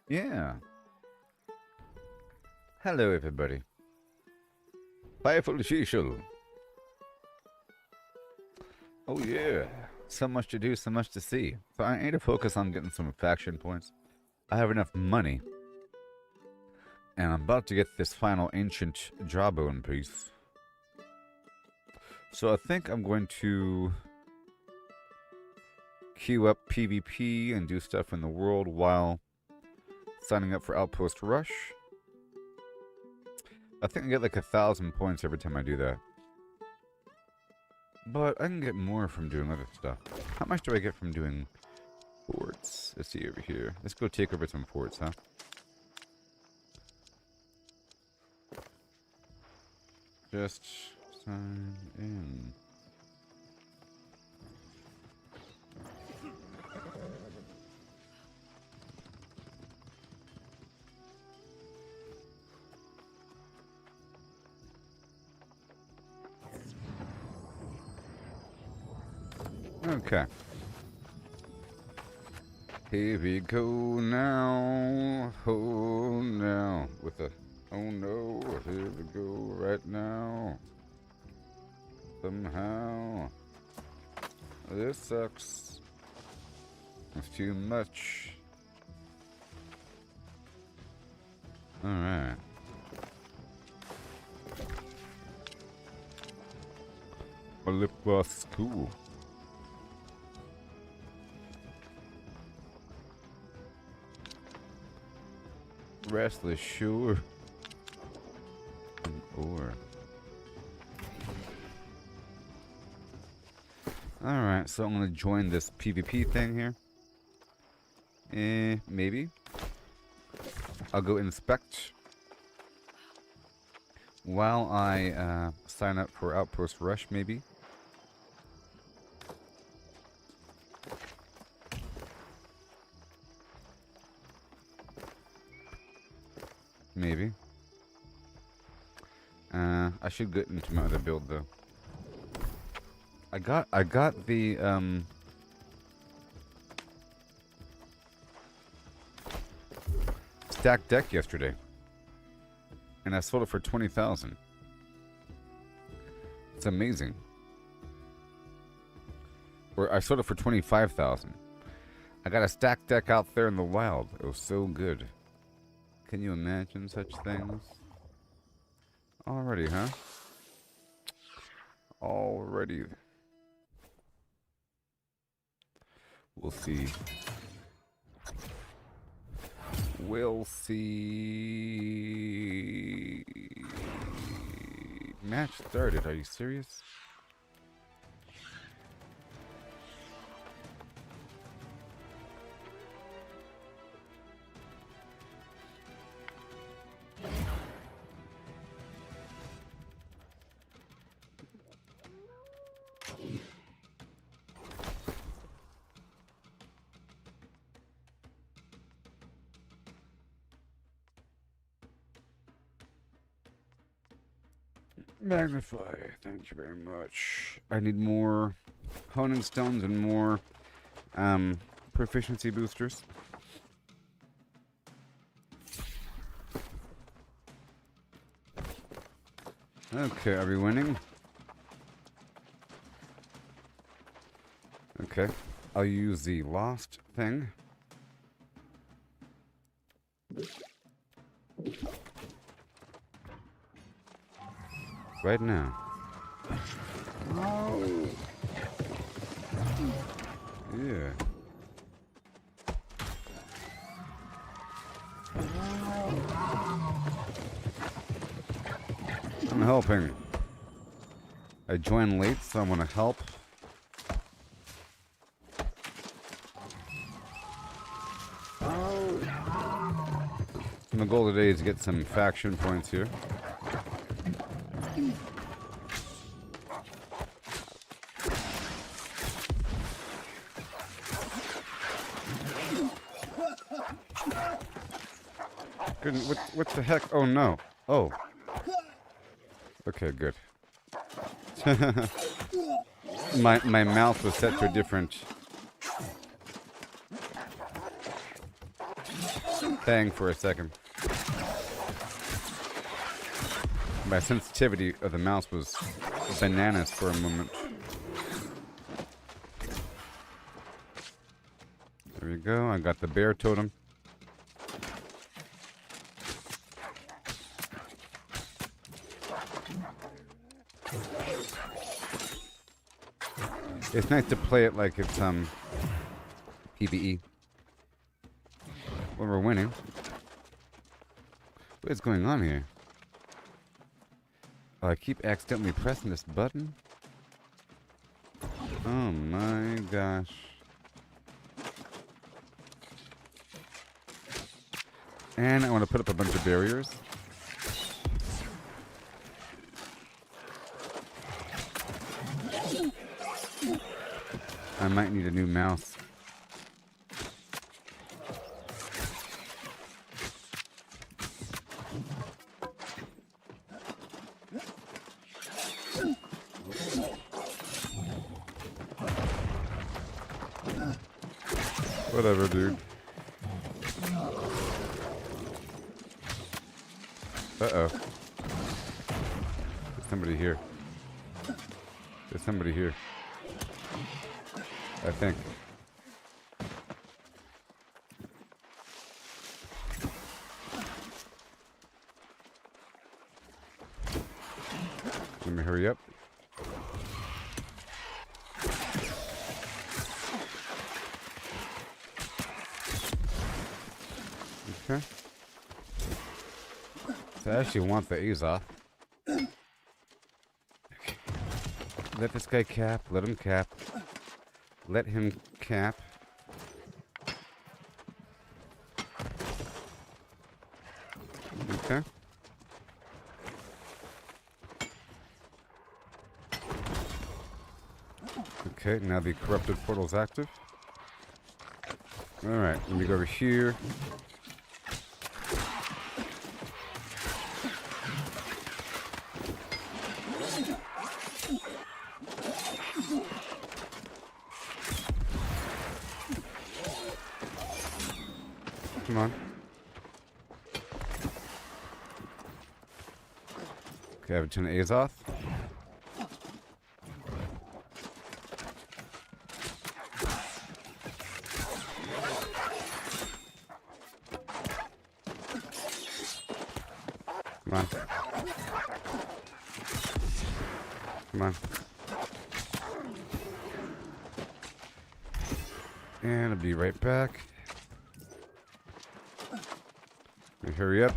Yeah. Hello, everybody. Fireful Shishul. Oh, yeah. So much to do, so much to see. So I need to focus on getting some faction points. I have enough money. And I'm about to get this final ancient jawbone piece. So I think I'm going to queue up PvP and do stuff in the world while signing up for Outpost Rush. I think I get like 1,000 points every time I do that. But I can get more from doing other stuff. How much do I get from doing forts? Let's see over here. Let's go take over some forts, huh? Just sign in. Okay. Here we go now. Oh, now. With a... Oh, no. Here we go right now. Somehow. This sucks. It's too much. Alright. My lip gloss is cool. Restless shore. An ore. Alright, so I'm gonna join this PvP thing here. Maybe. I'll go inspect while I sign up for Outpost Rush, maybe. Maybe. I should get into my other build though. I got the stacked deck yesterday, and I sold it for 20,000. It's amazing. Or I sold it for 25,000. I got a stacked deck out there in the wild. It was so good. Can you imagine such things? Already, huh? Already. We'll see. We'll see. Match started. Are you serious? Magnify, thank you very much. I need more honing stones and more proficiency boosters. Okay, are we winning? Okay, I'll use the lost thing. Right now. Oh. Yeah. I'm helping. I joined late, so I want to help. And the goal today is to get some faction points here. What the heck? Oh no. Oh. Okay, good. My mouth was set to a different thing for a second. My sensitivity of the mouse was bananas for a moment. There we go. I got the bear totem. It's nice to play it like it's PvE. When we're winning. What is going on here? Oh, I keep accidentally pressing this button. Oh my gosh. And I want to put up a bunch of barriers. I might need a new mouse. Whatever, dude. Uh-oh. There's somebody here. There's somebody here. I think. Let me hurry up. Okay. So I actually want the Azoth. Let this guy cap. Let him cap. Let him cap. Okay. Okay, now the corrupted portal's active. Alright, let me go over here. Come on. Okay, I have a ton of Azoth. Come on. Come on. And I'll be right back. Hurry up.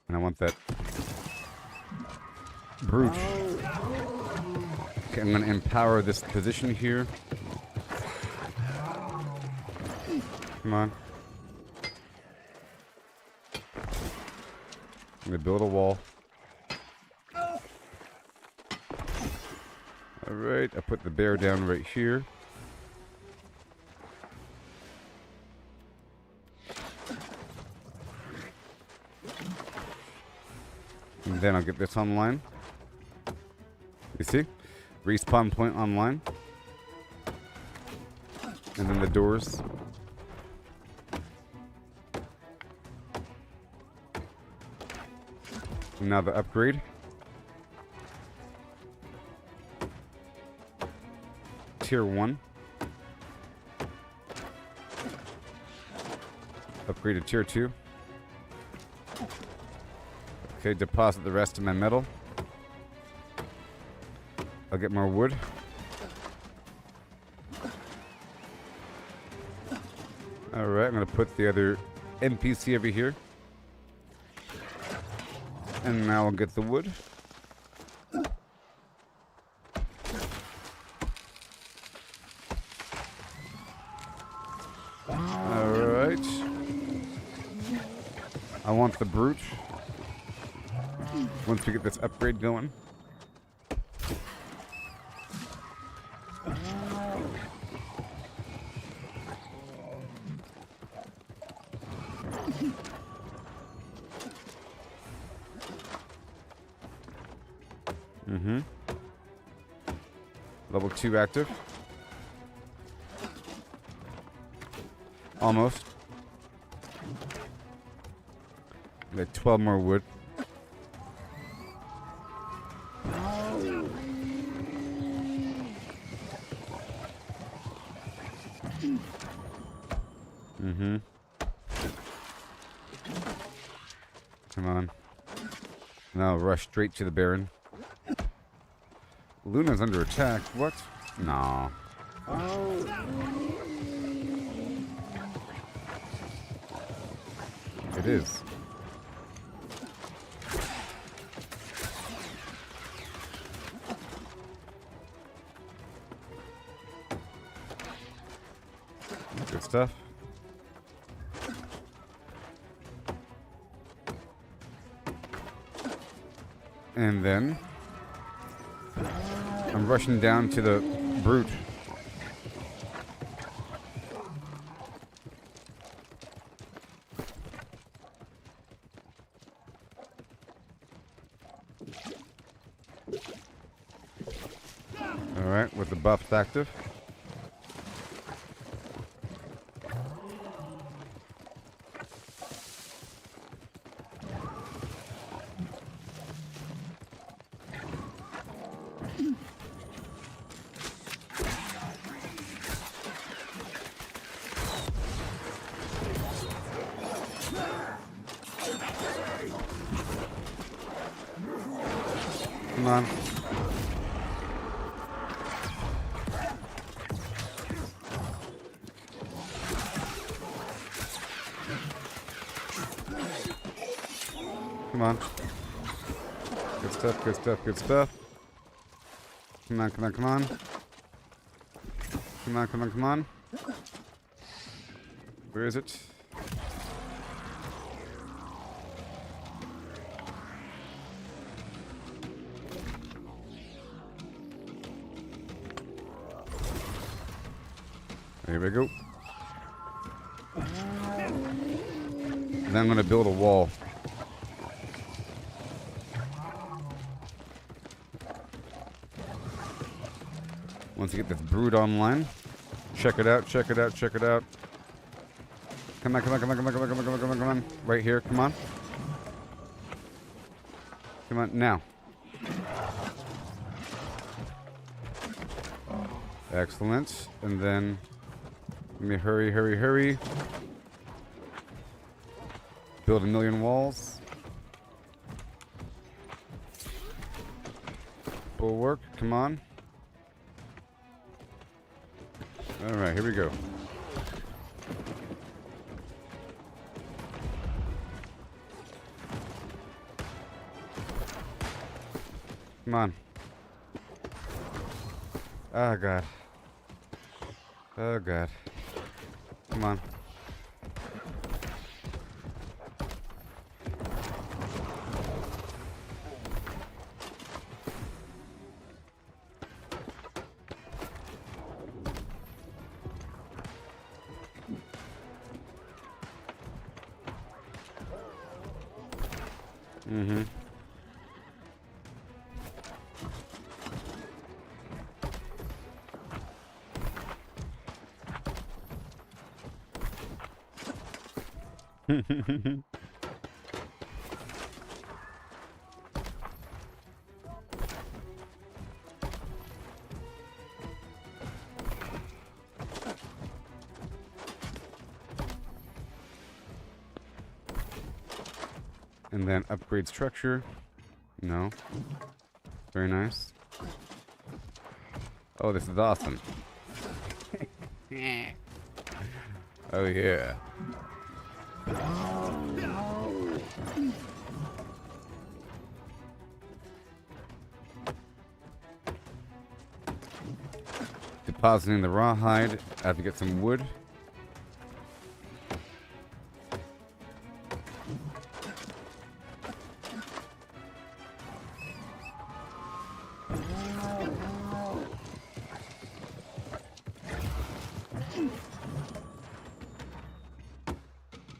And I want that brooch. Okay, I'm going to empower this position here. Come on. I'm going to build a wall. Alright, I put the bear down right here. And then I'll get this online. You see? Respawn point online. And then the doors. And now the upgrade. Tier 1. Upgrade to Tier 2. Okay, deposit the rest of my metal. I'll get more wood. Alright, I'm going to put the other NPC over here. And now I'll get the wood. Alright. I want the brute. Once we get this upgrade going. Level 2 active. Almost. Got 12 more wood. Mm-hmm. Come on. Now rush straight to the Baron. Luna's under attack. What? No. It is. Good stuff. And then I'm rushing down to the brute. Alright, with the buffs active. Come on. Come on. Good stuff, good stuff, good stuff. Come on, come on, come on. Come on, come on, come on. Where is it? There we go. Then I'm going to build a wall. Once you get this brood online, check it out, check it out, check it out. Come on, come on, come on, come on, come on, come on, come on, come on, come on. Right here, come on. Come on, now. Excellent. And then, let me hurry, hurry, hurry. Build 1,000,000 walls. Bulwark, come on. Alright, here we go. Come on. Oh god. Oh god. Come on. Mm-hmm. And then upgrade structure. No. Very nice. Oh, this is awesome. Oh yeah. Depositing the rawhide. I have to get some wood.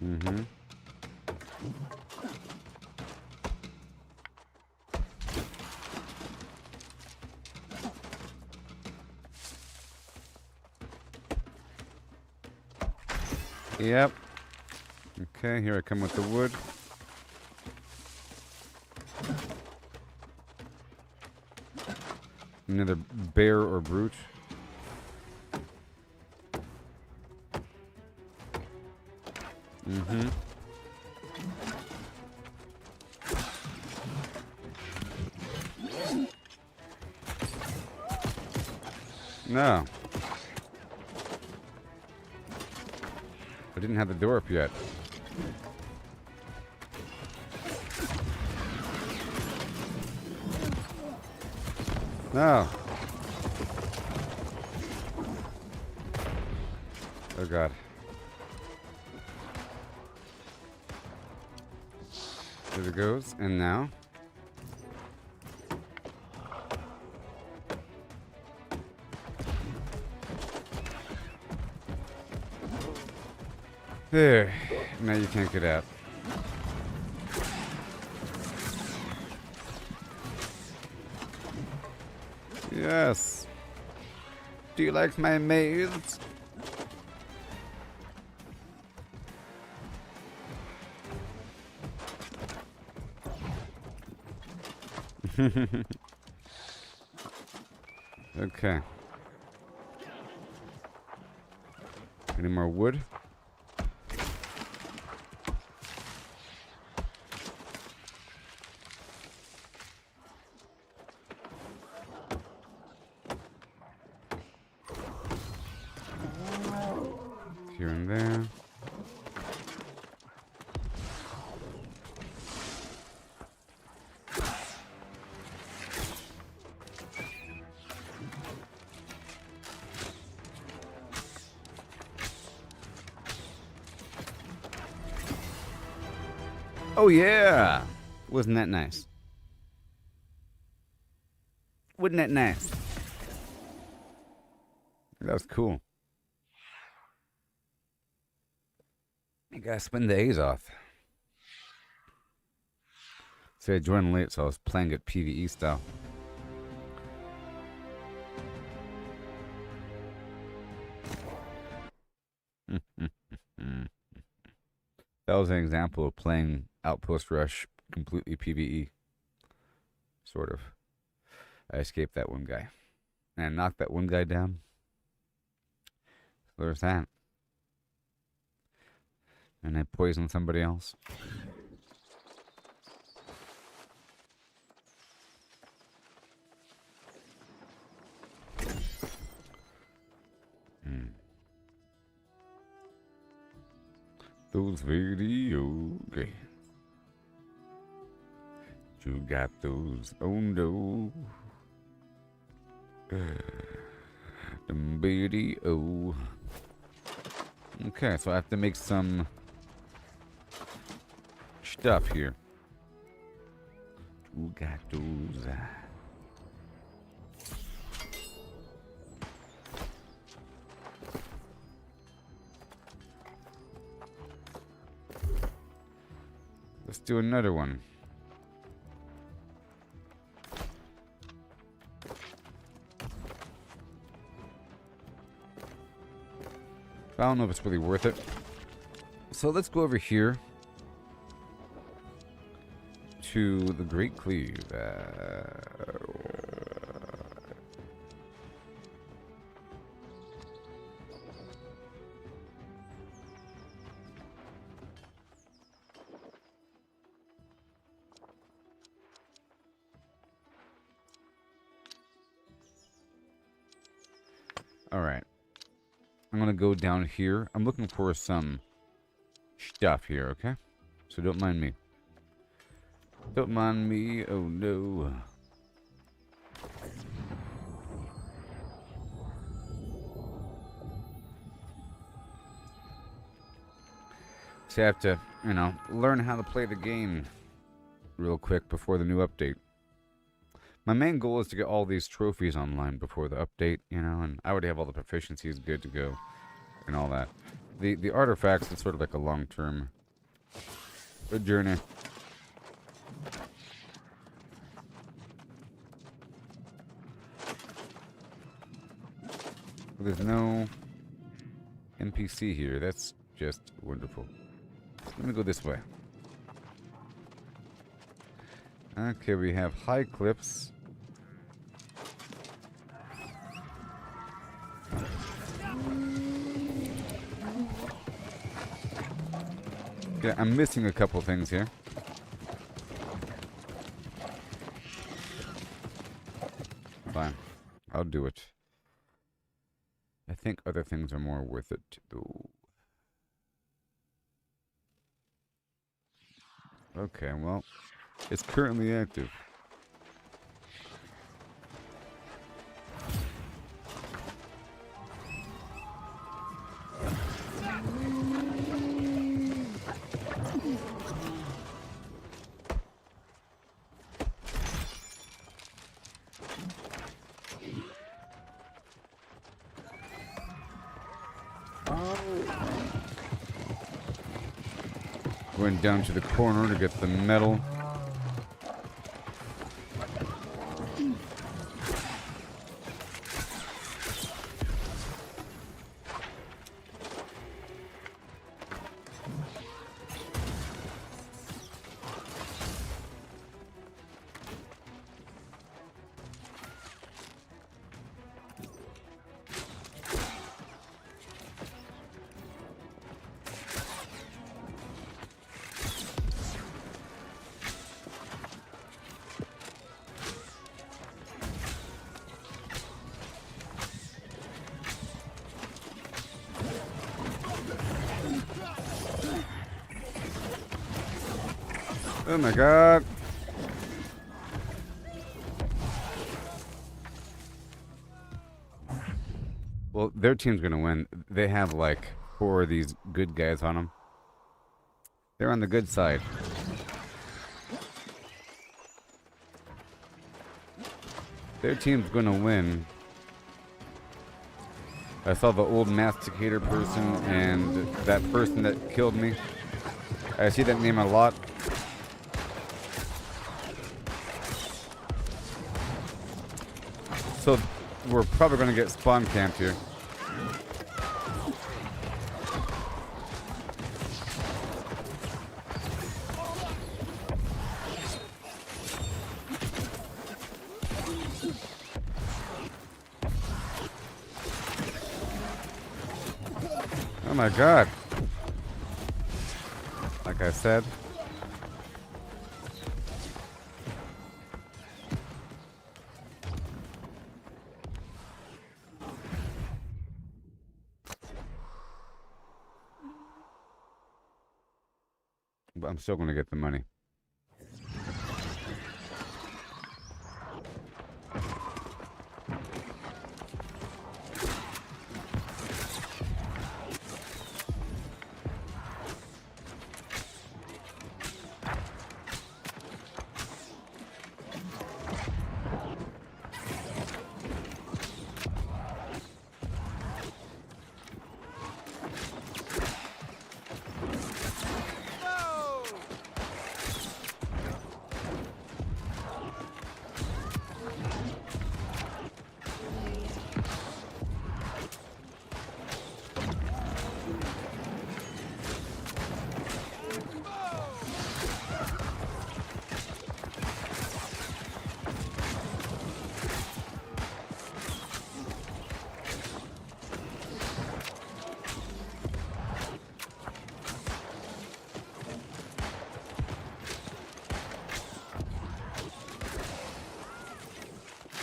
Mm-hmm. Yep. Okay, here I come with the wood. Another bear or brute. Mm-hmm. No. I didn't have the door up yet. No. Oh god. There it goes. And now? There. Now you can't get out. Yes. Do you like my maze? Okay. Any more wood? Here and there. Oh yeah! Wasn't that nice? Wasn't that nice? That was cool. You gotta spend the A's off. See, I joined late, so I was playing it PvE style. That was an example of playing Outpost Rush completely PvE. Sort of. I escaped that one guy. And I knocked that one guy down. So there's that. And I poisoned somebody else. Those videos. Okay. You got those. Oh no. Them video. Okay, so I have to make some stuff here. You got those. Let's do another one. I don't know if it's really worth it. So let's go over here to the Great Cleave. All right. I'm going to go down here. I'm looking for some stuff here, okay? So don't mind me. Don't mind me. Oh, no. So I have to, you know, learn how to play the game real quick before the new update. My main goal is to get all these trophies online before the update, you know, and I already have all the proficiencies good to go and all that. The artifacts is sort of like a long-term journey. There's no NPC here. That's just wonderful. Let me go this way. Okay, we have high cliffs. Yeah, I'm missing a couple things here. Fine. I'll do it. I think other things are more worth it, though. Okay, well, it's currently active. Going down to the corner to get the metal. Oh my god. Well, their team's gonna win. They have like 4 of these good guys on them. They're on the good side. Their team's gonna win. I saw the old masticator person and that person that killed me. I see that name a lot. So we're probably going to get spawn camped here. Oh my god. Like I said. But I'm still going to get the money.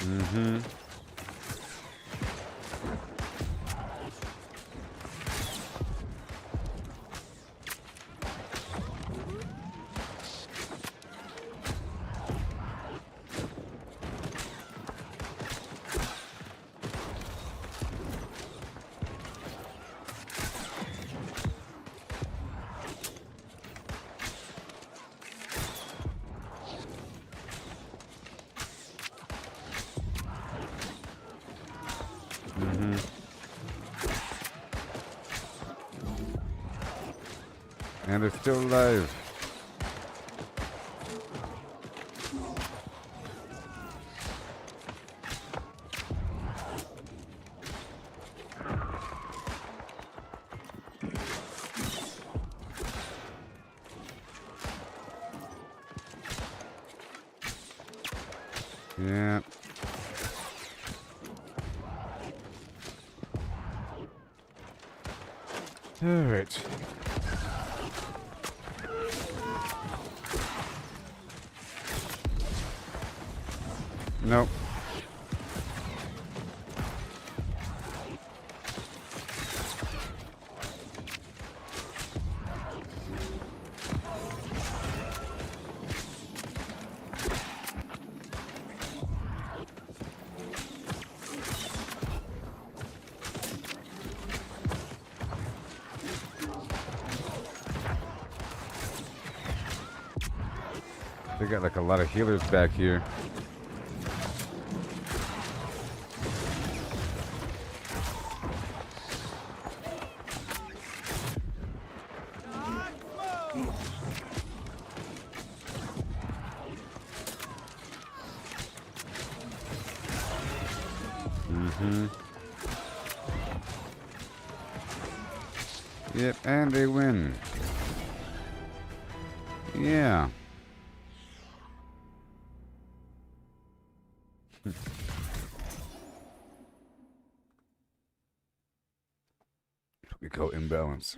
Mm-hmm. And they're still alive. Yeah. All right. Nope. They got like a lot of healers back here. Yep, and they win. Yeah. We call imbalance.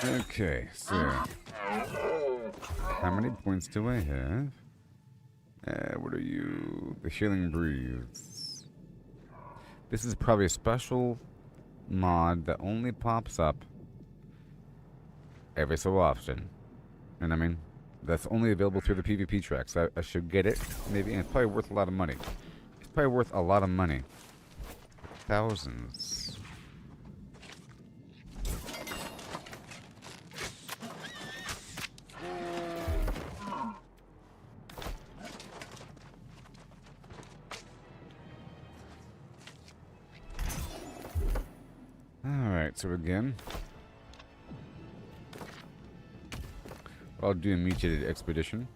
Okay, so how many points do I have? What are you? The healing breeze. This is probably a special mod that only pops up every so often. You know what I mean? That's only available through the PvP tracks. I should get it, maybe, and it's probably worth a lot of money. It's probably worth a lot of money. Thousands. Alright, so again, I'll do a mutated expedition.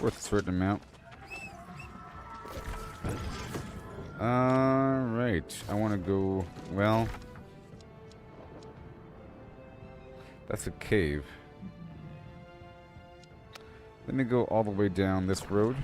Worth a certain amount. Alright, I want to go, well, that's a cave. Let me go all the way down this road.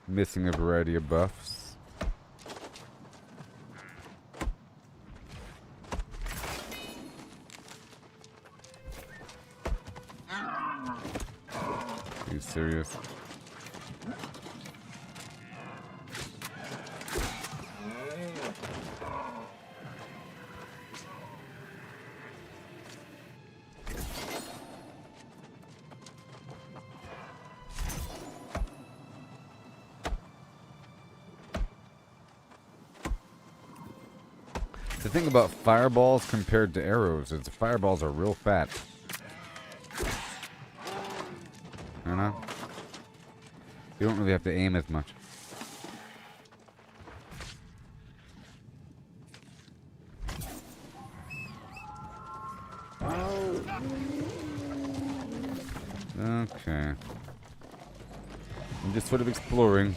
Missing a variety of buffs. Are you serious? The thing about fireballs compared to arrows is the fireballs are real fat. You know? You don't really have to aim as much. Okay. I'm just sort of exploring.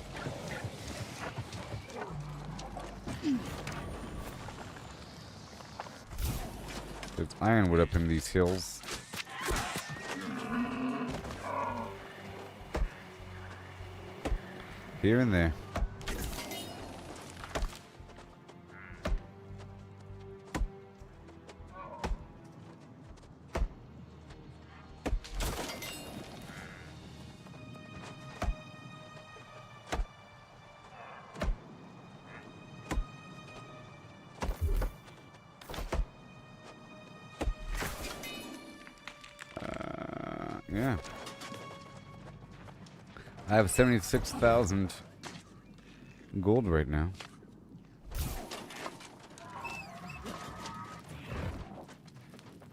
There's ironwood up in these hills. Here and there. Yeah. I have 76,000 gold right now.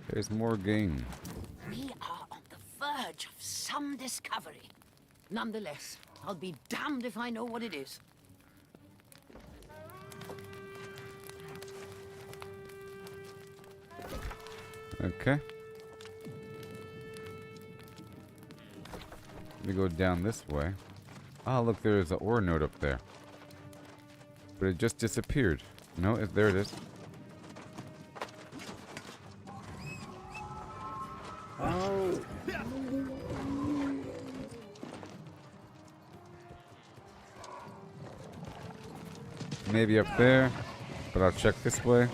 There's more game. We are on the verge of some discovery. Nonetheless, I'll be damned if I know what it is. Let me go down this way. Oh, look, there's an ore node up there. But it just disappeared. No, there it is. Maybe up there, but I'll check this way.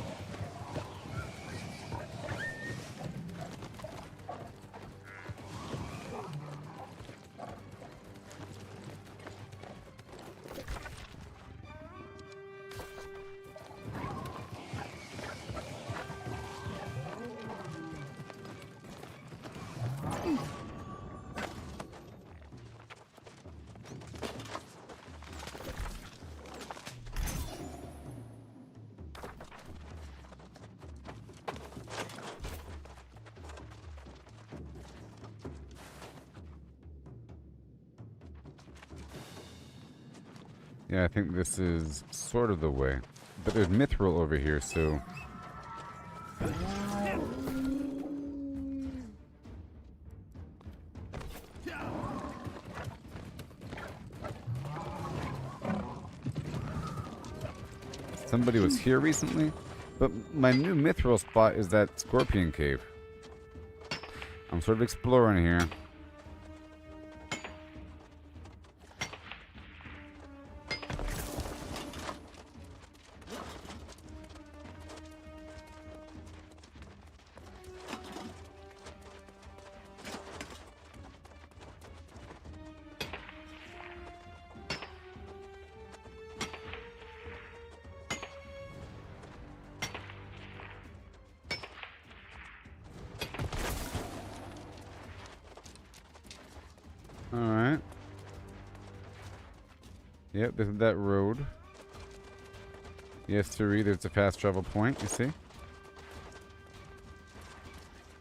Yeah, I think this is sort of the way. But there's mithril over here, so... Somebody was here recently? But my new mithril spot is that scorpion cave. I'm sort of exploring here. Alright. Yep, this is that road. Yes, sirree, there's a fast travel point, you see?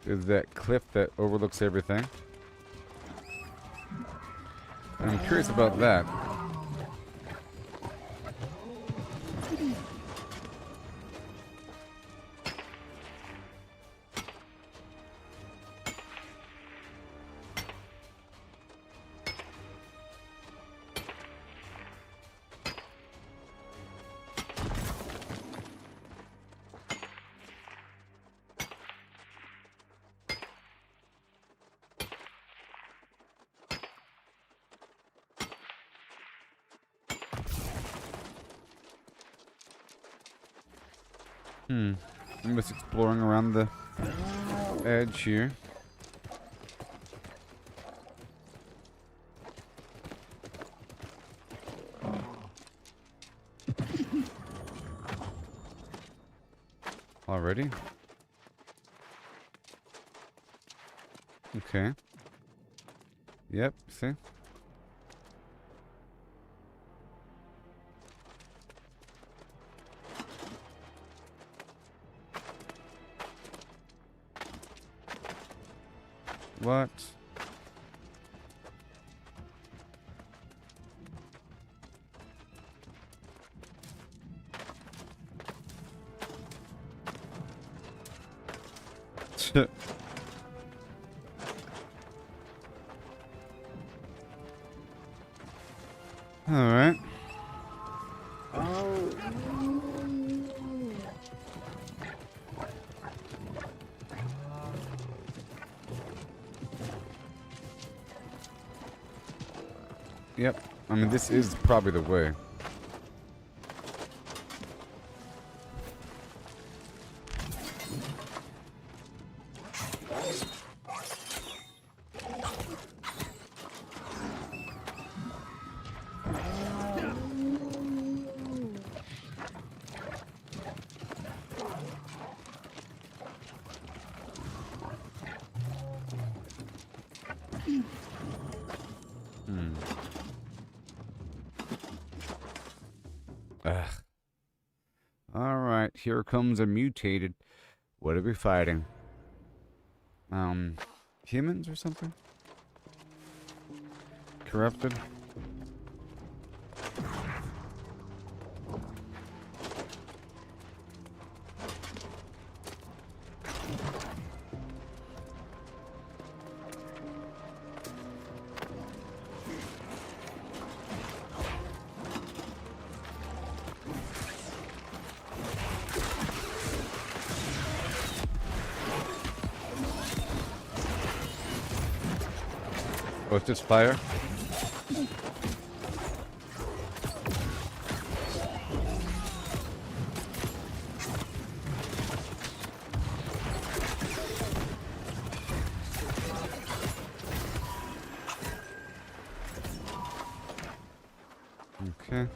There's that cliff that overlooks everything. And I'm curious about that. I'm just exploring around the edge here. Already? Okay. Yep, see? What? All right. Yep. I mean, this is probably the way. Ugh. Alright, here comes a mutated. What are we fighting? Humans or something? Corrupted? Oh, it's just fire? Okay.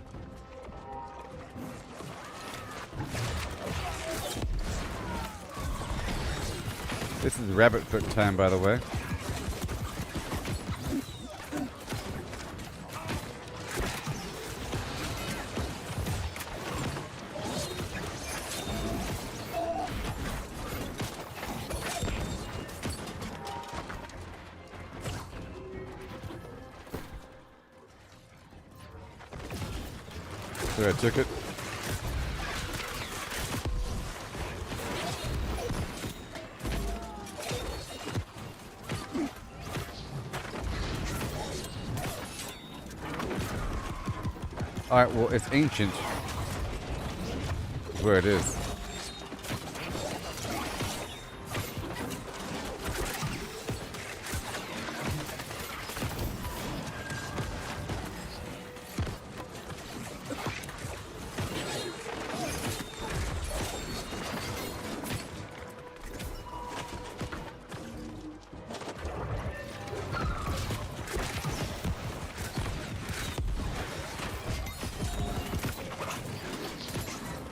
This is rabbit foot time, by the way. So I took it. Alright, well, it's ancient. That's where it is.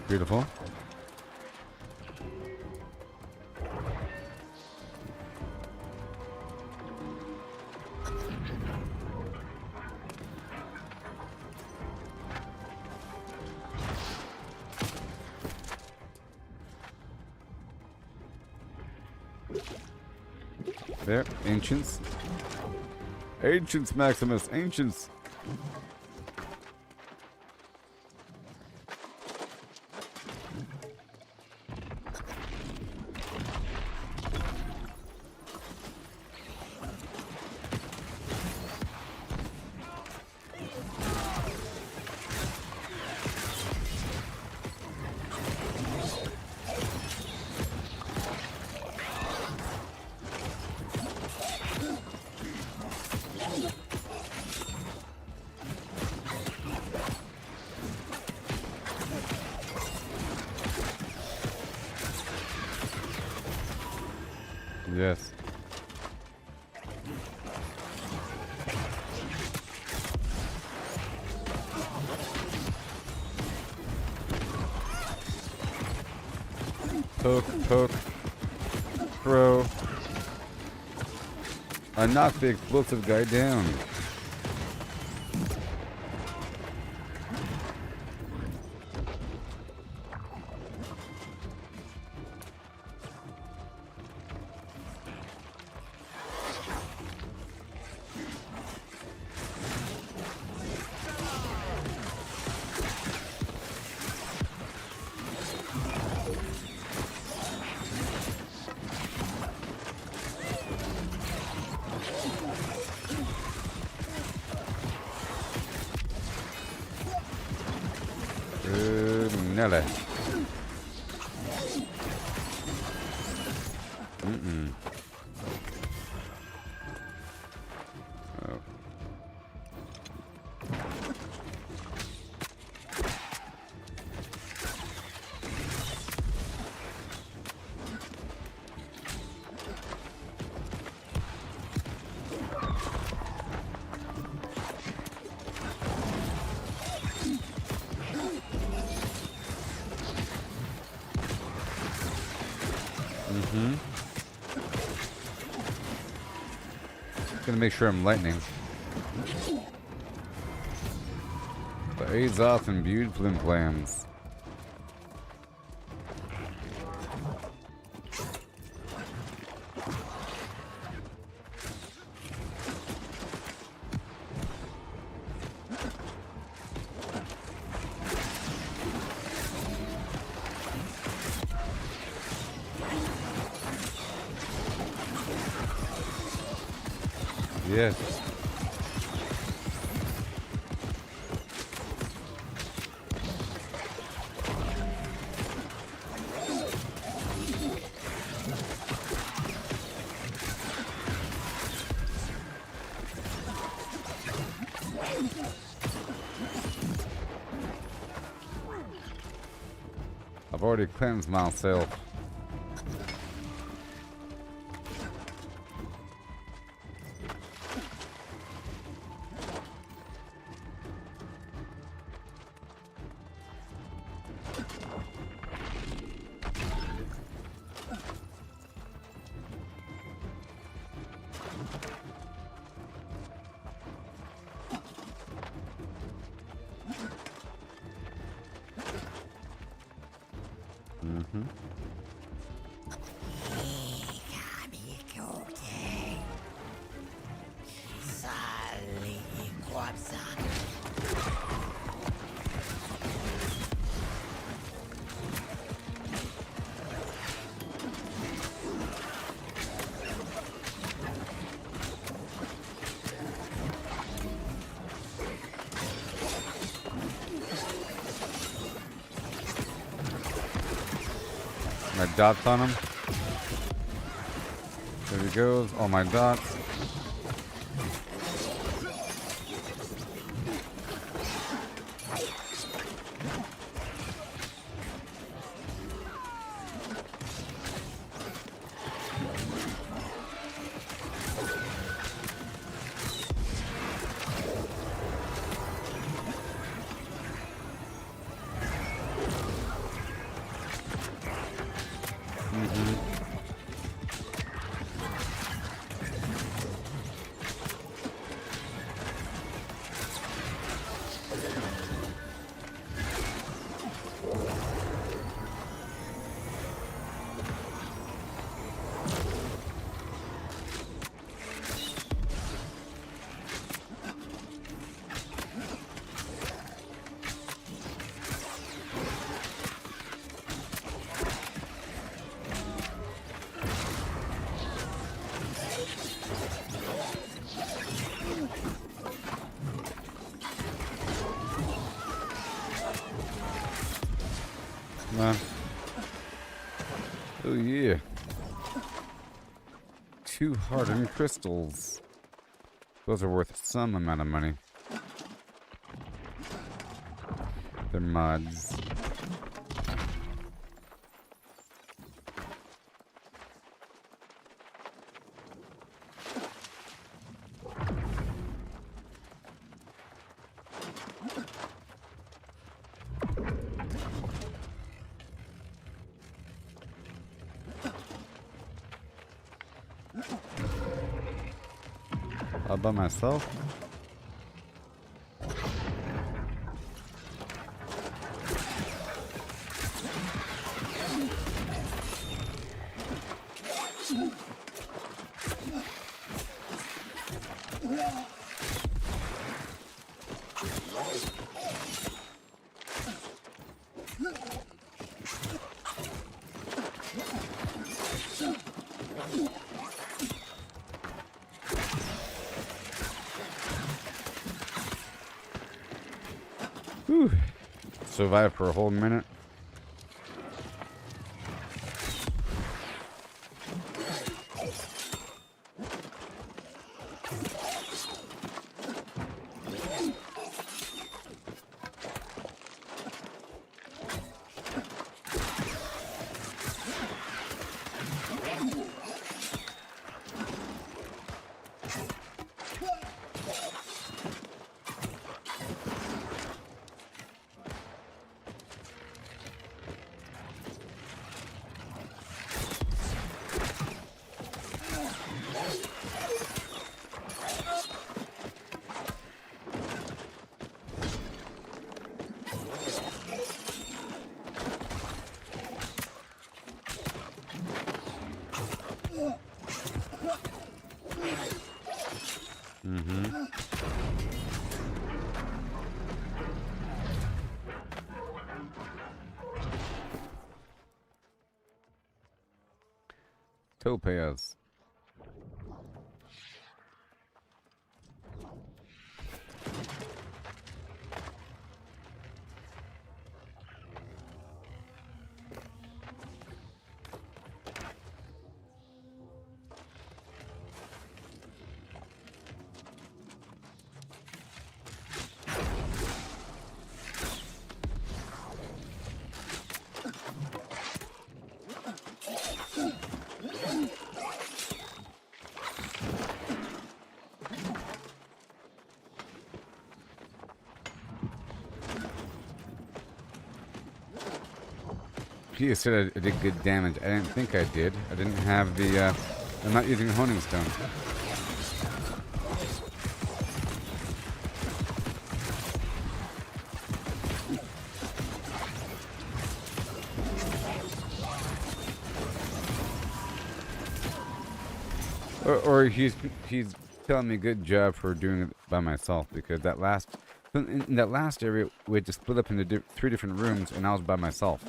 Beautiful. There, ancients. Ancients, Maximus, ancients. Yes. Poke, poke, throw. I knocked the explosive guy down. Nelly. Oh. Gonna make sure I'm lightning. The AIDS off imbued flim flams. Yes. I've already cleansed myself. My dots on him. There he goes. All my dots. Oh yeah. 2 hardened crystals. Those are worth some amount of money. They're mods. All by myself? Whew. Survived for a whole minute. Topaz. He said I did good damage. I didn't think I did. I didn't have the, I'm not using honing stone. Or he's telling me good job for doing it by myself, because that last in that last area we had to split up into 3 different rooms and I was by myself.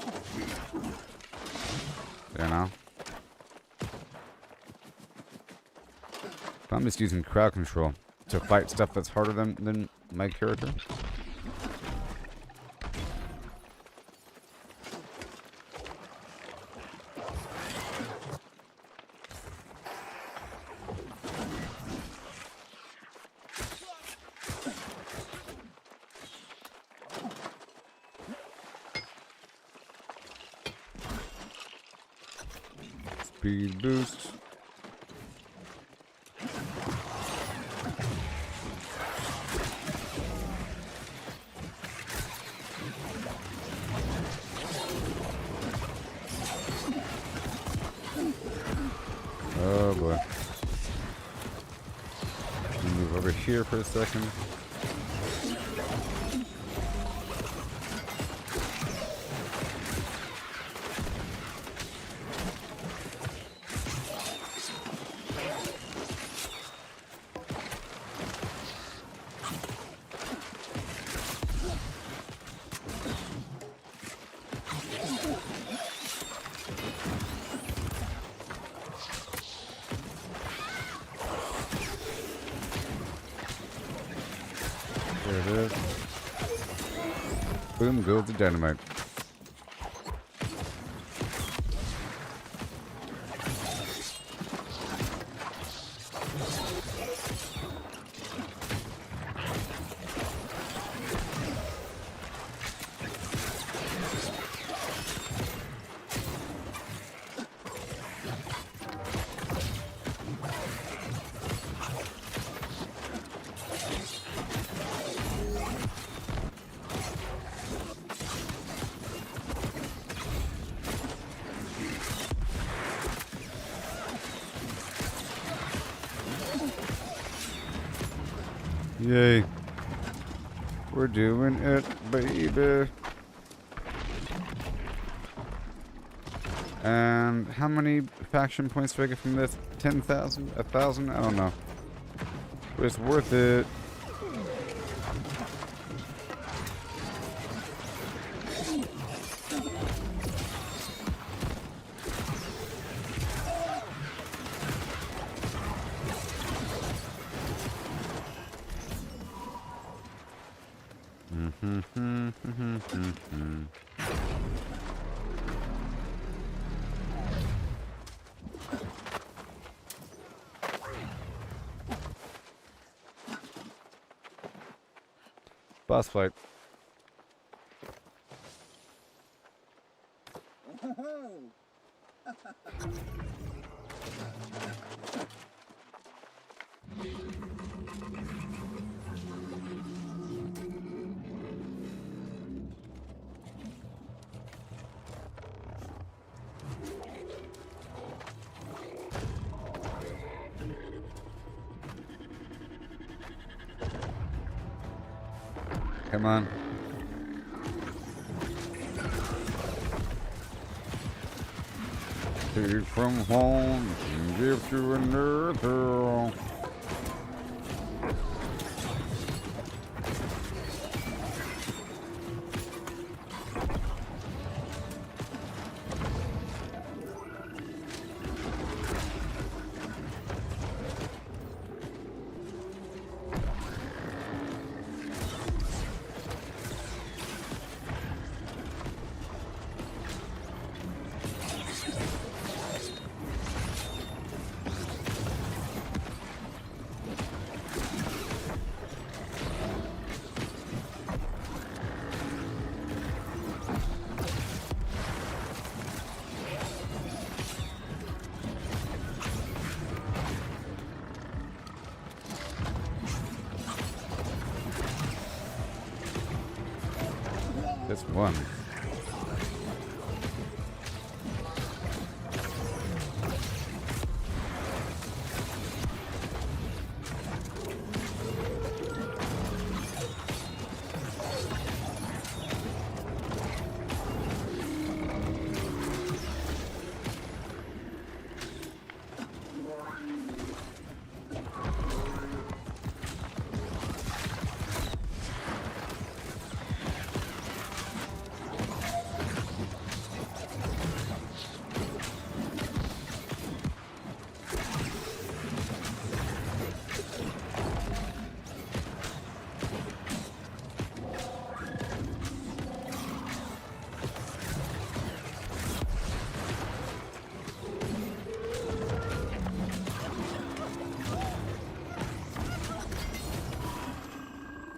You know? But I'm just using crowd control to fight stuff that's harder than my character. Speed boost. Oh boy. Move over here for a second. There it is. Boom goes the dynamite. Yay. We're doing it, baby. And how many faction points do I get from this? 10,000? 1,000? I don't know. But it's worth it. Boss fight. Come on. Take from home and give to another. This one.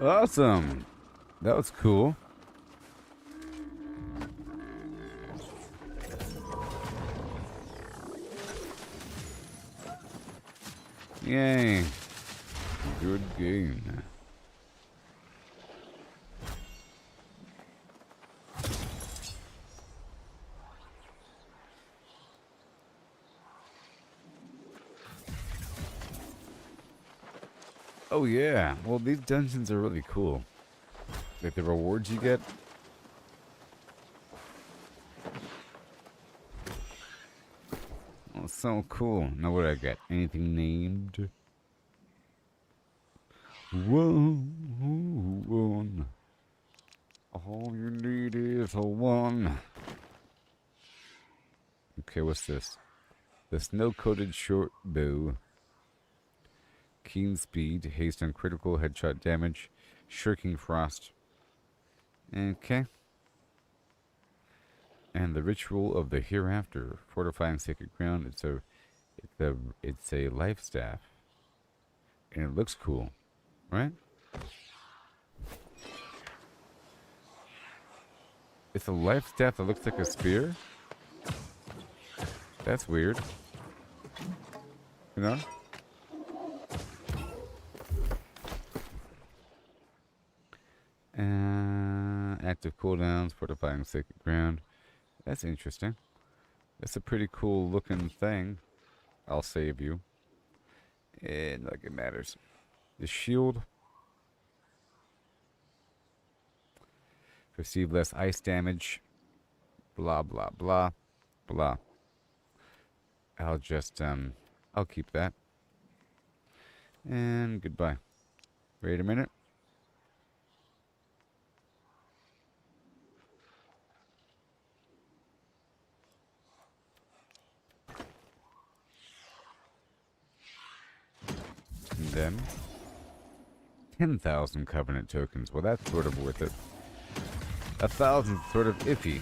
Awesome. That was cool. Yay. Good game. Oh yeah. Well, these dungeons are really cool. Like the rewards you get. Oh, so cool. Now what do I get? Anything named? One. All you need is a one. Okay, what's this? The snow-coated short bow. Keen speed, haste on critical headshot damage, shirking frost. Okay. And the ritual of the hereafter, fortifying sacred ground. It's a life staff, and it looks cool, right? It's a life staff that looks like a spear. That's weird. You know? Active cooldowns, fortifying sacred ground. That's interesting. That's a pretty cool looking thing. I'll save you. And like it matters. The shield. Receive less ice damage. Blah, blah, blah. Blah. I'll just, I'll keep that. And goodbye. Wait a minute. And then 10,000 covenant tokens. Well, that's sort of worth it. 1,000 sort of iffy.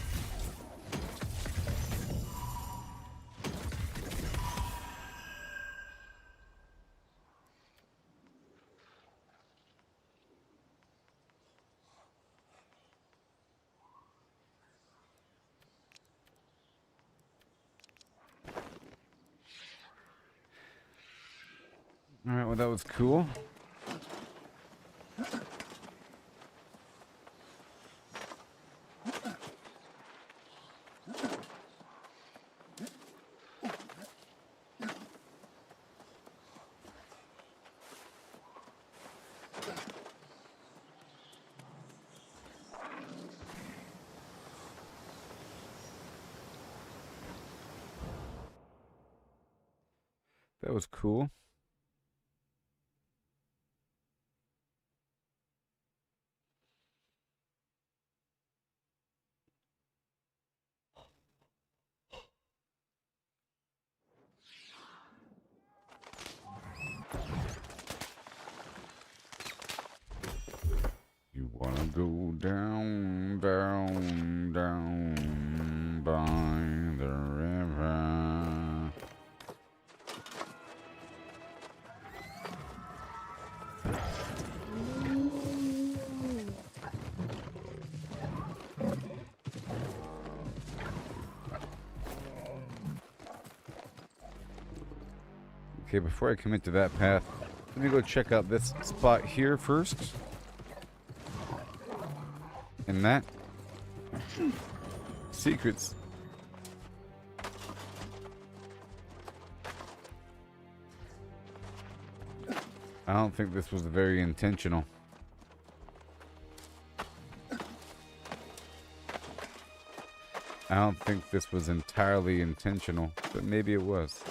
Alright, well, that was cool. That was cool. You wanna go down, down, down by the river. Okay, before I commit to that path, let me go check out this spot here first. And that. Secrets. I don't think this was very intentional. I don't think this was entirely intentional, but maybe it was.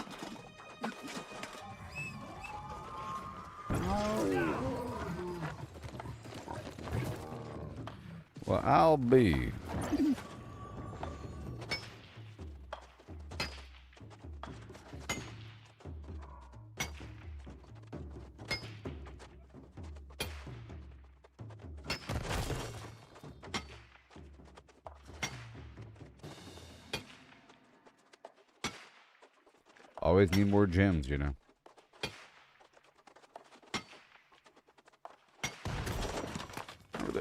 Well, I'll be. Always need more gems, you know.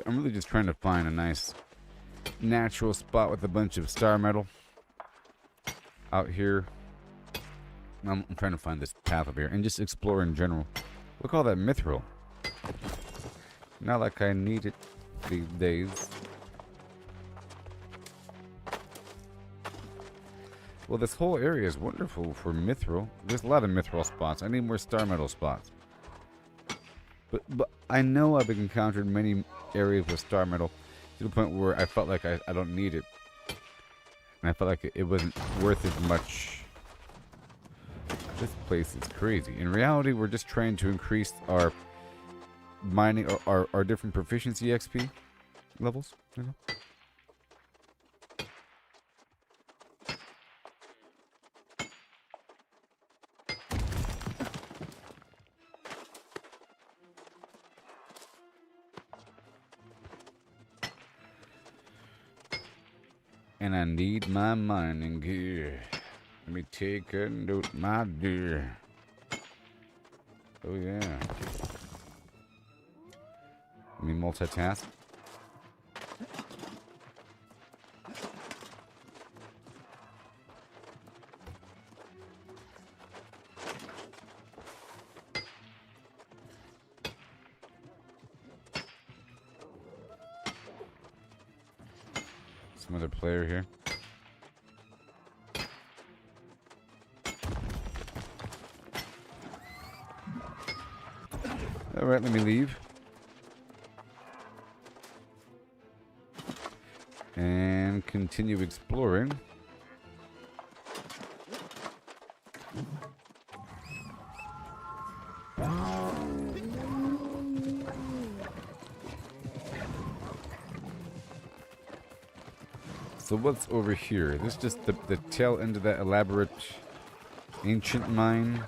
I'm really just trying to find a nice natural spot with a bunch of star metal out here. I'm trying to find this path up here and just explore in general. Look at all that mithril. Not like I need it these days. Well, this whole area is wonderful for mithril. There's a lot of mithril spots. I need more star metal spots. But I know I've encountered many areas with star metal to the point where I felt like I don't need it. And I felt like it wasn't worth as much. This place is crazy. In reality, we're just trying to increase our mining, or our different proficiency XP levels, you know? And I need my mining gear. Let me take a note, my dear. Oh yeah. Let me multitask. Some other player here. Alright, let me leave. And continue exploring. So what's over here? This is just the tail end of that elaborate ancient mine.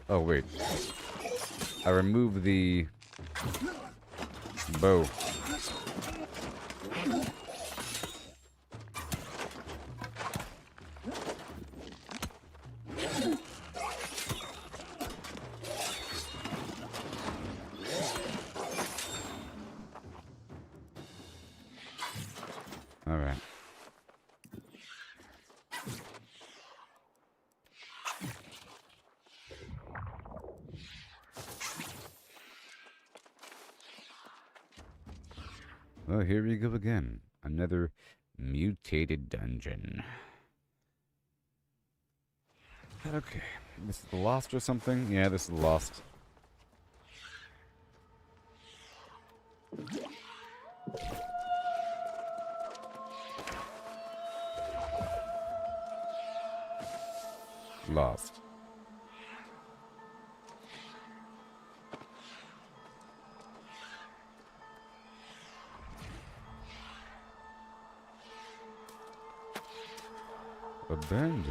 Oh wait. I removed the bow. All right. Well, here we go again. Another mutated dungeon. Okay. This is the Lost or something? Yeah, this is the Lost. Lost. Abandoned.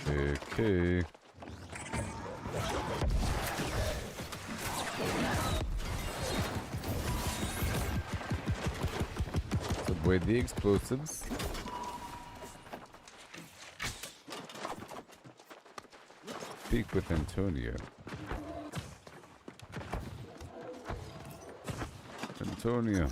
Okay. Avoid the explosives. Speak with Antonio. Antonio.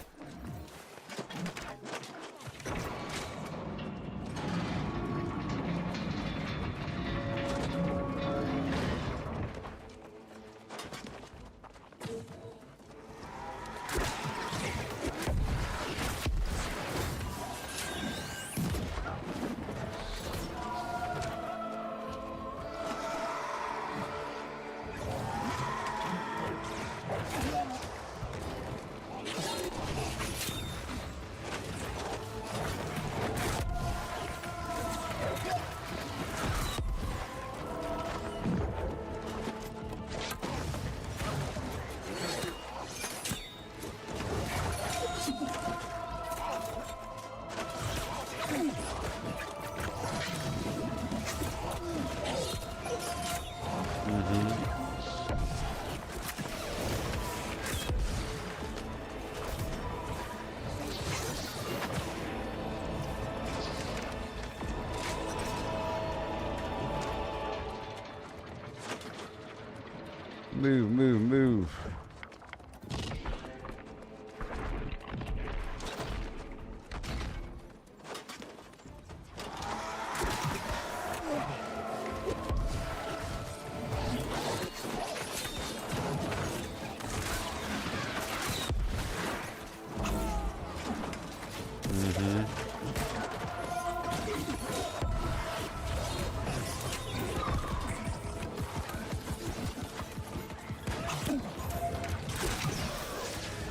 Move, move, move.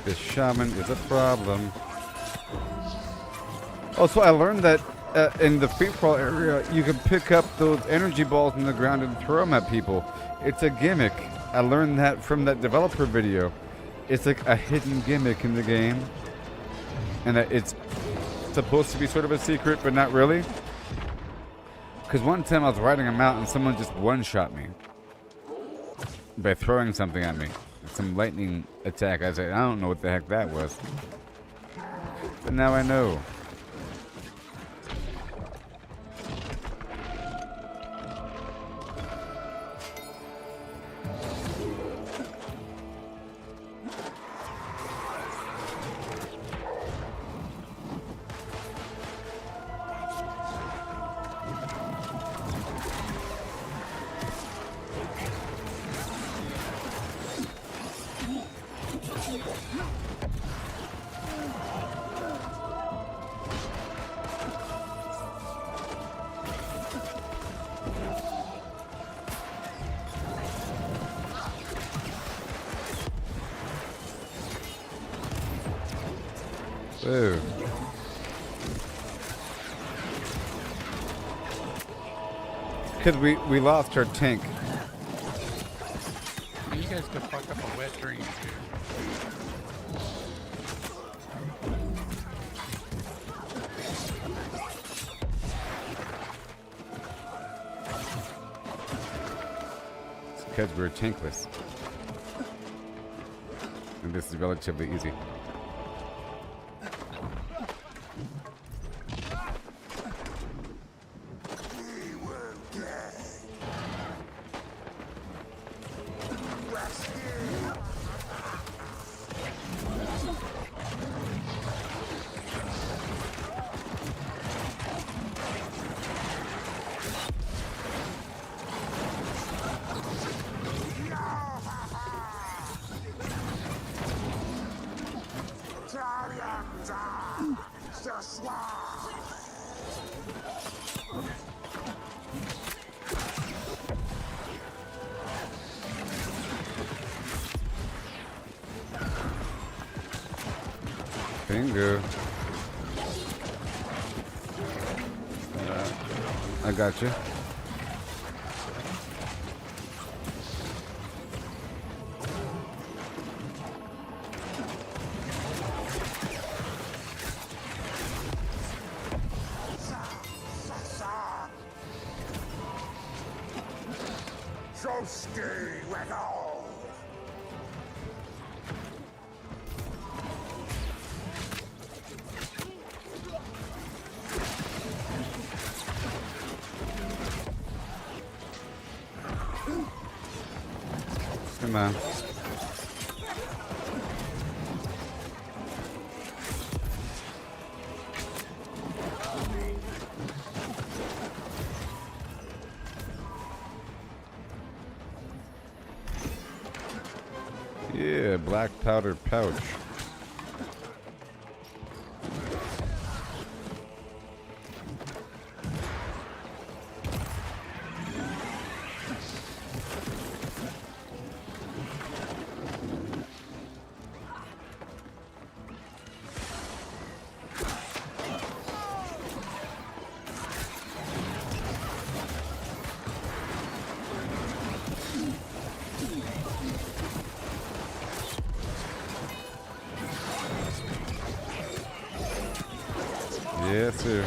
This shaman is a problem. Also, I learned that in the free-for-all area, you can pick up those energy balls in the ground and throw them at people. It's a gimmick. I learned that from that developer video. It's like a hidden gimmick in the game. And that it's supposed to be sort of a secret, but not really. Because one time I was riding a mountain and someone just one-shot me by throwing something at me. Some lightning attack. I said, I don't know what the heck that was. But now I know. Ooh. Because we lost our tank. You guys could fuck up a wet dream. It's because we're tankless. And this is relatively easy. Bingo. I got you. So stay with all. Come on. Yeah, black powder pouch. Yes, sir.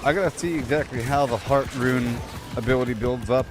I gotta see exactly how the heart rune ability builds up.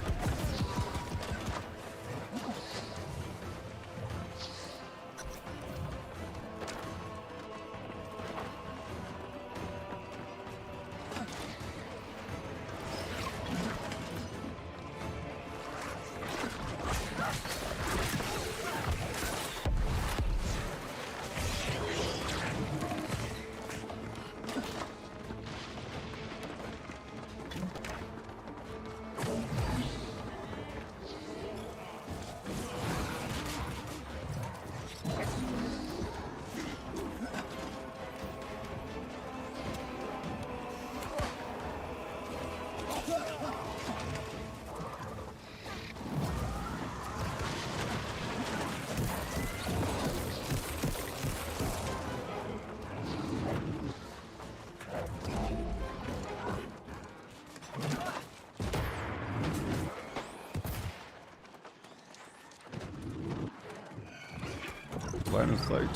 line of sight.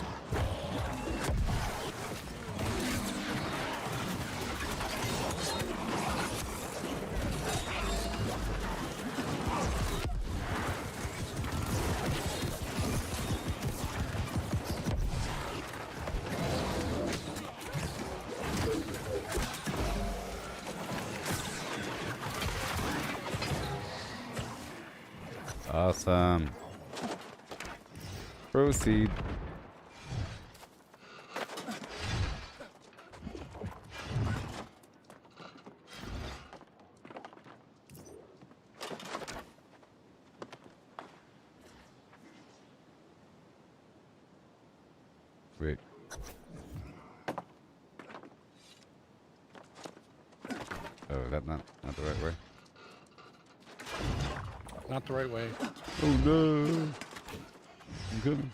Awesome. Proceed. Wait. Oh, that not the right way. Not the right way. Oh no! I'm coming.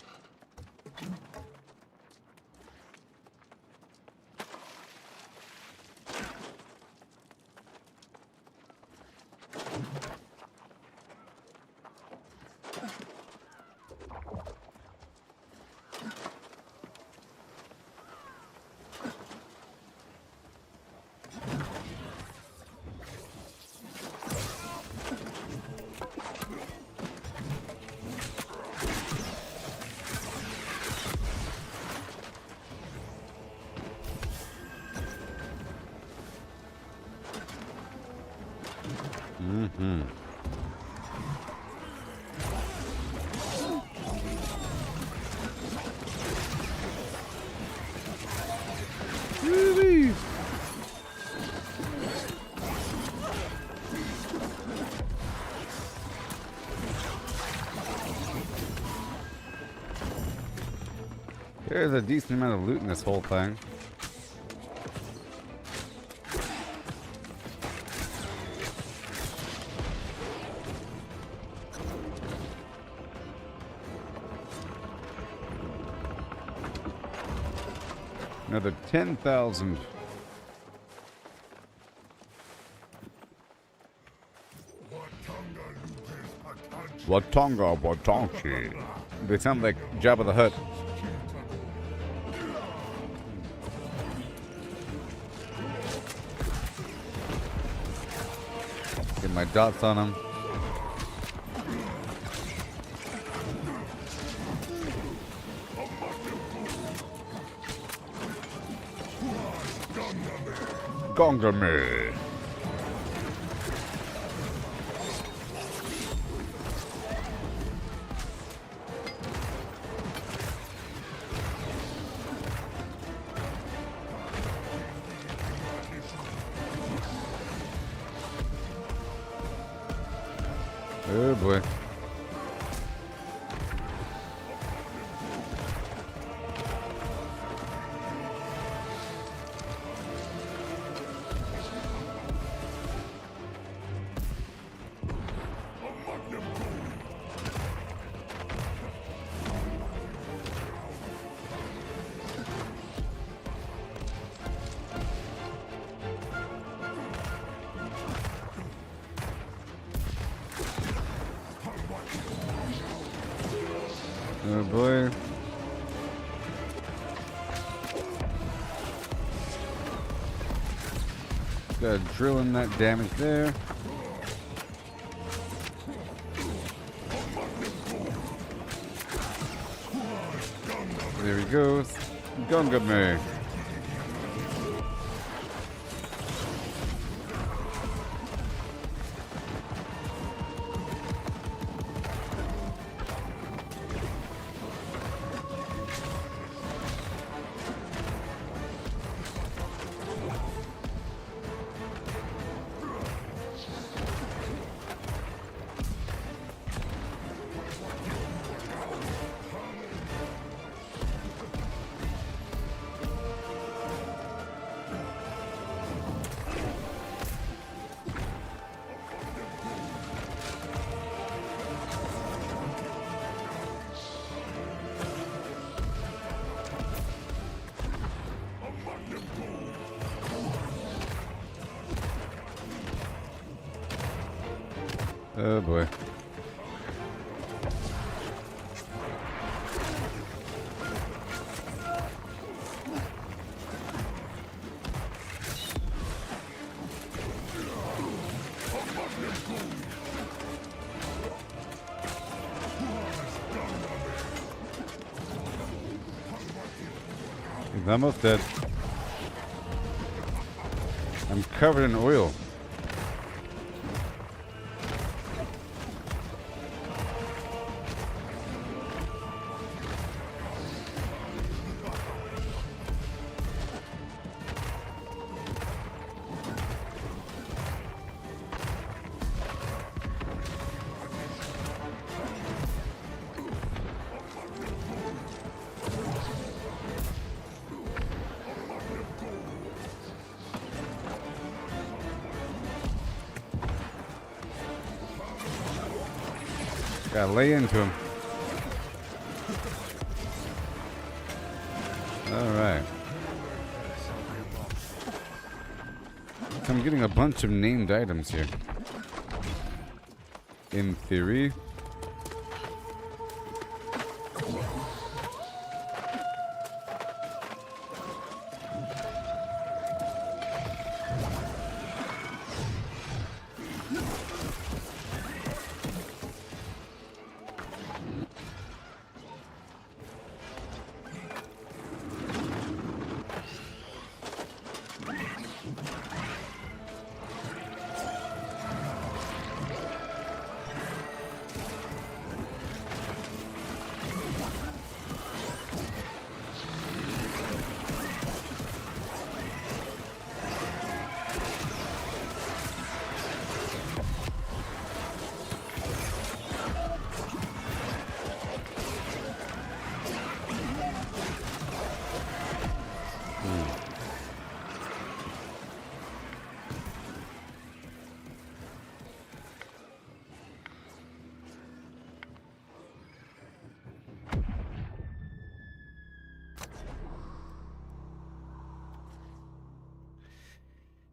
Mm-hmm. Really? There's a decent amount of loot in this whole thing. Another 10,000. Watonga Watonchi. They sound like Jabba the Hutt. Get my dots on them. Gongame. Oh boy. Oh boy. Got a drill in that damage there. There he goes. Gongame. Oh boy. He's almost dead. I'm covered in oil. Gotta lay into him. Alright. So I'm getting a bunch of named items here. In theory.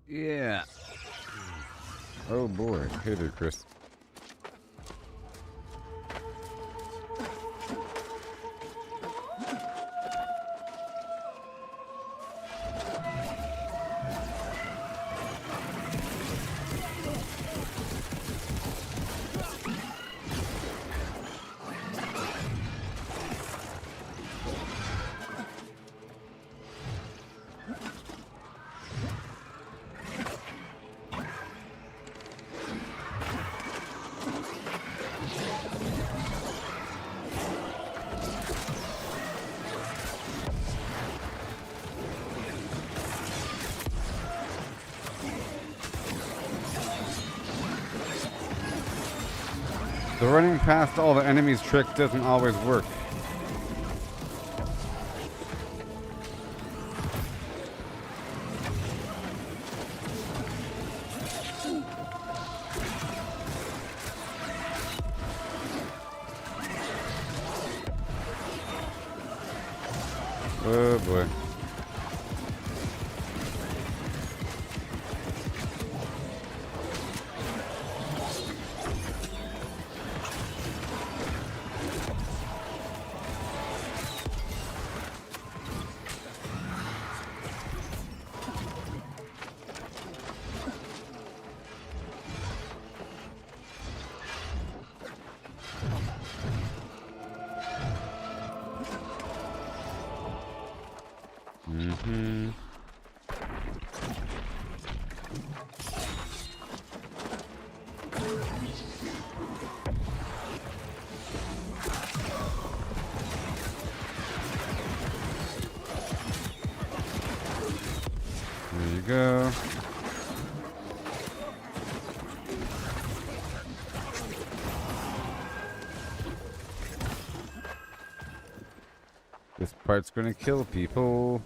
Yeah. Oh boy. Hey there, Chris. The running past all the enemies trick doesn't always work. Oh boy. Mm-hmm. There you go. This part's gonna kill people.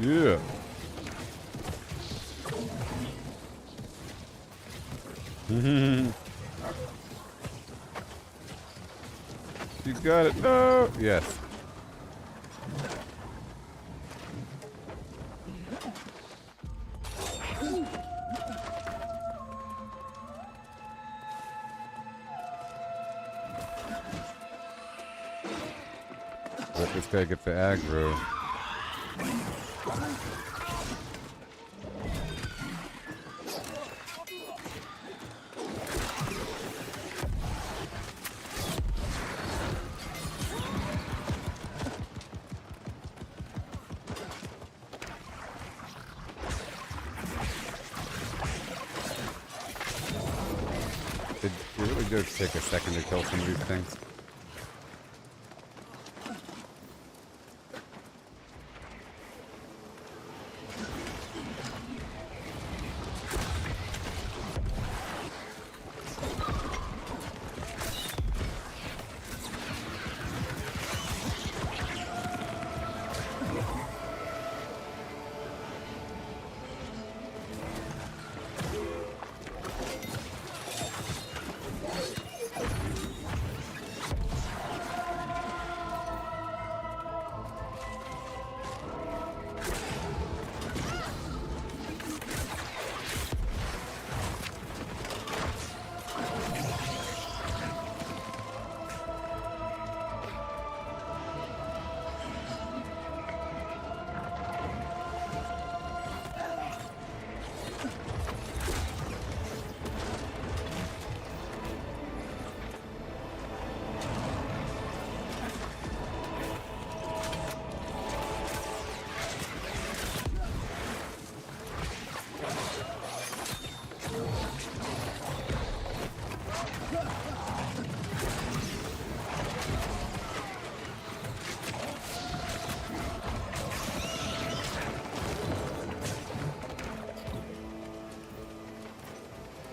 Yeah. You got it. No. Yes. Let this guy get the aggro. It really does take a second to kill some of these things.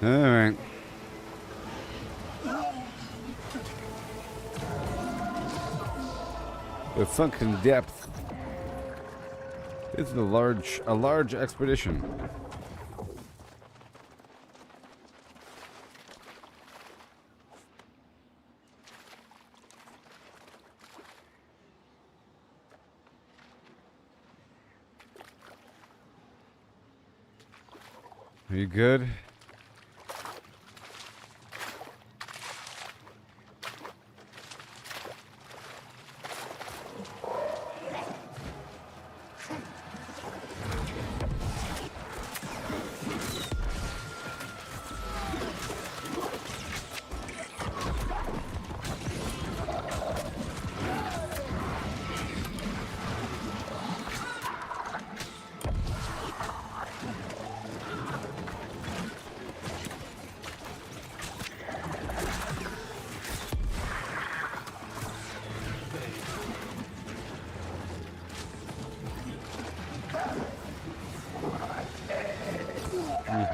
Alright. The sunken depth. It's a large expedition. Are you good?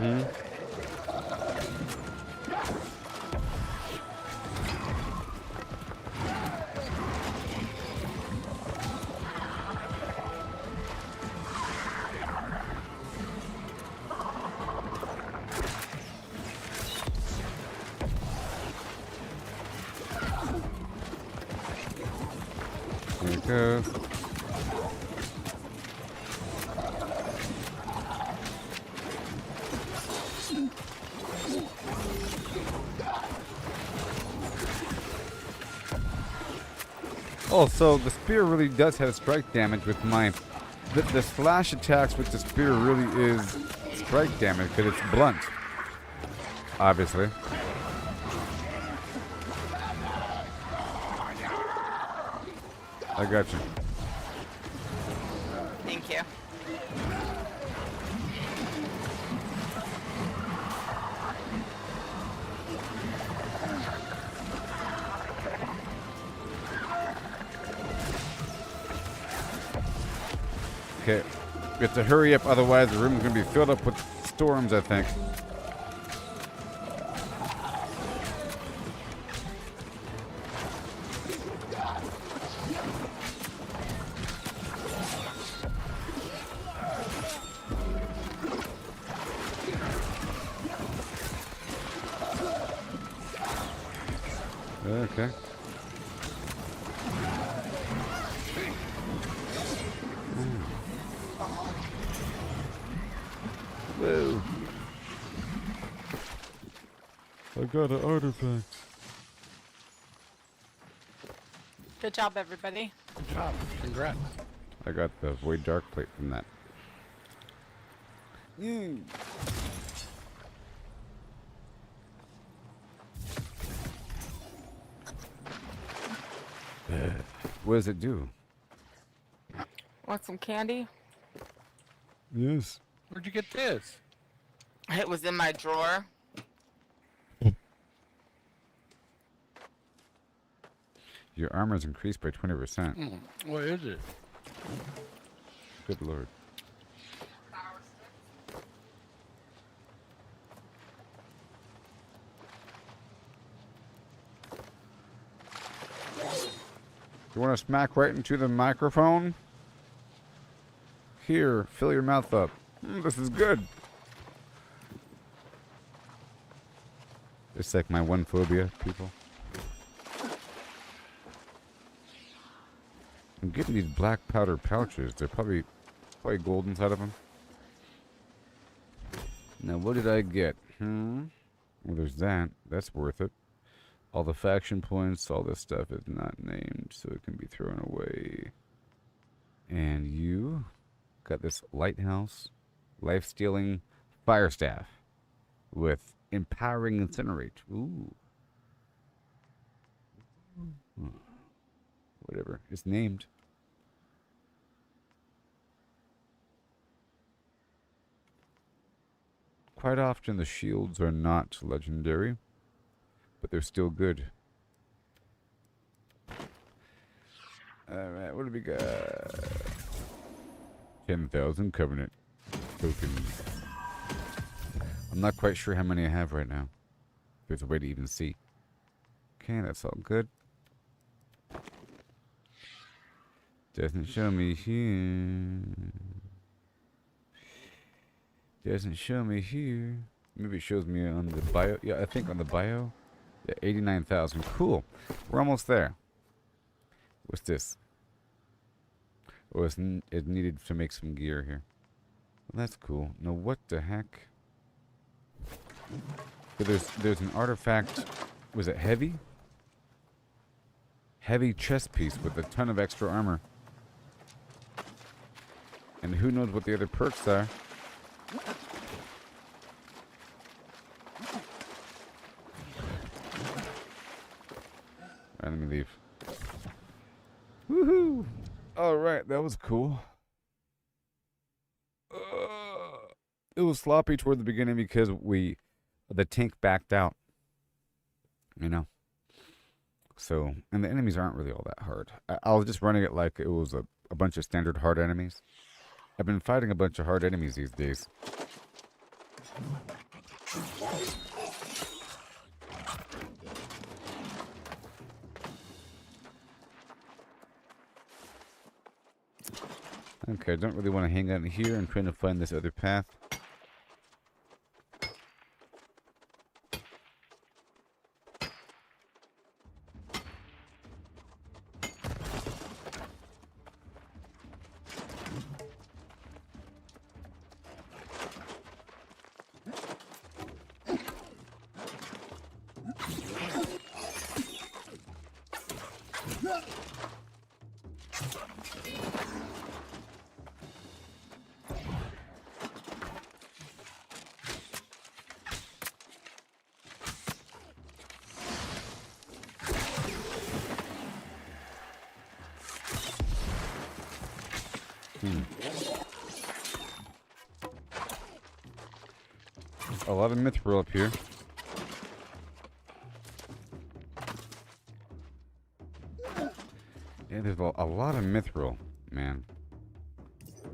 There we go. Oh, so the spear really does have strike damage with my... The slash attacks with the spear really is strike damage because it's blunt. Obviously. I got you. Thank you. Okay. We have to hurry up, otherwise the room's going to be filled up with storms, I think. Okay. Whoa. I got an artifact. Good job, everybody. Good job. Congrats. I got the Void Dark Plate from that. What does it do? Want some candy? Yes. Where'd you get this? It was in my drawer. Your armor's increased by 20%. What is it? Good lord. You want to smack right into the microphone? Here, fill your mouth up. This is good. It's like my one phobia, people. I'm getting these black powder pouches. They're probably gold inside of them. Now, what did I get? Well, there's that. That's worth it. All the faction points, all this stuff is not named, so it can be thrown away. And you got this lighthouse, life-stealing fire staff with empowering incinerate. Ooh. Whatever. It's named. Quite often the shields are not legendary, but they're still good. Alright, what do we got? 10,000 Covenant tokens. I'm not quite sure how many I have right now. There's a way to even see. Okay, that's all good. Doesn't show me here. Doesn't show me here. Maybe it shows me on the bio. Yeah, I think on the bio. Yeah, 89,000. Cool. We're almost there. What's this? Oh, it's it needed to make some gear here. Well, that's cool. Now, what the heck? So there's an artifact. Was it heavy? Heavy chest piece with a ton of extra armor. And who knows what the other perks are. Alright, let me leave. Woohoo! Alright, that was cool. It was sloppy toward the beginning because the tank backed out. You know? So, and the enemies aren't really all that hard. I was just running it like it was a bunch of standard hard enemies. I've been fighting a bunch of hard enemies these days. Okay, I don't really want to hang out in here. I'm trying to find this other path. A lot of mithril up here. Yeah, there's a lot of mithril, man.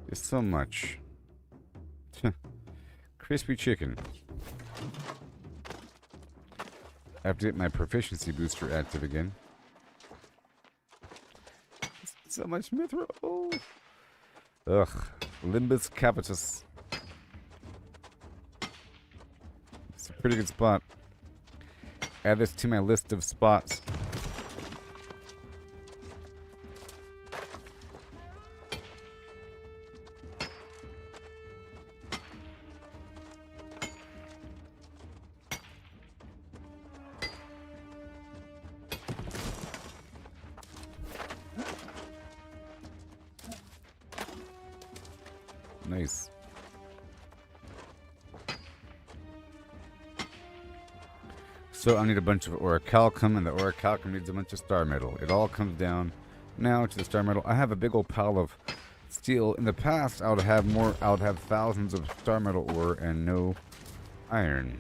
There's so much. Crispy chicken. I have to get my proficiency booster active again. So much mithril. Oh. Ugh. Limbus capitis. It's a pretty good spot. Add this to my list of spots. Nice. So I need a bunch of orichalcum, and the orichalcum needs a bunch of star metal. It all comes down now to the star metal. I have a big old pile of steel. In the past, I would have more. I would have thousands of star metal ore and no iron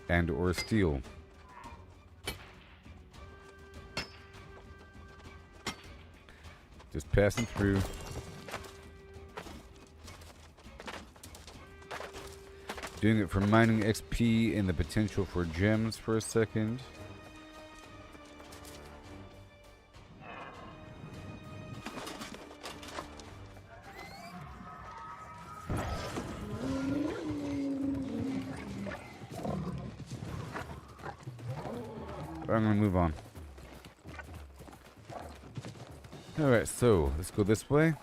and or steel. Just passing through. Doing it for mining XP and the potential for gems for a second. But I'm gonna move on. Alright, so let's go this way.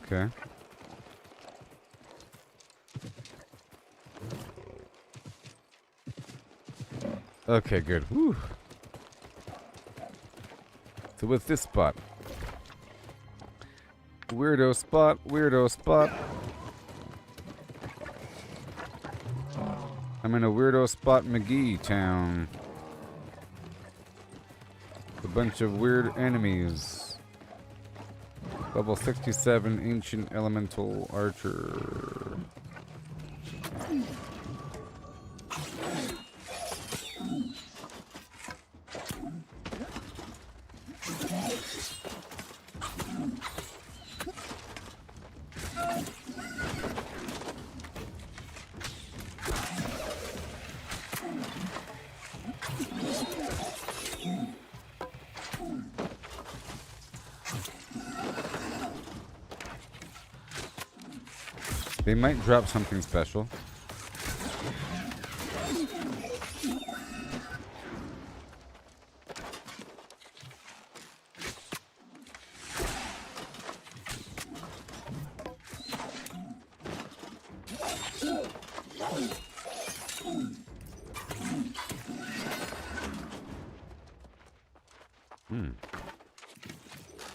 Okay. Okay, good. Whew. So what's this spot? Weirdo spot, weirdo spot. I'm in a weirdo spot McGee town. A bunch of weird enemies. Level 67 Ancient Elemental Archer. They might drop something special.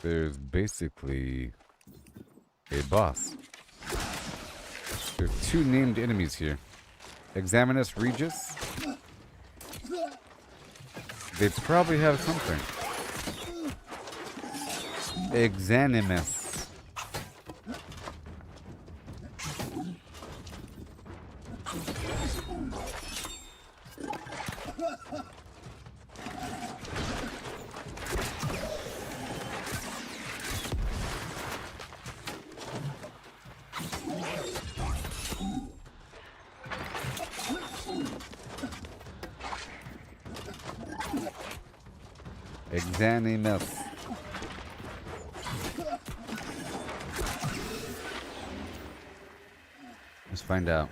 There's basically a boss. There's two named enemies here. Examinus Regis. They probably have something. Exanimus. Exanimus. Let's find out.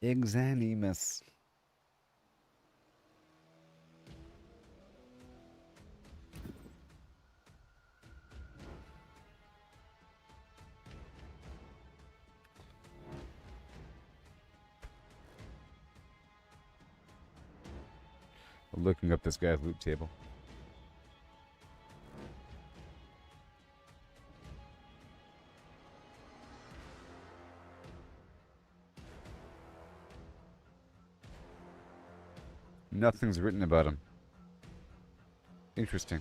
Exanimus. Looking up this guy's loot table. Nothing's written about him. Interesting.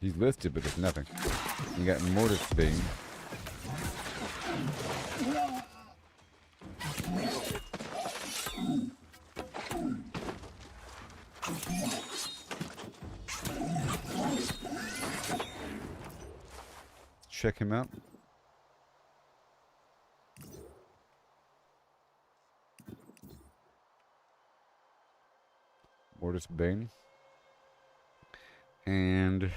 He's listed, but there's nothing. You got Mortis Bane. Check him out. Mortis Bane. And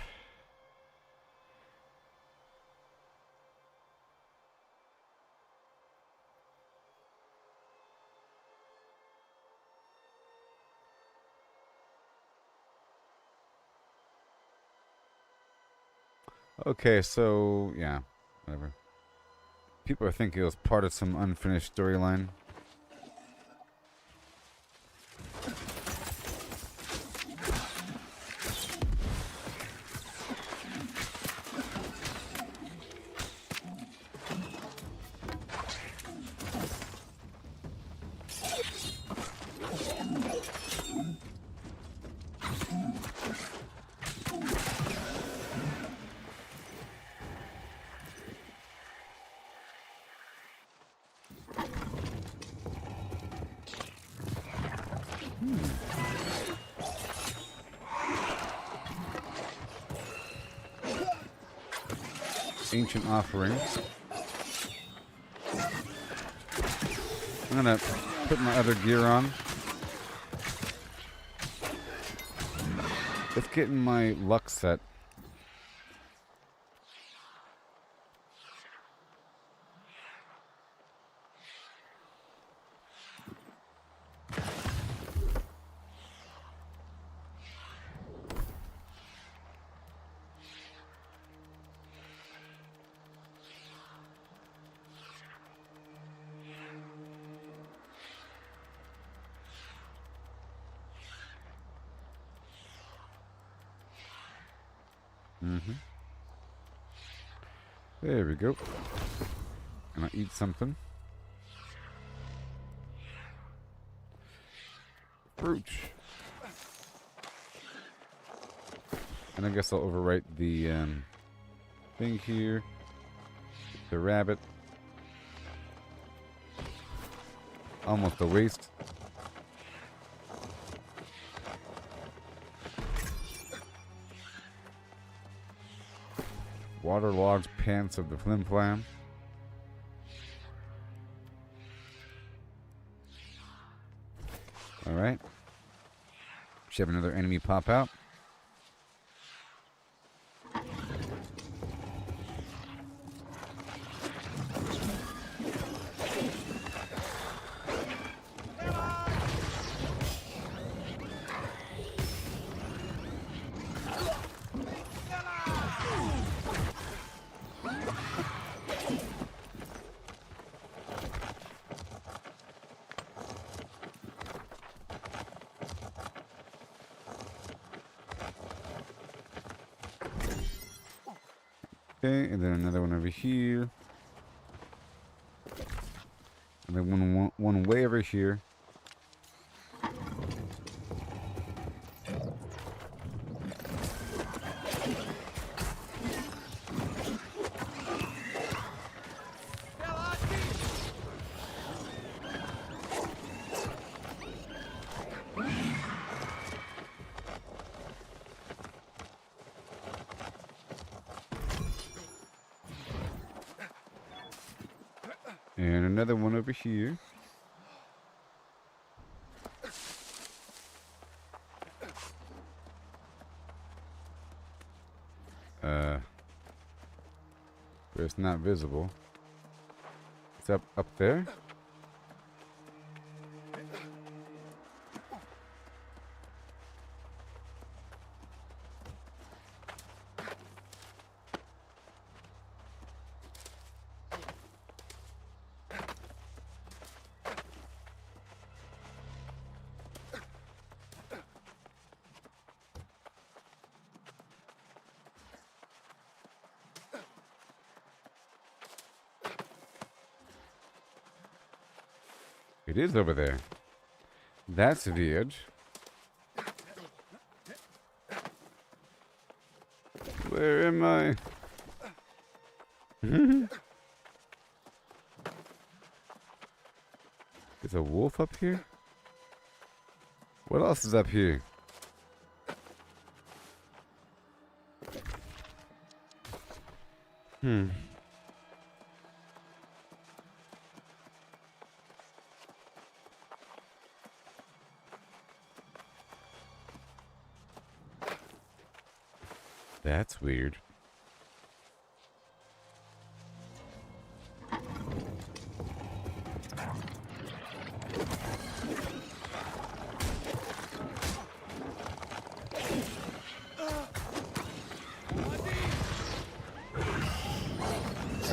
okay, so yeah, whatever. People are thinking it was part of some unfinished storyline. Ancient offering. I'm gonna put my other gear on. Let's get in my luck set. There we go. And I eat something. Fruit. And I guess I'll overwrite the thing here. The rabbit. Almost a waste. Waterlogged pants of the flim flam. Alright. Should have another enemy pop out. Okay, and then another one over here. And then one way over here. And another one over here. But it's not visible. It's up there. It is over there. That's weird. Where am I? There's a wolf up here? What else is up here? That's weird. I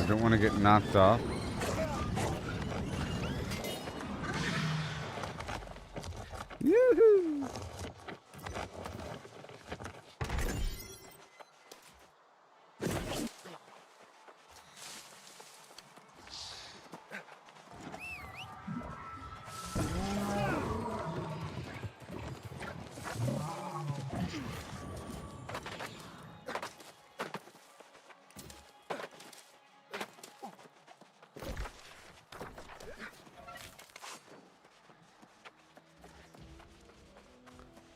don't want to get knocked off. Yoo-hoo!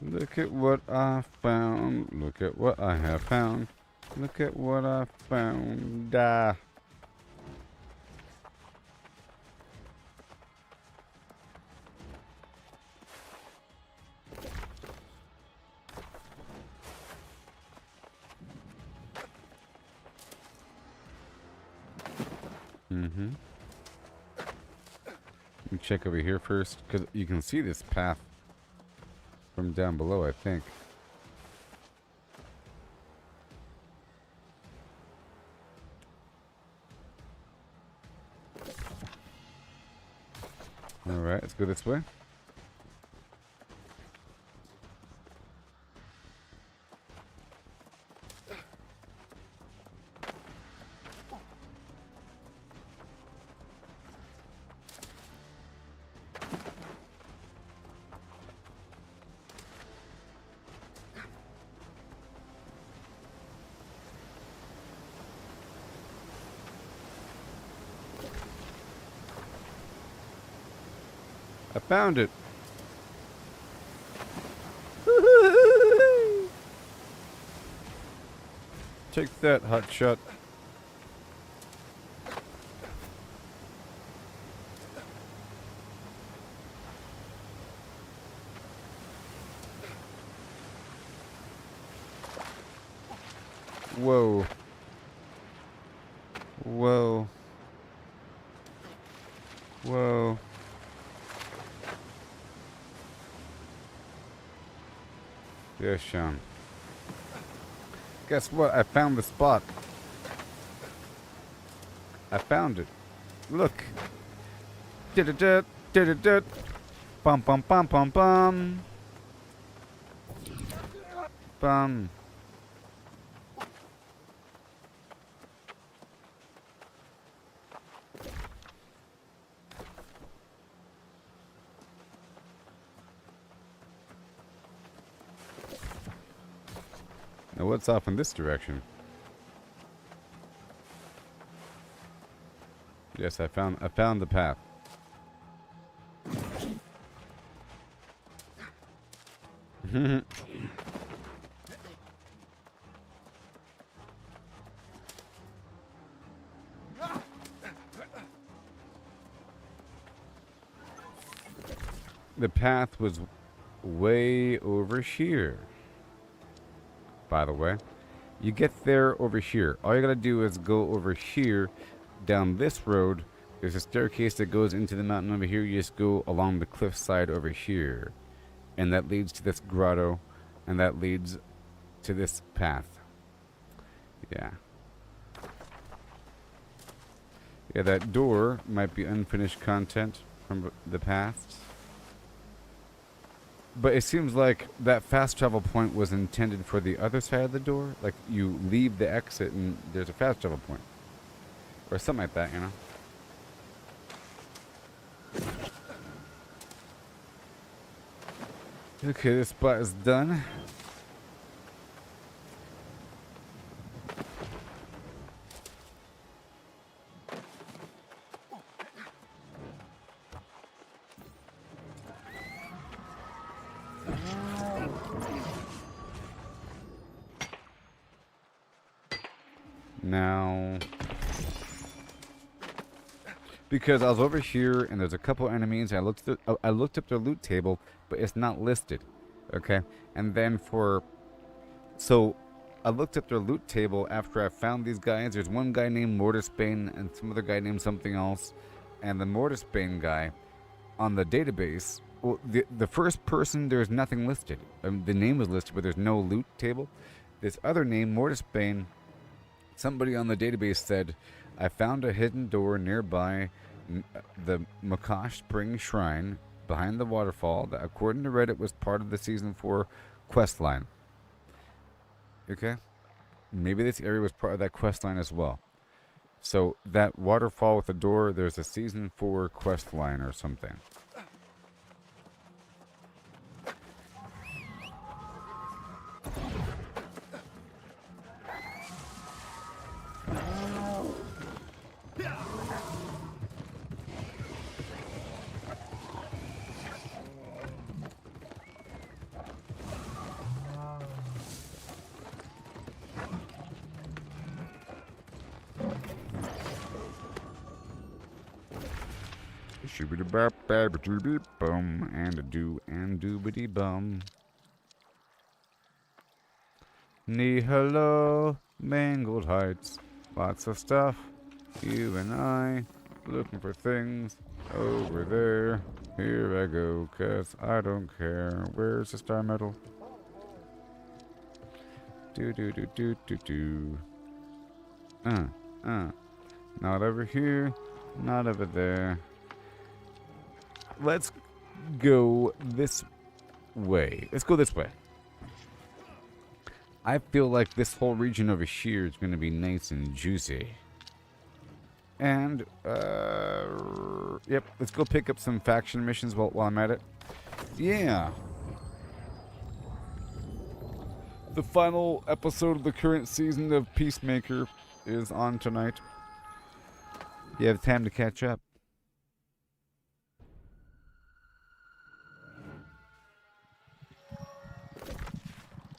Look at what I found. Look at what I have found. Look at what I found. Mm-hmm. Let me check over here first, because you can see this path from down below, I think. Alright, let's go this way. I found it. Take that, hotshot. Whoa. Whoa. Whoa. Yes, Sean. Guess what? I found the spot. I found it. Look. Da-da-da, da-da-da. Bum, bum, bum, bum, bum. Bum. Now what's off in this direction? Yes, I found the path. The path was way over here. By the way, you get there over here. All you gotta do is go over here, down this road. There's a staircase that goes into the mountain over here. You just go along the cliffside over here, and that leads to this grotto, and that leads to this path. Yeah. Yeah, that door might be unfinished content from the past. But it seems like that fast travel point was intended for the other side of the door. Like, you leave the exit and there's a fast travel point. Or something like that, you know? Okay, this spot is done. Now, because I was over here and there's a couple enemies, I looked up their loot table, but it's not listed. Okay, and then so I looked at their loot table after I found these guys. There's one guy named Mortisbane and some other guy named something else. And the Mortisbane guy on the database, well, the first person, there's nothing listed. The name was listed, but there's no loot table. This other name, Mortisbane, somebody on the database said, I found a hidden door nearby the Makash Spring Shrine behind the waterfall that, according to Reddit, was part of the Season 4 quest line. Okay? Maybe this area was part of that quest line as well. So, that waterfall with the door, there's a Season 4 quest line or something. Shoobity-bop-bap-a-doobity-bum, and a do and doobity-bum. Hello, Mangled Heights. Lots of stuff. You and I, looking for things over there. Here I go, 'cause I don't care. Where's the star medal? Do-do-do-do-do-do. Not over here, not over there. Let's go this way. Let's go this way. I feel like this whole region over here is going to be nice and juicy. And, yep, let's go pick up some faction missions while I'm at it. Yeah. The final episode of the current season of Peacemaker is on tonight. You have time to catch up.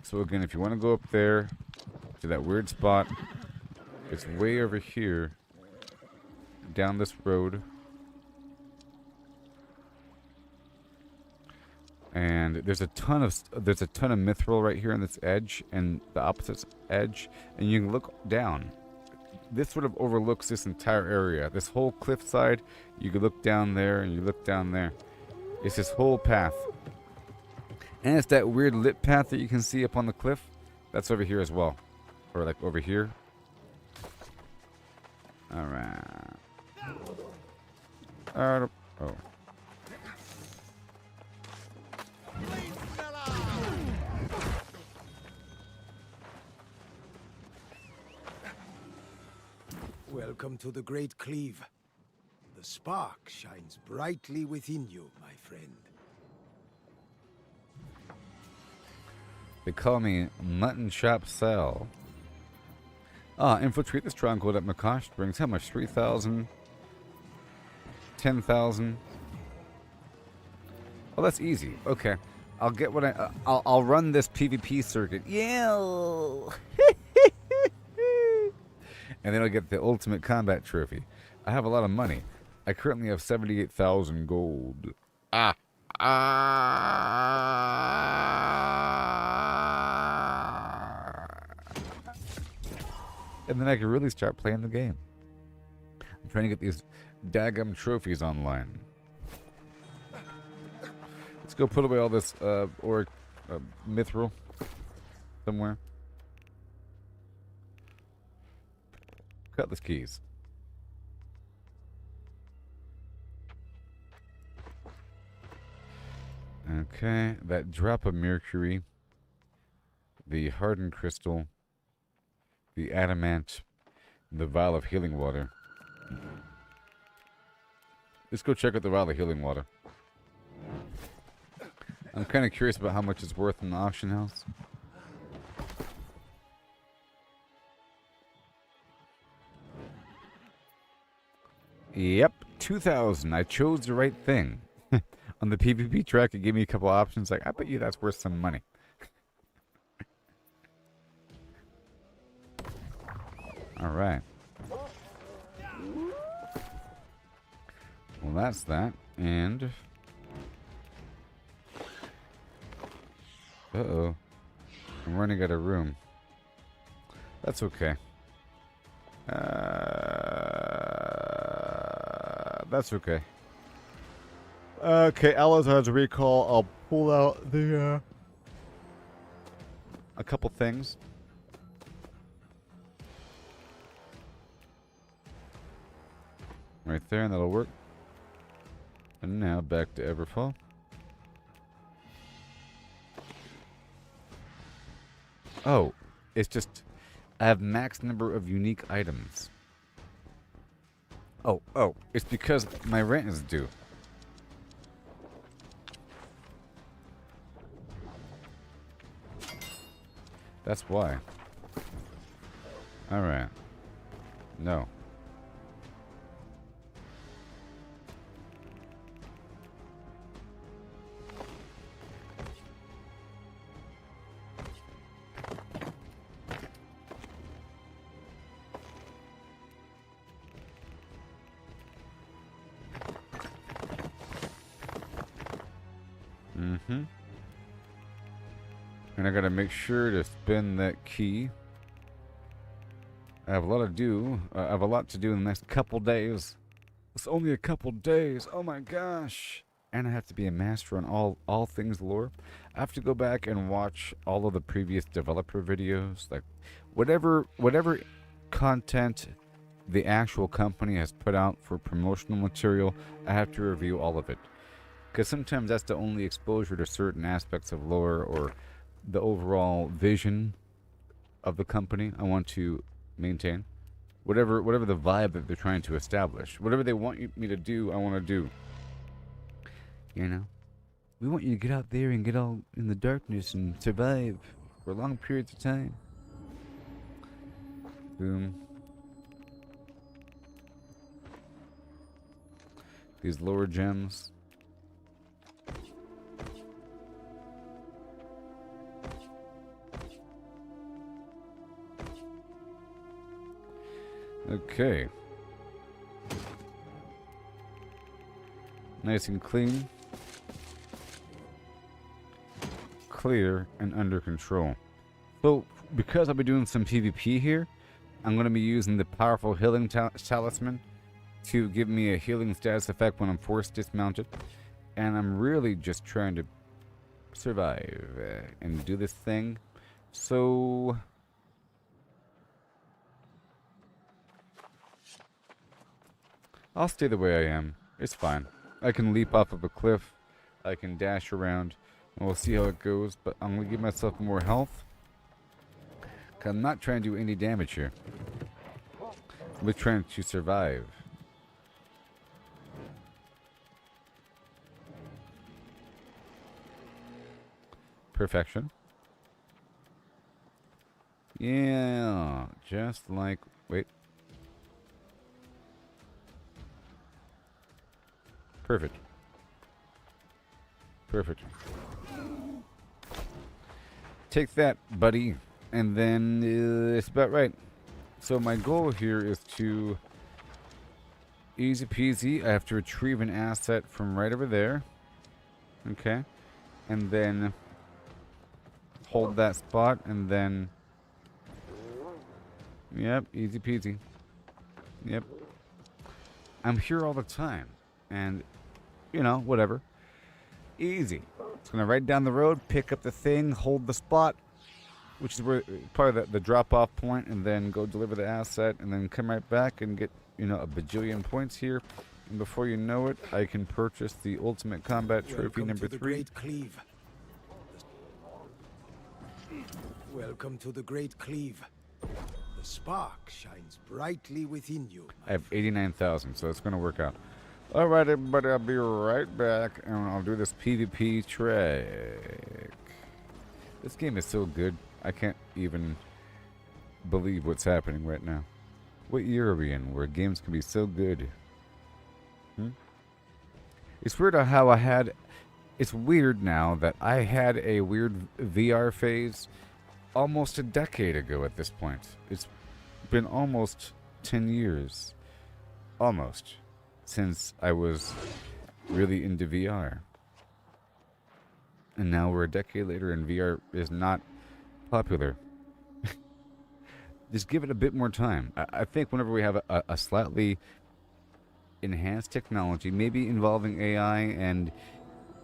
So again, if you want to go up there to that weird spot, it's way over here, down this road. And there's a ton of mithril right here on this edge and the opposite edge, and you can look down. This sort of overlooks this entire area. This whole cliffside, you can look down there and you look down there. It's this whole path. And it's that weird lit path that you can see up on the cliff. That's over here as well. Or like over here. Alright. Oh. Welcome to the Great Cleave. The spark shines brightly within you, my friend. They call me Mutton Chop Sal. Infiltrate the stronghold at Makash Springs. How much? 3,000? 10,000? Oh, that's easy. Okay. I'll get what I'll run this PvP circuit. Yeah. And then I'll get the ultimate combat trophy. I have a lot of money. I currently have 78,000 gold. And then I can really start playing the game. I'm trying to get these daggum trophies online. Let's go put away all this mithril somewhere. Cutlass keys. Okay, that drop of mercury, the hardened crystal, the adamant, the vial of healing water. Let's go check out the vial of healing water. I'm kind of curious about how much it's worth in the auction house. Yep, 2,000. I chose the right thing. On the PvP track, it gave me a couple options. Like, I bet you that's worth some money. All right. Well, that's that. And... uh-oh. I'm running out of room. That's okay. That's okay. Okay, Alazar's recall. I'll pull out the a couple things. Right there, and that'll work. And now back to Everfall. Oh, it's just I have max number of unique items. Oh, it's because my rent is due. That's why. Alright. No. And I gotta make sure to spin that key. I have a lot to do. I have a lot to do in the next couple days. It's only a couple days. Oh my gosh! And I have to be a master on all things lore. I have to go back and watch all of the previous developer videos, like whatever content the actual company has put out for promotional material. I have to review all of it, because sometimes that's the only exposure to certain aspects of lore or the overall vision of the company I want to maintain. Whatever the vibe that they're trying to establish. Whatever they want me to do, I want to do. You know? We want you to get out there and get all in the darkness and survive for long periods of time. Boom. These lower gems. Okay. Nice and clean. Clear and under control. So, because I'll be doing some PvP here, I'm going to be using the powerful healing talisman to give me a healing status effect when I'm force dismounted. And I'm really just trying to survive and do this thing. So I'll stay the way I am. It's fine. I can leap off of a cliff. I can dash around. And we'll see how it goes. But I'm going to give myself more health. 'Cause I'm not trying to do any damage here. I'm trying to survive. Perfection. Yeah. Just like... Wait. Perfect. Perfect. Take that, buddy. And then it's about right. So my goal here is to... Easy peasy. I have to retrieve an asset from right over there. Okay. And then... hold that spot, and then... Yep, easy peasy. Yep. I'm here all the time. And, you know, whatever. Easy. It's going to ride down the road, pick up the thing, hold the spot, which is where probably the drop-off point, and then go deliver the asset, and then come right back and get, you know, a bajillion points here. And before you know it, I can purchase the Ultimate Combat Trophy number 3. Great Cleave. Welcome to the Great Cleave. The spark shines brightly within you. I have 89,000, so it's going to work out. Alright, everybody, I'll be right back, and I'll do this PvP track. This game is so good, I can't even believe what's happening right now. What year are we in where games can be so good? It's weird how I had... It's weird now that I had a weird VR phase almost a decade ago at this point. It's been almost 10 years. Almost. Since I was really into VR. And now we're a decade later and VR is not popular. just give it a bit more time. I think whenever we have a slightly enhanced technology, maybe involving AI and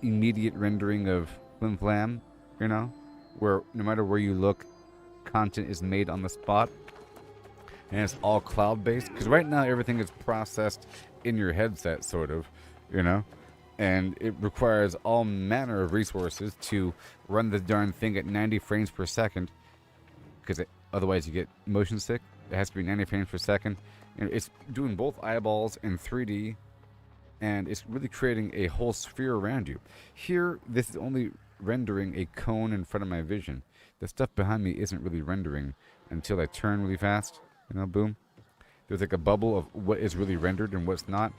immediate rendering of flim flam, you know, where no matter where you look, content is made on the spot, and it's all cloud based. Because right now everything is processed in your headset, sort of, you know, and it requires all manner of resources to run the darn thing at 90 frames per second, because otherwise you get motion sick. It has to be 90 frames per second. And it's doing both eyeballs and 3D, and it's really creating a whole sphere around you. Here, this is only rendering a cone in front of my vision. The stuff behind me isn't really rendering until I turn really fast. You know, boom. There's like a bubble of what is really rendered and what's not.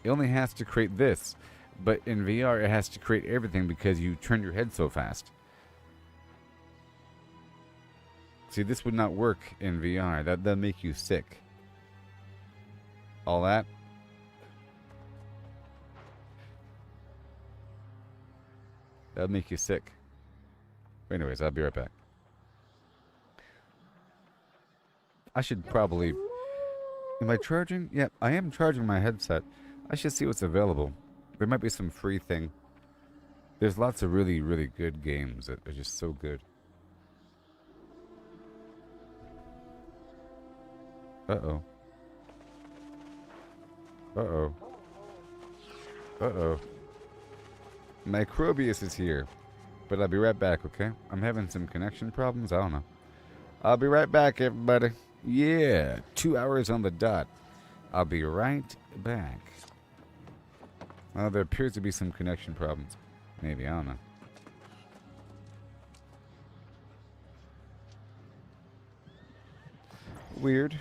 It only has to create this, but in VR it has to create everything because you turn your head so fast. See, this would not work in VR. That'd make you sick. All that. That'd make you sick. Anyways, I'll be right back. I should probably... Am I charging? Yeah, I am charging my headset. I should see what's available. There might be some free thing. There's lots of really, really good games that are just so good. Uh-oh. Uh-oh. Uh-oh. Microbius is here. But I'll be right back, okay? I'm having some connection problems. I don't know. I'll be right back, everybody. Yeah, 2 hours on the dot. I'll be right back. Well, there appears to be some connection problems. Maybe, I don't know. Weird.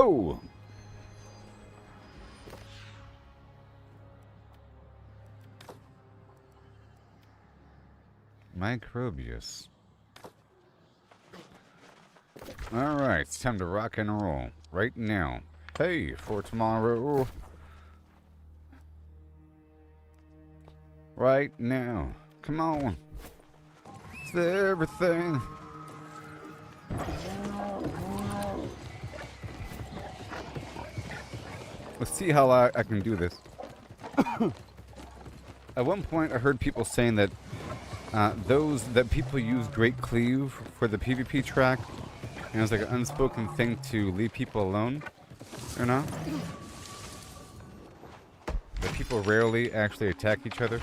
Oh! Microbius. Alright, it's time to rock and roll. Right now. Hey, for tomorrow. Right now. Come on. It's everything. Let's see how I can do this. At one point, I heard people saying that that people use Great Cleave for the PvP track, and it's like an unspoken thing to leave people alone, you know? That people rarely actually attack each other.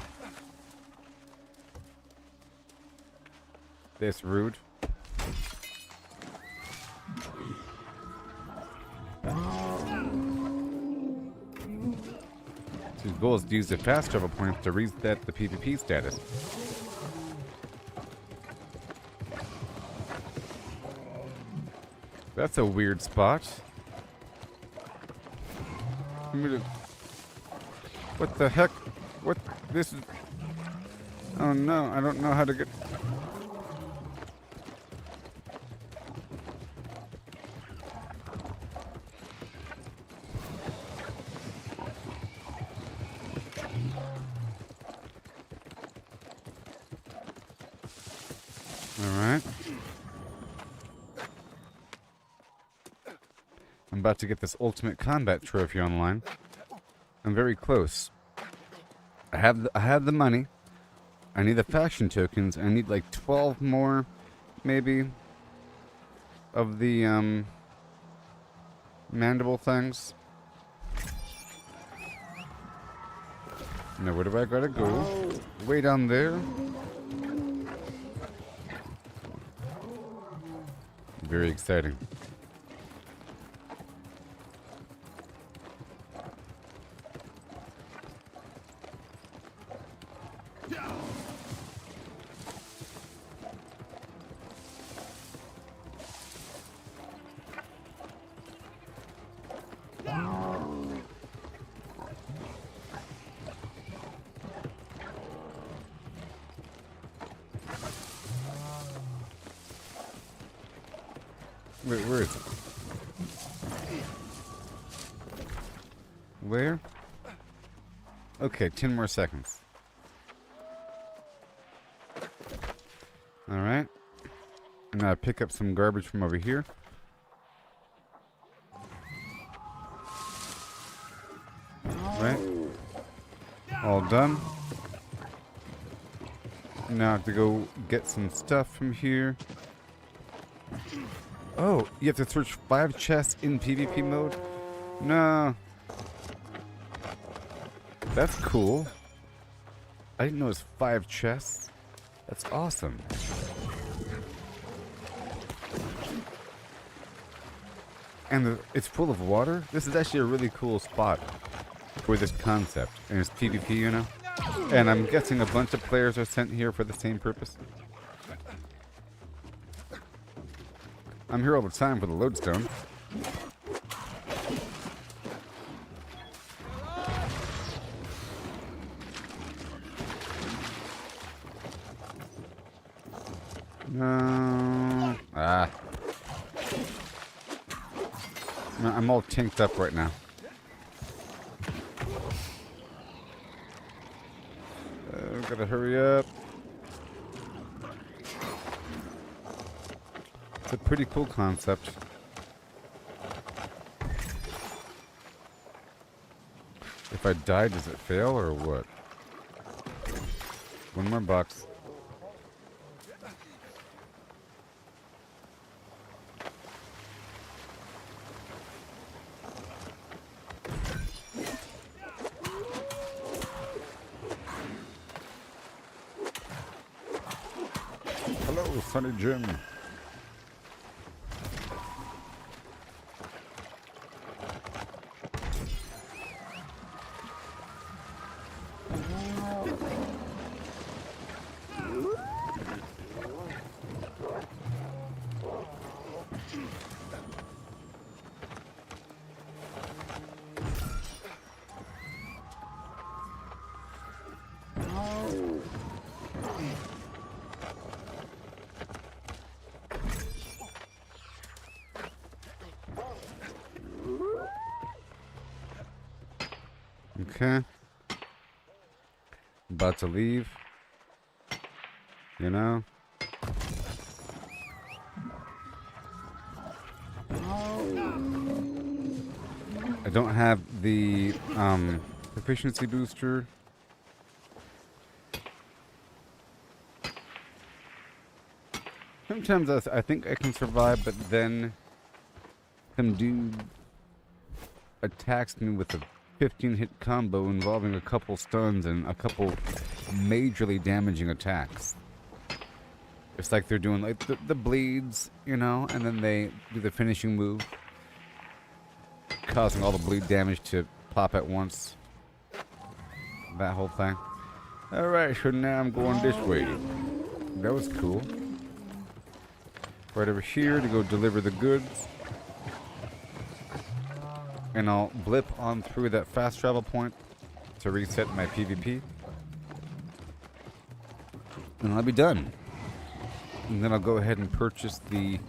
That's rude. His goal is to use the fast travel points to reset the PvP status. That's a weird spot. What the heck? What? This is... Oh no, I don't know how to get... Alright. I'm about to get this ultimate combat trophy online. I'm very close. I have the money. I need the faction tokens. I need like 12 more, maybe, of the mandible things. Now where do I gotta go? Way down there. Very exciting. Wait, where is it? Where? Okay, 10 more seconds. Alright. Now I pick up some garbage from over here. Right. All done. Now I have to go get some stuff from here. Oh, you have to search 5 chests in PvP mode? No. That's cool. I didn't know it was 5 chests. That's awesome. And it's full of water? This is actually a really cool spot for this concept. And it's PvP, you know? And I'm guessing a bunch of players are sent here for the same purpose. I'm here all the time for the lodestone. No. Ah. I'm all tinked up right now. Gotta hurry up. It's a pretty cool concept. If I die, does it fail or what? 1 more box. Hello, Sunny Jim. Okay. About to leave. You know? I don't have the efficiency booster. Sometimes I think I can survive, but then some dude attacks me with a 15-hit combo involving a couple stuns and a couple majorly damaging attacks. It's like they're doing like the bleeds, you know, and then they do the finishing move, causing all the bleed damage to pop at once. That whole thing. Alright, so now I'm going this way. That was cool. Right over here to go deliver the goods. And I'll blip on through that fast travel point to reset my PvP. And I'll be done. And then I'll go ahead and purchase the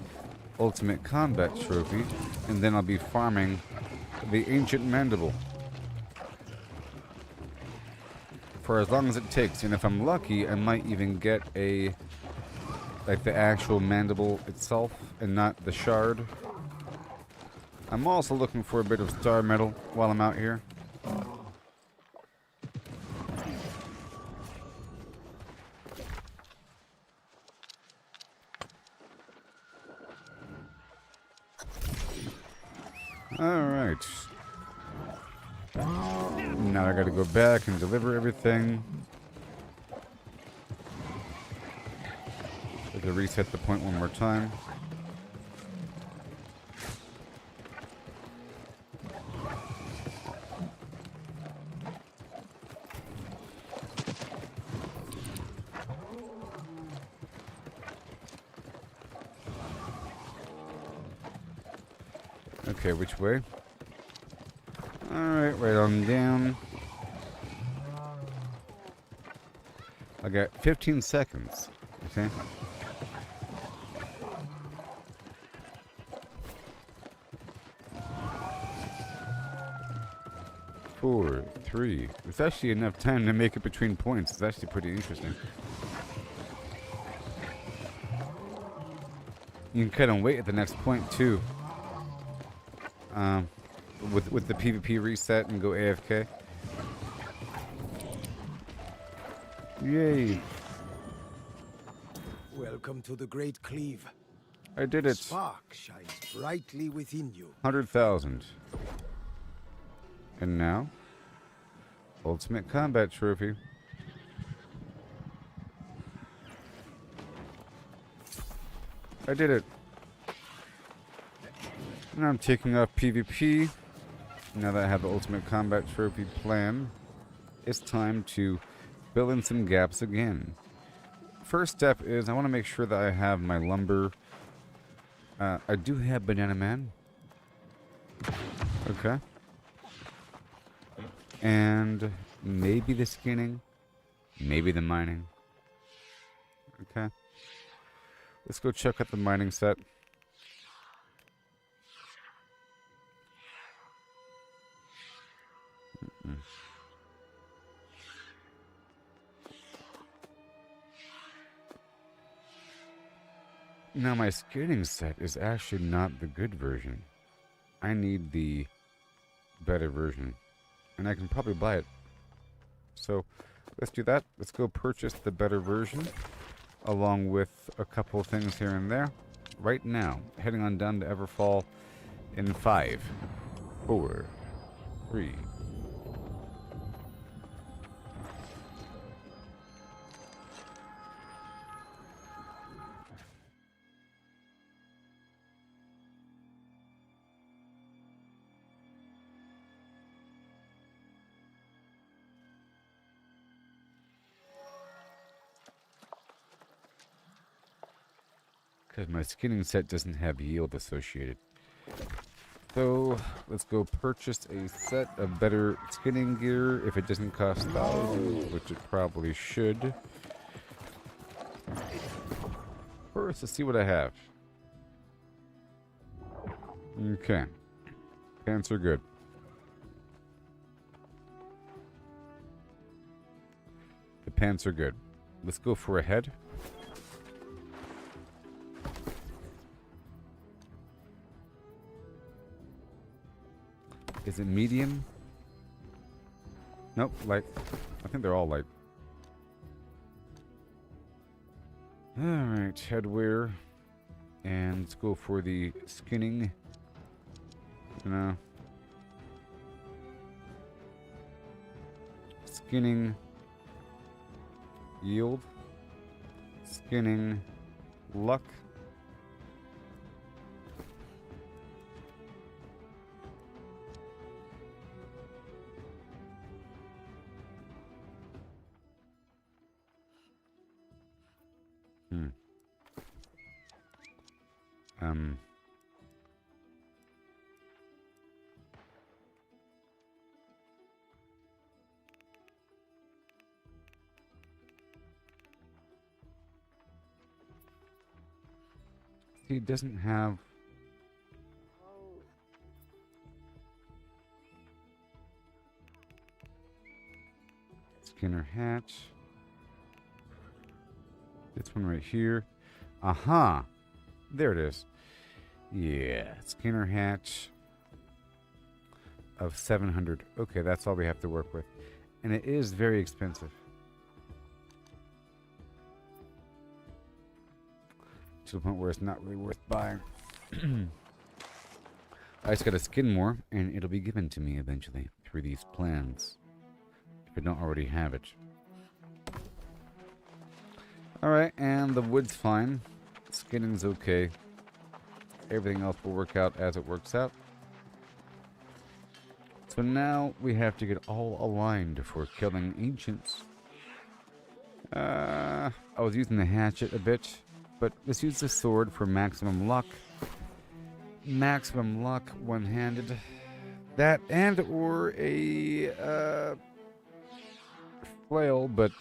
Ultimate Combat Trophy. And then I'll be farming the Ancient Mandible. For as long as it takes. And if I'm lucky, I might even get a... like the actual mandible itself and not the shard. I'm also looking for a bit of star metal while I'm out here. Alright. Now I gotta go back and deliver everything. To reset the point one more time. Okay, which way? Alright, right on down. I got 15 seconds. Okay. 4, 3. It's actually enough time to make it between points. It's actually pretty interesting. You can kind of wait at the next point too. With the PvP reset and go AFK. Yay! Welcome to the Great Cleave. I did it. Spark shines brightly within you. 100,000. And now, Ultimate Combat Trophy. I did it. Now I'm taking off PvP. Now that I have the Ultimate Combat Trophy plan, it's time to fill in some gaps again. First step is I want to make sure that I have my lumber. I do have Banana Man. Okay. And maybe the skinning. Maybe the mining. Okay. Let's go check out the mining set. Now my skinning set is actually not the good version. I need the better version. And I can probably buy it. So let's do that. Let's go purchase the better version. Along with a couple of things here and there. Right now. Heading on down to Everfall in 5, 4, 3. Because my skinning set doesn't have yield associated. So, let's go purchase a set of better skinning gear if it doesn't cost thousands, which it probably should. First, let's see what I have. Okay. Pants are good. Pants are good. Let's go for a head. Is it medium? Nope, light. I think they're all light. Alright, headwear. And let's go for the skinning. No. Skinning. Yield. Skinning. Luck. He doesn't have... Skinner hatch. This one right here. Aha! There it is. Yeah, Skinner hatch of 700. Okay, that's all we have to work with. And it is very expensive. To the point where it's not really worth buying. I just gotta skin more, and it'll be given to me eventually through these plans. If I don't already have it. Alright, and the wood's fine. Skinning's okay. Everything else will work out as it works out. So now we have to get all aligned for killing ancients. I was using the hatchet a bit. But let's use the sword for maximum luck. Maximum luck, one-handed. That and or a flail, but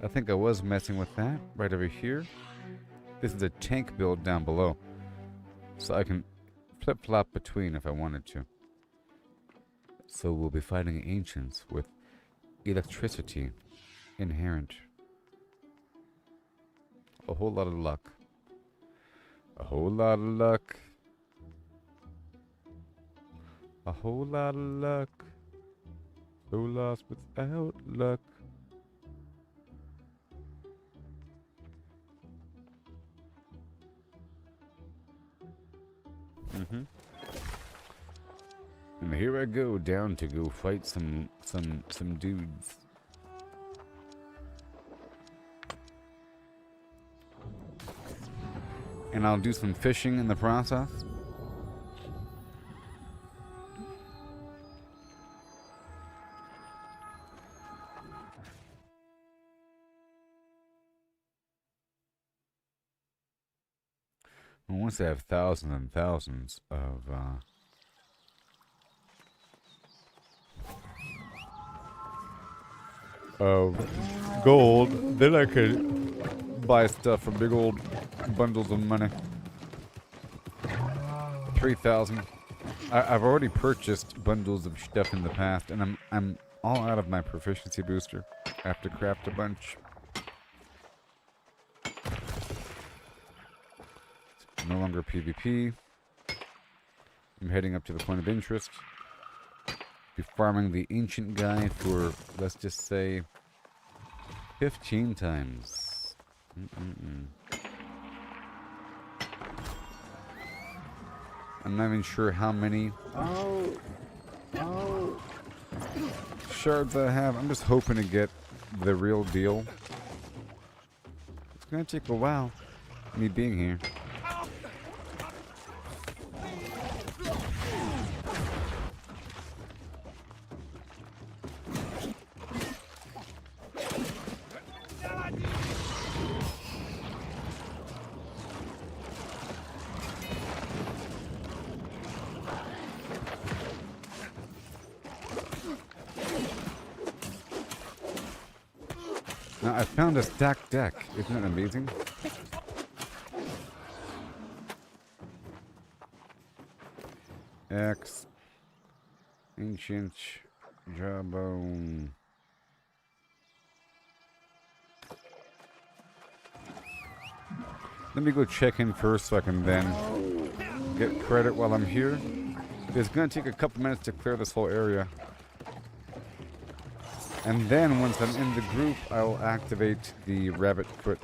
I think I was messing with that right over here. This is a tank build down below, so I can flip-flop between if I wanted to. So we'll be fighting ancients with electricity inherent. A whole lot of luck. A whole lot of luck. A whole lot of luck. So lost without luck. And here I go down to go fight some dudes. And I'll do some fishing in the process. And once I have thousands and thousands of gold, then I could buy stuff for big old bundles of money. 3,000. I've already purchased bundles of stuff in the past, and I'm all out of my proficiency booster. I have to craft a bunch. No longer PvP. I'm heading up to the point of interest. Be farming the ancient guy for, let's just say, 15 times. I'm not even sure how many shards I have. I'm just hoping to get the real deal. It's gonna take a while, me being here. Now, I found a stacked deck. Isn't that amazing? X. ancient jawbone. Let me go check in first so I can then get credit while I'm here. It's going to take a couple minutes to clear this whole area. And then once I'm in the group, I'll activate the rabbit foot.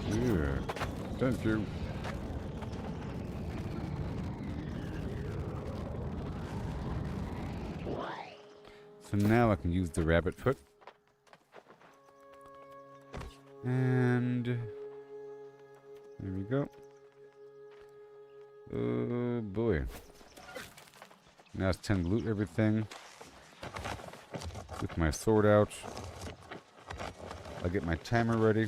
Yeah, thank you. So now I can use the rabbit foot. And there we go. Oh boy. Now it's time to loot everything. With my sword out. I'll get my timer ready.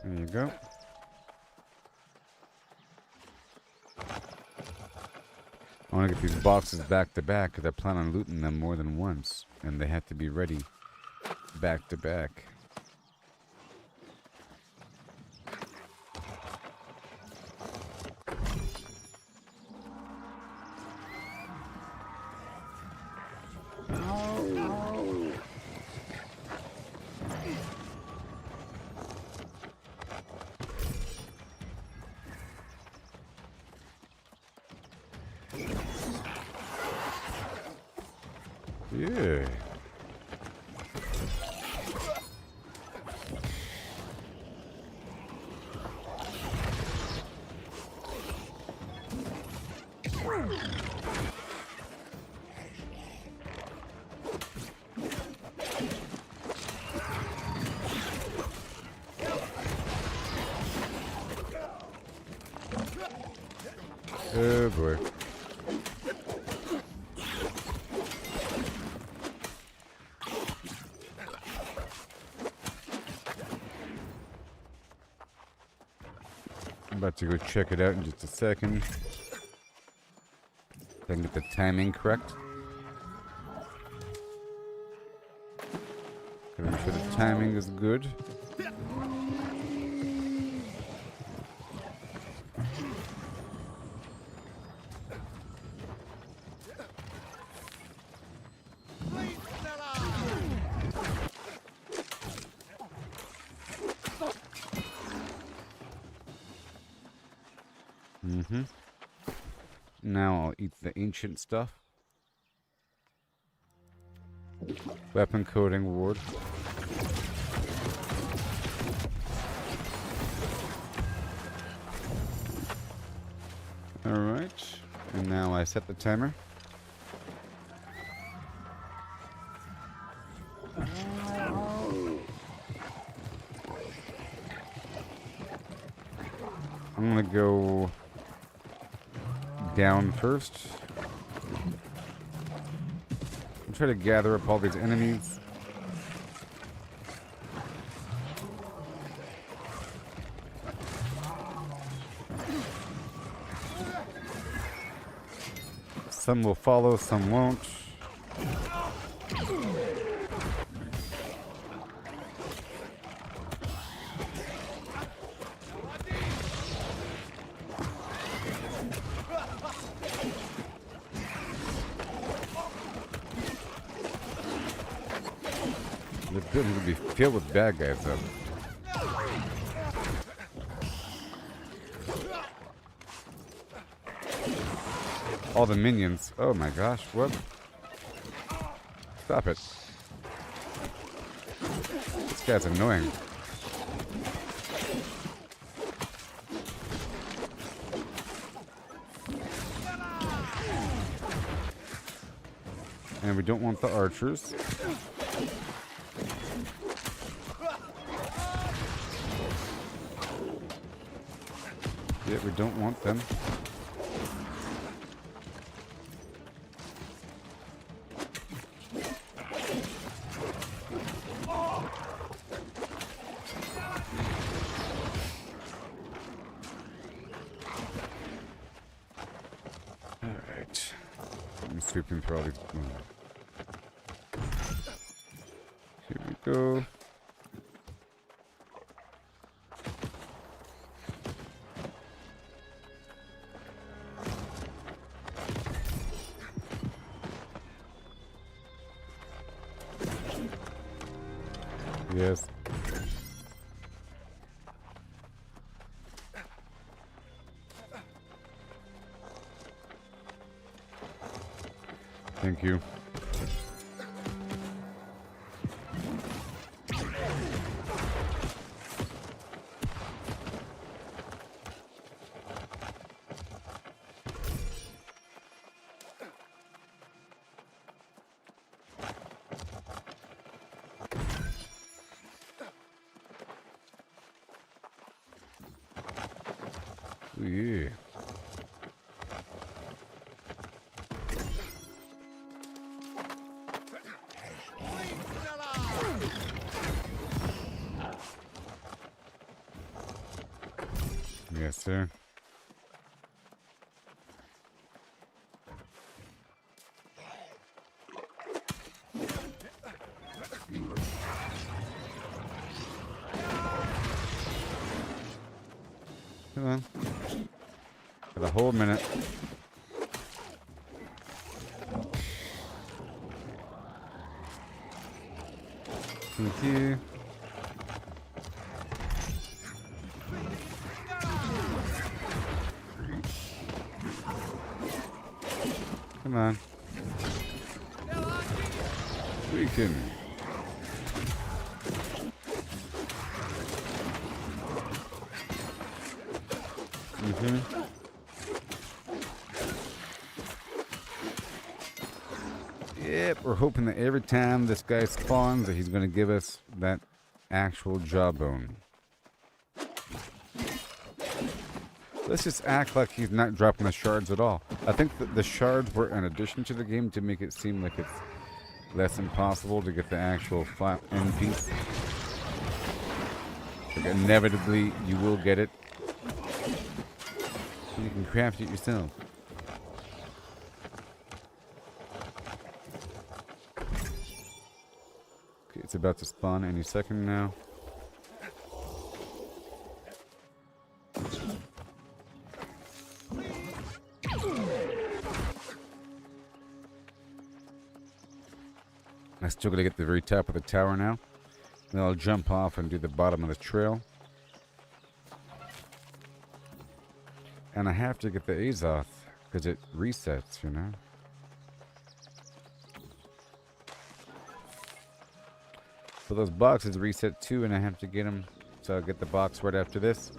There you go. I want to get these boxes back to back because I plan on looting them more than once. And they have to be ready back to back. Yeah. Oh boy. I'm about to go check it out in just a second. If I can get the timing correct. Gotta make sure the timing is good. Now I'll eat the ancient stuff. Weapon coating ward. Alright. And now I set the timer. I'm gonna go down first. I'll try to gather up all these enemies. Some will follow, some won't. The building will be filled with bad guys, though. All the minions. Oh my gosh, what? Stop it. This guy's annoying. And we don't want the archers. Yeah, we don't want them. sweeping through all these. Here we go. Yes. Thank you. Ooh, yeah. Yes, sir. Come on. For the whole minute. Thank you. Come on. We can. Yep, we're hoping that every time this guy spawns that he's going to give us that actual jawbone. Let's just act like he's not dropping the shards at all. I think that the shards were an addition to the game to make it seem like it's less impossible to get the actual end piece. Like inevitably, you will get it. You can craft it yourself. Okay, it's about to spawn any second now. I still gotta get the very top of the tower now. Then I'll jump off and do the bottom of the trail. And I have to get the Azoth, because it resets, you know? So those boxes reset too, and I have to get them. So I'll get the box right after this.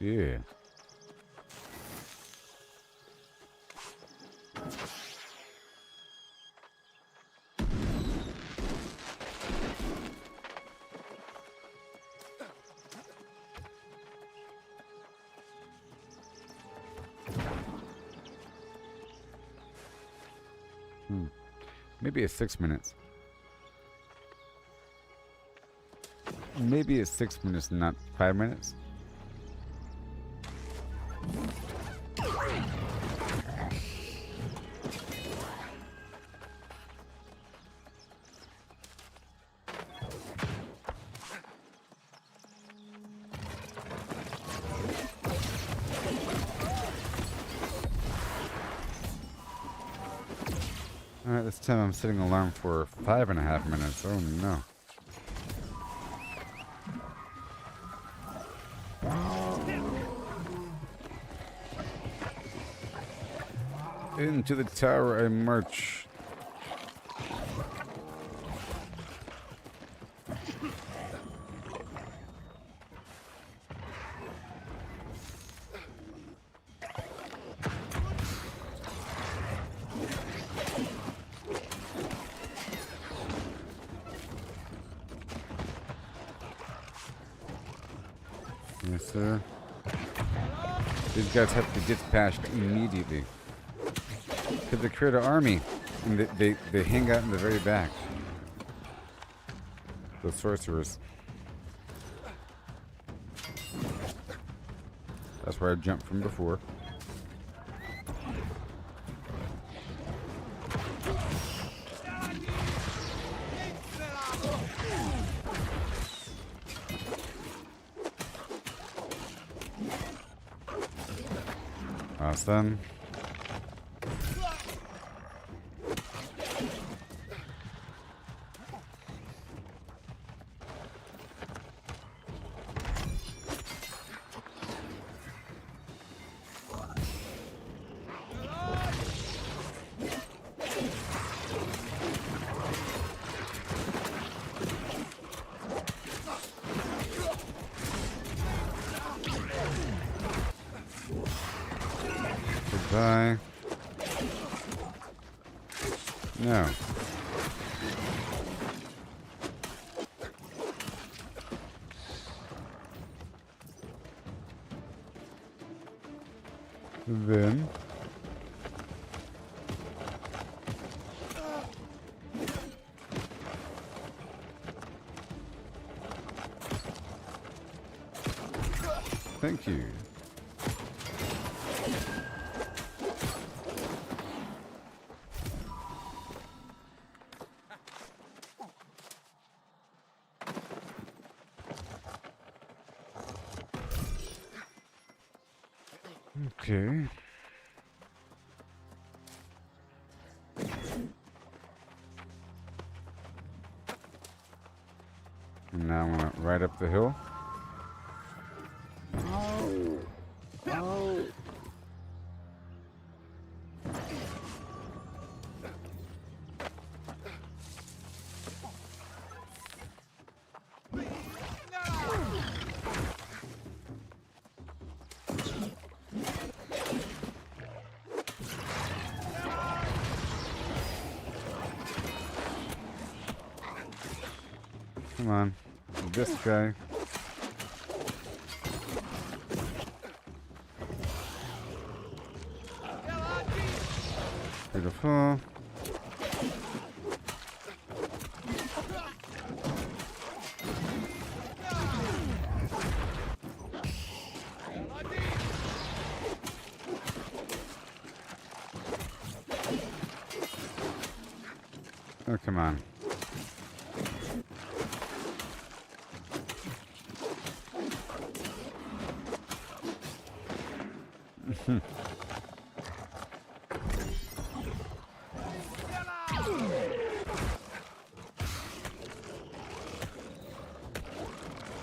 Yeah. Maybe it's 6 minutes. Maybe it's 6 minutes, not 5 minutes. Alright, this time I'm setting an alarm for 5.5 minutes. Oh no. Into the tower I march. Yes, sir. These guys have to dispatched immediately. Because they create an army, and they hang out in the very back. The sorcerers. That's where I jumped from before. Awesome. Goodbye. No. Then thank you. Okay. And now I'm gonna ride up the hill. Come on, this guy. Beautiful. Oh, come on.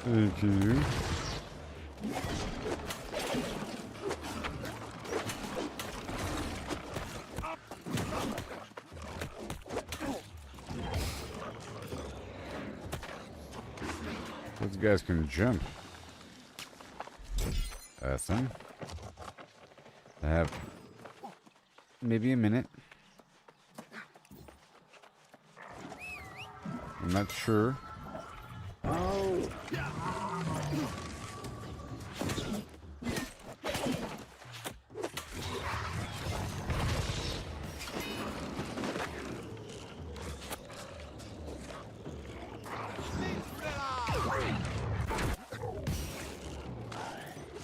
Thank you. Those guys can jump. Awesome. I have maybe a minute. I'm not sure.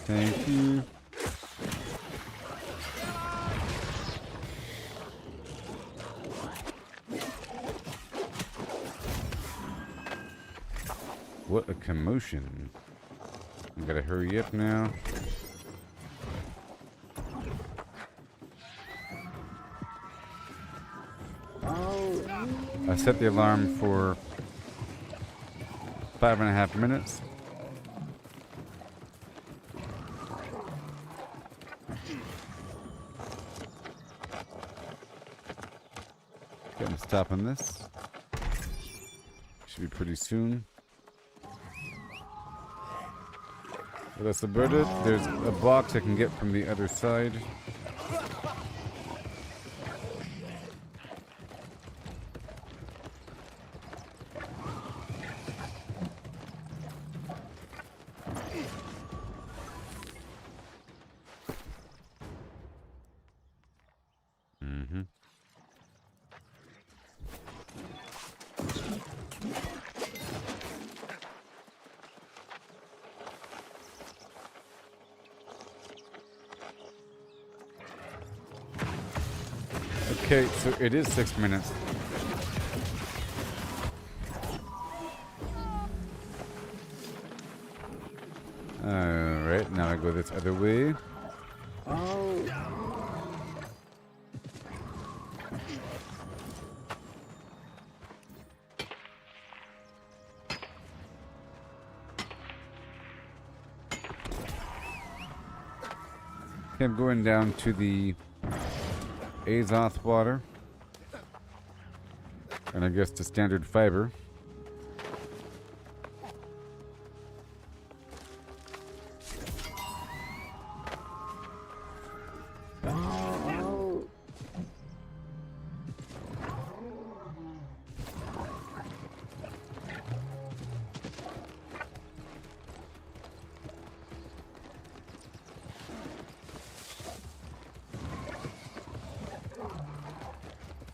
Thank you. What a commotion. I gotta hurry up now. I set the alarm for 5.5 minutes. Okay, I'm stopping this. Should be pretty soon. That's about it. There's a box I can get from the other side. Mm-hmm. Okay, so it is 6 minutes. Alright, now I go this other way. Okay, I'm going down to the Azoth water. And I guess the standard fiber.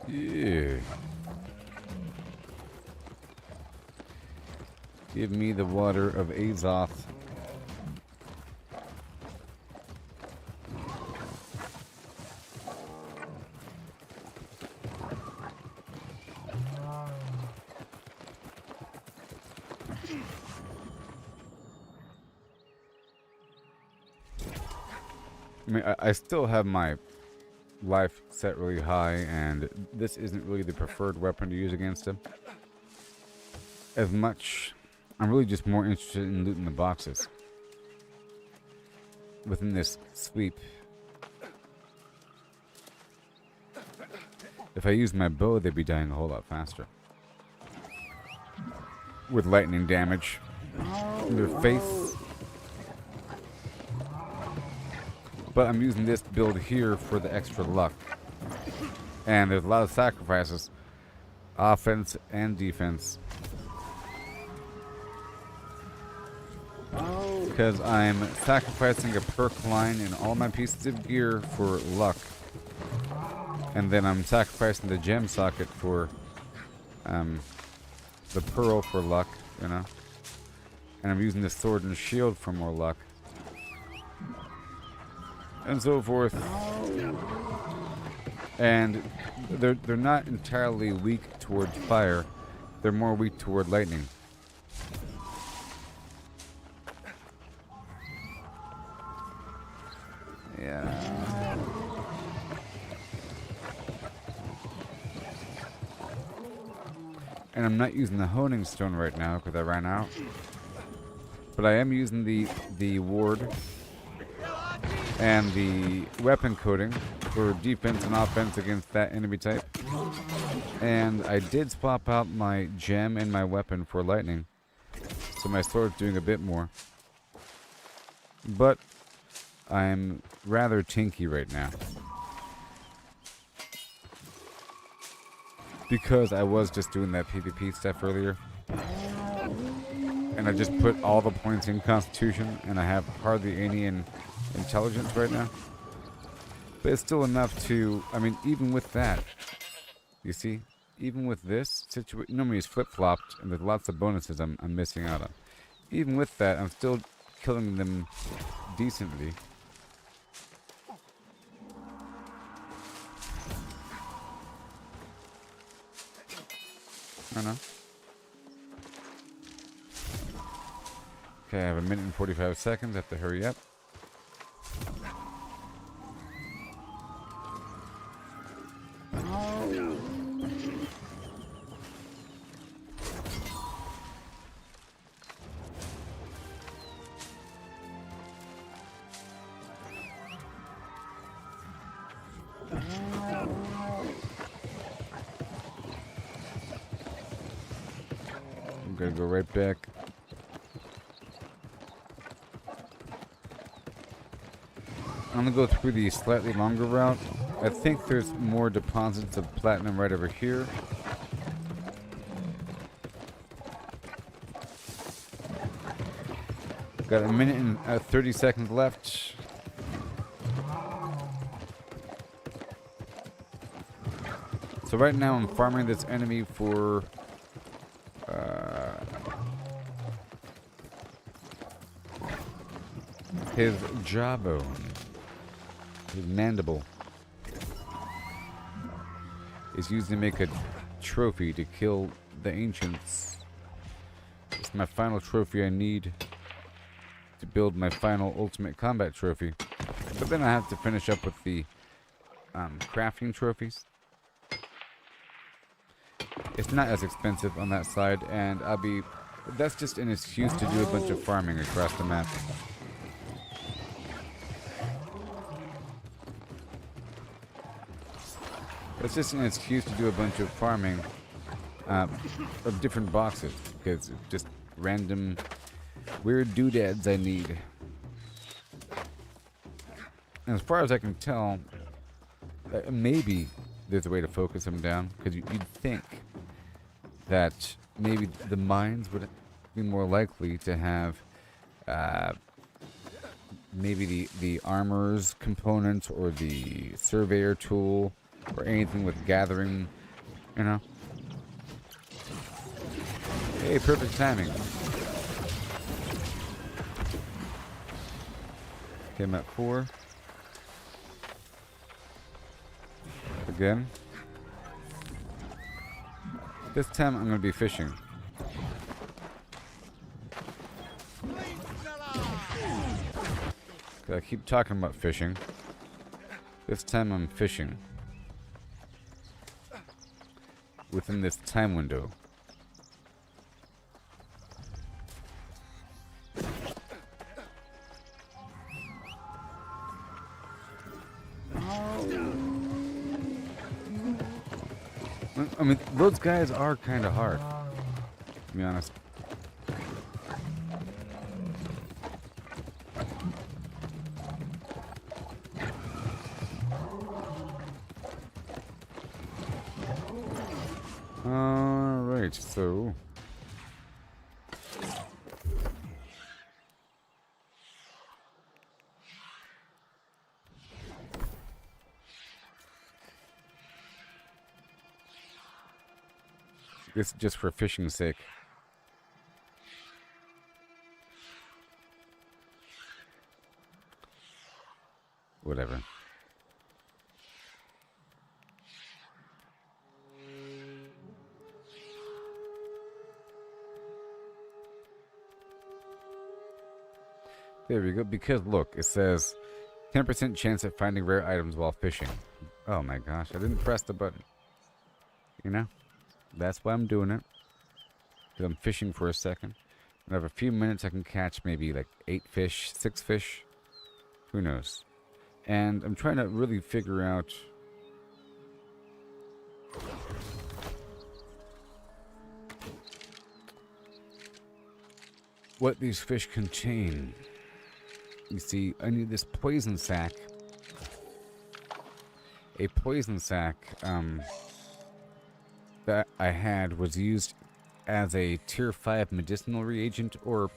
Yeah. Give me the water of Azoth. I mean, I still have my life set really high, and this isn't really the preferred weapon to use against him. As much, I'm really just more interested in looting the boxes within this sweep. If I used my bow, they'd be dying a whole lot faster. With lightning damage in their face. But I'm using this build here for the extra luck. And there's a lot of sacrifices. Offense and defense. Because I'm sacrificing a perk line in all my pieces of gear for luck. And then I'm sacrificing the gem socket for the pearl for luck, you know. And I'm using the sword and shield for more luck. And so forth. And they're not entirely weak toward fire. They're more weak toward lightning. Yeah. And I'm not using the honing stone right now because I ran out. But I am using the ward and the weapon coating for defense and offense against that enemy type. And I did swap out my gem and my weapon for lightning. So my sword's doing a bit more. But I'm rather tinky right now. Because I was just doing that PvP stuff earlier. And I just put all the points in Constitution, and I have hardly any in Intelligence right now. But it's still enough to, I mean, even with that, you see, even with this situation, normally it's flip-flopped, and there's lots of bonuses I'm missing out on. Even with that, I'm still killing them decently. I don't know. Okay, I have a minute and 45 seconds. I have to hurry up. I'm gonna go right back. I'm gonna go through the slightly longer route. I think there's more deposits of platinum right over here. Got a minute and 30 seconds left. So right now I'm farming this enemy for his jawbone, his mandible. is used to make a trophy to kill the ancients. It's my final trophy I need to build my final ultimate combat trophy. But then I have to finish up with the crafting trophies. It's not as expensive on that side, and that's just an excuse to do a bunch of farming across the map. It's just an excuse to do a bunch of farming of different boxes, because it's just random weird doodads I need. And as far as I can tell, maybe there's a way to focus them down, because you'd think that maybe the mines would be more likely to have maybe the armor's component or the surveyor tool or anything with gathering, you know. Hey, perfect timing. Okay, I'm at 4. Again. This time I'm going to be fishing. I keep talking about fishing. This time I'm fishing. Within this time window. I mean, those guys are kind of hard, to be honest. Alright, so... This is just for fishing's sake. Whatever. There we go. Because look, it says 10% chance of finding rare items while fishing. Oh my gosh, I didn't press the button. You know? That's why I'm doing it. Because I'm fishing for a second. In a few minutes I can catch maybe like 8 fish, 6 fish. Who knows? And I'm trying to really figure out what these fish contain. You see, I need this poison sac. A poison sac, that I had was used as a tier 5 medicinal reagent, or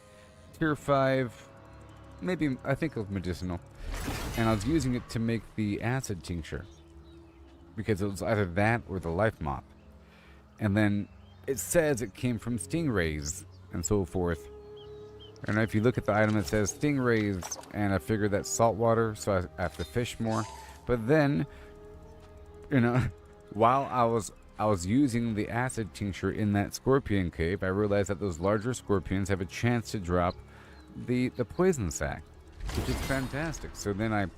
tier 5, maybe, I think of medicinal. And I was using it to make the acid tincture, because it was either that or the life mop. And then it says it came from stingrays and so forth. And if you look at the item, it says stingrays, and I figured that's saltwater, so I have to fish more. But then, you know, while I was using the acid tincture in that scorpion cave, I realized that those larger scorpions have a chance to drop the poison sac, which is fantastic. So then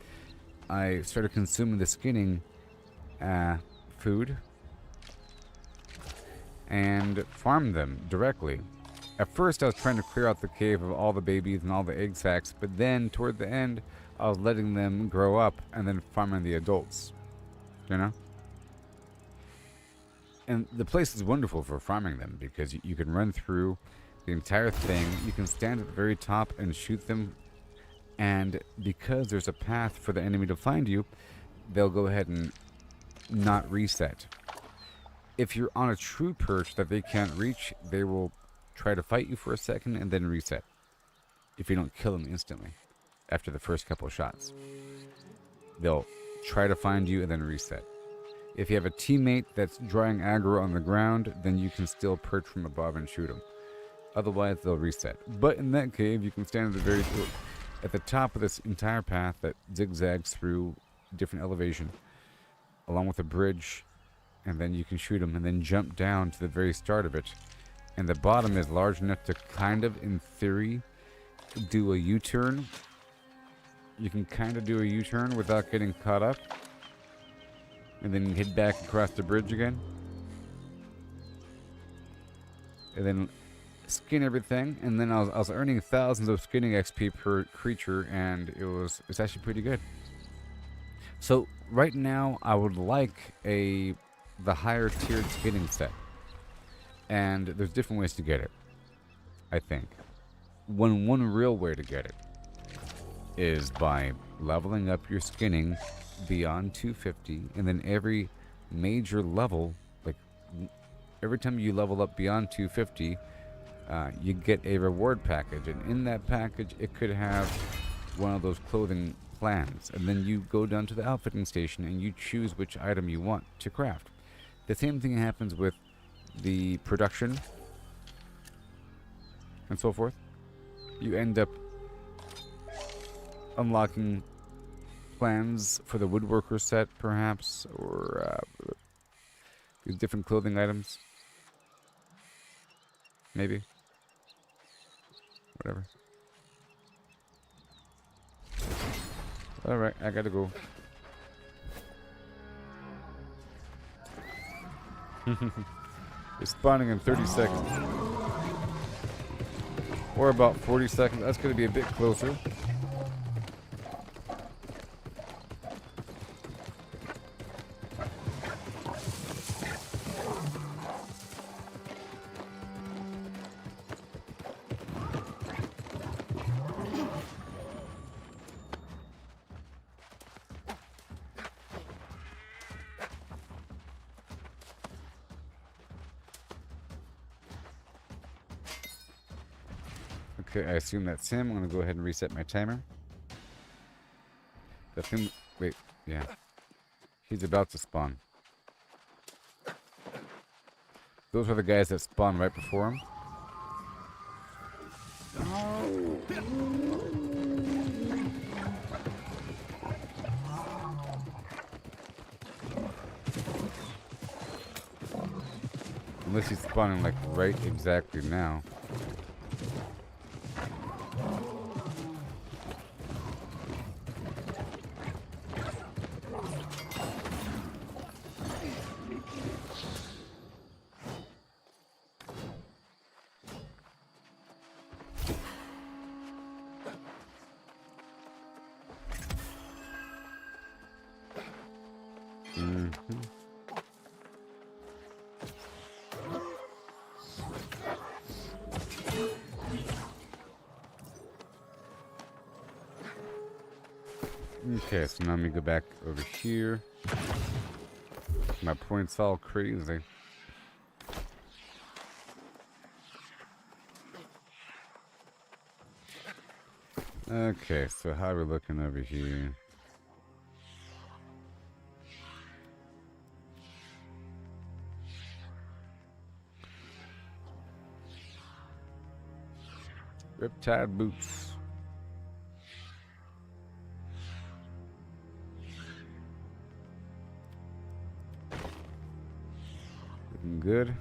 I started consuming the skinning food and farmed them directly. At first I was trying to clear out the cave of all the babies and all the egg sacs, but then toward the end I was letting them grow up and then farming the adults, you know? And the place is wonderful for farming them, because you can run through the entire thing. You can stand at the very top and shoot them. And because there's a path for the enemy to find you, they'll go ahead and not reset. If you're on a true perch that they can't reach, they will try to fight you for a second and then reset. If you don't kill them instantly after the first couple of shots. They'll try to find you and then reset. If you have a teammate that's drawing aggro on the ground, then you can still perch from above and shoot them. Otherwise, they'll reset. But in that cave, you can stand at the top of this entire path that zigzags through different elevation, along with a bridge and then you can shoot them, and then jump down to the very start of it. And the bottom is large enough to kind of, in theory, do a U-turn. You can kind of do a U-turn without getting caught up. And then head back across the bridge again. And then skin everything. And then I was earning thousands of skinning XP per creature, and it's actually pretty good. So right now I would like the higher tiered skinning set. And there's different ways to get it, I think. One real way to get it is by leveling up your skinning beyond 250, and then every major level, like every time you level up beyond 250, you get a reward package, and in that package it could have one of those clothing plans, and then you go down to the outfitting station and you choose which item you want to craft. The same thing happens with the production and so forth. You end up unlocking plans for the woodworker set, perhaps, or these different clothing items. Maybe. Whatever. Alright, I gotta go. It's spawning in 30 seconds. Or about 40 seconds. That's gonna be a bit closer. Okay, I assume that's him. I'm gonna go ahead and reset my timer. That's him. Wait, yeah. He's about to spawn. Those are the guys that spawn right before him. Unless he's spawning like right exactly now. Okay, so now let me go back over here. My point's all crazy. Okay, so how are we looking over here? Riptide boots. Looking good.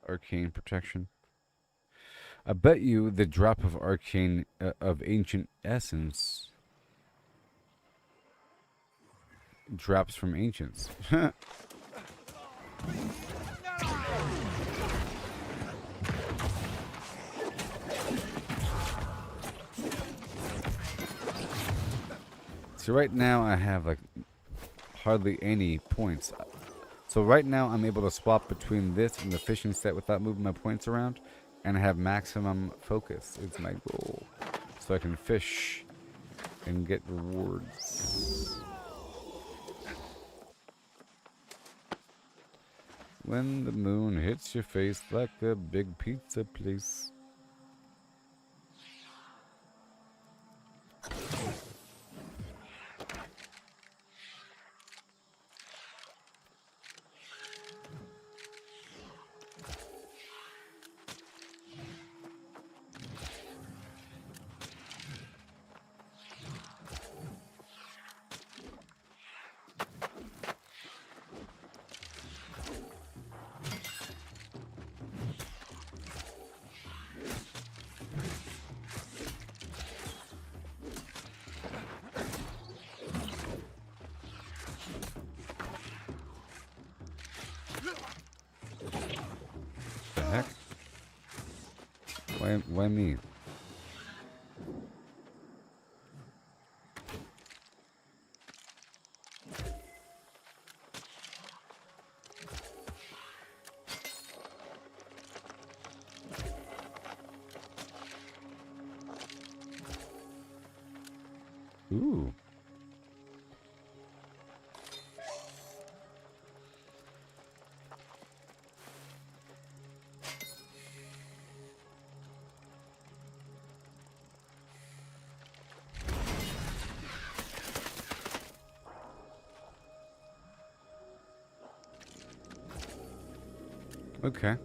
Arcane protection. I bet you the drop of arcane of ancient essence drops from ancients. So right now I have like hardly any points. So right now I'm able to swap between this and the fishing set without moving my points around, and I have maximum focus. It's my goal. So I can fish and get rewards. When the moon hits your face like a big pizza place. Why me? Ooh. Okay.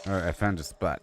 Alright, I found a spot.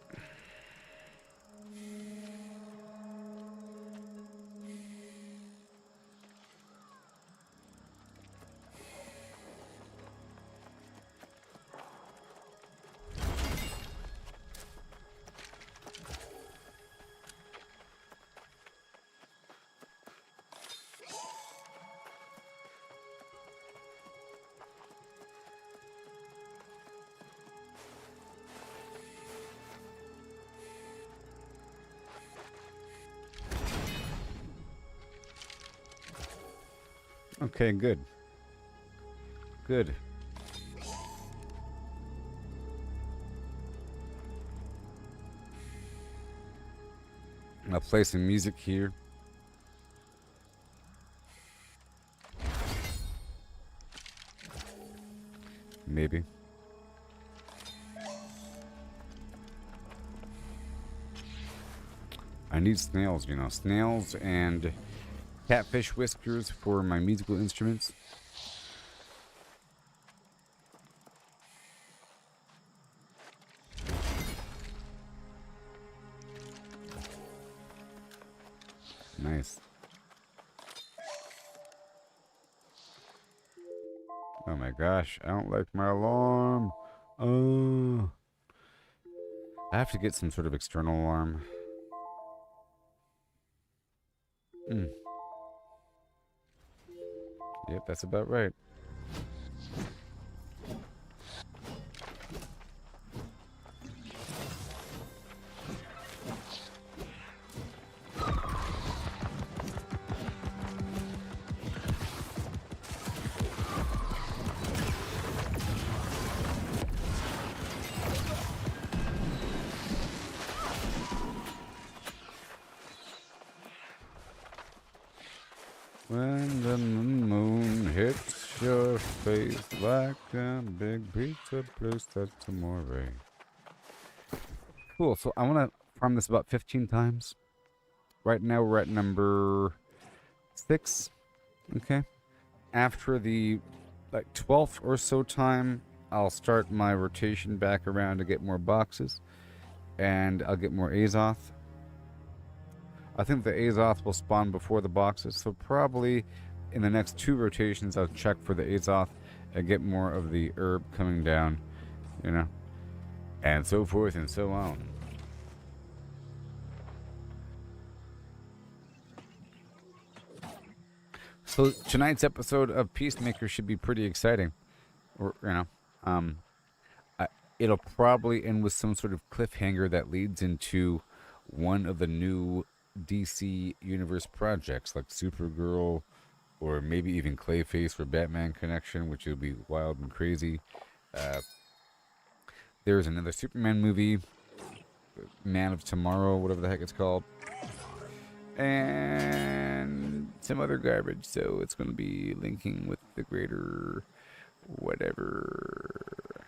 Okay, good. Good. I'll play some music here. Maybe. I need snails, you know. Snails and catfish whiskers for my musical instruments. Nice. Oh my gosh, I don't like my alarm. Oh. I have to get some sort of external alarm. Yep, that's about right. When the moon hits your face like a big pizza place, that's amore. Cool, so I want to farm this about 15 times. Right now we're at number 6. Okay. After the 12th or so time, I'll start my rotation back around to get more boxes. And I'll get more Azoth. I think the Azoth will spawn before the boxes, so probably in the next 2 rotations I'll check for the Azoth and get more of the herb coming down, you know, and so forth and so on. So tonight's episode of Peacemaker should be pretty exciting, or you know, it'll probably end with some sort of cliffhanger that leads into one of the new DC Universe projects, like Supergirl, or maybe even Clayface for Batman connection, which will be wild and crazy. There's another Superman movie, Man of Tomorrow, whatever the heck it's called, and some other garbage, so it's going to be linking with the greater whatever.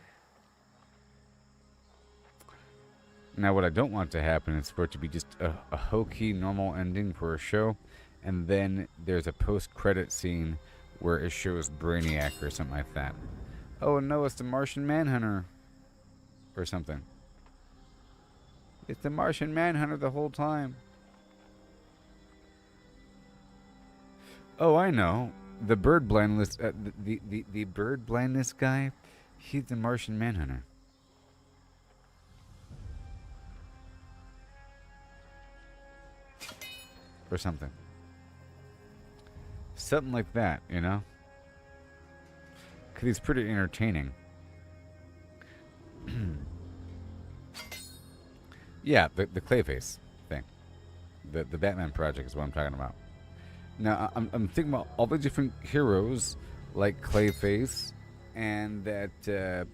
Now, what I don't want to happen is for it to be just a hokey, normal ending for a show, and then there's a post-credit scene where it shows Brainiac or something like that. Oh, no, it's the Martian Manhunter. Or something. It's the Martian Manhunter the whole time. Oh, I know. The bird blindness, the bird blindness guy, he's the Martian Manhunter. Or something. Something like that, you know? Because he's pretty entertaining. Yeah, the Clayface thing. The Batman project is what I'm talking about. Now I'm thinking about all the different heroes like Clayface and that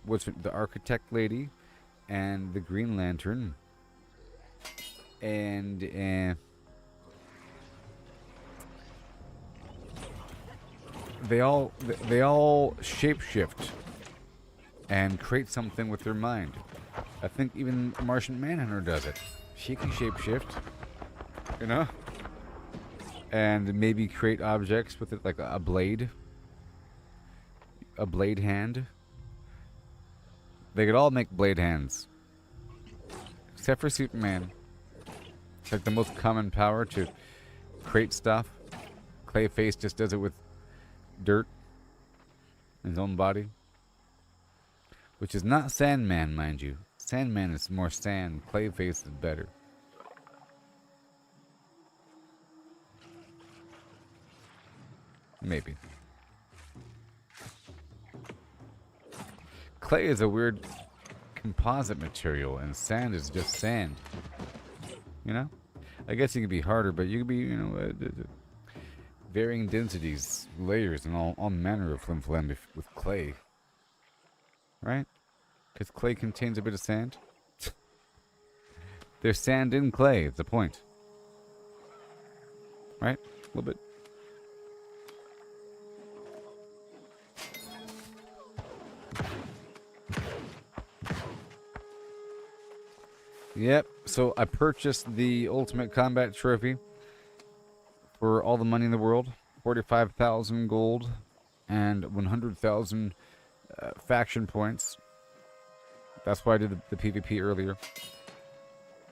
what's the Architect Lady and the Green Lantern and they all shapeshift and create something with their mind. I think even Martian Manhunter does it. She can shapeshift, you know, and maybe create objects with it, like a blade hand. They could all make blade hands, except for Superman. It's like the most common power to create stuff. Clayface just does it with dirt in his own body, which is not Sandman, mind you. Sandman is more sand. Clayface is better. Maybe. Clay is a weird composite material, and sand is just sand. You know? I guess it could be harder, but you could be, you know, varying densities, layers, and all manner of flim-flam with clay. Right? Because clay contains a bit of sand. There's sand in clay, it's the point. Right? A little bit. Yep, so I purchased the Ultimate Combat Trophy for all the money in the world. 45,000 gold and 100,000 faction points. That's why I did the PvP earlier.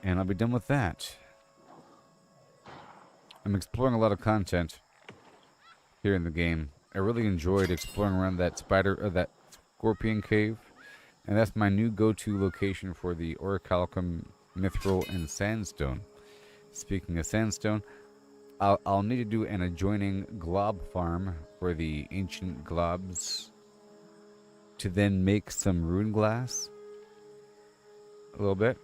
And I'll be done with that. I'm exploring a lot of content here in the game. I really enjoyed exploring around that that scorpion cave. And that's my new go-to location for the orichalcum, mithril, and sandstone. Speaking of sandstone, I'll need to do an adjoining glob farm for the ancient globs to then make some rune glass. A little bit.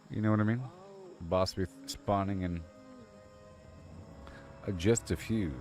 You know what I mean? Boss be spawning in just a few.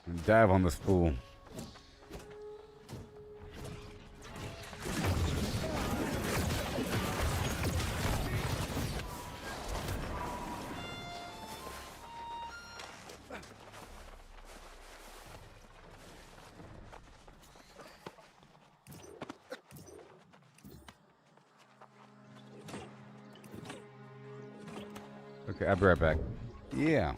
And dive on this fool. Okay, I'll be right back. Yeah.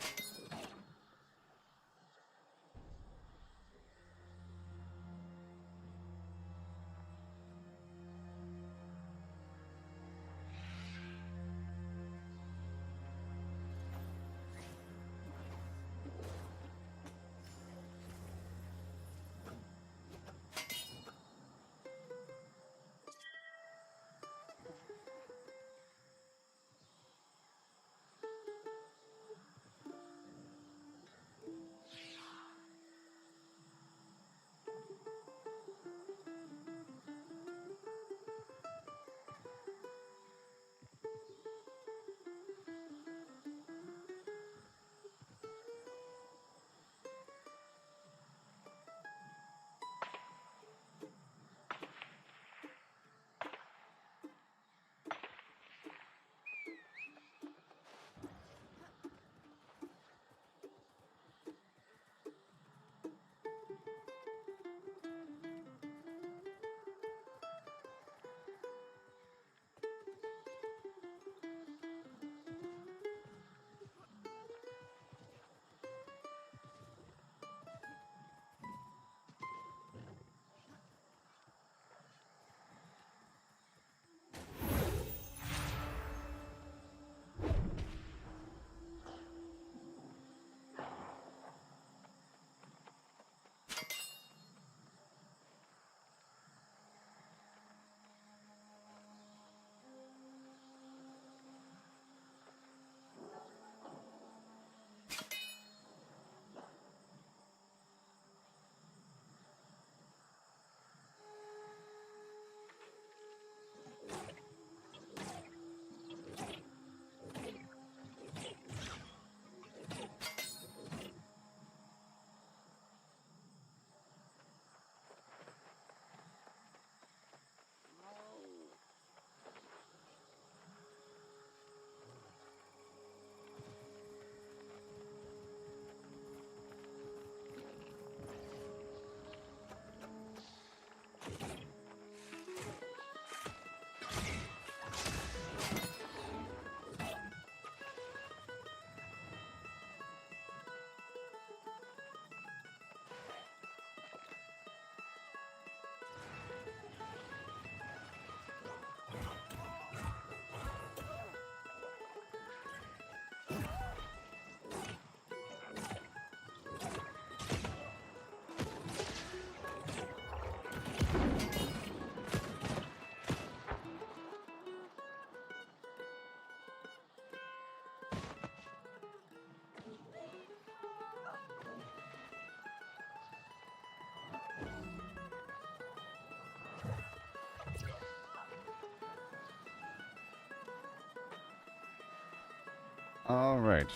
All right.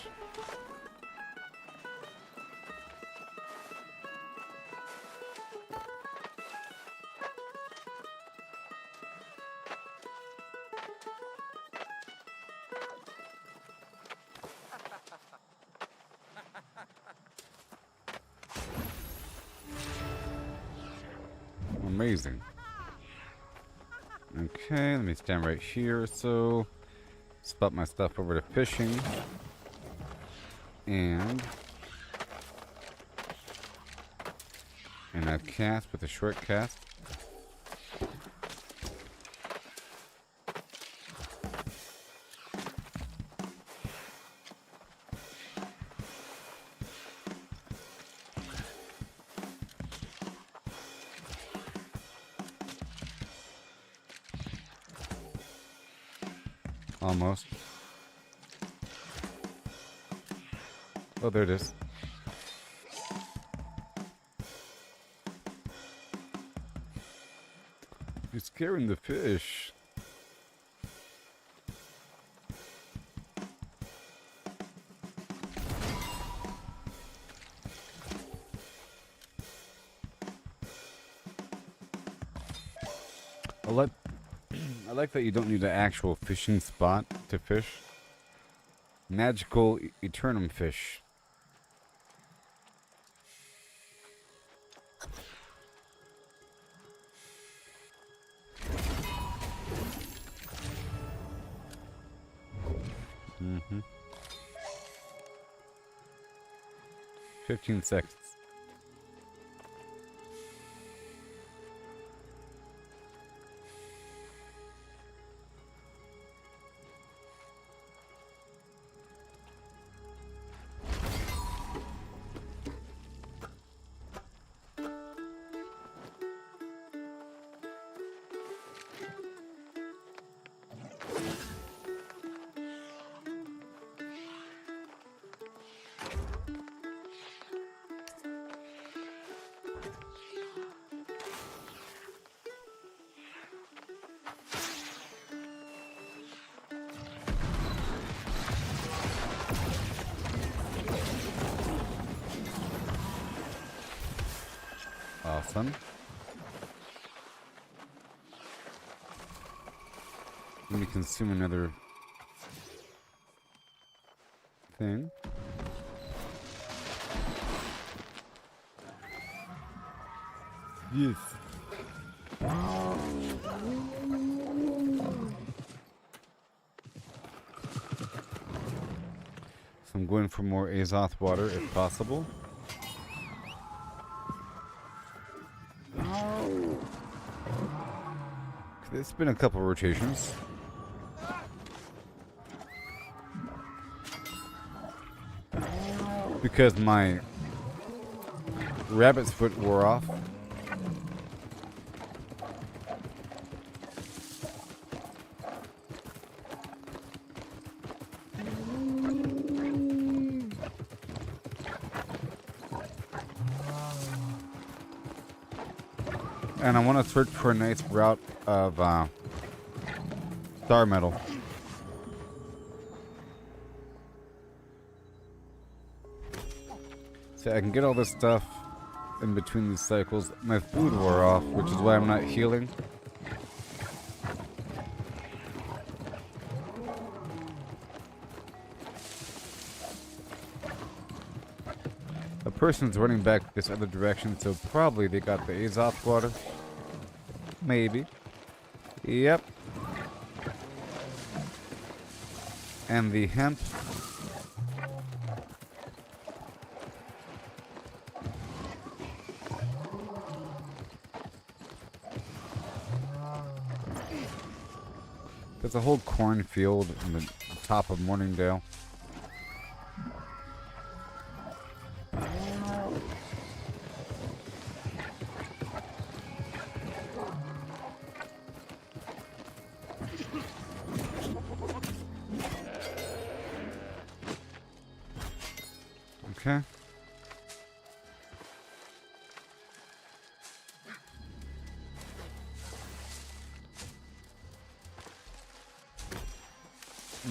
Amazing. Okay, let me stand right here. So, spot my stuff over to fishing. And I cast with a short cast. Almost. Oh, there it is. You're scaring the fish. I like that you don't need an actual fishing spot to fish. Magical Aeternum fish. Mm-hmm. 15 seconds. Awesome. Let me consume another thing. Yes. So I'm going for more Azoth water if possible. It's been a couple rotations. Because my rabbit's foot wore off. And I want to search for a nice route of star metal. So I can get all this stuff in between these cycles. My food wore off, which is why I'm not healing. A person's running back this other direction, so probably they got the Azoth water. Maybe. Yep. And the hemp. There's a whole cornfield in the top of Morningdale. Okay.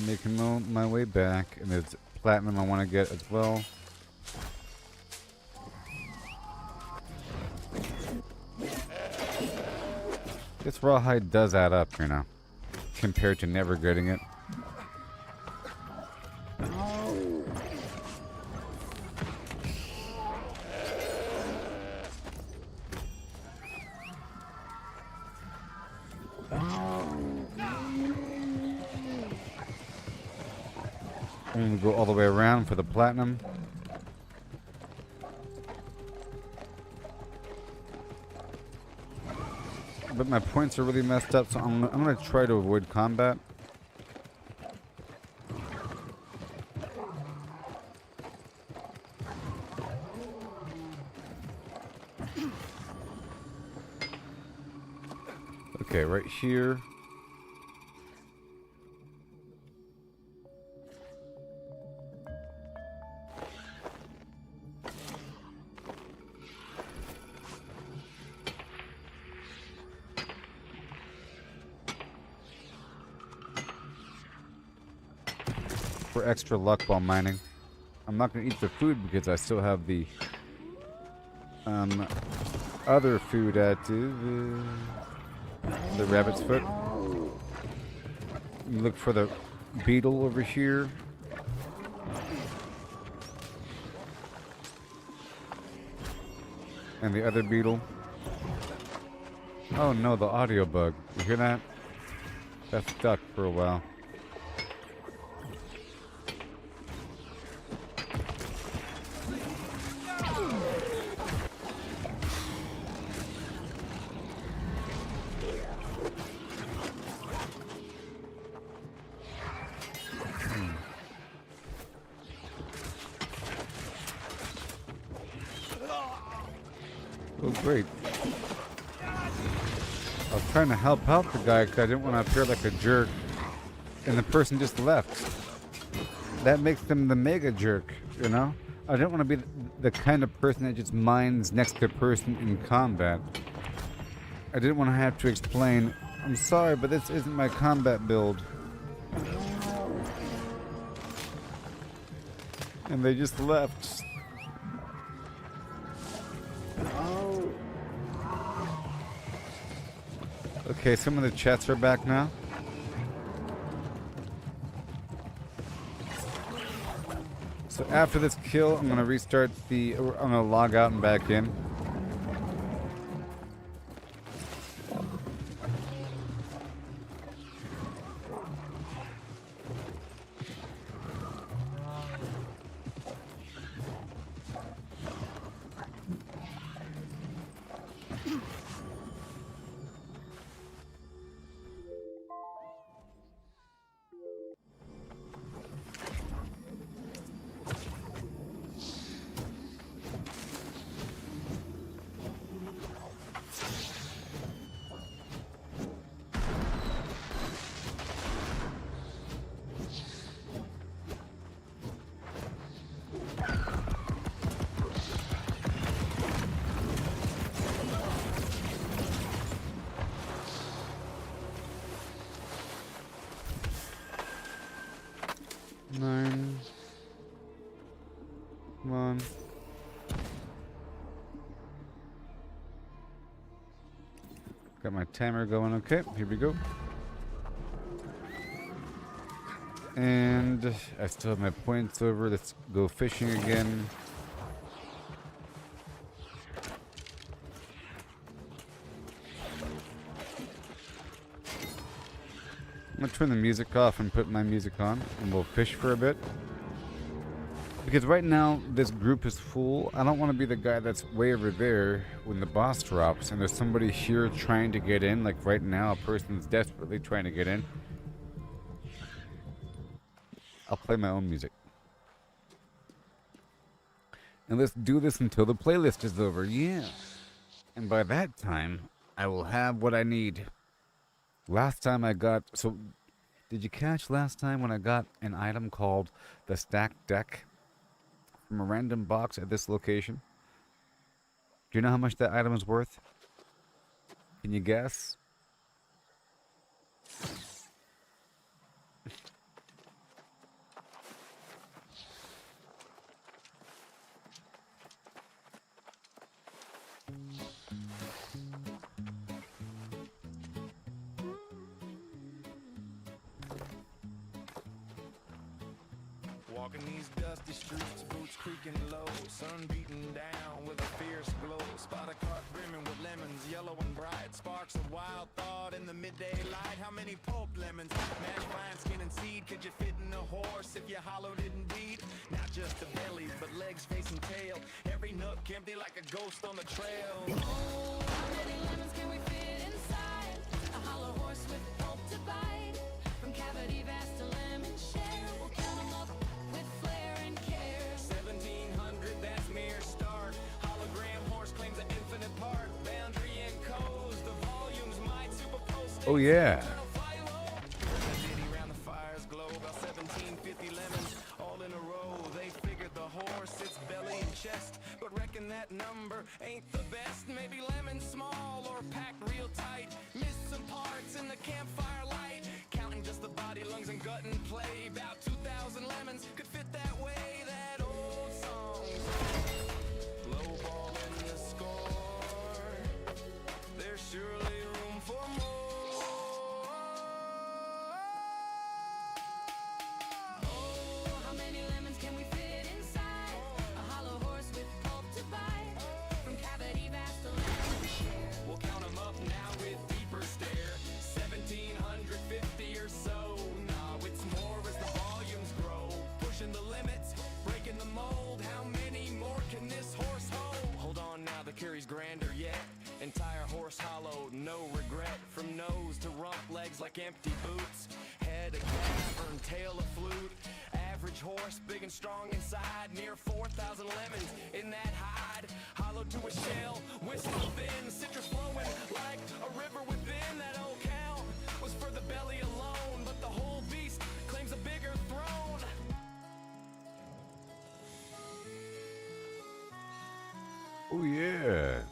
making my way back, and there's platinum I want to get as well. This rawhide does add up, you know, compared to never getting it. I'm gonna go all the way around for the platinum. But my points are really messed up, so I'm gonna try to avoid combat. Okay, right here. For extra luck while mining. I'm not going to eat the food because I still have the other food at the rabbit's foot. Look for the beetle over here. And the other beetle. Oh no, the audio bug. You hear that? That's stuck for a while. Oh, great. I was trying to help out the guy because I didn't want to appear like a jerk. And the person just left. That makes them the mega jerk, you know? I don't want to be the kind of person that just mines next to a person in combat. I didn't want to have to explain, I'm sorry, but this isn't my combat build. And they just left. Okay, some of the chats are back now. So after this kill, I'm gonna restart the. I'm gonna log out and back in. Come on. Got my timer going. Okay, here we go. And I still have my points over. Let's go fishing again. I'm gonna turn the music off and put my music on, and we'll fish for a bit. Because right now, this group is full. I don't want to be the guy that's way over there when the boss drops and there's somebody here trying to get in. Like right now, a person's desperately trying to get in. I'll play my own music. And let's do this until the playlist is over. Yeah. And by that time, I will have what I need. Last time I got... So, did you catch last time when I got an item called the Stacked Deck? From a random box at this location. Do you know how much that item is worth? Can you guess? Walking these dusty streets, boots creaking low, sun beating down with a fierce glow. Spot a cart brimming with lemons, yellow and bright. Sparks of wild thought in the midday light. How many pulp lemons, mashed vine, skin and seed could you fit in a horse if you hollowed it indeed? Not just the belly, but legs, face and tail. Every nook empty like a ghost on the trail. Oh, how many lemons can we fit inside a hollow horse with pulp to bite? From cavity vast to lemon share, we'll count 'em up with flair and care. 1700, that's mere start. Hologram horse claims an infinite part. Boundary and codes, the volumes might superpose. Oh yeah. Around the fire's glow, about 1750 lemons, all in a row. They figured the horse, its belly and chest, but reckon that number ain't the best. Maybe lemons small or packed real tight. Missed some parts in the campfire light. Counting just the body, lungs, and gut and play. About 2,000 lemons could fit that way. That old song, low ball in the score. There's surely room for more. Oh, how many lemons can we fit inside a hollow horse with pulp to bite? From cavity vast to lemon share. We'll count 'em up now with deeper stare. 1750 or so. Nah, it's more as the volumes grow. Pushing the limits, breaking the mold. How many more can this horse hold? Hold on now, the carry's grander yet. Entire horse hollowed, no regret. From nose to rump, legs like empty boots. Head a cavern, tail a flute. Average horse, big and strong inside. Near 4,000 lemons in that hide. Hollowed to a shell, whistle thin. Citrus flowing like a river within. That old count was for the belly alone, but the whole beast claims a bigger throne. Oh yeah.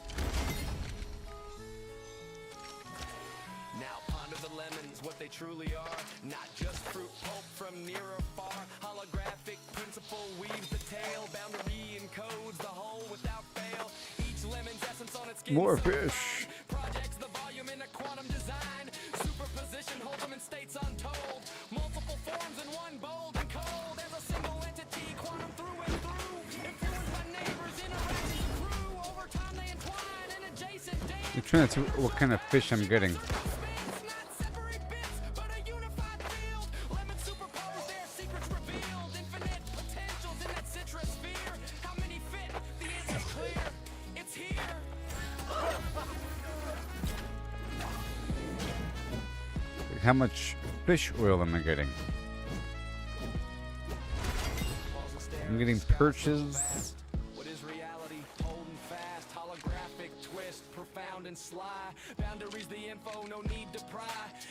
Now ponder the lemons, what they truly are. Not just fruit pulp from near or far. Holographic principle weaves the tale. Boundary encodes the whole without fail. Each lemon's essence on its skin. More so fish. fine. Projects the volume in a quantum design. Superposition holds them in states untold. Multiple forms in one bold and cold. As a single entity, quantum through and through. Influenced by neighbors, interactions of crew. Over time they entwine in adjacent dance. I'm trying to see what kind of fish I'm getting. Not separate bits, but a unified field. Lemon superpose, their secrets revealed. Infinite potentials in that citrus sphere. How many fit? The answer's clear. It's here. How much fish oil am I getting? I'm getting perches. What is reality? Holding fast, holographic twist, profound and sly. Boundaries, the info, no need to pry.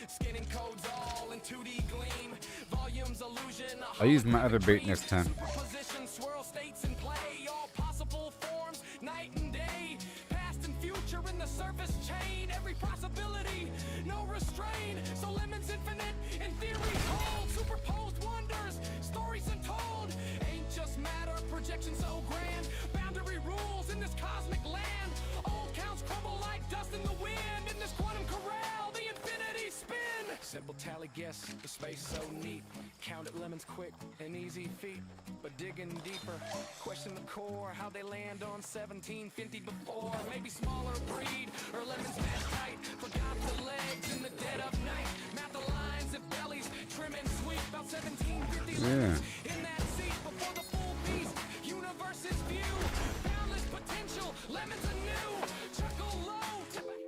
Skinning codes all in 2D gleam. Volumes, illusion. I'll use my other bait next time. Superposition, swirl states in play. All possible forms, night and day. Past and future in the surface chain. Every possibility, no restraint. So lemons infinite, in theory hold. Superposed wonders, stories untold. Ain't just matter, projection so grand. Boundary rules in this cosmic land. Old counts crumble like dust in the wind. In this quantum corral, the infinity spin. Simple tally guess, the space so neat. Count it lemons quick, an easy feat. But digging deeper, question the core. How they land on 1750 before. Maybe smaller breed, or lemons mashed tight. Forgot the legs in the dead of night. Map the lines of bellies, trim and sweet. About 1750 lemons in that seat before the full beast. Universe's view, boundless potential, lemons anew. Chuckle low, tip ahead.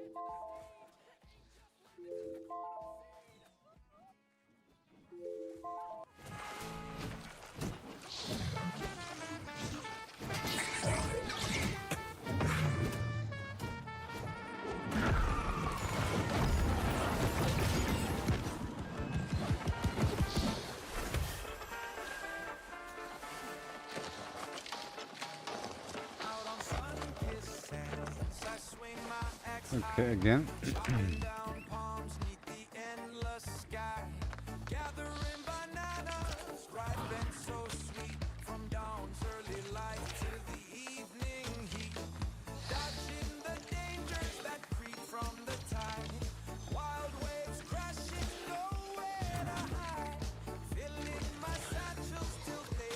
Okay, again. Down palms neath the endless sky. Gathering bananas, ripe and so sweet. From dawn's early light to the evening heat. Dodging the dangers that creep from the tide. Wild waves crashing, nowhere to hide. Filling my satchels till they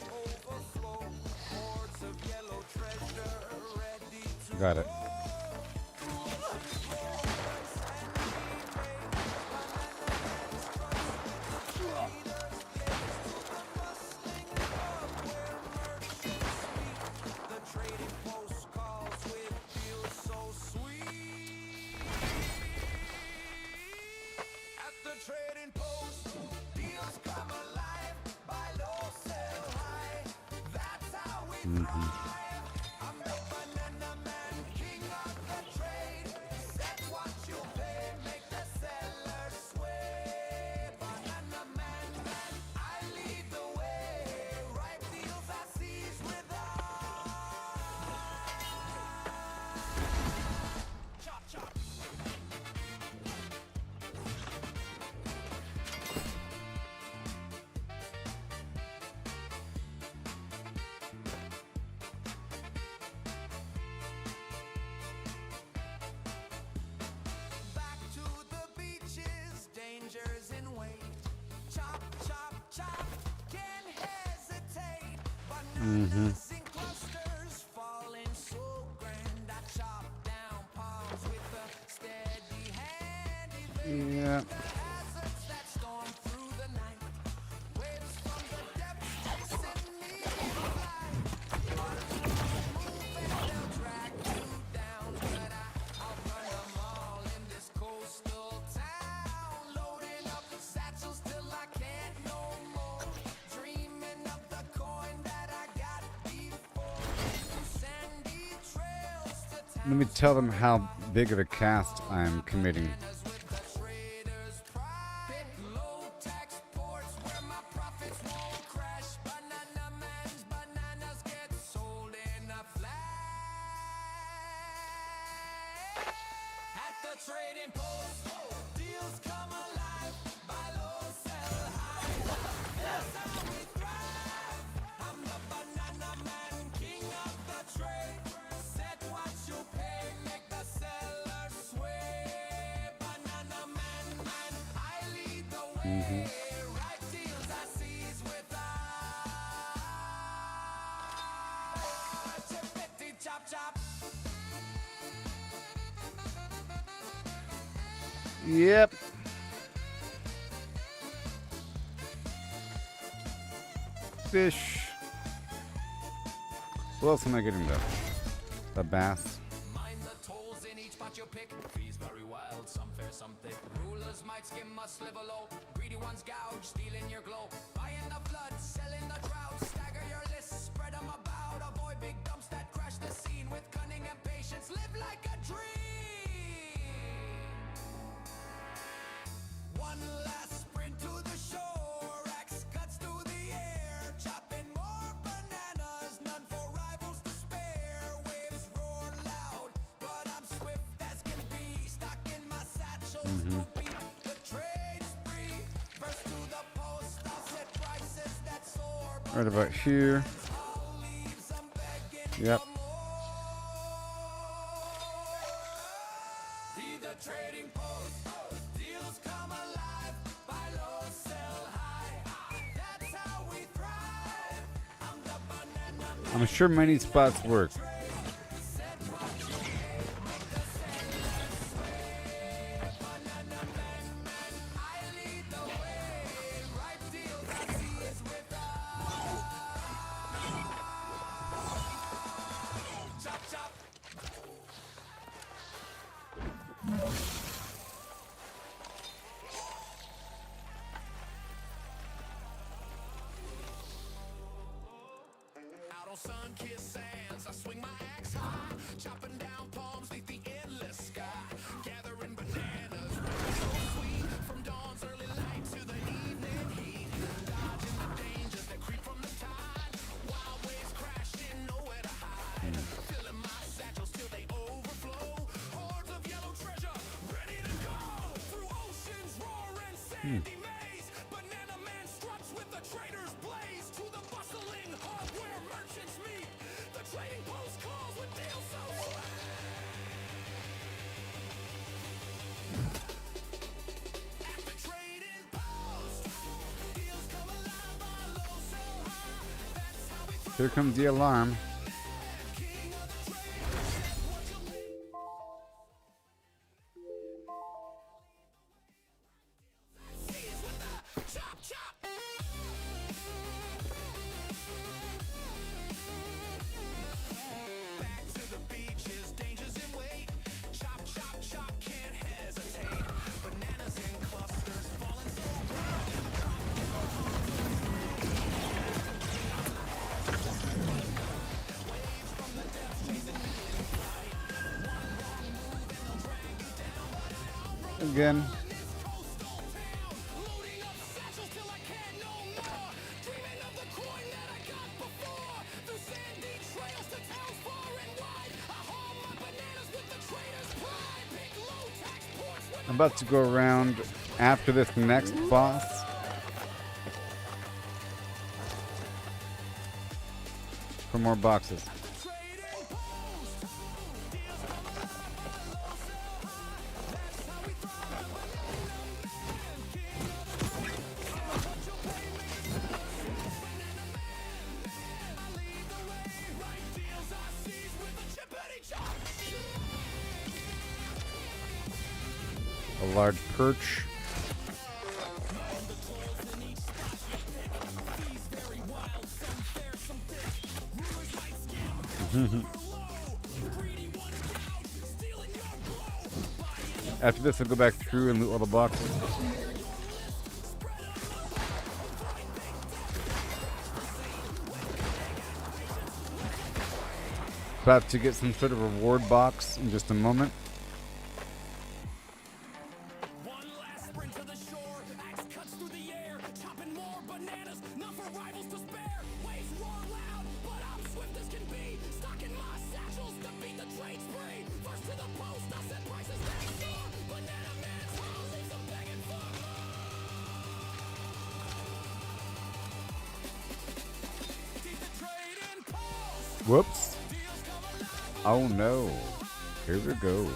Got it. Yeah. Let me tell them how big of a cast I'm committing. Yep. Fish. What else am I getting though? The bass. Mind the tolls in each spot you pick. Fees very wild, some fair, some thick. Rulers might skim, must live low. Greedy ones gouge, stealing your glow. Buying the flood, selling the drought. Stagger your list, spread them about. Avoid big dumps that crash the scene. With cunning and patience, live like a dream. One last sprint to the shore. Axe cuts through the air. Chopping more bananas, none for rivals to spare. Waves roar loud, but I'm swift as can be. Stuck in my satchels, no beat. The trade spree. First to the post, I'll set prices that soar. Right about here. I'll leave some begging Yep. for more. Be the trading post. Deals come alive. Buy low, sell high. That's how we thrive. I'm the banana man. I'm sure many spots work. I lead the way. Right deals I seize with chop chop. Out on sun-kissed sands, I swing my axe high, chopping down palms beneath the endless sky, gathering bananas, so sweet, from dawn's early light to the evening heat, dodging the dangers that creep from the tide, wild waves crashing, nowhere to hide, filling my satchels till they overflow, hordes of yellow treasure, ready to go, through oceans roaring sandy maze, banana man struts with the trader's blaze, to the bustling hub where merchants meet, the trading post calls with deals so sweet. At the trading post, deals come alive, buy low, sell high. That's how we Here comes the alarm. king of the trade. Set what again. I'm about to go around after this next boss. For more boxes. A large perch. After this, I'll go back through and loot all the boxes. About to get some sort of reward box in just a moment. One last sprint to the shore, axe cuts through the air, chopping more bananas, not for rivals to spare. Waves roar loud, but I'm swift as can be, stocking my satchels to beat the trade spree. First to the post, I set prices that soar. Banana man's house leaves them begging for more. Keep the trading post. Whoops. Oh no. Here we go.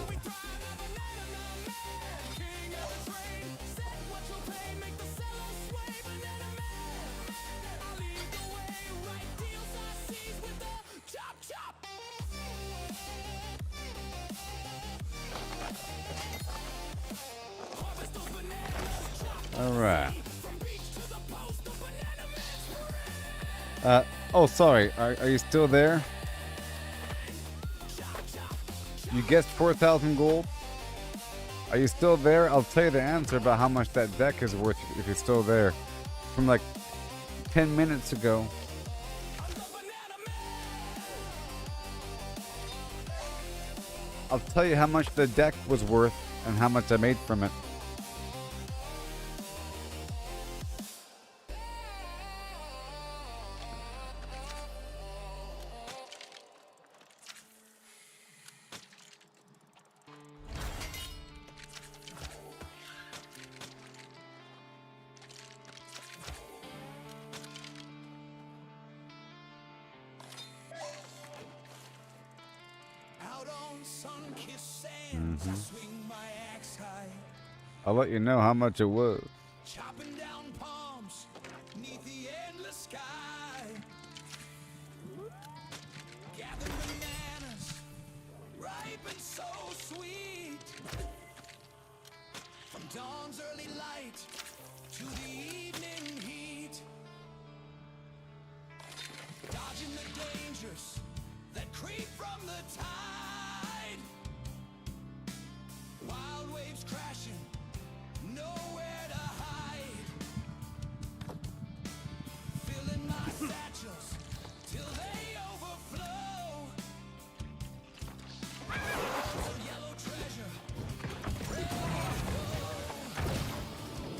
All right. Oh, sorry. Are you still there? You guessed 4,000 gold? Are you still there? I'll tell you the answer about how much that deck is worth if you're still there. From like 10 minutes ago. I'll tell you how much the deck was worth and how much I made from it. Out on sun-kissed sands, I swing my axe high, I'll let you know how much it was. chopping down palms neath the endless sky. Gather bananas, ripe and so sweet. From dawn's early light to the evening heat. Dodging the dangers that creep from the tide. Wild waves crashing, nowhere to hide. Filling my satchels till they overflow. For yellow treasure, red gold.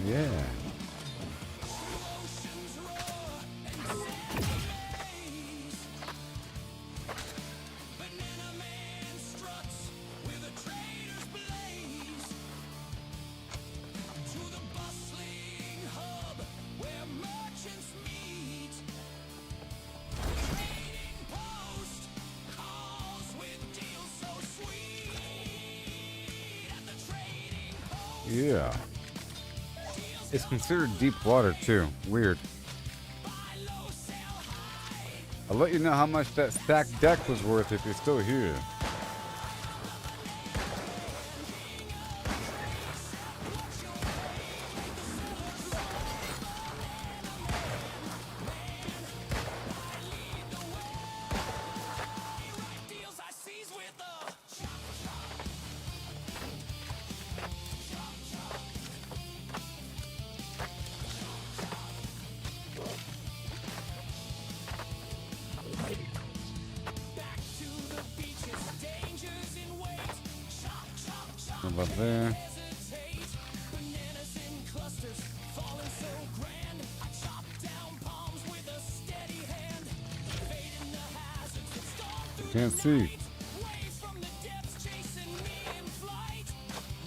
Yeah. Oceans roar and sandy maze. Banana man struts with a trader's blaze to the bustling hub where merchants meet. Trading post calls with deals so sweet at the trading post. Yeah. It's considered deep water too. Weird. I'll let you know how much that stacked deck was worth if you're still here. Deals I seize with a back to the beaches, dangers in wait. Chop, chop, chop, What about there? hesitate. Can't see. Waves from the depths chasing me in flight.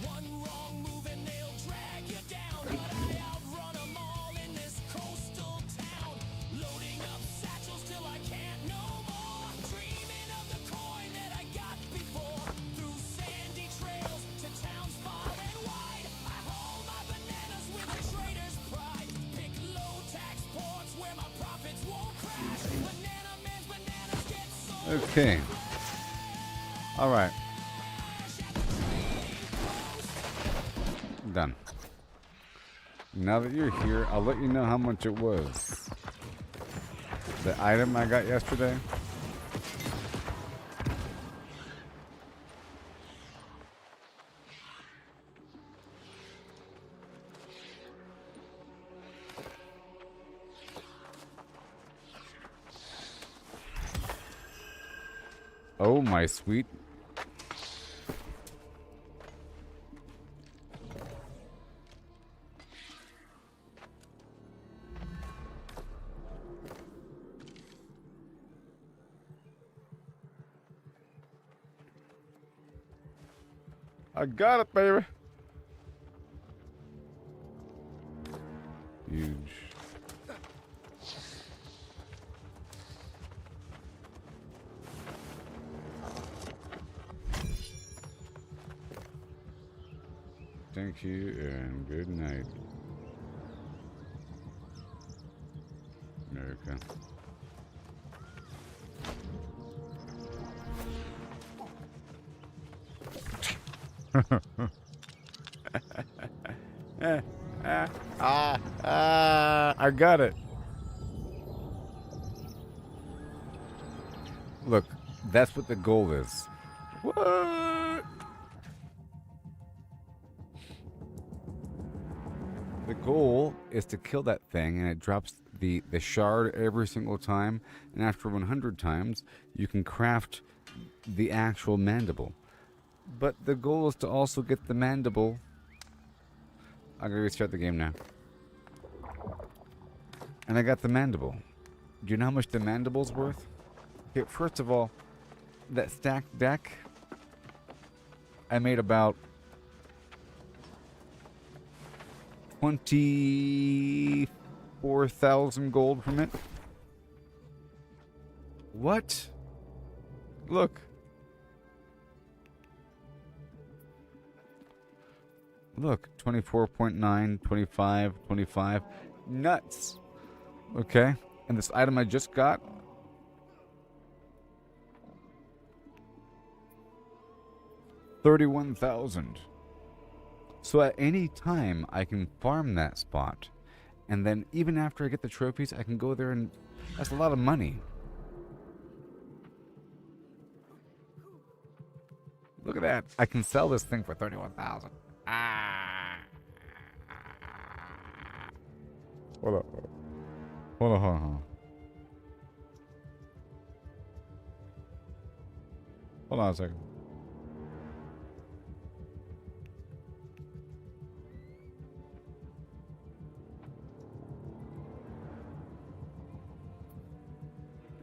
One wrong move and they'll drag you down. But I outrun 'em all in this coastal town. Loading up satchels till I can't no more. Dreaming of the coin that I got before. Through sandy trails to towns far and wide. I haul my bananas with a trader's pride. Pick low tax ports where my profits won't crash. Banana Man's bananas get sold. Okay. All right. Done. Now that you're here, I'll let you know how much it was. The item I got yesterday. Oh, my sweet. I got it, baby. Huge. Thank you and good night, America. I got it. Look, that's what the goal is. What? The goal is to kill that thing, and it drops the shard every single time, and after 100 times, you can craft the actual mandible. But the goal is to also get the mandible. I'm gonna restart the game now. And I got the mandible. Do you know how much the mandible's worth? Okay, first of all, that stacked deck, I made about 24,000 gold from it. What? Look. Look, 24.9, 25, 25. Nuts. Okay. And this item I just got, 31,000. So at any time, I can farm that spot. And then even after I get the trophies, I can go there and... That's a lot of money. Look at that. I can sell this thing for 31,000. Hold up. Hold on. Hold on a second.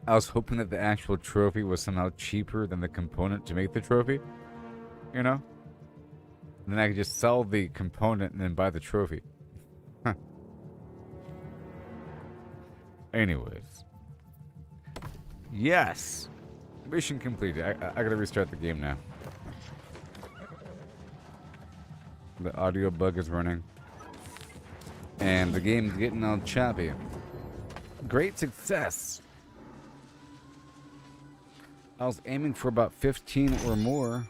I was hoping that the actual trophy was somehow cheaper than the component to make the trophy. You know? And then I could just sell the component and then buy the trophy. Huh. Anyways. Yes! Mission completed. I gotta restart the game now. The audio bug is running. And the game's getting all choppy. Great success! I was aiming for about 15 or more,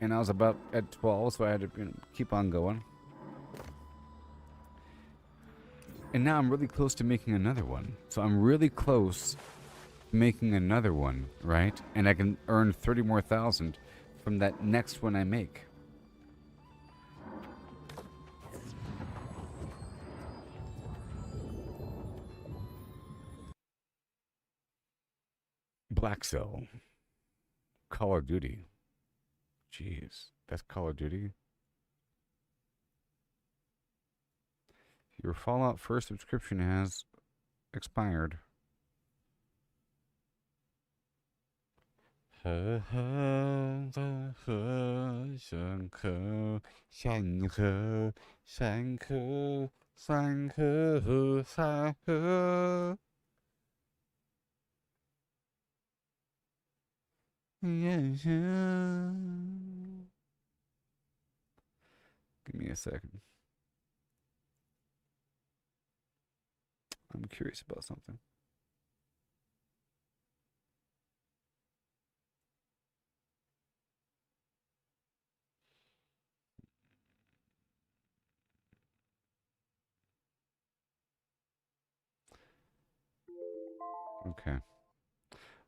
and I was about at 12, so I had to keep on going. And now I'm really close to making another one. So I'm really close to making another one, right? And I can earn 30 more thousand from that next one I make. Black Cell. Call of Duty. Jeez, that's Call of Duty? Your Fallout 1 subscription has expired. 河河河河山河山河山河山河河山河。Give me a second. I'm curious about something. Okay.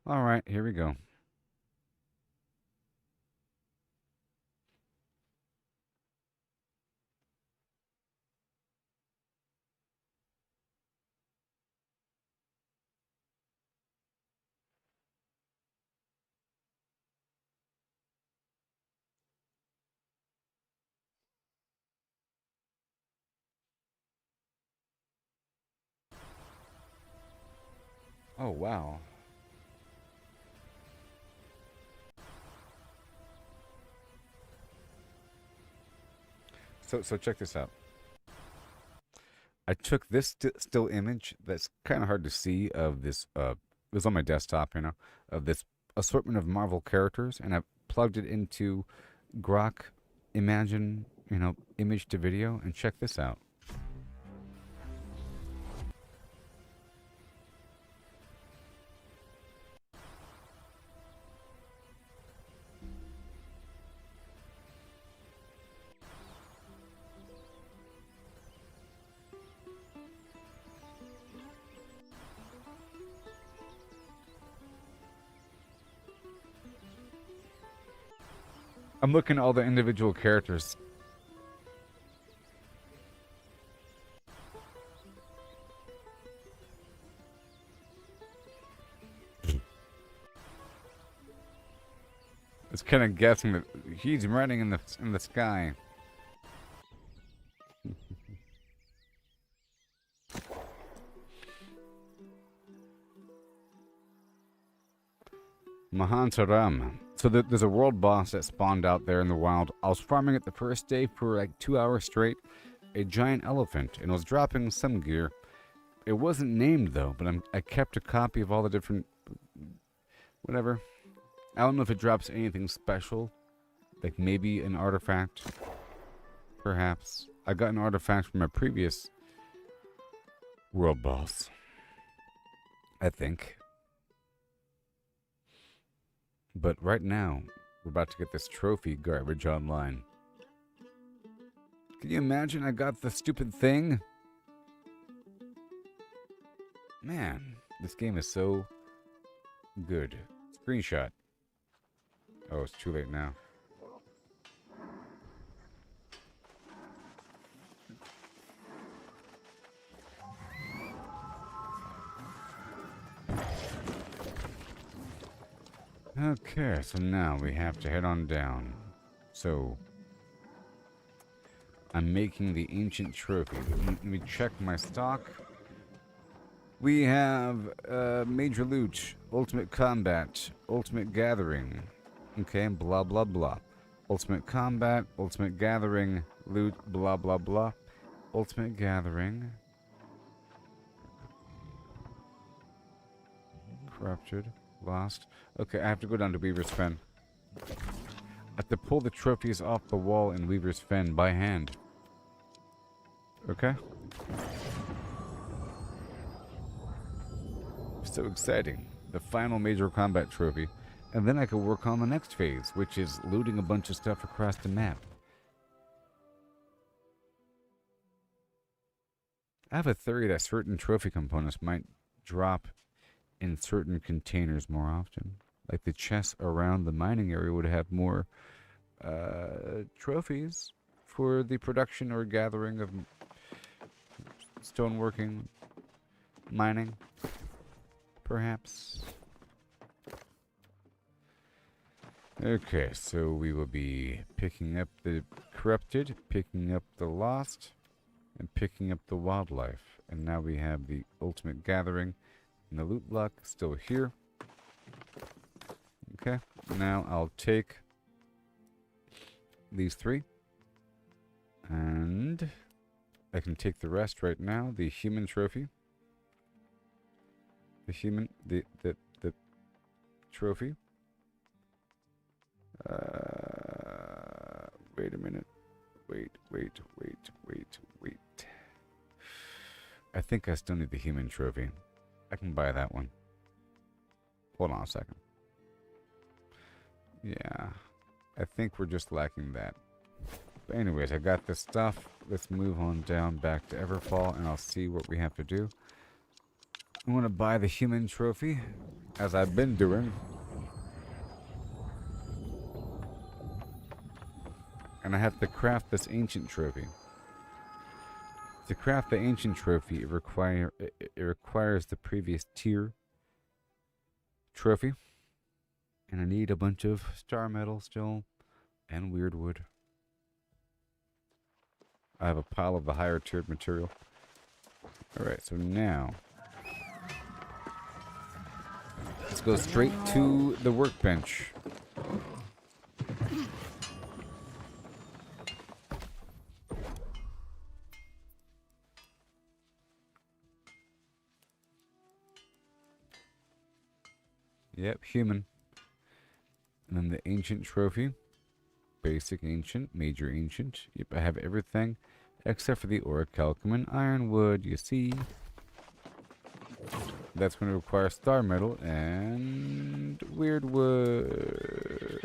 All right, here we go. Oh, wow. So check this out. I took this still image that's kind of hard to see of this it was on my desktop, you know, of this assortment of Marvel characters, and I plugged it into Grok Imagine, you know, image to video, and check this out. I'm looking at all the individual characters. It's kind of guessing that he's running in the sky. Mahantaram. So there's a world boss that spawned out there in the wild. I was farming it the first day for like 2 hours straight. A giant elephant, and was dropping some gear. It wasn't named though, but I kept a copy of all the different whatever. I don't know if it drops anything special, like maybe an artifact, perhaps. I got an artifact from a previous world boss, I think. But right now, we're about to get this trophy garbage online. Can you imagine I got the stupid thing? Man, this game is so good. Screenshot. Oh, it's too late now. Okay, so now we have to head on down. So, I'm making the ancient trophy. Let me check my stock. We have Major Loot, Ultimate Combat, Ultimate Gathering. Okay, blah blah blah. Ultimate Combat, Ultimate Gathering, Loot, blah blah blah. Ultimate Gathering. Corrupted. Lost. Okay, I have to go down to Weaver's Fen. I have to pull the trophies off the wall in Weaver's Fen by hand. Okay? So exciting. The final major combat trophy. And then I could work on the next phase, which is looting a bunch of stuff across the map. I have a theory that certain trophy components might drop in certain containers more often. Like the chests around the mining area would have more trophies for the production or gathering of stoneworking, mining, perhaps. Okay, so we will be picking up the corrupted, picking up the lost, and picking up the wildlife. And now we have the ultimate gathering. And the loot block still here. Okay, now I'll take these 3. And I can take the rest right now. The human trophy. The trophy. Wait a minute. Wait. I think I still need the human trophy. I can buy that one. Hold on a second. Yeah. I think we're just lacking that. But anyways, I got this stuff. Let's move on down back to Everfall and I'll see what we have to do. I want to buy the human trophy, as I've been doing. And I have to craft this ancient trophy. To craft the ancient trophy, it requires the previous tier trophy. And I need a bunch of star metal still, and weird wood. I have a pile of the higher tiered material. Alright, so now let's go straight to the workbench. Yep, human. And then the ancient trophy. Basic ancient, major ancient. Yep, I have everything except for the orichalcum and ironwood, you see. That's going to require star metal and weird wood.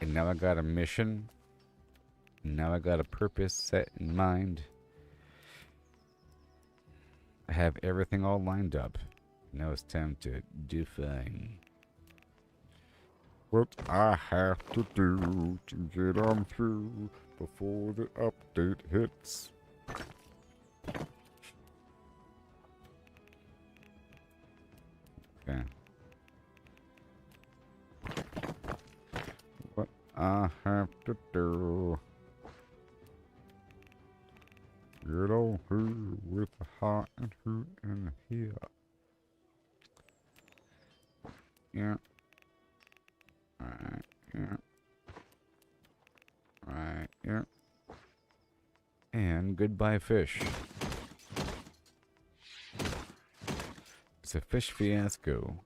And now I got a mission. Now I got a purpose set in mind. I have everything all lined up. Now it's time to define what I have to do to get on through before the update hits. Okay. What I have to do. Get on through with the hot and hoot in here. Yeah. Right, yeah. Right, yeah. And goodbye, fish. It's a fish fiasco.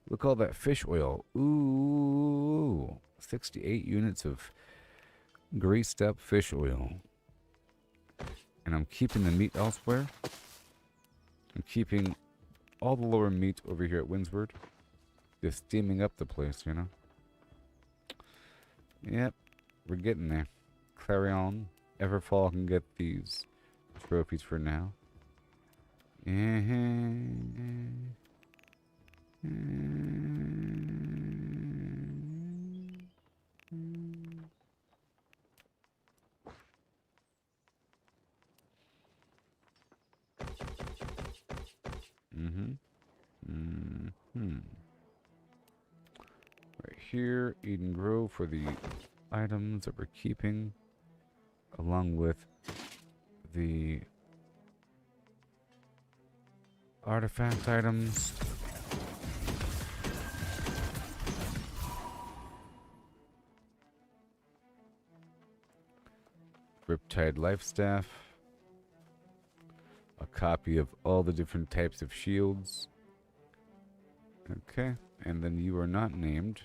Look all that fish oil. Ooh. 68 units of greased up fish oil. And I'm keeping the meat elsewhere. I'm keeping all the lower meat over here at Windsward. Just steaming up the place, you know. Yep, we're getting there. Clarion, Everfall can get these trophies for now. Right here, Eden Grove for the items that we're keeping, along with the artifact items. Riptide Life Staff. A copy of all the different types of shields. Okay, and then you are not named.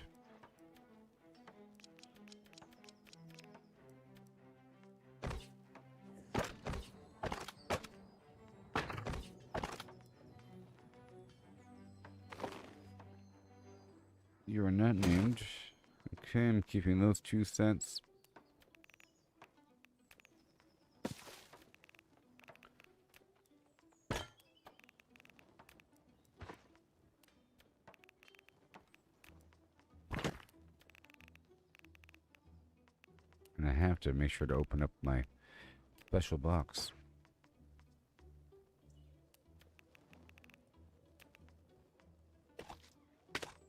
You are not named. Okay, I'm keeping those 2 cents. And I have to make sure to open up my special box.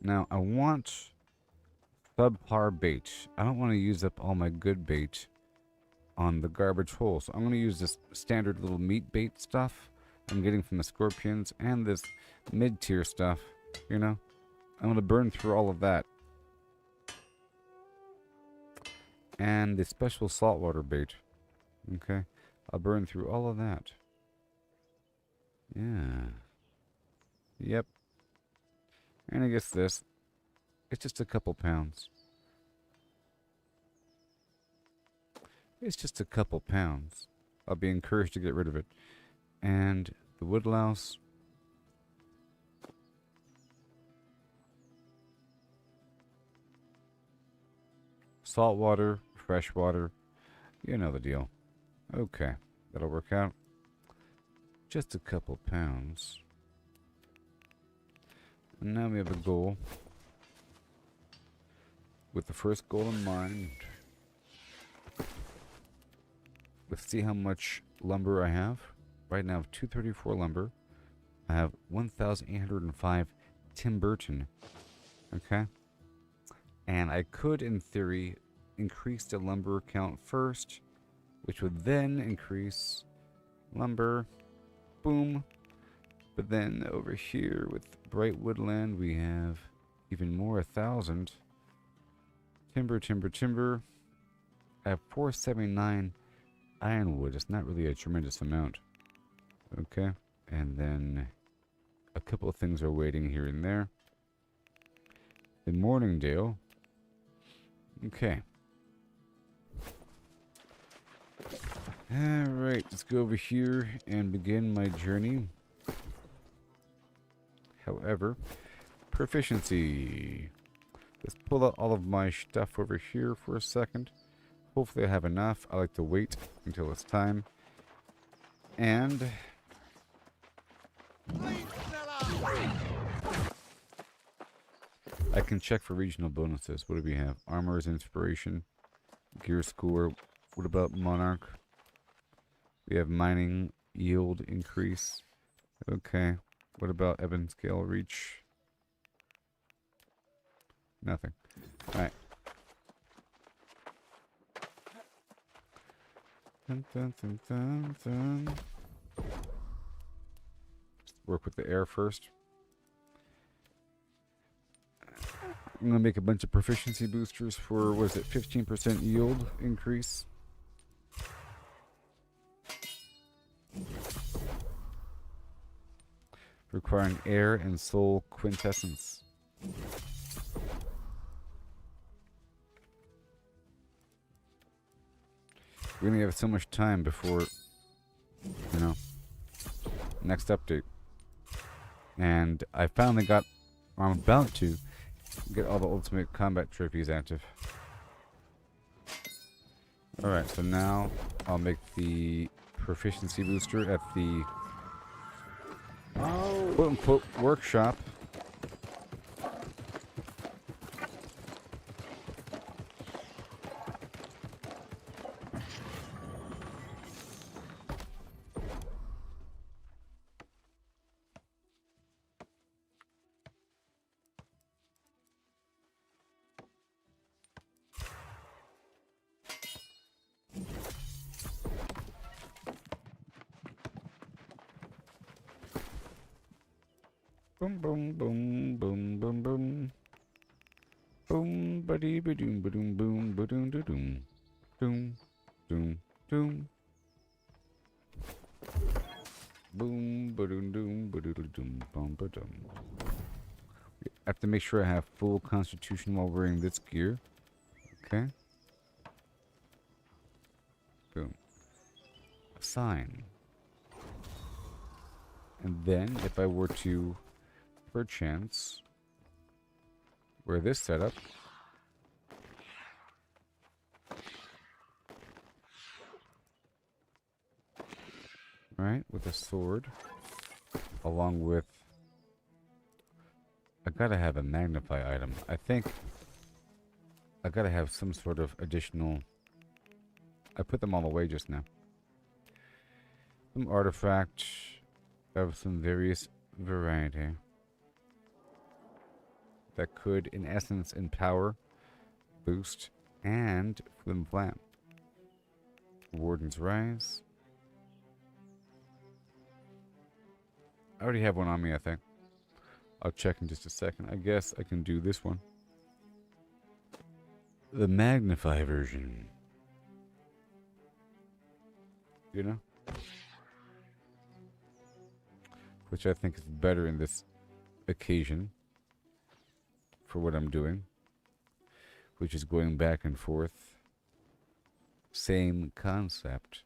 Now, I want subpar bait. I don't want to use up all my good bait on the garbage hole. So I'm going to use this standard little meat bait stuff I'm getting from the scorpions and this mid-tier stuff, you know. I'm going to burn through all of that. And the special saltwater bait. Okay. I'll burn through all of that. Yeah. Yep. And I guess this. It's just a couple pounds. It's just a couple pounds. I'll be encouraged to get rid of it. And the woodlouse. Salt water, fresh water. You know the deal. Okay. That'll work out. Just a couple pounds. And now we have a goal. With the first goal in mind. Let's see how much lumber I have. Right now I have 234 lumber. I have 1,805 Tim Burton. Okay. And I could, in theory, increase the lumber count first, which would then increase lumber. Boom. But then over here with Bright Woodland, we have even more, 1,000. Timber, timber, timber. I have 479 ironwood. It's not really a tremendous amount. Okay. And then a couple of things are waiting here and there. In Morningdale. Okay. Alright, let's go over here and begin my journey. However, proficiency. Let's pull out all of my stuff over here for a second. Hopefully I have enough. I like to wait until it's time. And I can check for regional bonuses. What do we have? Armor's Inspiration. Gear Score. What about Monarch? We have Mining Yield Increase. Okay. What about Ebon Scale Reach? Nothing. Alright. Dun, dun, dun, dun, dun. Work with the air first. I'm going to make a bunch of proficiency boosters for, what is it, 15% yield increase. Requiring air and soul quintessence. We only have so much time before, you know, next update. And I finally got, or I'm about to, get all the ultimate combat trophies active. Alright, so now I'll make the proficiency booster at the quote-unquote workshop. Boom, boom, boom, boom, boom, boom. Boom, ba-dee, ba-doom, ba-doom, boom, ba-doom, da-doom. Doom, doom, doom. Boom, ba-doom, doom, ba-doodle-doom, boom, ba-dum. I have to make sure I have full constitution while wearing this gear. Okay. Boom. Assign. And then, if I were to perchance wear this setup, right, with a sword, along with, I gotta have a magnify item. I think I gotta have some sort of additional, I put them all away just now. Some artifact of some various variety that could, in essence, empower, boost, and flim flam. Warden's Rise. I already have one on me, I think. I'll check in just a second. I guess I can do this one. The magnify version. You know? Which I think is better in this occasion for what I'm doing. Which is going back and forth. Same concept.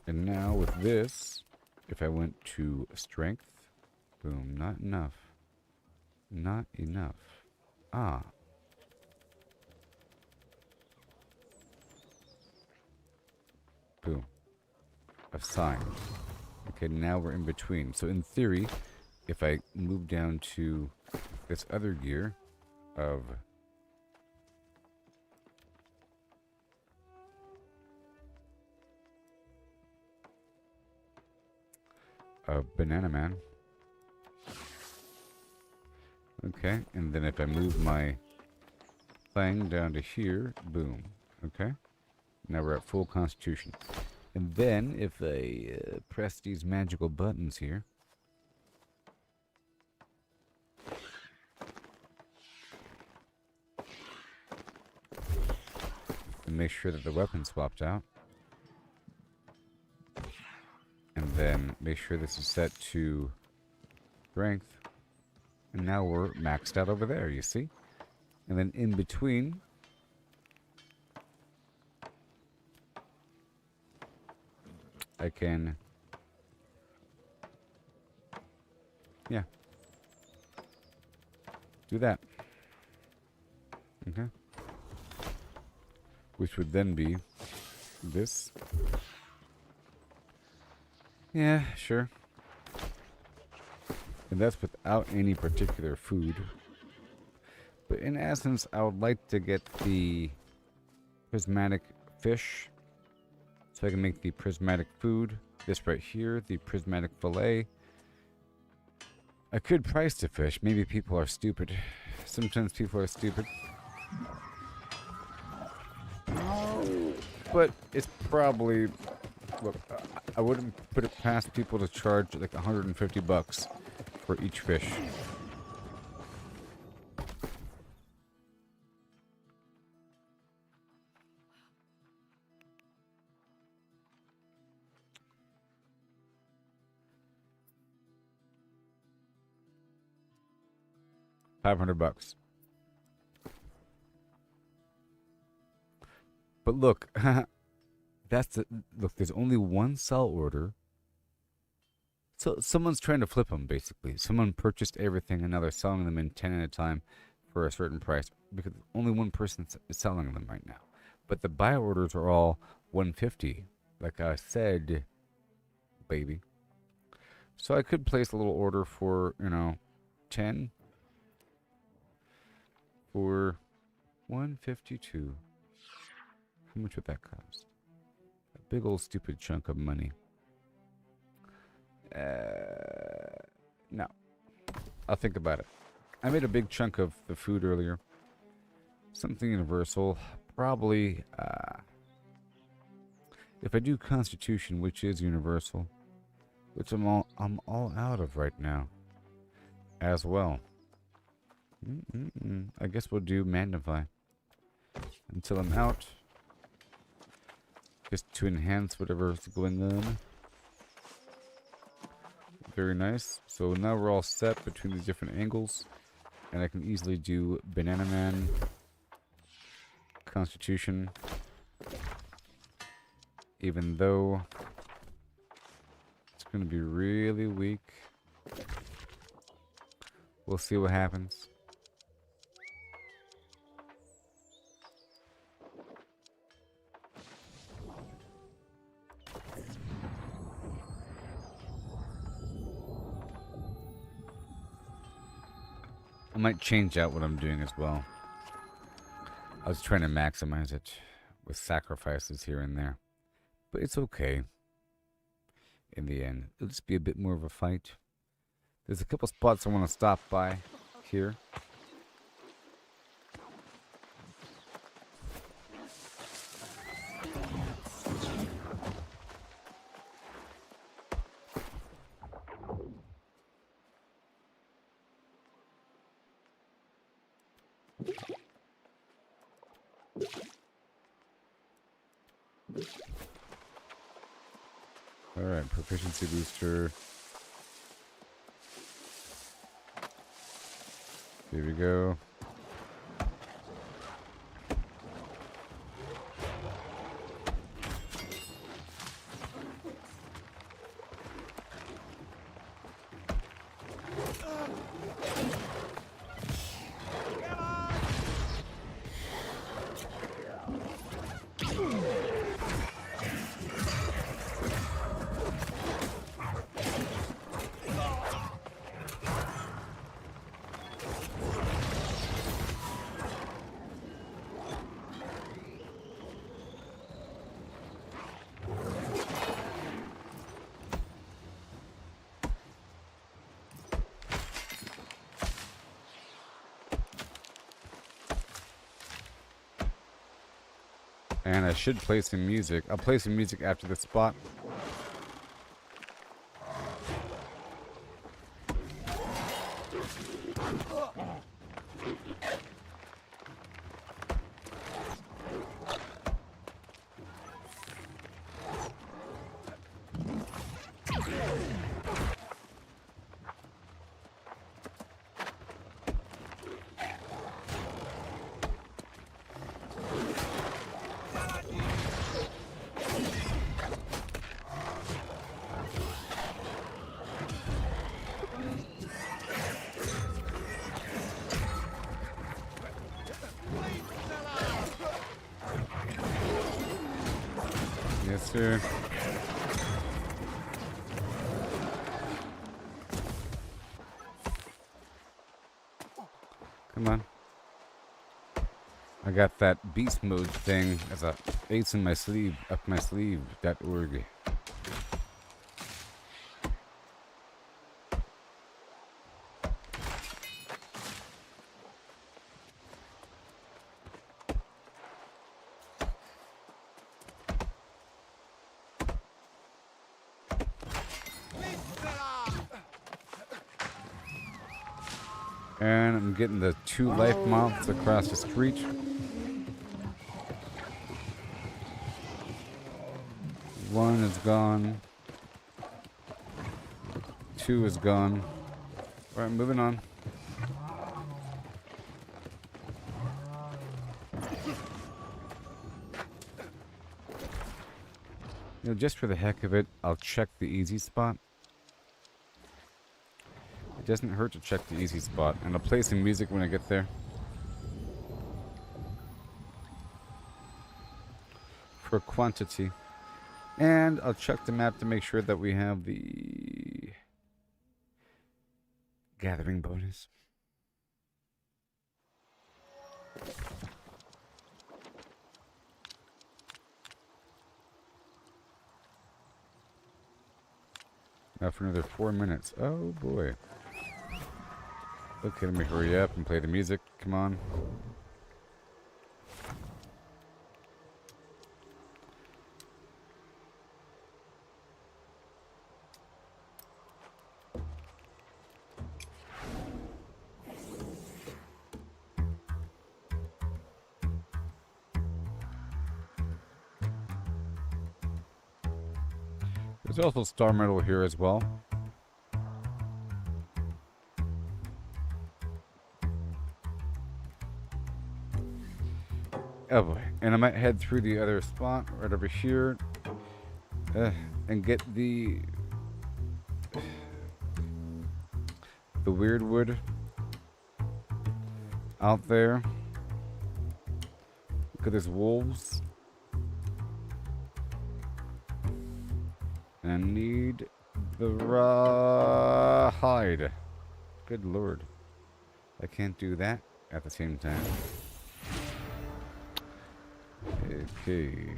And now with this, if I went to strength, boom, not enough. Not enough. Ah. Boom. Assigned. Okay, now we're in between. So in theory, if I move down to this other gear of Banana Man. Okay, and then if I move my thing down to here, boom. Okay, now we're at full constitution. And then if I press these magical buttons here, and make sure that the weapon swapped out. And then make sure this is set to strength. And now we're maxed out over there, you see? And then in between, I can, yeah, do that. Okay. Which would then be this. Yeah, sure. And that's without any particular food. But in essence, I would like to get the prismatic fish. So I can make the prismatic food. This right here, the prismatic fillet. I could price the fish. Maybe people are stupid. Sometimes people are stupid. But it's probably... Look, I wouldn't put it past people to charge like $150 for each fish. $500. But look, look. There's only one sell order. So someone's trying to flip them, basically. Someone purchased everything, and now they're selling them in 10 at a time for a certain price because only one person is selling them right now. But the buy orders are all $150, like I said, baby. So I could place a little order for 10 for $152. How much would that cost? A big old stupid chunk of money. No. I'll think about it. I made a big chunk of the food earlier. Something universal. Probably, if I do Constitution, which is universal, which I'm all out of right now, as well. I guess we'll do Magnify until I'm out, just to enhance whatever's going on. Very nice. So now we're all set between the different angles, and I can easily do Banana Man, Constitution, even though it's going to be really weak. We'll see what happens. I might change out what I'm doing as well. I was trying to maximize it with sacrifices here and there. But it's okay. In the end, it'll just be a bit more of a fight. There's a couple spots I want to stop by here. Alright, proficiency booster. Here we go. And I should play some music. I'll play some music after this spot. Yes, sir. Come on. I got that beast mode thing as a ace in my sleeve, up my sleeve.org. And I'm getting the 2 life moths across the street. One is gone. 2 is gone. Alright, moving on. You know, just for the heck of it, I'll check the easy spot. It doesn't hurt to check the easy spot, and I'll play some music when I get there. For quantity. And I'll check the map to make sure that we have the gathering bonus. Now for another 4 minutes. Oh boy. Okay, let me hurry up and play the music. Come on. There's also star metal here as well. Oh boy. And I might head through the other spot right over here and get the weird wood out there. Look at these wolves. And I need the raw hide. Good lord. I can't do that at the same time. Okay.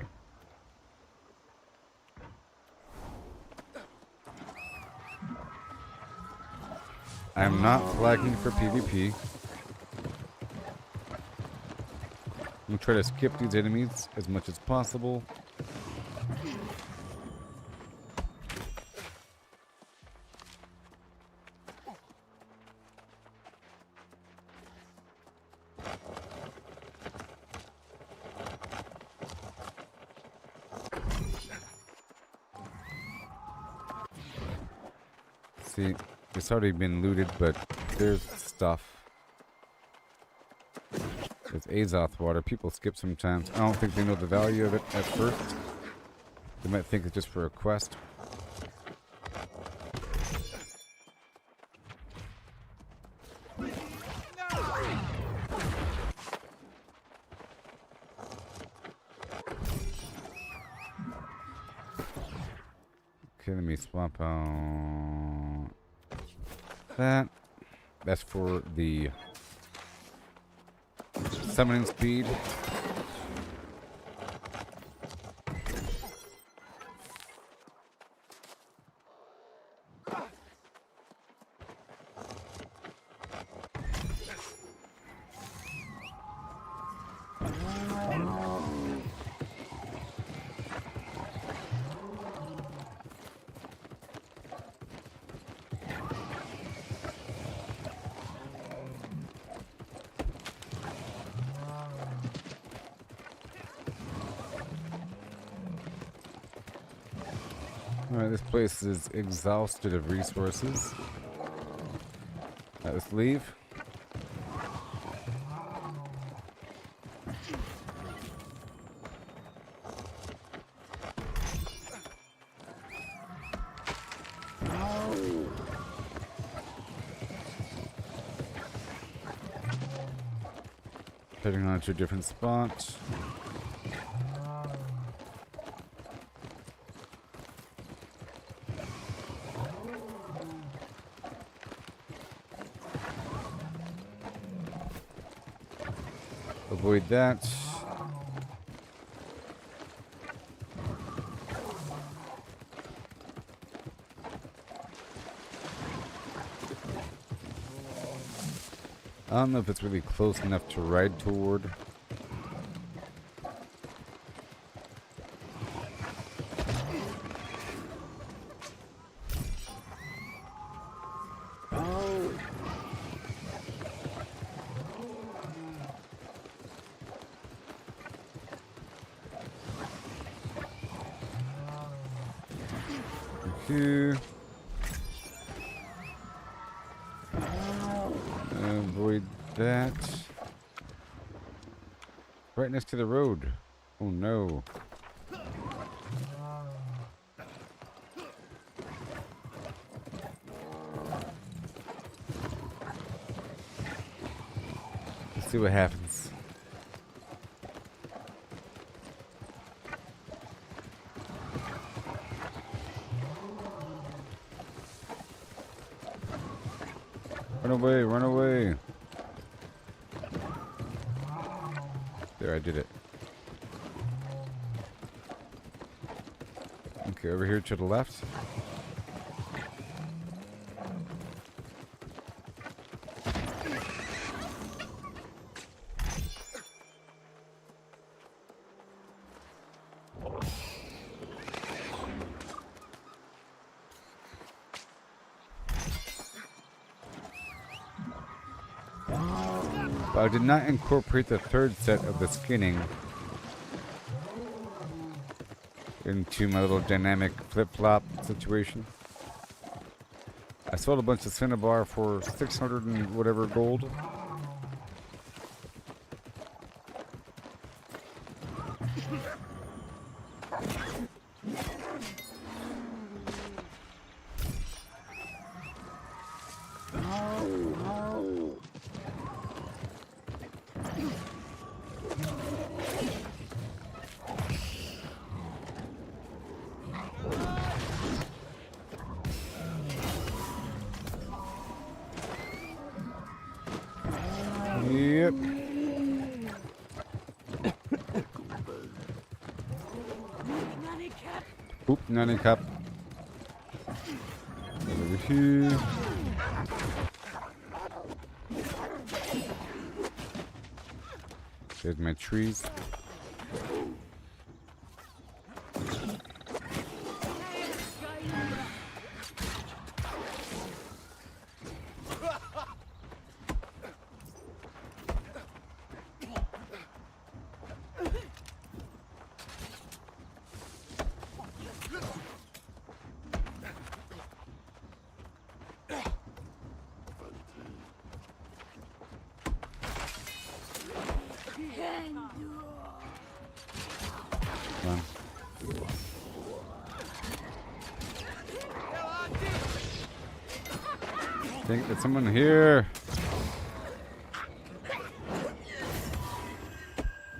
I'm not flagging for PvP. I'm gonna try to skip these enemies as much as possible. See, it's already been looted, but there's stuff. It's Azoth water. People skip sometimes. I don't think they know the value of it at first. They might think it's just for a quest. Okay, let me swap out that. That's for the summoning speed. Alright, this place is exhausted of resources. Let's leave. Heading on to a different spot. Avoid that. I don't know if it's really close enough to ride toward. Here. Avoid that. Right next to the road. Oh no. Let's see what happens. Run away, run away. There, I did it. Okay, over here to the left. But I did not incorporate the third set of the skinning into my little dynamic flip-flop situation. I sold a bunch of Cinnabar for 600 and whatever gold. Yep. Oop, nanny cup. Over here. There's my trees. think there's someone here.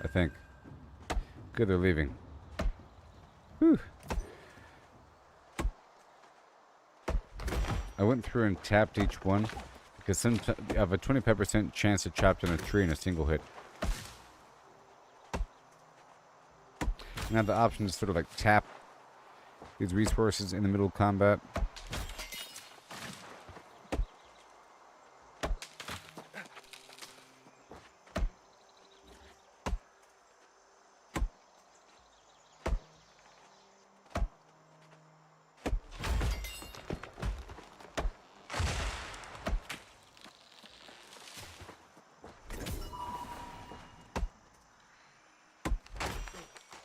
I think. Good, they're leaving. Whew. I went through and tapped each one because sometimes you have a 25% chance to chop down a tree in a single hit. And I have the option to sort of like tap these resources in the middle of combat.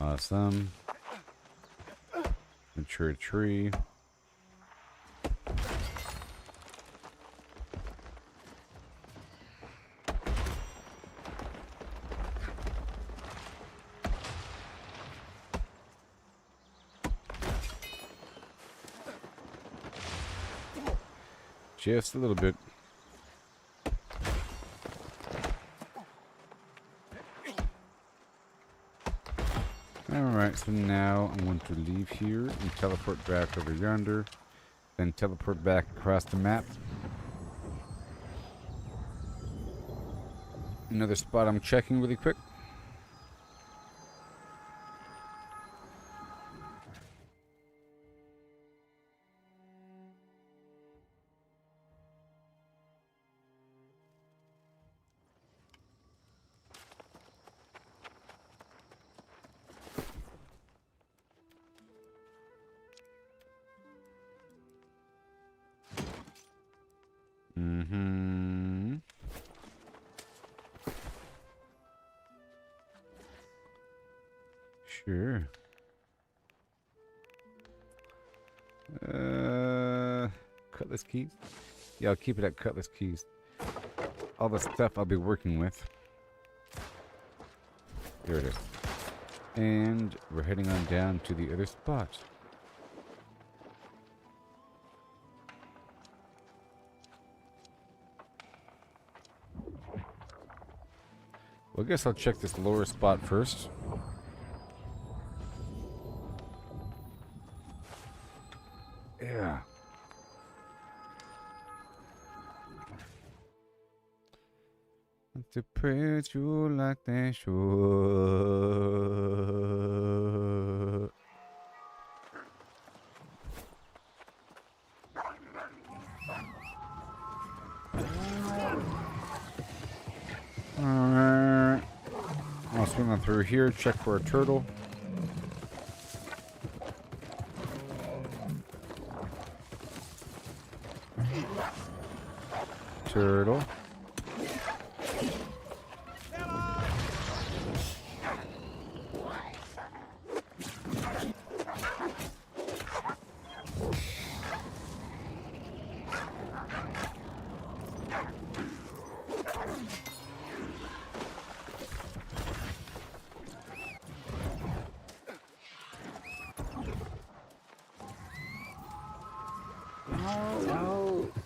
Awesome. Mature tree. Just a little bit. Alright, so now I'm going to leave here and teleport back over yonder. Then teleport back across the map. Another spot I'm checking really quick. Sure. Cutlass keys? Yeah, I'll keep it at cutlass keys. All the stuff I'll be working with. There it is. And we're heading on down to the other spot. Well, I guess I'll check this lower spot first. Yeah. To praise you like they should. Alright. I'll swing on through here, check for a turtle. Turtle.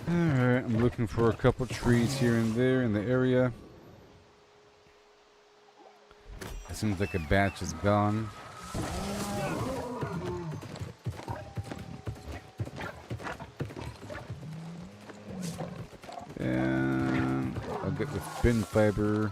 Alright, I'm looking for a couple trees here and there in the area. It seems like a batch is gone. And I'll get the spin fiber.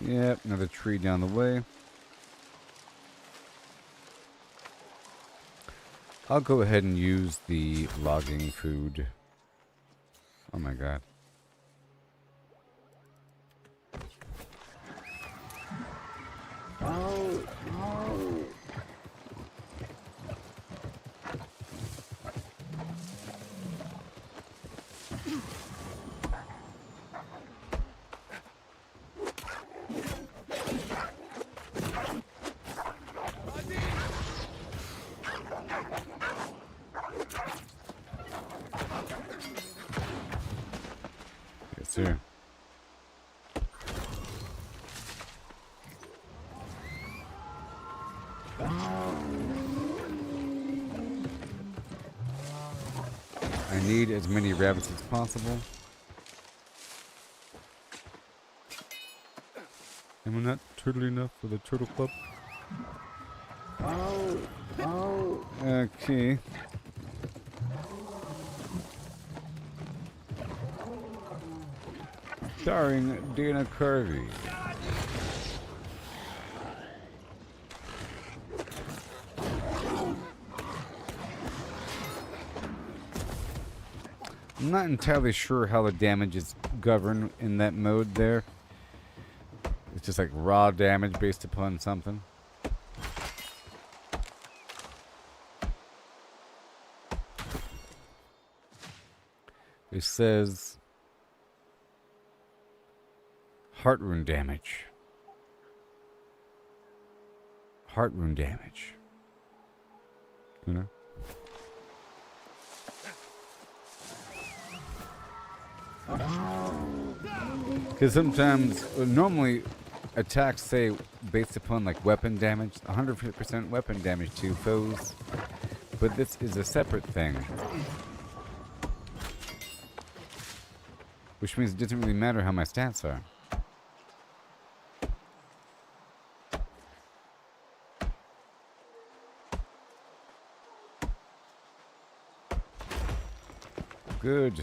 Yep, another tree down the way. I'll go ahead and use the logging food. Oh my god. see. I need as many rabbits as possible. Am I not turtle enough for the turtle club? Okay. Starring Dana Carvey. I'm not entirely sure how the damage is governed in that mode there. It's just like raw damage based upon something. It says heart wound damage. Heart wound damage. You know? Because sometimes, normally attacks say based upon like weapon damage, 100% weapon damage to foes, but this is a separate thing. Which means it doesn't really matter how my stats are. Good.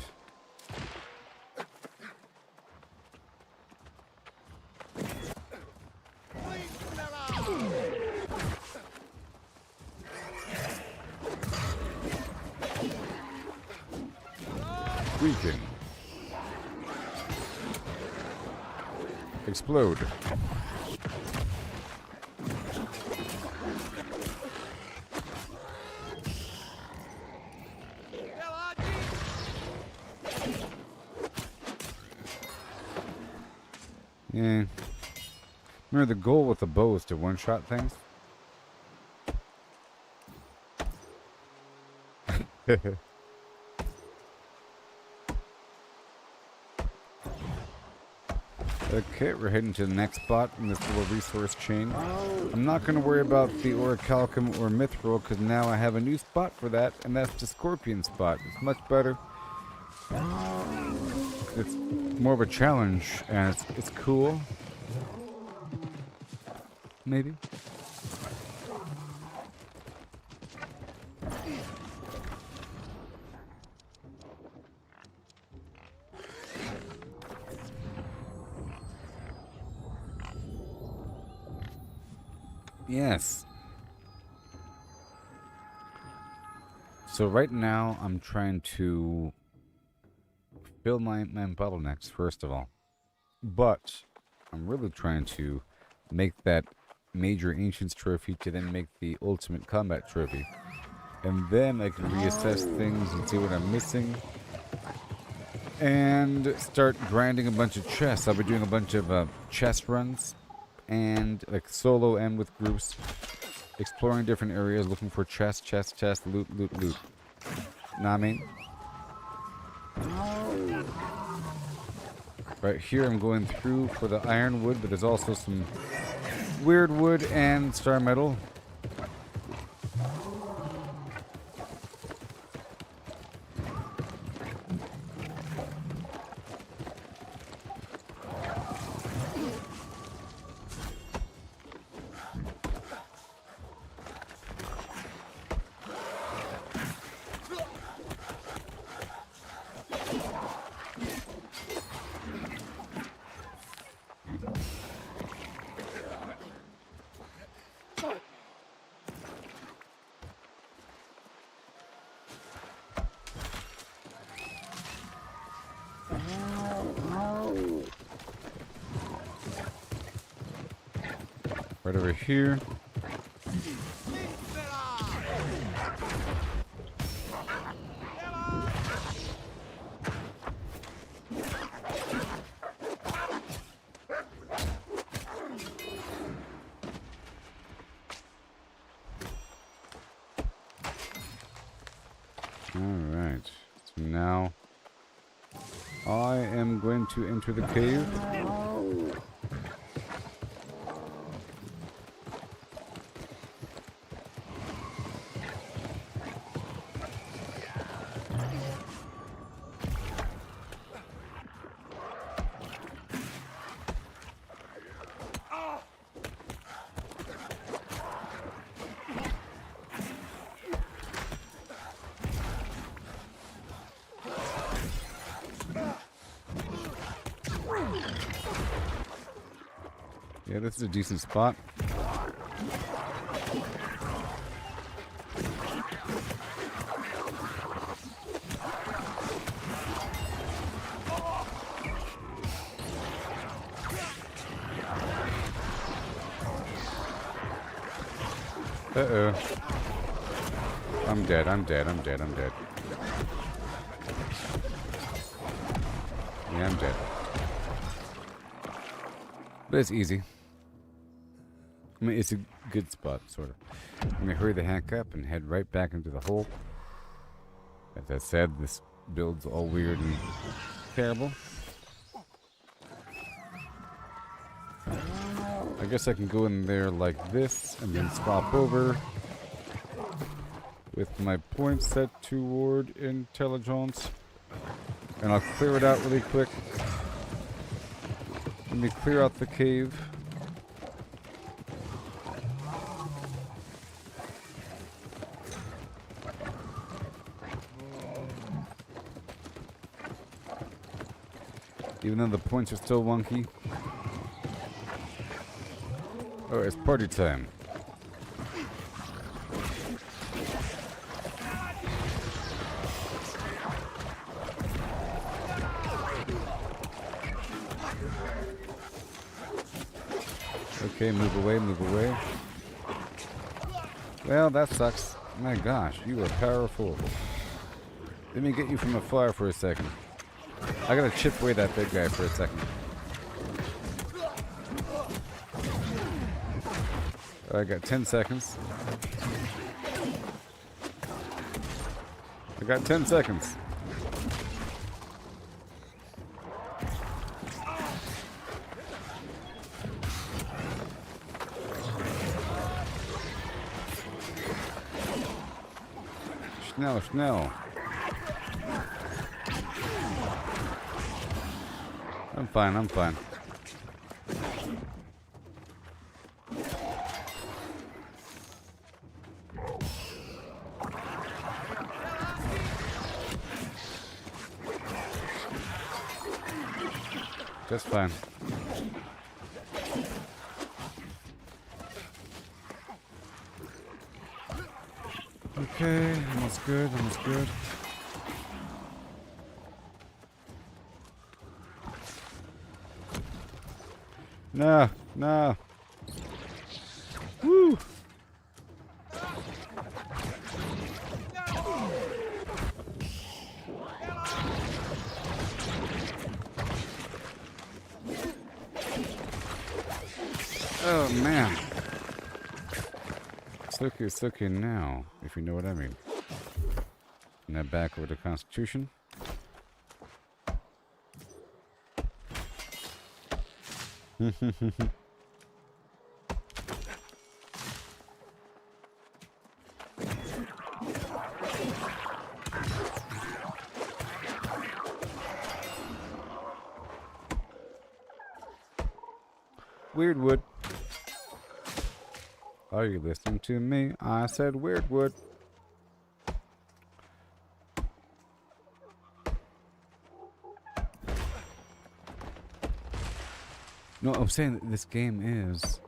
Weaken. Explode. Yeah. Remember the goal with the bow is to one-shot things? Okay, we're heading to the next spot in this little resource chain. I'm not going to worry about the orichalcum or mithril because now I have a new spot for that, and that's the scorpion spot. It's much better. It's more of a challenge, and it's cool. Maybe. Yes. So right now I'm trying to fill my bottlenecks first of all. But I'm really trying to make that major ancients trophy to then make the ultimate combat trophy. And then I can reassess things and see what I'm missing. And start grinding a bunch of chests. I'll be doing a bunch of chest runs. And like solo and with groups, exploring different areas, looking for chest, loot. Know what I mean? Right here I'm going through for the iron wood, but there's also some weird wood and star metal. Right over here. Alright, so now I am going to enter the cave. Yeah, this is a decent spot. Uh-oh. I'm dead, I'm dead, I'm dead, I'm dead. Yeah, I'm dead. But it's easy. I mean, it's a good spot, sort of. Let me hurry the heck up and head right back into the hole. As I said, this build's all weird and terrible. I guess I can go in there like this and then swap over with my point set toward intelligence. And I'll clear it out really quick. Let me clear out the cave. Even though the points are still wonky. Oh, it's party time. Okay, move away, move away. Well, that sucks. My gosh, you are powerful. Let me get you from afar for a second. I gotta chip away that big guy for a second. I got 10 seconds. I got 10 seconds. Schnell, schnell. I'm fine, I'm fine. Just fine. Okay, almost good, almost good. No, no. Woo! Oh man. It's okay now, if you know what I mean. Now back over to Constitution. Weirdwood. Are you listening to me? I said Weirdwood. No, I'm saying that this game is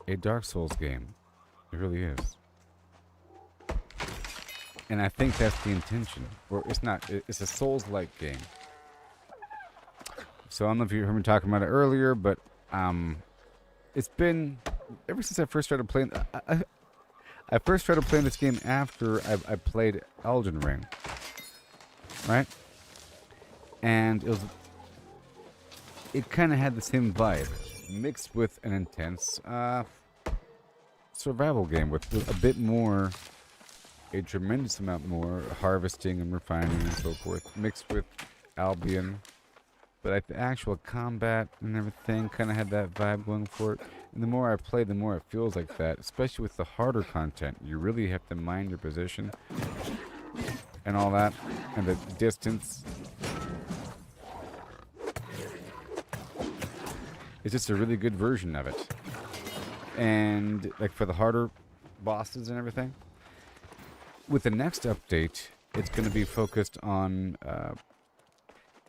a Dark Souls game. It really is. And I think that's the intention. Or it's not. It's a Souls-like game. So I don't know if you heard me talking about it earlier, but it's been ever since I first started playing. I first started playing this game after I played Elden Ring, right? And it kind of had the same vibe, mixed with an intense survival game with a bit more, a tremendous amount more harvesting and refining and so forth, mixed with Albion But like the actual combat and everything kind of had that vibe going for it. And the more I play, the more it feels like that. Especially with the harder content. You really have to mind your position. And all that. And the distance. It's just a really good version of it. And like for the harder bosses and everything. With the next update, it's going to be focused on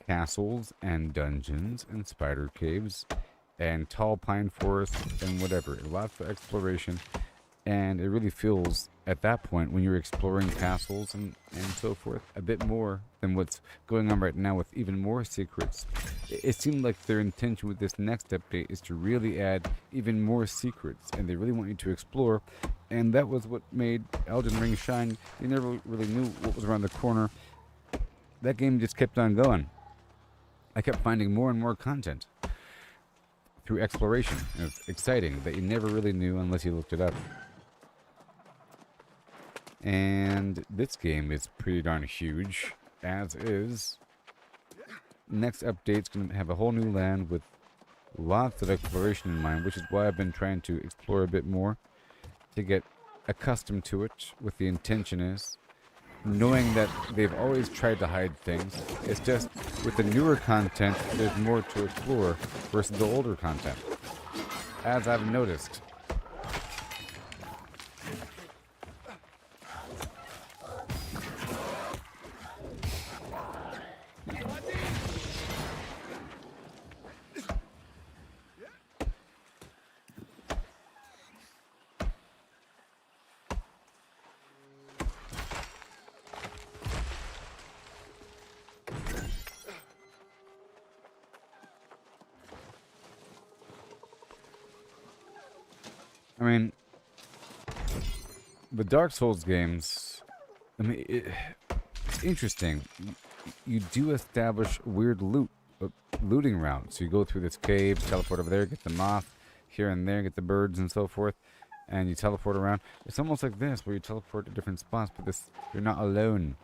castles and dungeons and spider caves and tall pine forests and whatever. Lots of exploration. And it really feels, at that point, when you're exploring castles and so forth, a bit more than what's going on right now with even more secrets. It seemed like their intention with this next update is to really add even more secrets. And they really want you to explore. And that was what made Elden Ring shine. You never really knew what was around the corner. That game just kept on going. I kept finding more and more content through exploration. It was exciting that you never really knew unless you looked it up. And this game is pretty darn huge, as is. Next update's going to have a whole new land with lots of exploration in mind, which is why I've been trying to explore a bit more to get accustomed to it, what the intention is. Knowing that they've always tried to hide things. It's just, with the newer content, there's more to explore versus the older content. As I've noticed. I mean, the Dark Souls games, I mean, it's interesting. You do establish weird looting routes. You go through this cave, teleport over there, get the moth here and there, get the birds and so forth, and you teleport around. It's almost like this, where you teleport to different spots, but you're not alone.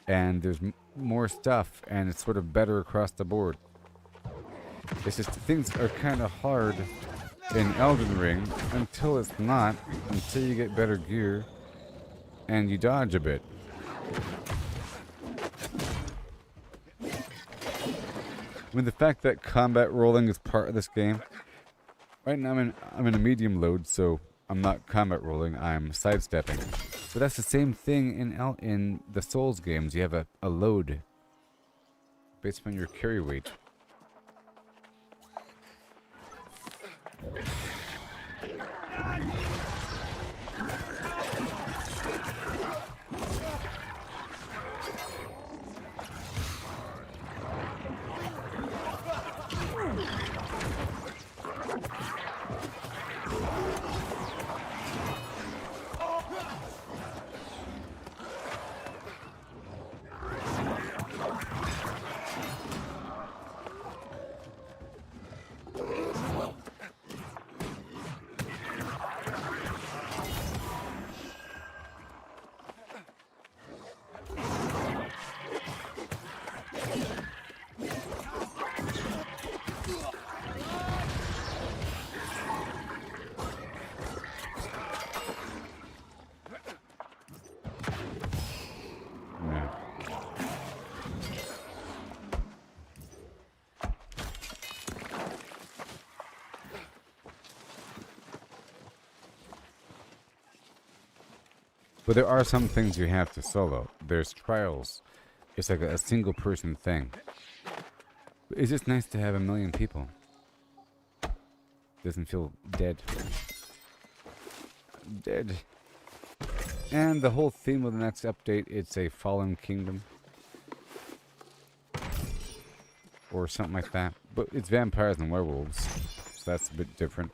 And there's more stuff, and it's sort of better across the board. It's just, things are kind of hard in Elden Ring until it's not, until you get better gear and you dodge a bit. I mean, the fact that combat rolling is part of this game. Right now I'm in a medium load, so I'm not combat rolling, I'm sidestepping. But that's the same thing in the Souls games. You have a load based on your carry weight. But there are some things you have to solo. There's trials. It's like a single person thing. It's just nice to have 1 million people. Doesn't feel dead. Dead. And the whole theme of the next update, it's a fallen kingdom. Or something like that. But it's vampires and werewolves. So that's a bit different.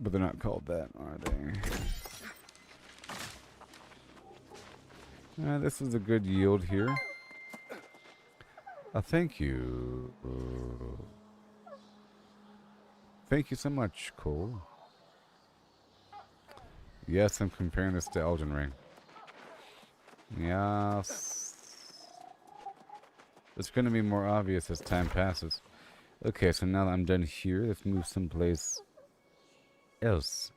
But they're not called that, are they? This is a good yield here. Thank you. Thank you so much, Cole. Yes, I'm comparing this to Elden Ring. Yes. It's going to be more obvious as time passes. Okay, so now that I'm done here, let's move someplace else.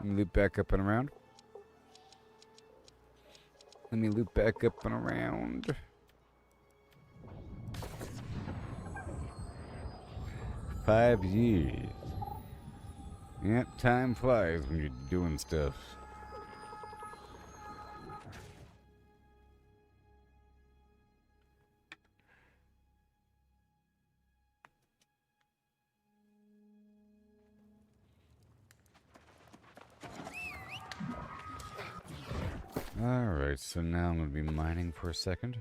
Let me loop back up and around. Let me loop back up and around. 5 years. Yep, time flies when you're doing stuff. Alright, so now I'm going to be mining for a second.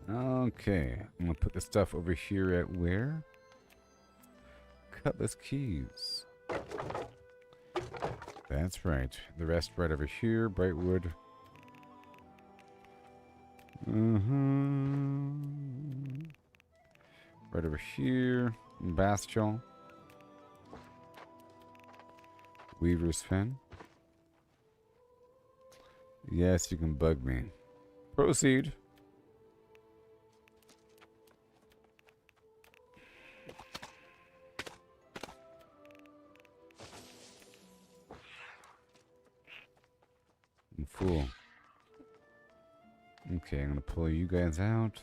Okay, I'm going to put the stuff over here at where? Cutlass keys. That's right. The rest right over here, Brightwood. Right over here, Bastion. Weaver's Fen. Yes, you can bug me. Proceed. I'm full. Okay, I'm gonna pull you guys out.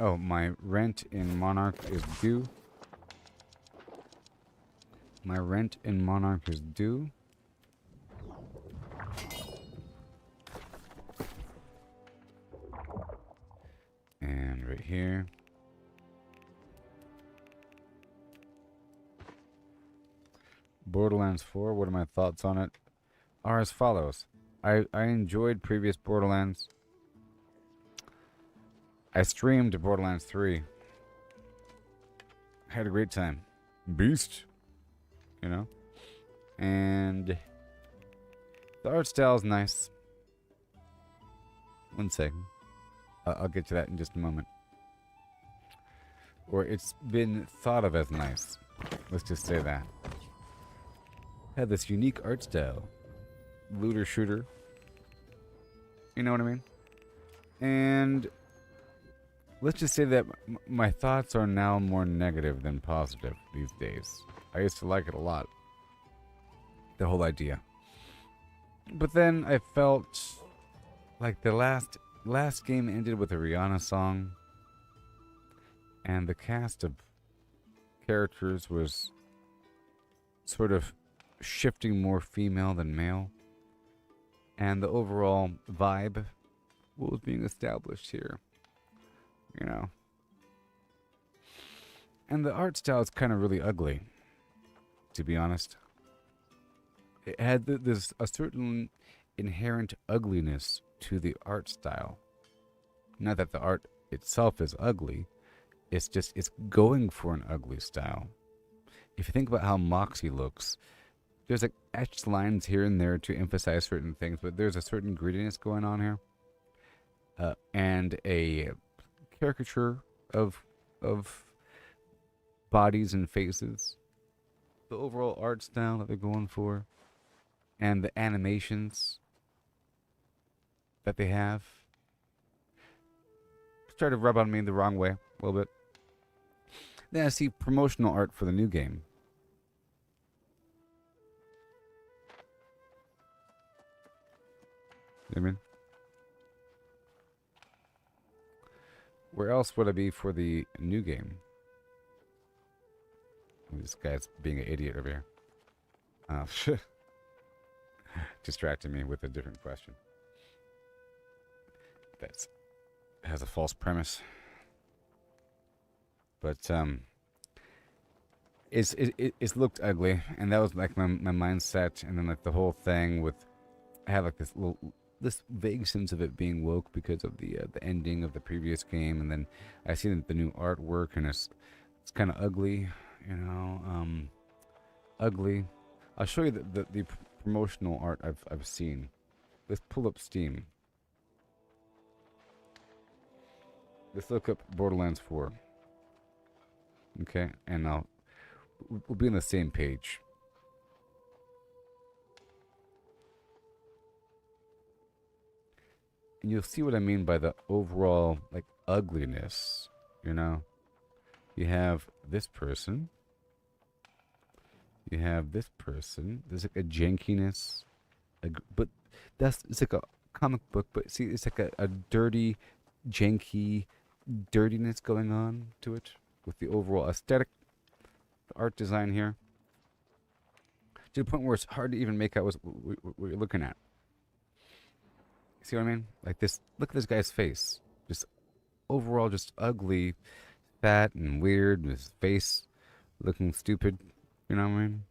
Oh, my rent in Monarch is due. My rent in Monarch is due. And right here. Borderlands 4, what are my thoughts on it? Are as follows. I enjoyed previous Borderlands. I streamed Borderlands 3. Had a great time. Beast. You know? And the art style is nice. One second. I'll get to that in just a moment. Or it's been thought of as nice. Let's just say that. Had this unique art style. Looter shooter. You know what I mean? And let's just say that my thoughts are now more negative than positive these days. I used to like it a lot. The whole idea. But then I felt like the last game ended with a Rihanna song. And the cast of characters was sort of shifting more female than male. And the overall vibe was being established here. You know. And the art style is kind of really ugly, to be honest. It had this a certain inherent ugliness to the art style. Not that the art itself is ugly. It's just, it's going for an ugly style. If you think about how Moxie looks, there's like etched lines here and there to emphasize certain things, but there's a certain grittiness going on here. And a caricature of bodies and faces. The overall art style that they're going for. And the animations that they have. Started to rub on me the wrong way a little bit. Then I see promotional art for the new game. You know what I mean? Where else would I be for the new game? This guy's being an idiot over here. Oh, distracting me with a different question. That has a false premise. But it's looked ugly, and that was like my mindset. And then like the whole thing with, I had like this vague sense of it being woke because of the ending of the previous game, and then I see the new artwork, and it's kind of ugly, you know, ugly. I'll show you the promotional art I've seen. Let's pull up Steam. Let's look up Borderlands 4. Okay, and we'll be on the same page. And you'll see what I mean by the overall, like, ugliness, you know? You have this person. You have this person. There's like a jankiness. But it's like a comic book, but see, it's like a dirty, janky dirtiness going on to it with the overall aesthetic, the art design here. To the point where it's hard to even make out what you're looking at. See what I mean? Like this, look at this guy's face. Just overall, just ugly, fat and weird, with his face looking stupid. You know what I mean?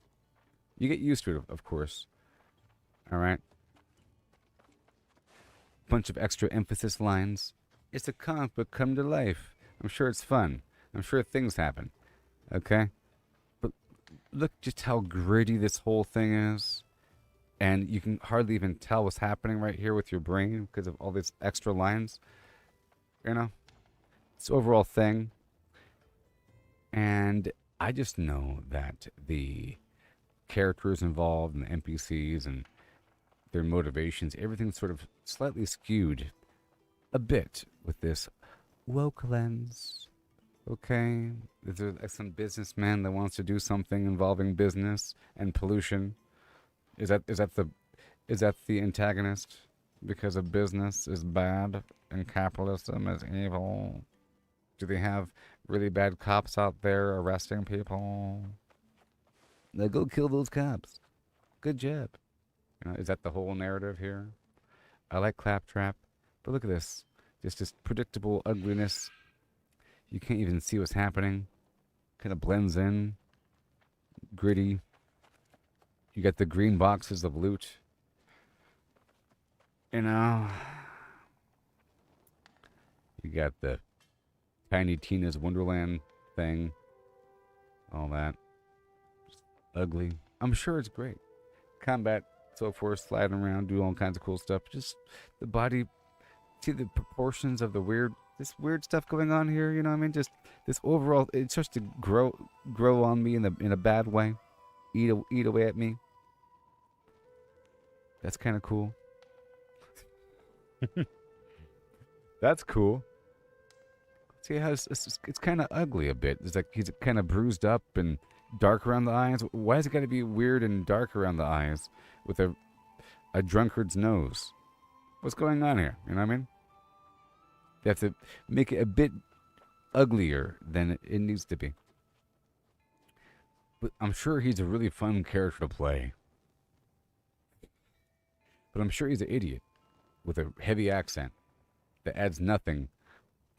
You get used to it, of course. Alright? Bunch of extra emphasis lines. It's a comic book come to life. I'm sure it's fun. I'm sure things happen. Okay? But look just how gritty this whole thing is. And you can hardly even tell what's happening right here with your brain because of all these extra lines. You know? It's the overall thing. And I just know that the characters involved and the NPCs and their motivations, everything's sort of slightly skewed a bit with this woke lens. Okay? There's some businessman that wants to do something involving business and pollution. Is that the antagonist? Because of business is bad and capitalism is evil. Do they have really bad cops out there arresting people? Now go kill those cops. Good job. You know, is that the whole narrative here? I like Claptrap, but look at this. Just this predictable ugliness. You can't even see what's happening. Kind of blends in. Gritty. You got the green boxes of loot. You know. You got the Tiny Tina's Wonderland thing. All that. Just ugly. I'm sure it's great. Combat, so forth, sliding around, do all kinds of cool stuff. Just the body. See the proportions of this weird stuff going on here, you know what I mean? Just this overall, it starts to grow on me in a bad way. Eat away at me. That's kind of cool. That's cool. See how it's kind of ugly a bit. It's like he's kind of bruised up and dark around the eyes. Why is it got to be weird and dark around the eyes with a drunkard's nose? What's going on here? You know what I mean? You have to make it a bit uglier than it needs to be. But I'm sure he's a really fun character to play. But I'm sure he's an idiot with a heavy accent that adds nothing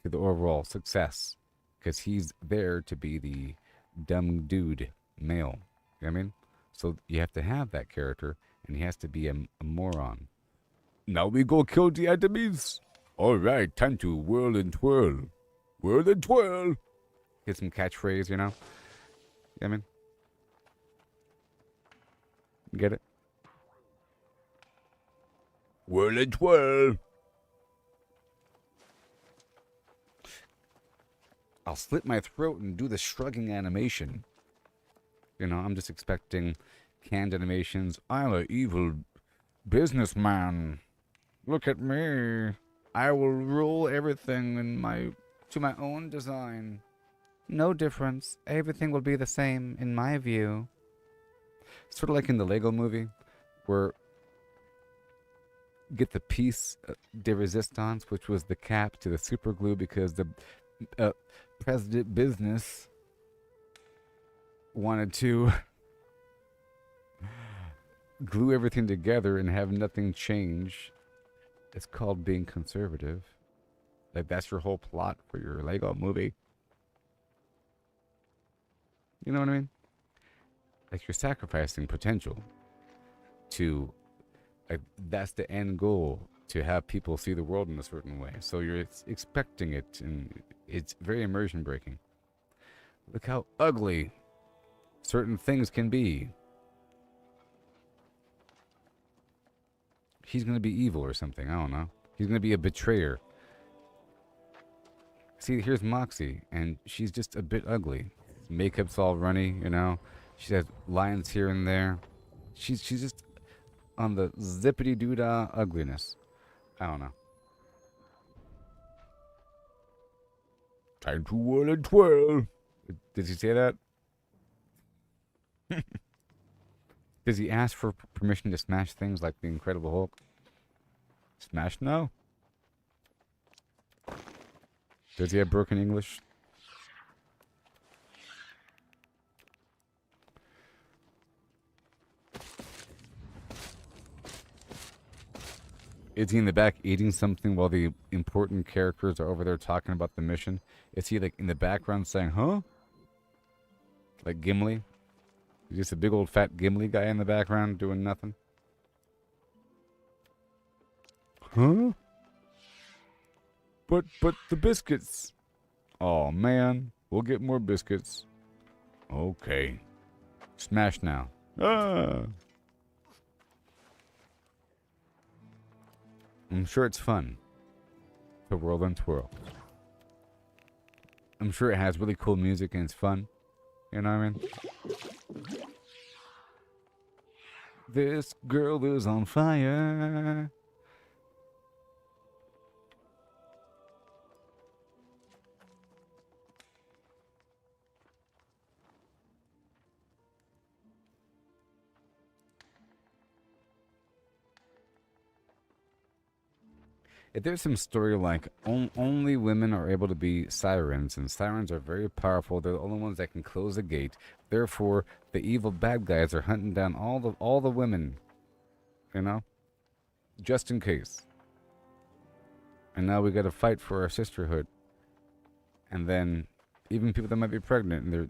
to the overall success. Because he's there to be the dumb dude male. You know what I mean? So you have to have that character, and he has to be a moron. Now we go kill the enemies. All right, time to whirl and twirl. Whirl and twirl. Get some catchphrase, you know? You know what I mean? Get it? Whirl and twirl. I'll slit my throat and do the shrugging animation. You know, I'm just expecting canned animations. I'm an evil businessman. Look at me. I will rule everything to my own design. No difference. Everything will be the same in my view. Sort of like in the Lego movie, where get the piece de resistance, which was the cap to the super glue, because the president business wanted to glue everything together and have nothing change. It's called being conservative. Like, that's your whole plot for your Lego movie. You know what I mean? Like, you're sacrificing potential to, like, that's the end goal, to have people see the world in a certain way. So you're expecting it, and it's very immersion breaking. Look how ugly certain things can be. He's going to be evil or something. I don't know. He's going to be a betrayer. See, here's Moxie, and she's just a bit ugly. Makeup's all runny, you know. She has lines here and there. She's just on the zippity-doo-dah ugliness. I don't know. Time to whirl and twirl. Did he say that? Does he ask for permission to smash things like the Incredible Hulk? Smash no? Does he have broken English? Is he in the back eating something while the important characters are over there talking about the mission? Is he like in the background saying, huh? Like Gimli? He's just a big old fat Gimli guy in the background doing nothing? Huh? But the biscuits. Oh man, we'll get more biscuits. Okay. Smash now. Ah! I'm sure it's fun to whirl and twirl. I'm sure it has really cool music and it's fun. You know what I mean? This girl is on fire. If there's some story like only women are able to be sirens, and sirens are very powerful, they're the only ones that can close the gate. Therefore, the evil bad guys are hunting down all the women, you know, just in case. And now we got to fight for our sisterhood. And then, even people that might be pregnant,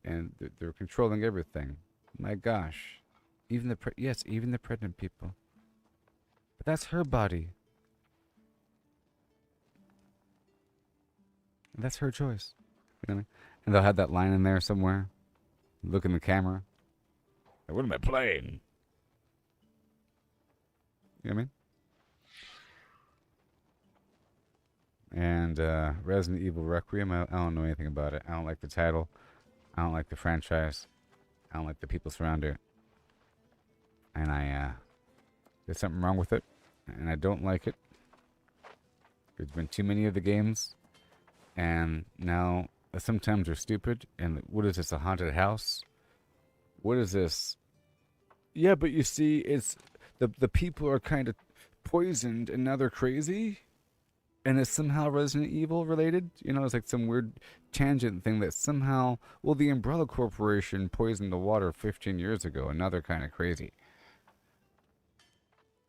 and they're controlling everything. My gosh, even the pregnant people. But that's her body. That's her choice. You know what I mean? And they'll have that line in there somewhere. Look in the camera. Like, what am I playing? You know what I mean? And Resident Evil Requiem, I don't know anything about it. I don't like the title. I don't like the franchise. I don't like the people surrounding it. And there's something wrong with it. And I don't like it. There's been too many of the games. And now, sometimes they're stupid. And what is this, a haunted house? What is this? Yeah, but you see, it's the people are kind of poisoned and now they're crazy. And it's somehow Resident Evil related. You know, it's like some weird tangent thing that somehow, well, the Umbrella Corporation poisoned the water 15 years ago. And now they're kind of crazy.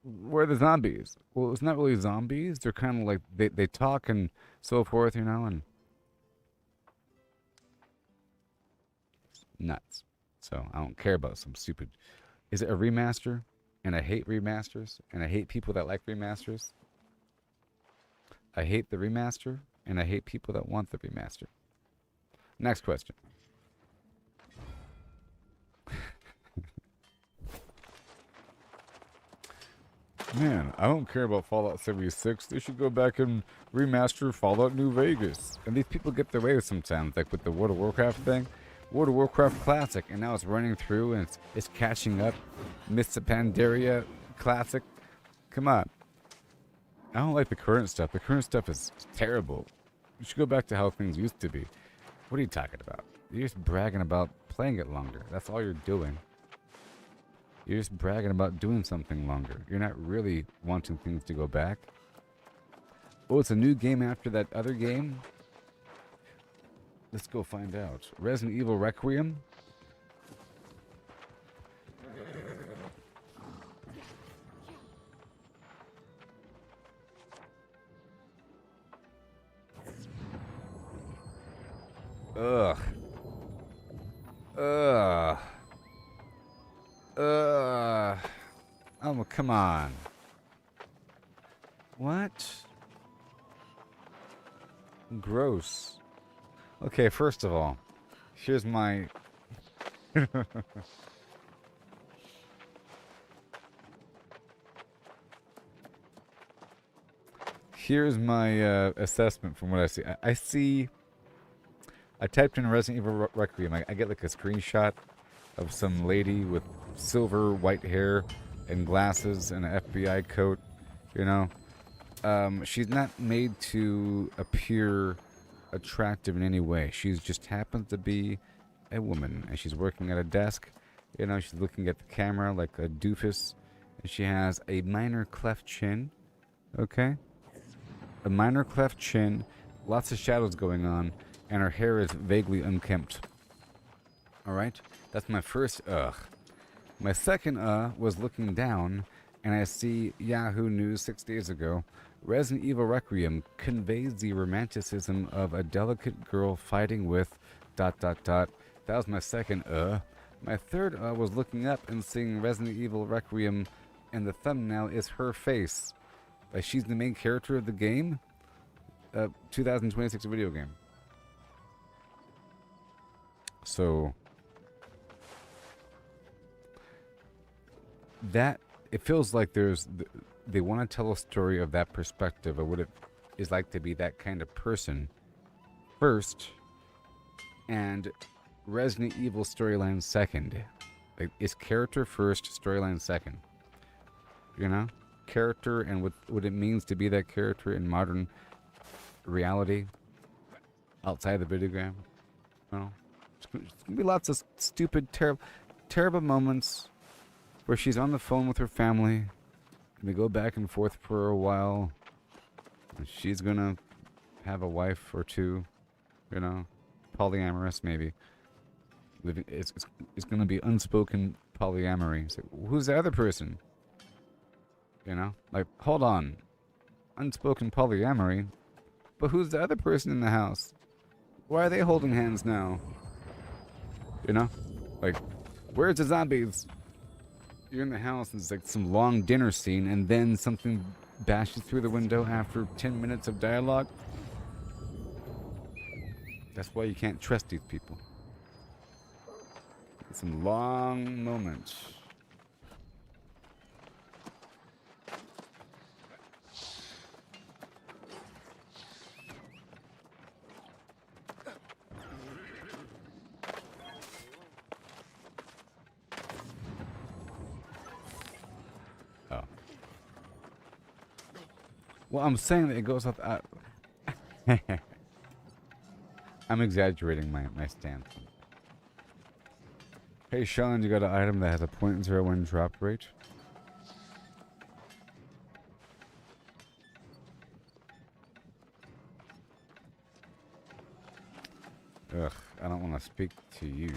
Where are the zombies? Well, it's not really zombies. They're kind of like, they talk and so forth, you know, and it's nuts. So I don't care about some stupid. Is it a remaster? And I hate remasters. And I hate people that like remasters. I hate the remaster. And I hate people that want the remaster. Next question. Man, I don't care about Fallout 76. They should go back and remaster Fallout New Vegas. And these people get their way sometimes, like with the World of Warcraft thing. World of Warcraft Classic, and now it's running through and it's catching up. Mists of Pandaria Classic. Come on. I don't like the current stuff. The current stuff is terrible. You should go back to how things used to be. What are you talking about? You're just bragging about playing it longer. That's all you're doing. You're just bragging about doing something longer. You're not really wanting things to go back. Oh, it's a new game after that other game? Let's go find out. Resident Evil Requiem? Ugh. Ugh. Oh, come on. What? Gross. Okay, first of all, here's my Here's my assessment from what I see. I see. I typed in Resident Evil Requiem. I get like a screenshot of some lady with silver white hair and glasses and an FBI coat. You know, she's not made to appear attractive in any way. She just happens to be a woman, and she's working at a desk. You know, she's looking at the camera like a doofus, and she has a minor cleft chin. Okay. A minor cleft chin, lots of shadows going on, and her hair is vaguely unkempt. Alright? That's my first ugh. My second was looking down, and I see Yahoo News 6 days ago. Resident Evil Requiem conveys the romanticism of a delicate girl fighting with ... That was my second My third was looking up and seeing Resident Evil Requiem, and the thumbnail is her face. Like she's the main character of the game. 2026 video game. So that it feels like they want to tell a story of that perspective of what it is like to be that kind of person first, and Resident Evil storyline second. Like it's character first, storyline second. You know? Character and what it means to be that character in modern reality outside the video game. You know? There's gonna be lots of stupid, terrible moments where she's on the phone with her family and they go back and forth for a while. And she's gonna have a wife or two, you know, polyamorous maybe. It's gonna be unspoken polyamory. It's like, who's the other person? You know, like, hold on, unspoken polyamory, but who's the other person in the house? Why are they holding hands now? You know, like, where's the zombies? You're in the house and it's like some long dinner scene, and then something bashes through the window after 10 minutes of dialogue. That's why you can't trust these people. Some long moments. Well, I'm saying that it goes up. I'm exaggerating my stance. Hey, Sean, you got an item that has a 0.01 drop rate? Ugh, I don't want to speak to you.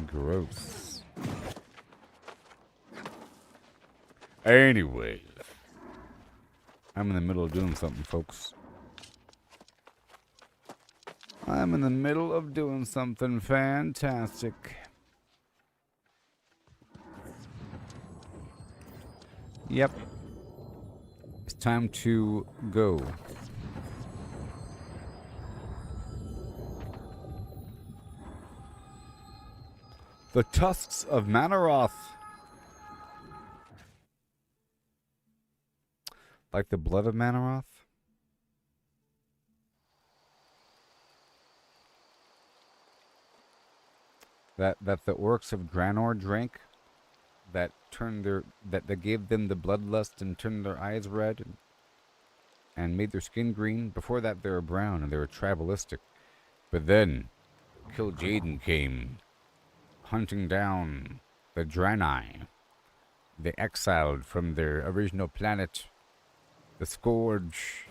Gross. Anyway, I'm in the middle of doing something, folks. I'm in the middle of doing something fantastic. Yep. It's time to go. The tusks of Manaroth. Like the blood of Manaroth? That the orcs of Draenor drank, that gave them the bloodlust and turned their eyes red and made their skin green. Before that they were brown and they were tribalistic. But then Kil'jaeden came hunting down the Draenei. They exiled from their original planet, the Scourge.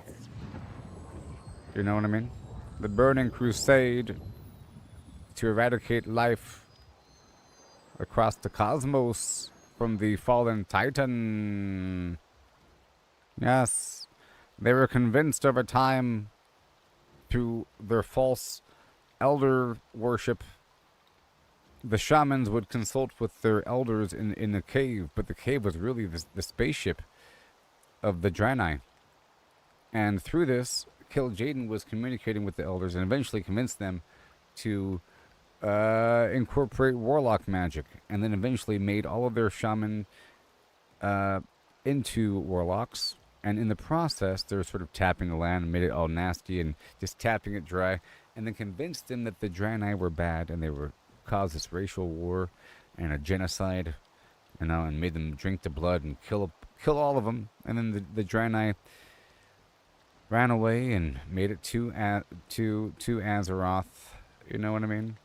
You know what I mean? The Burning Crusade to eradicate life across the cosmos from the fallen Titan. Yes, they were convinced over time through their false elder worship. The shamans would consult with their elders in the cave, but the cave was really the spaceship of the Draenei. And through this, Kil'jaeden was communicating with the elders and eventually convinced them to incorporate warlock magic, and then eventually made all of their shaman into warlocks. And in the process, they were sort of tapping the land and made it all nasty and just tapping it dry, and then convinced them that the Draenei were bad and they were caused this racial war and a genocide, you know, and made them drink the blood and kill all of them. And then the Draenei ran away and made it to Azeroth. You know what I mean?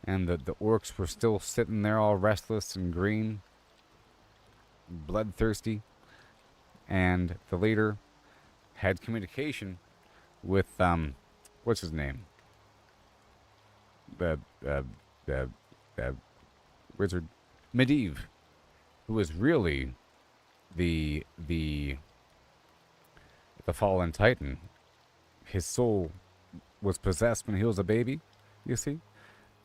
And the orcs were still sitting there all restless and green, bloodthirsty. And the leader had communication with what's his name? The wizard Medivh, who was really the fallen titan. His soul was possessed when he was a baby, you see?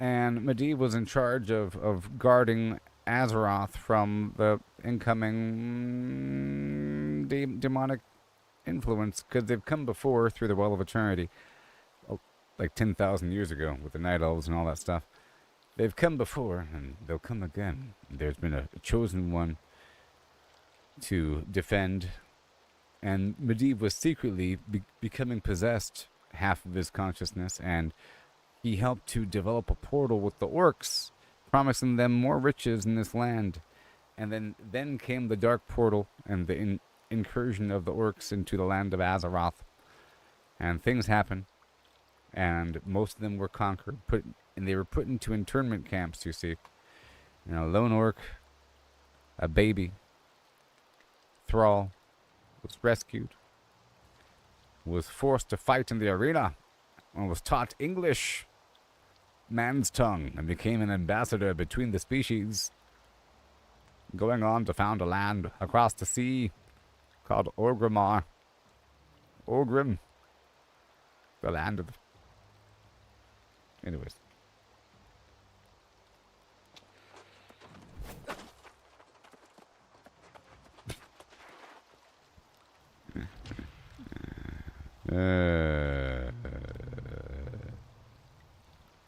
And Medivh was in charge of guarding Azeroth from the incoming demonic influence, because they've come before through the Well of Eternity, like 10,000 years ago with the Night Elves and all that stuff. They've come before, and they'll come again. There's been a chosen one to defend, and Medivh was secretly becoming possessed half of his consciousness, and he helped to develop a portal with the orcs, promising them more riches in this land. And then came the Dark Portal and the incursion of the orcs into the land of Azeroth. And things happened, and most of them were conquered, and they were put into internment camps, you see. You know, a lone orc, a baby, thrall, was rescued, was forced to fight in the arena, and was taught English, man's tongue, and became an ambassador between the species, going on to found a land across the sea called Orgrimmar. Orgrim. The land of... Anyways.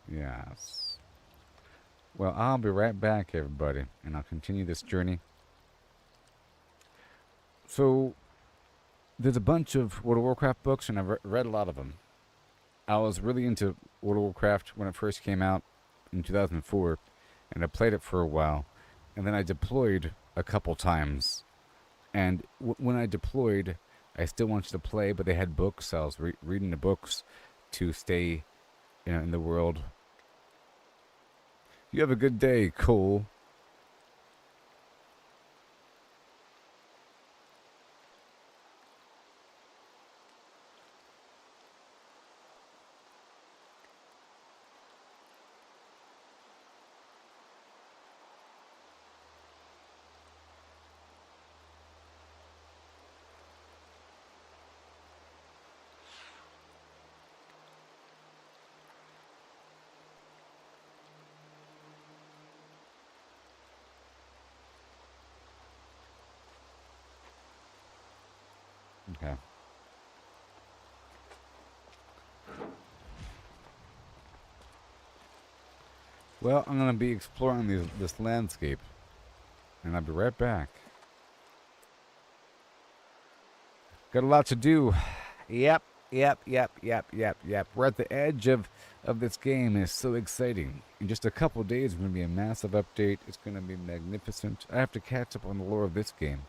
Yes. Well, I'll be right back, everybody, and I'll continue this journey. So, there's a bunch of World of Warcraft books, and I've read a lot of them. I was really into World of Warcraft when it first came out in 2004, and I played it for a while, and then I deployed a couple times. And when I deployed, I still wanted to play, but they had books, so I was reading the books to stay, you know, in the world. You have a good day, Cole. Okay. Well, I'm going to be exploring this landscape, and I'll be right back. Got a lot to do. Yep. We're at the edge of this game. It's so exciting. In just a couple days, there's going to be a massive update. It's going to be magnificent. I have to catch up on the lore of this game.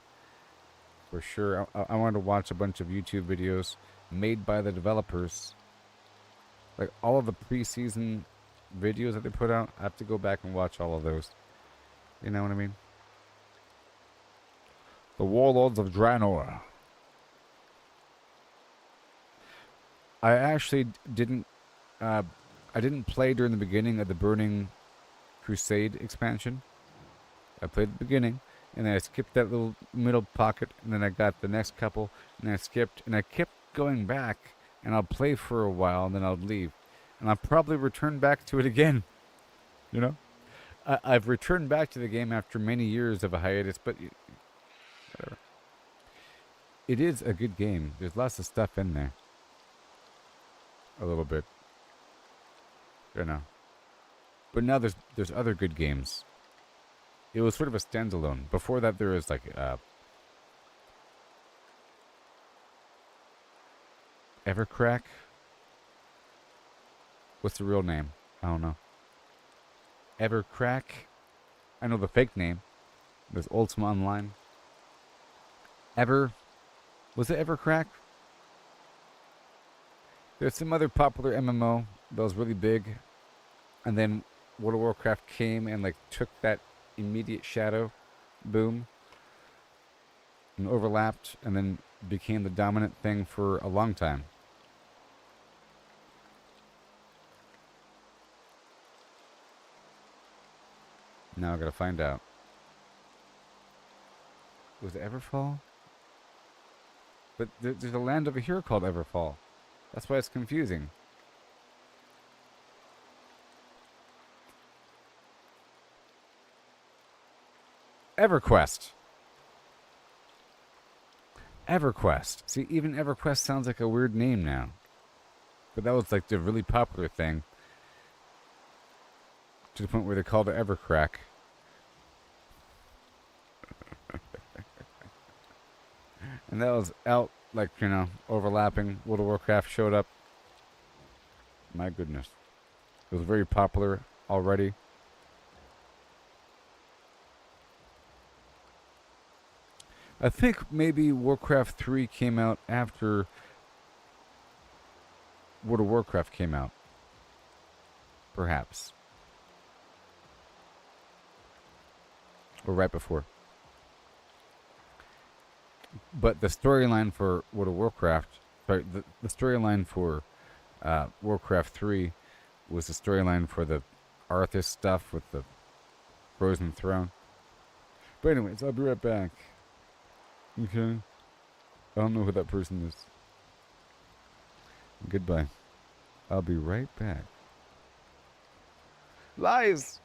For sure. I wanted to watch a bunch of YouTube videos made by the developers. Like all of the pre-season videos that they put out. I have to go back and watch all of those. You know what I mean? The Warlords of Draenor. I actually didn't play during the beginning of the Burning Crusade expansion. I played the beginning, and then I skipped that little middle pocket, and then I got the next couple, and I skipped, and I kept going back, and I'll play for a while, and then I'll leave. And I'll probably return back to it again. You know? I've returned back to the game after many years of a hiatus, but whatever. It is a good game. There's lots of stuff in there. A little bit. You know. But now there's other good games. It was sort of a standalone. Before that, there was like Evercrack. What's the real name? I don't know. Evercrack. I know the fake name. There's Ultima Online. Was it Evercrack? There's some other popular MMO that was really big, and then World of Warcraft came and like took that immediate shadow, boom, and overlapped, and then became the dominant thing for a long time. Now I gotta find out. Was it Everfall? But there's a land over here called Everfall. That's why it's confusing. EverQuest. EverQuest. See, even EverQuest sounds like a weird name now. But that was like the really popular thing. To the point where they called it Evercrack. And that was out, like, you know, overlapping. World of Warcraft showed up. My goodness. It was very popular already. I think maybe Warcraft 3 came out after World of Warcraft came out. Perhaps. Or right before. But the storyline for World of Warcraft, sorry, the storyline for Warcraft 3 was the storyline for the Arthas stuff with the Frozen Throne. But anyways, I'll be right back. Okay? I don't know who that person is. Goodbye. I'll be right back. Lies!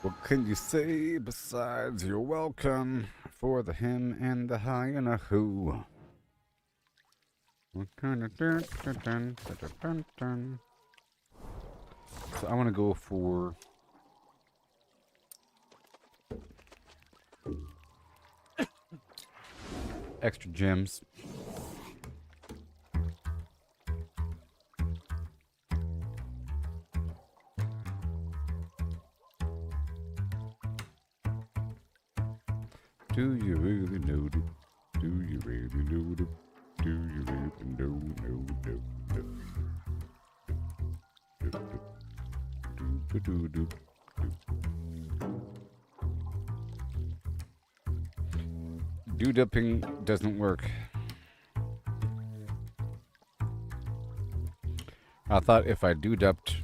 What can you say besides you're welcome for the him and the hi and a who? So I want to go for extra gems. Do you really know? Do you really know? Do you really know? Do-dupping doesn't work. I thought if I do-dupped,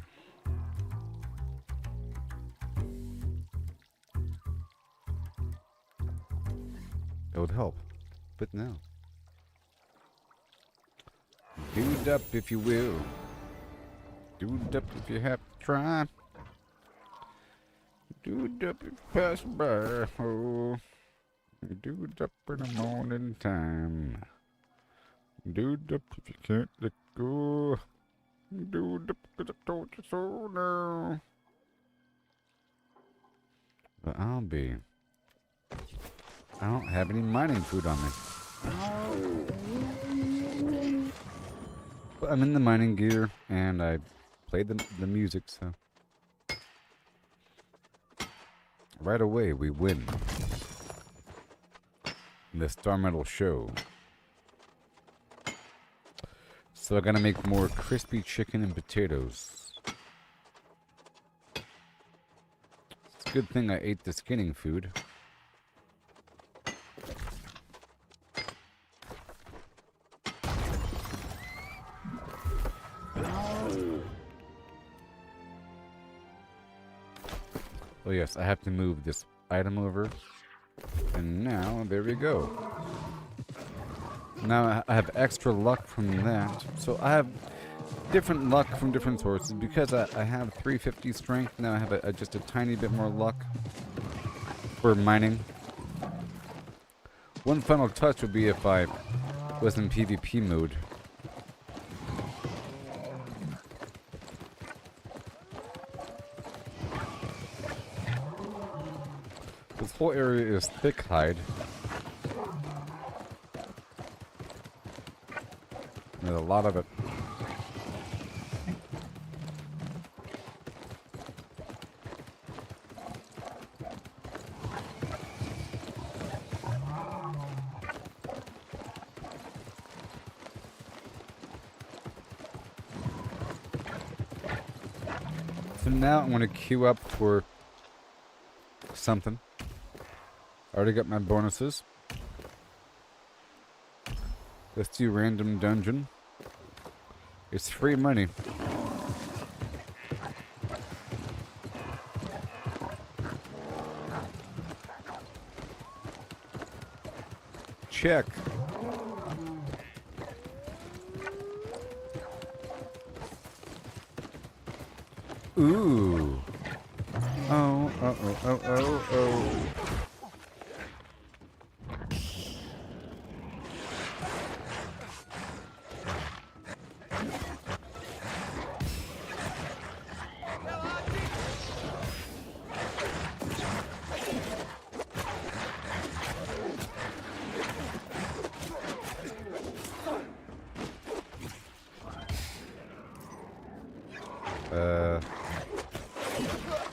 it would help, but no. Do-dup if you will. Do-dup if you have to try. Do-dup if you pass by. Oh. Do-dup in the morning time. Do-dup if you can't let go. Do-dup 'cause I told you so now. But I don't have any mining food on me. But I'm in the mining gear, and I played the music, so... Right away, we win. The Star Medal show. So I gotta make more crispy chicken and potatoes. It's a good thing I ate the skinning food. Oh yes, I have to move this item over. And now, there we go. Now I have extra luck from that. So I have different luck from different sources. Because I have 350 strength, now I have just a tiny bit more luck for mining. One final touch would be if I was in PvP mode. This whole area is thick hide. There's a lot of it. So now I'm going to queue up for something. I already got my bonuses. Let's do random dungeon. It's free money. Check. Ooh. Oh, oh, oh, oh, oh, oh.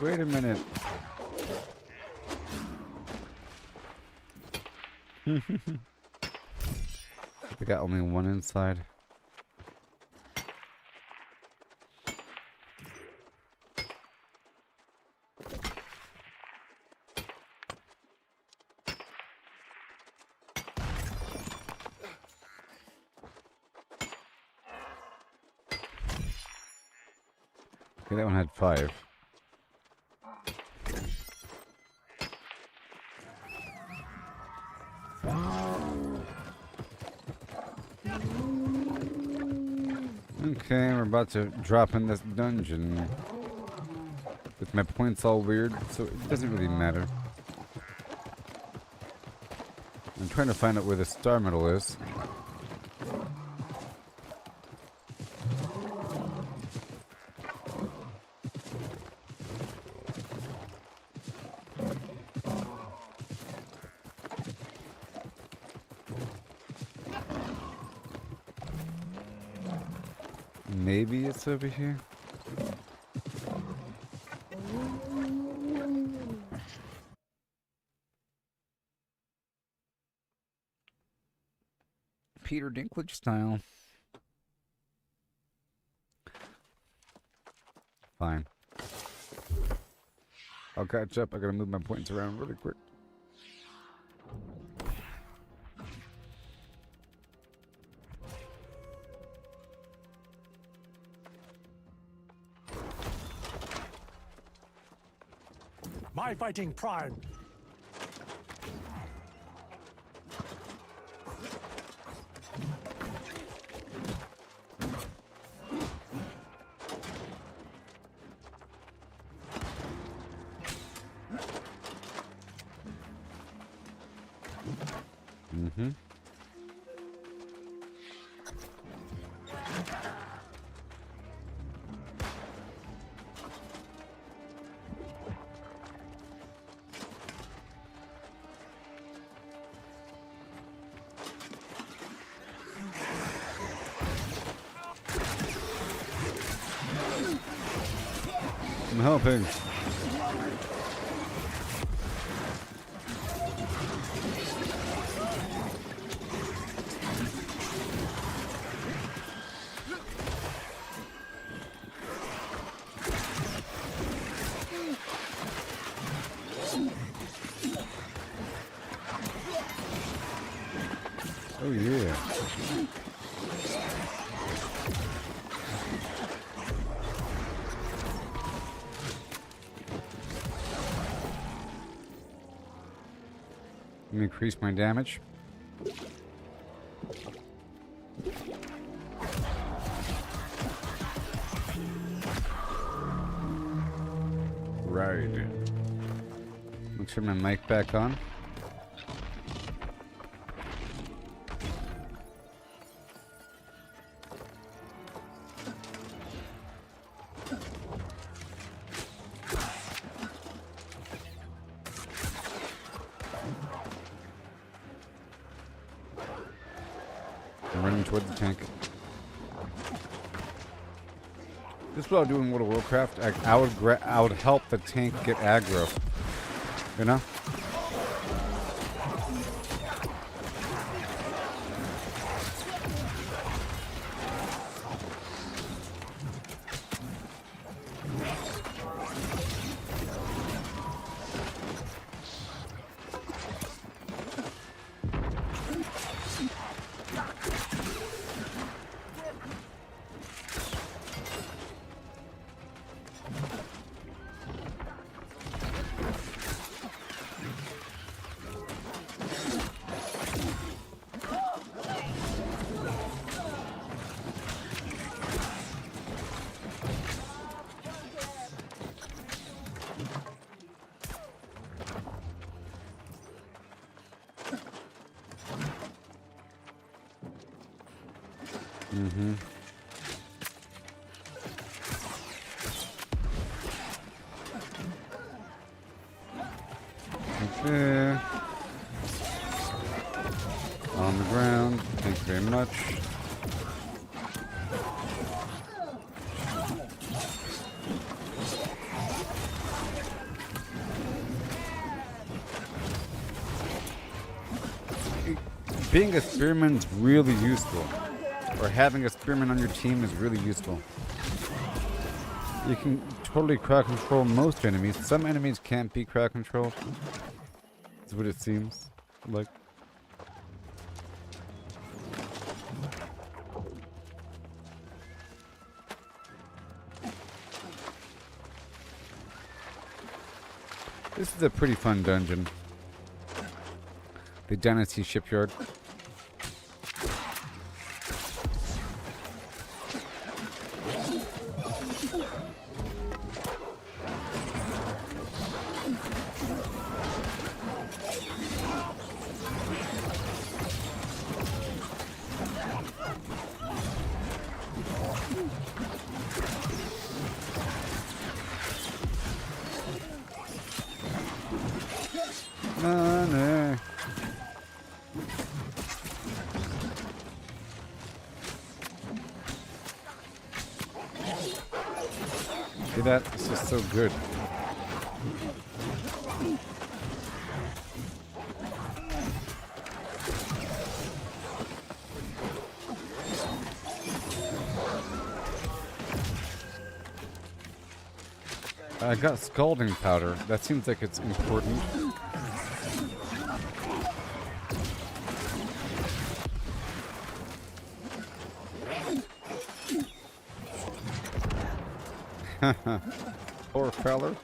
Wait a minute. I got only one inside. Okay, that one had 5. Okay, we're about to drop in this dungeon. The My point's all weird, so it doesn't really matter. I'm trying to find out where the star medal is. Maybe it's over here. Peter Dinklage style. Fine. I'll catch up. I gotta move my points around really quick. My fighting prime. Mm-hmm. I'm helping. Oh yeah. Let me increase my damage. Right. Let's turn my mic back on. I'm running toward the tank. This is what I do in World of Warcraft. I would help the tank get aggro. You know? Mm-hmm. Okay. On the ground. Thank you very much. Being a spearman is really useful. Or having a spearman on your team is really useful. You can totally crowd control most enemies. Some enemies can't be crowd controlled. That's what it seems like. This is a pretty fun dungeon. The Dynasty Shipyard. Money. See that? This is so good. I got scalding powder. That seems like it's important. Poor feller.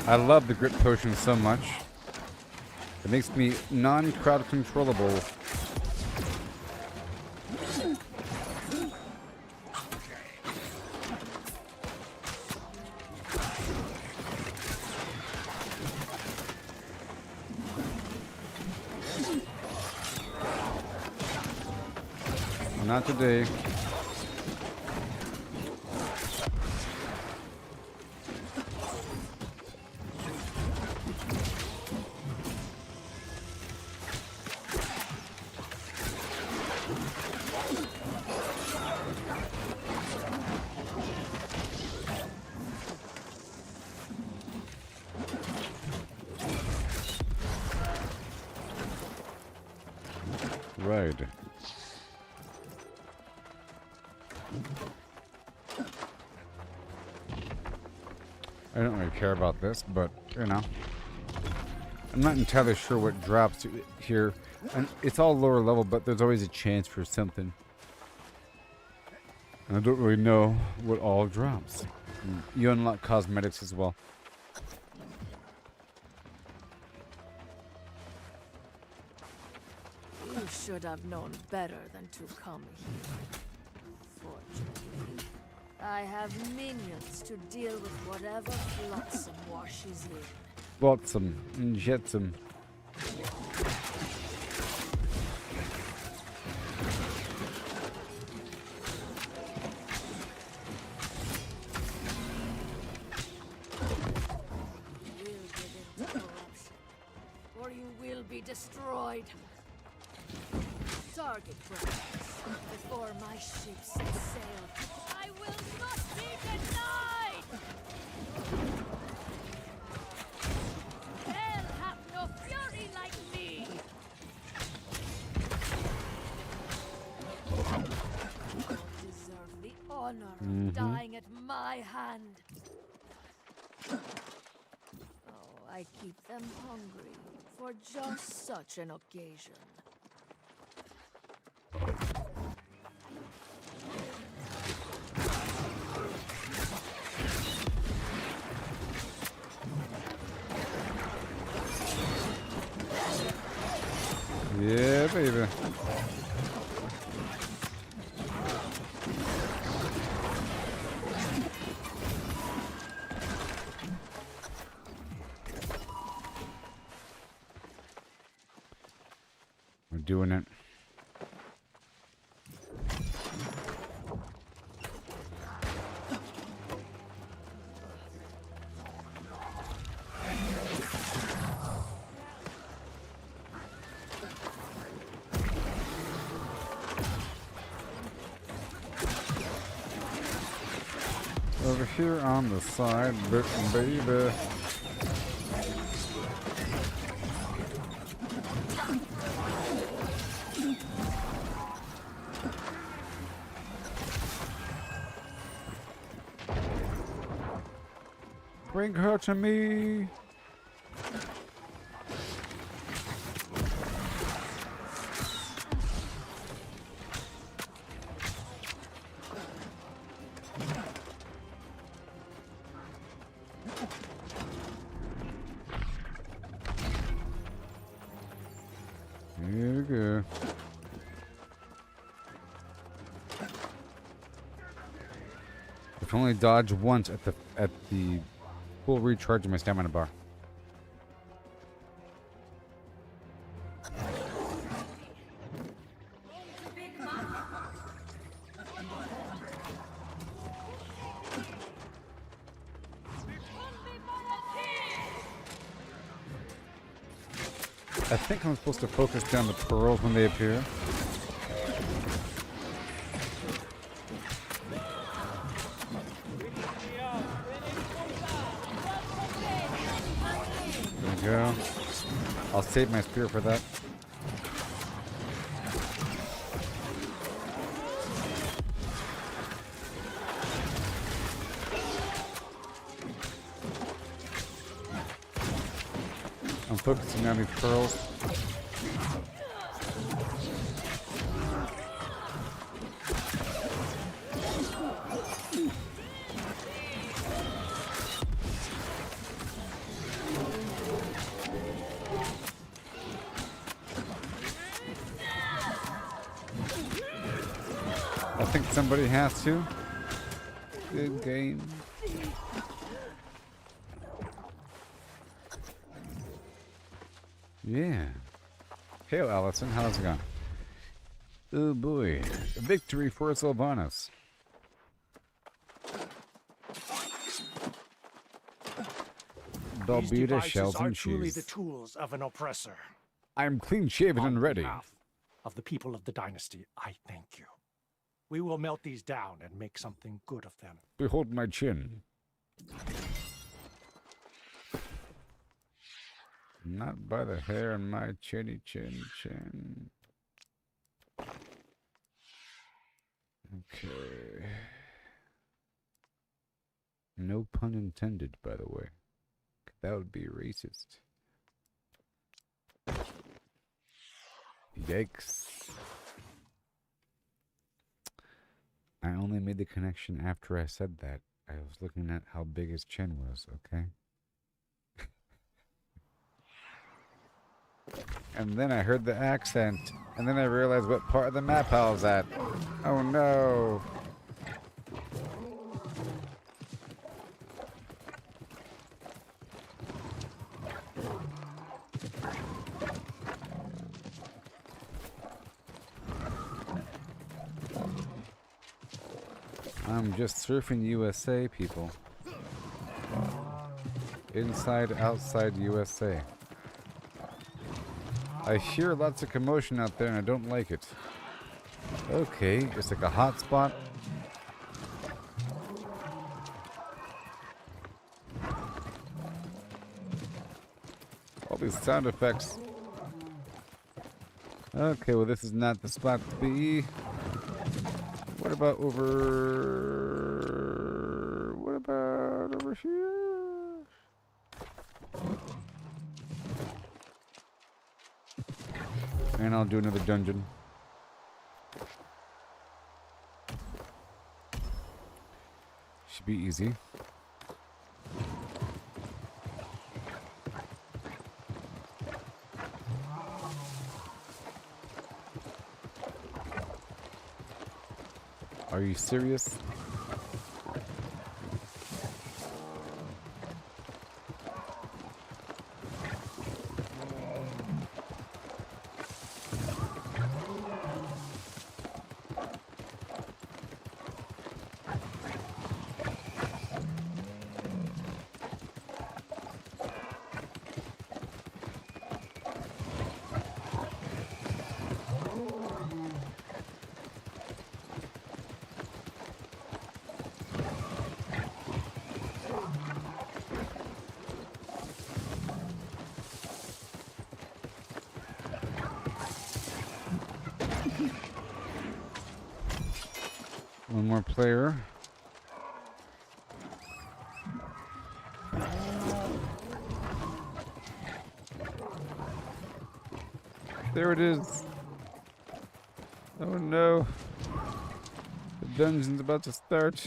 I love the grip potion so much. It makes me non-crowd controllable. Not today. Right. I don't really care about this, but, you know. I'm not entirely sure what drops here. And it's all lower level, but there's always a chance for something. And I don't really know what all drops. And you unlock cosmetics as well. You should have known better than to come here. Fortunately, I have minions to deal with whatever flotsam washes in. Flotsam and jetsam. You will give in to corruption, or you will be destroyed. Target practice before my ship sets sail. I will not be denied! Hell have no fury like me! You deserve the honor of dying at my hand. Oh, I keep them hungry for just such an occasion. Yeah, baby. We're doing it. Over here on the side, baby. Bring her to me. Here we go. I can only dodge once at the full recharge of my stamina bar. I think I'm supposed to focus down the pearls when they appear. There we go. I'll save my spear for that. I'm focusing on these pearls. I think somebody has to. Good game. Yeah. Hail, Allison. How's it going? Oh boy. A victory for Sylvanas. These Balbita, devices shells, are and truly cheese. the tools of an oppressor. I'm clean shaven On and ready. behalf of the people of the dynasty, I thank you. We will melt these down and make something good of them. Behold my chin. Not by the hair on my chinny chin chin. Okay. No pun intended, by the way. That would be racist. Yikes. I only made the connection after I said that. I was looking at how big his chin was, okay? And then I heard the accent, and then I realized what part of the map I was at. Oh no! I'm just surfing USA, people. Inside, outside USA. I hear lots of commotion out there and I don't like it. Okay, it's like a hot spot. All these sound effects. Okay, well this is not the spot to be. What about over... What about over here? And I'll do another dungeon. Should be easy. Are you serious? One more player. There it is. Oh no. The dungeon's about to start.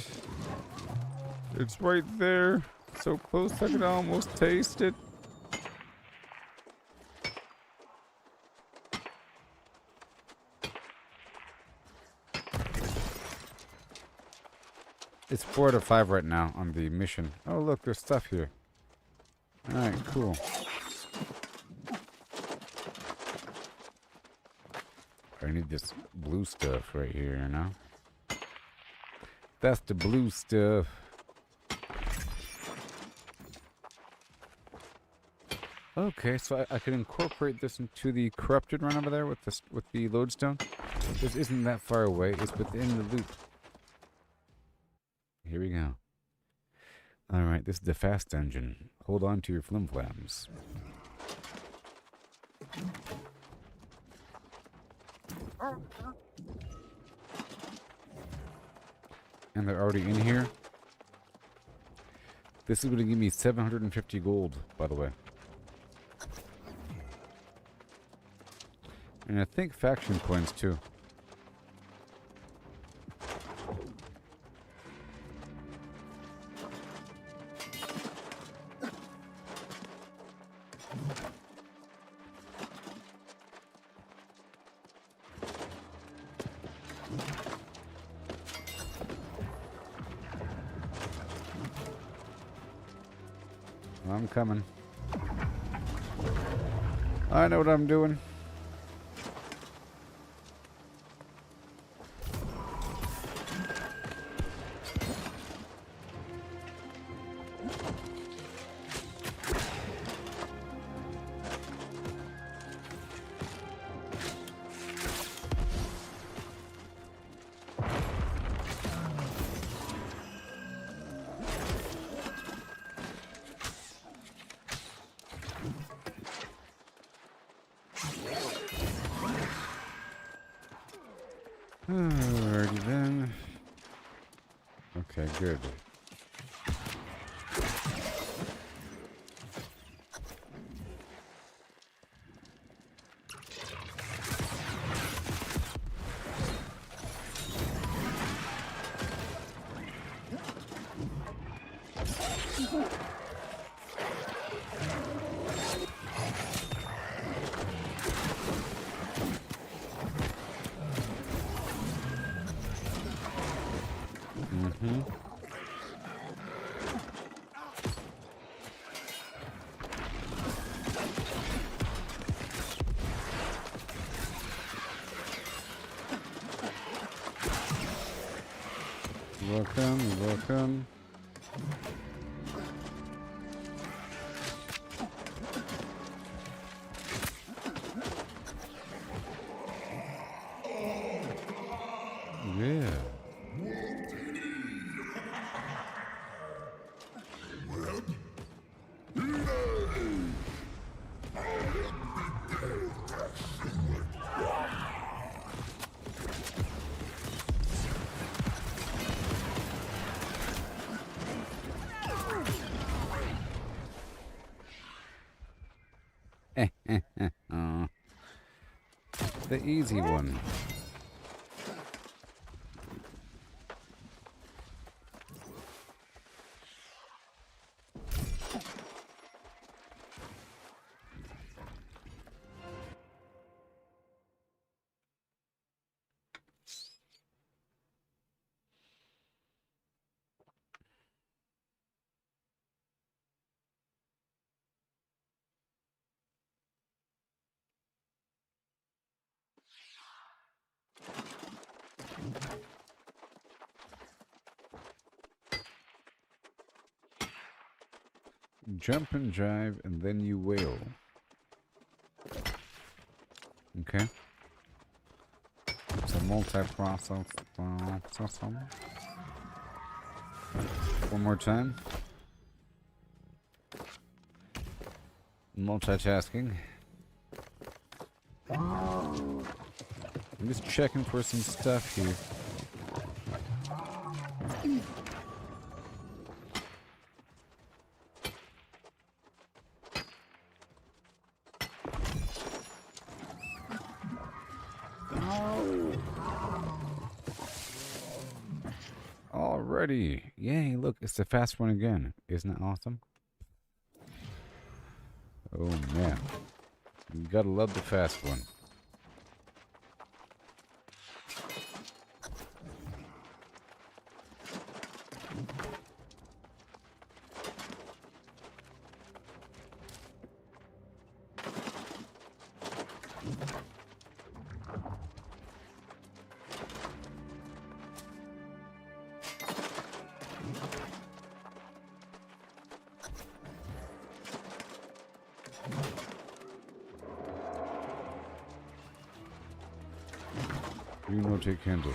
It's right there. So close I could almost taste it. It's 4 out of 5 right now on the mission. Oh, look, there's stuff here. Alright, cool. I need this blue stuff right here, you know? That's the blue stuff. Okay, so I can incorporate this into the corrupted run over there with the lodestone. This isn't that far away. It's within the loop. Here we go. Alright, this is the fast engine. Hold on to your flimflams. And they're already in here. This is going to give me 750 gold, by the way. And I think faction coins too. I'm coming. I know what I'm doing. Alrighty then. Okay, good. Welcome, welcome. Yeah. The easy one. Jump and jive, and then you wail. Okay. It's a multi-process. One more time. Multitasking. I'm just checking for some stuff here. Alrighty. Yay, look, it's the fast one again. Isn't that awesome? Oh man. You gotta love the fast one. Green rotate candle.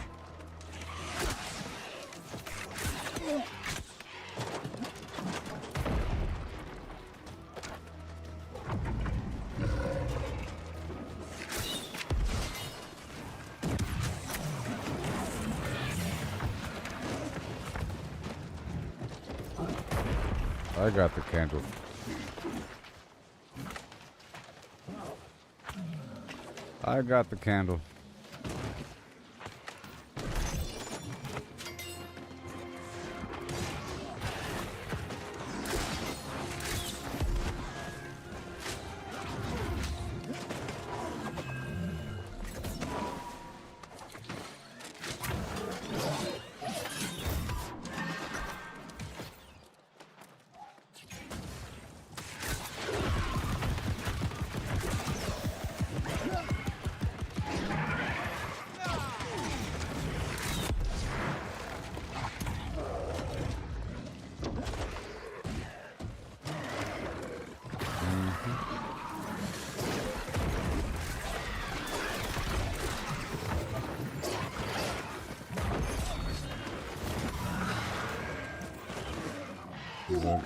I got the candle. I got the candle.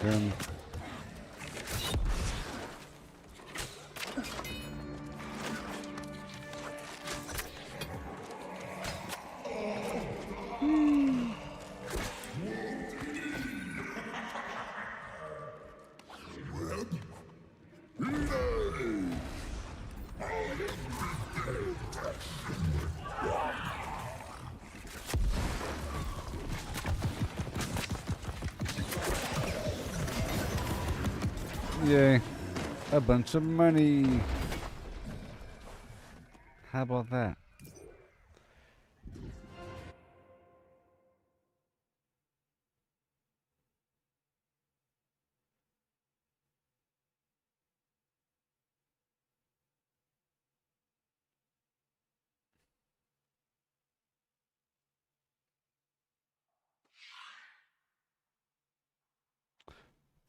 Again. Yay. A bunch of money. How about that?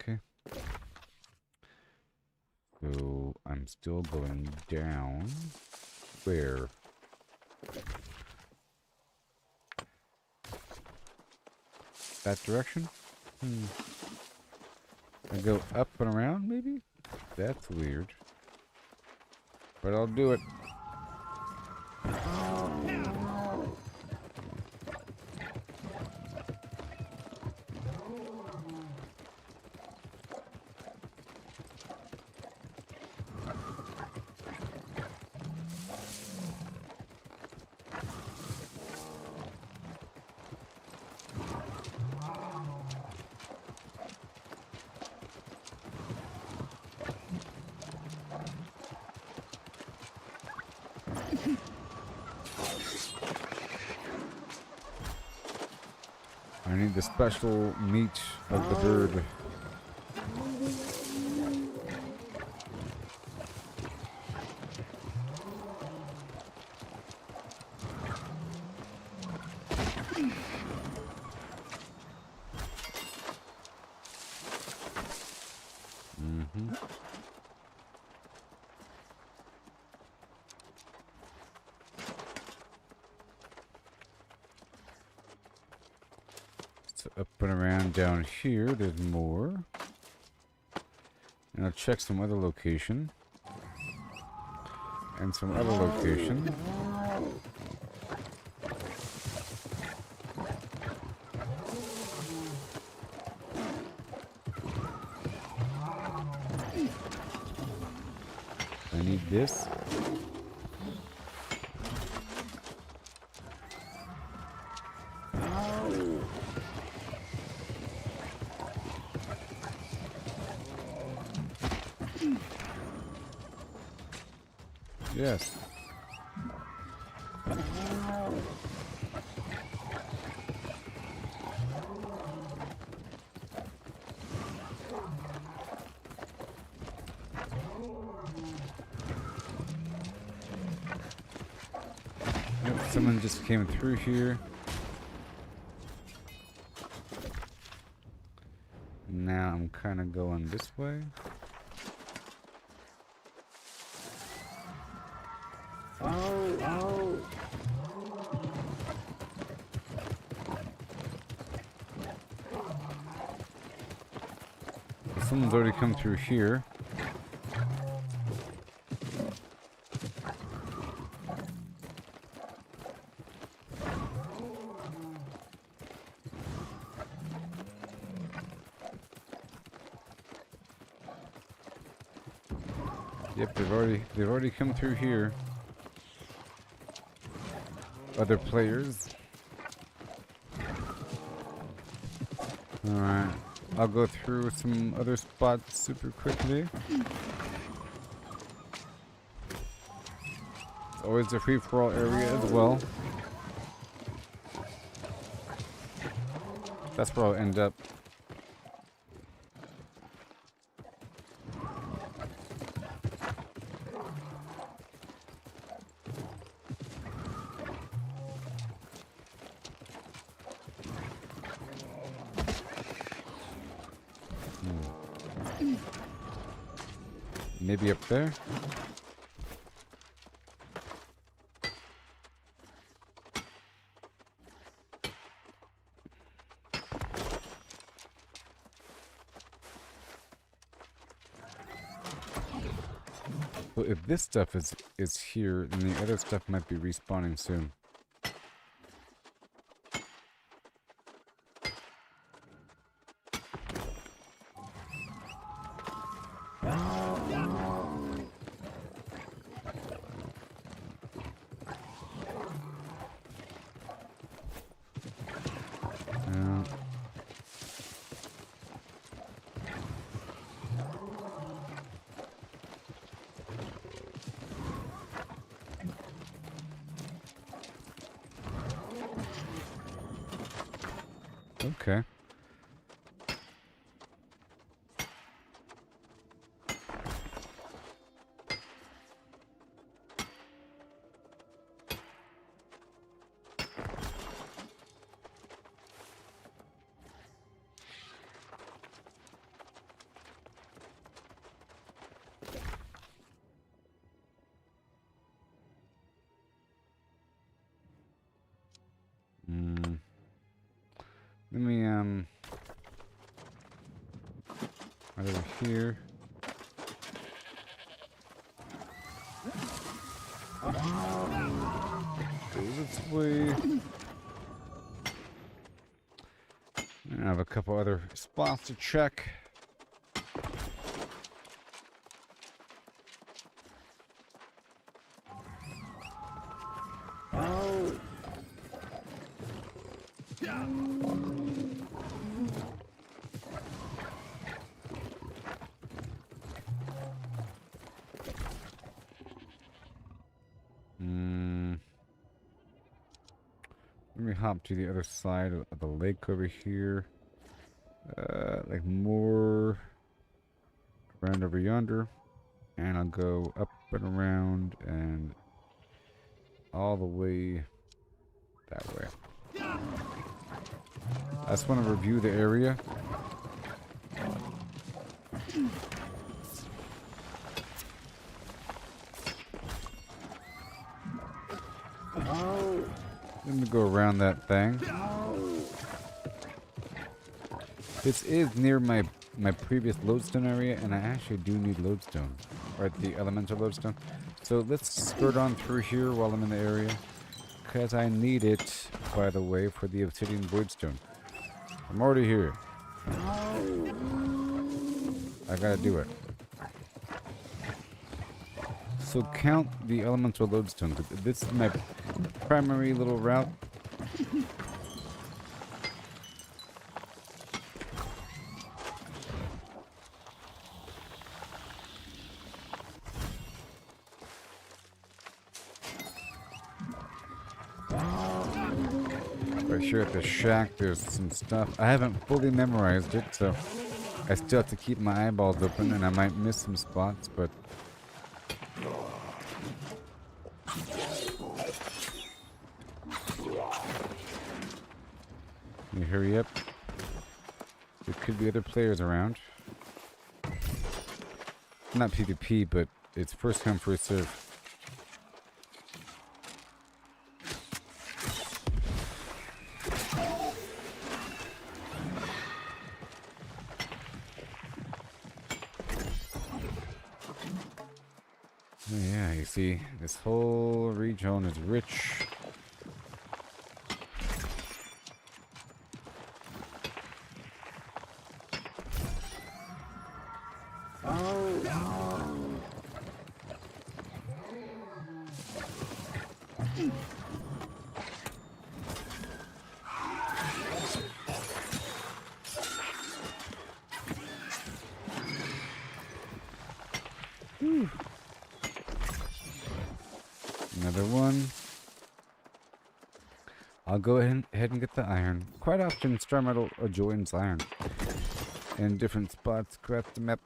Okay. So I'm still going down. Where? That direction? I go up and around, maybe? That's weird. But I'll do it. I need the special meat of the bird. Up and around down here, there's more. And I'll check some other location. And some other location. I need this. Yes. Someone just came through here. Now I'm kind of going this way. Someone's already come through here. Yep, they've already come through here. Other players. Alright. I'll go through some other spots super quickly. It's always a free-for-all area as well. That's where I'll end up. Maybe up there? Well, if this stuff is here, then the other stuff might be respawning soon. Okay. Let me, right over here. Go this way. I have a couple other spots to check. Let me hop to the other side of the lake over here. Like more around over yonder. And I'll go up and around and all the way that way. I just want to review the area. Let me go around that thing. This is near my previous lodestone area, and I actually do need lodestone, or the elemental lodestone. So let's skirt on through here while I'm in the area, because I need it, by the way, for the obsidian voidstone. I'm already here. I gotta do it. So count the elemental lodestone. This is my primary little route. Right here at the shack, there's some stuff. I haven't fully memorized it, so I still have to keep my eyeballs open, and I might miss some spots, but Let me hurry up. There could be other players around. Not PvP, but it's first come, first serve. Oh yeah, you see, this whole region is rich. Another one. I'll go ahead and get the iron. Quite often, Star Metal joins iron in different spots across the map.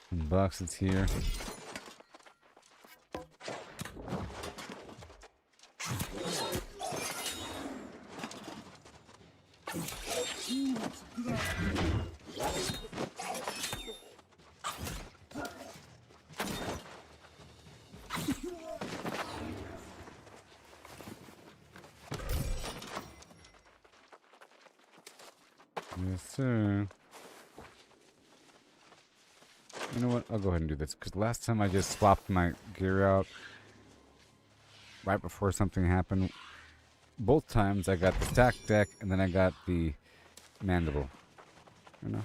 Some boxes here. Yes, sir. You know what? I'll go ahead and do this, because last time I just swapped my gear out right before something happened. Both times I got the stack deck, and then I got the mandible. You know?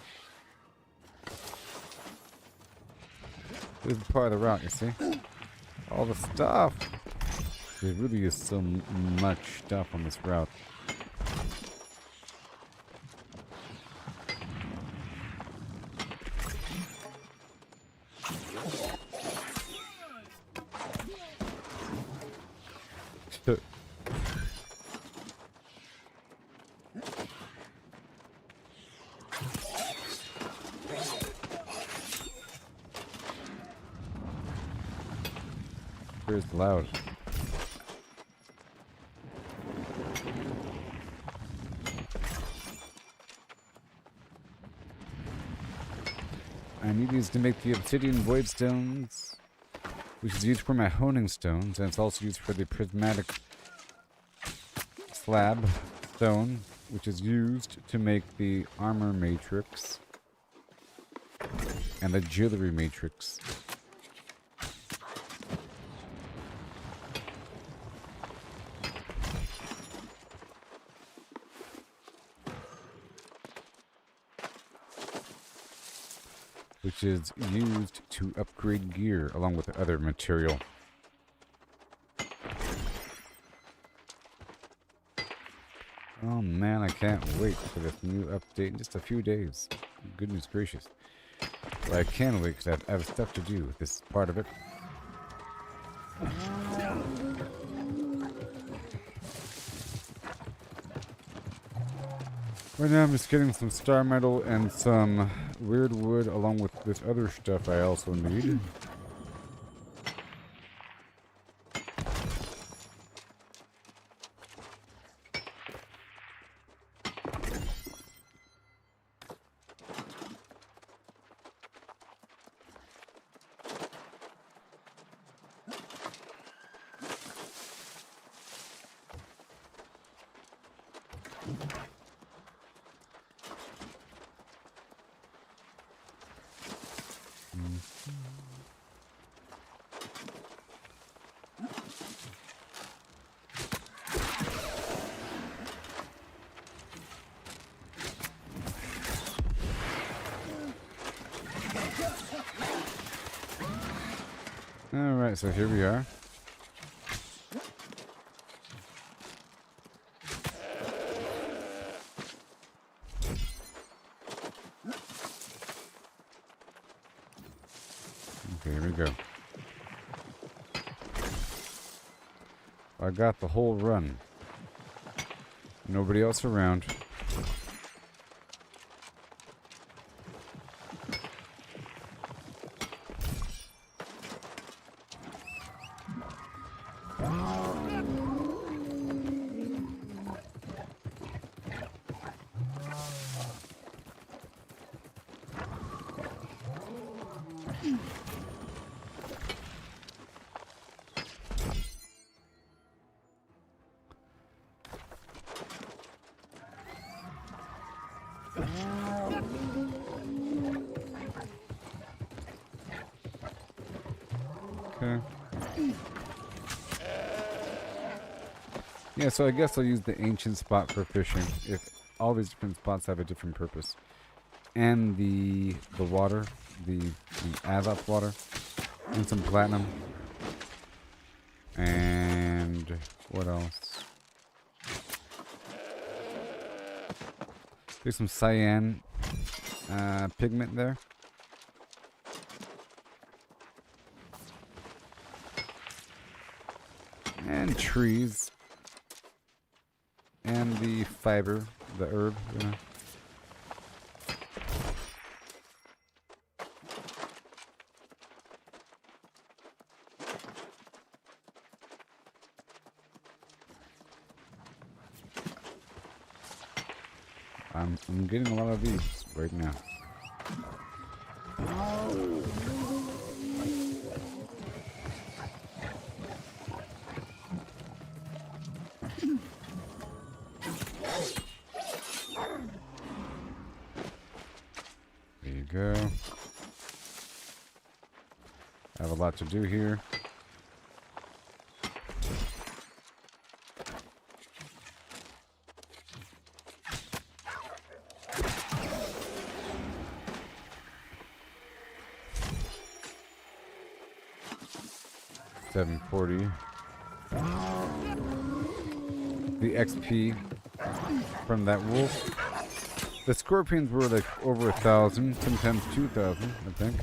This is part of the route, you see? All the stuff! There really is so much stuff on this route. Where's the loud? I need these to make the obsidian void stones, which is used for my honing stones, and it's also used for the prismatic slab stone, which is used to make the armor matrix and the jewelry matrix. Which is used to upgrade gear along with other material. Oh man, I can't wait for this new update in just a few days. Goodness gracious. Well, I can wait because I have stuff to do with this part of it. Right now I'm just getting some star metal and some weird wood along with this other stuff I also need. Alright, so here we are. Okay, here we go. I got the whole run. Nobody else around. Okay. Yeah, so I guess I'll use the ancient spot for fishing. If all these different spots have a different purpose. And the water, the Azov water, and some platinum. And what else? There's some cyan pigment there. And trees. And the fiber, the herb, you know. I'm getting a lot of these right now. There you go. I have a lot to do here. $740. The XP from that wolf. The scorpions were like over 1,000, sometimes 2,000, I think.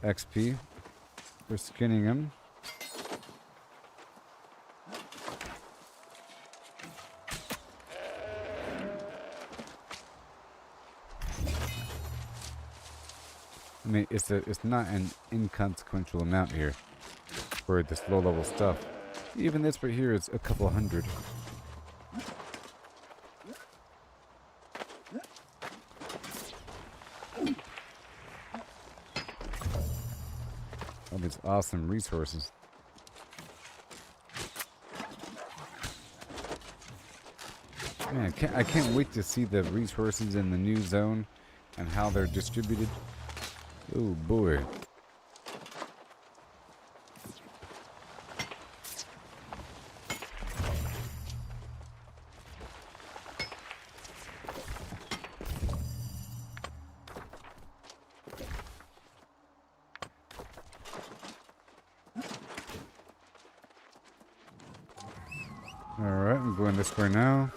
XP for skinning them. I mean, it's not an inconsequential amount here for this low-level stuff. Even this right here is a couple hundred. All these awesome resources. Man, I can't wait to see the resources in the new zone and how they're distributed. Oh boy. Alright, I'm going this way now.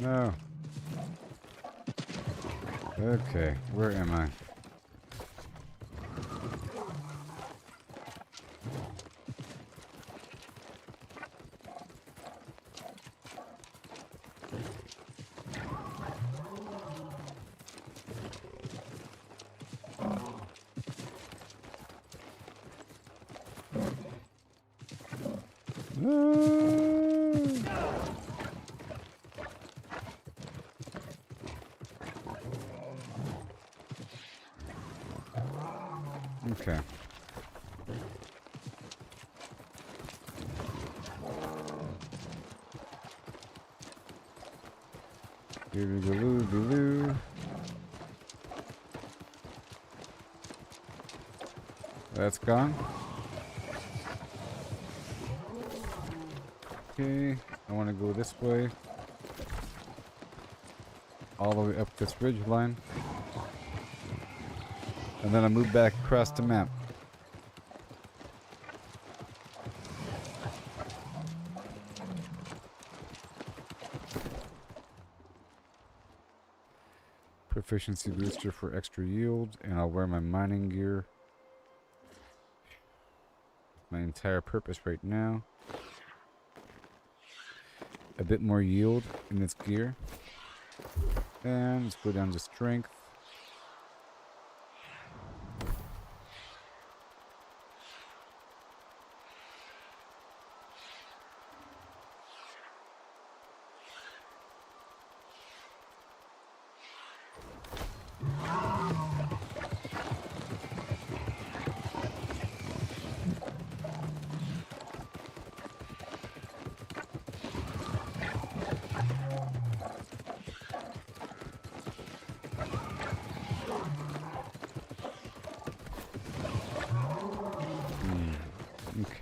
No. Okay, where am I? Okay. Doodle-doo-doo-doo. That's gone. Okay, I want to go this way. All the way up this ridge line. And then I move back across the map. Proficiency booster for extra yield, and I'll wear my mining gear. My entire purpose right now. A bit more yield in this gear. And let's go down to strength.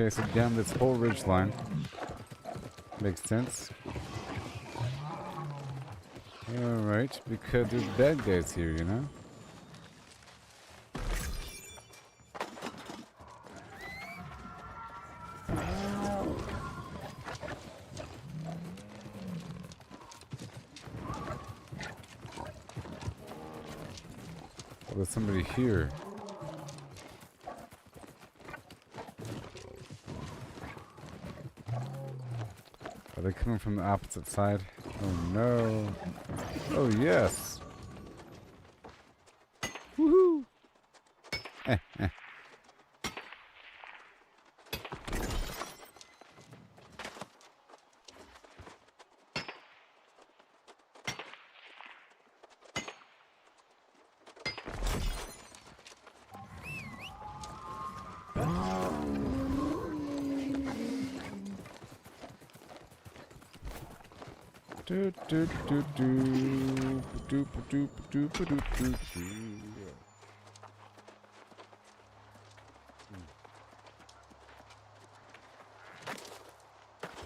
Okay, so down this whole ridge line. Makes sense. Alright, because there's bad guys here, you know? Oh, there's somebody here. Are they coming from the opposite side? Oh no. Oh yes. Woohoo. Do do do do do do do do do do.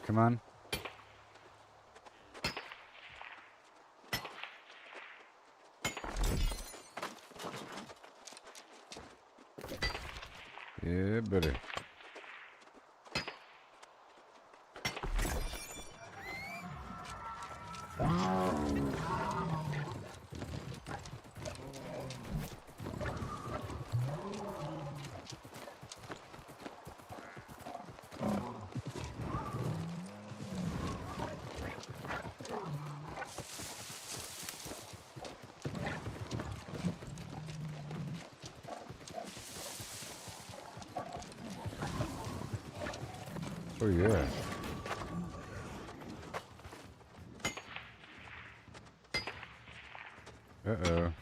Come on. Yeah, buddy. Oh yeah. Uh-oh.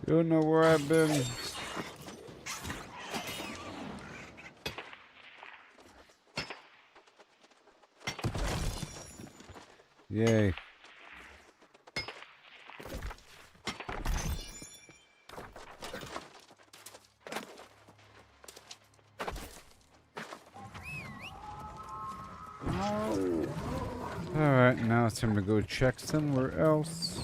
You don't know where I've been. Yay. Alright, now it's time to go check somewhere else.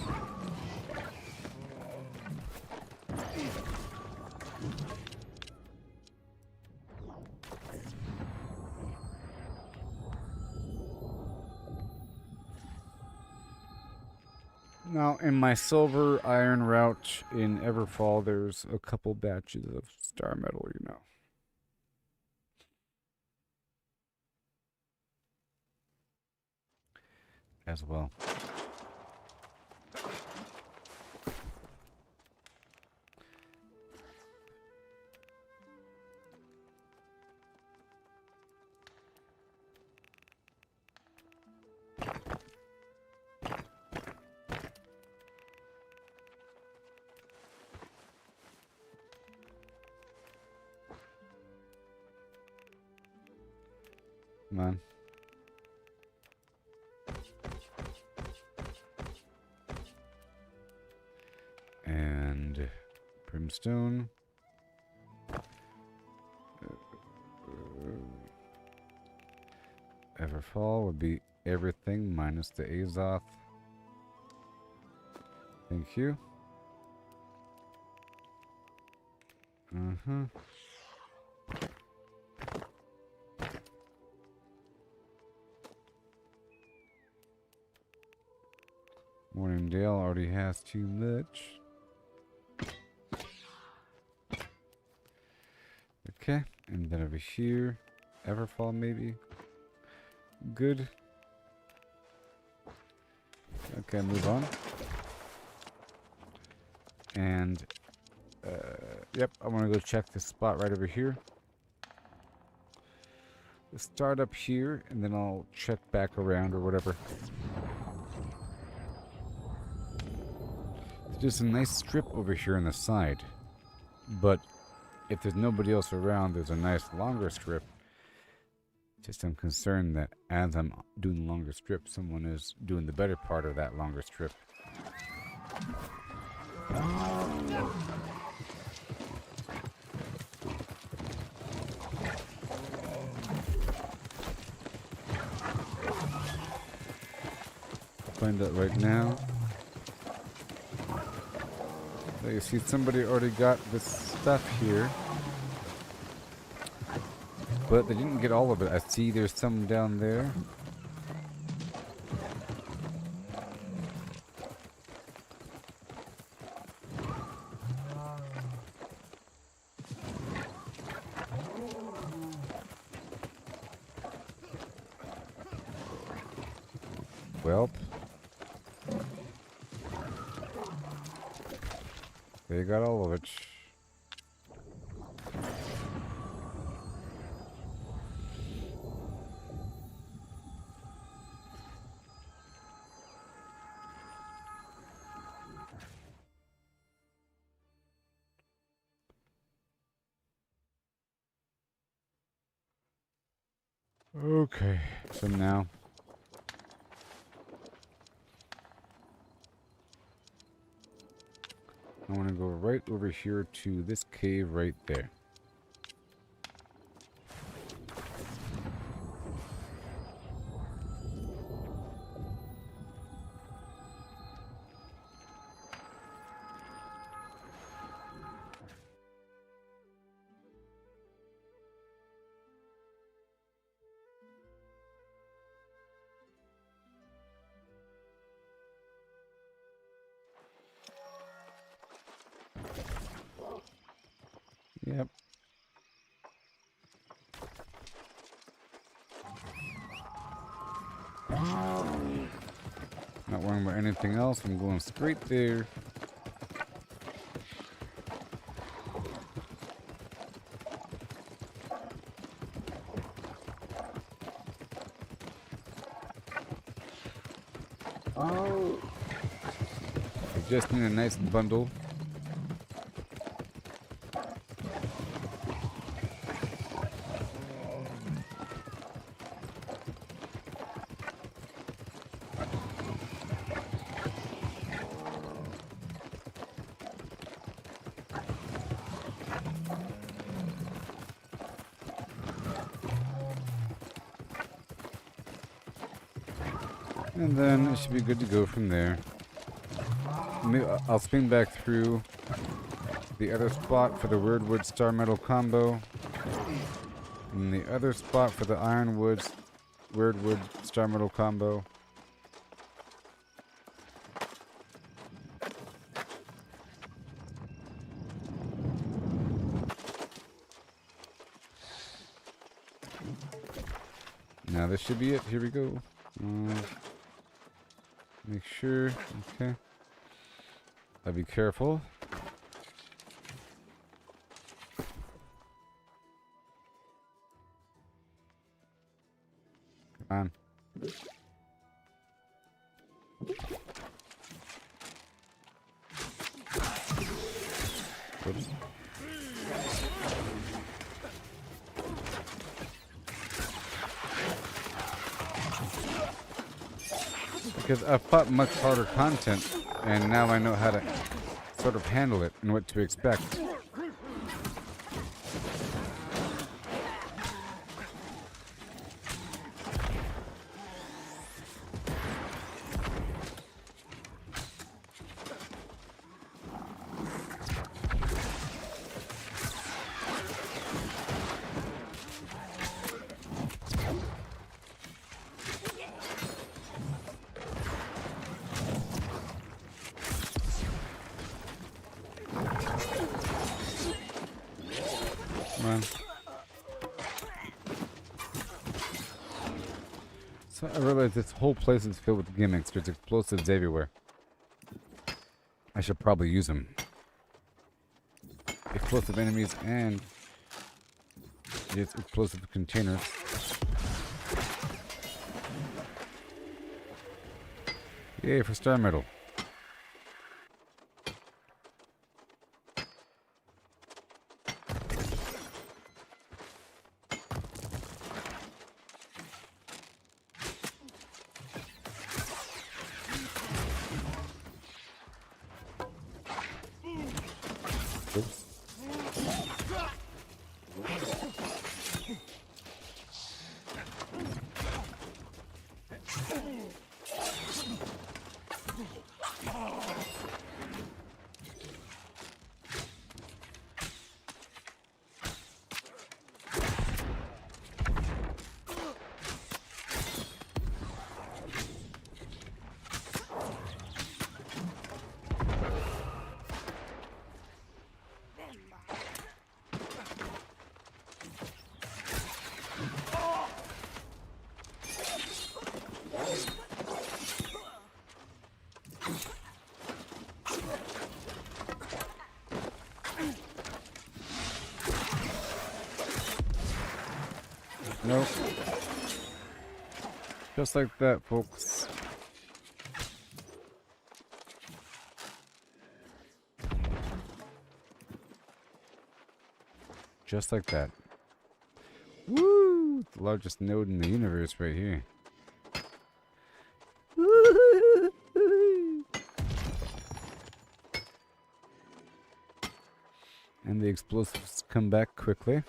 Now, in my silver iron route in Everfall, there's a couple batches of star metal, you know. as well. Come on. And brimstone. Everfall would be everything minus the Azoth. Thank you. Morningdale already has too much. Okay, and then over here, Everfall maybe. Good. Okay, move on. And, yep, I want to go check this spot right over here. Let's start up here, and then I'll check back around or whatever. There's a nice strip over here on the side, but if there's nobody else around, there's a nice longer strip. Just I'm concerned that as I'm doing the longer strip, someone is doing the better part of that longer strip. Find out right now. So you see somebody already got this stuff here. But they didn't get all of it. I see there's some down there. Well, they got all of it. Okay, so now I want to go right over here to this cave right there. Yep. Not worrying about anything else. I'm going straight there. I just need a nice bundle. And then it should be good to go from there. I'll spin back through the other spot for the Weirdwood Star Metal combo. And the other spot for the Ironwood Weirdwood Star Metal combo. Now this should be it. Here we go. Make sure. Okay. I'll be careful. Come on. Oops. Because I've fought much harder content, and now I know how to sort of handle it and what to expect. Come on. So I realized this whole place is filled with gimmicks. There's explosives everywhere. I should probably use them. Explosive enemies and yes, explosive containers. Yay for star medal. Oops. Nope. Just like that, folks. Just like that. Woo! The largest node in the universe right here. And the explosives come back quickly.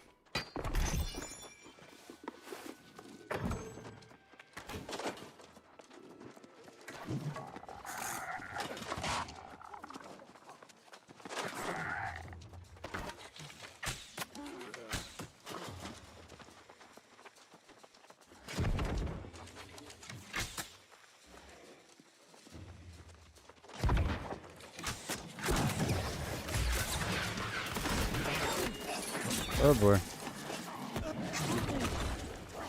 Oh boy.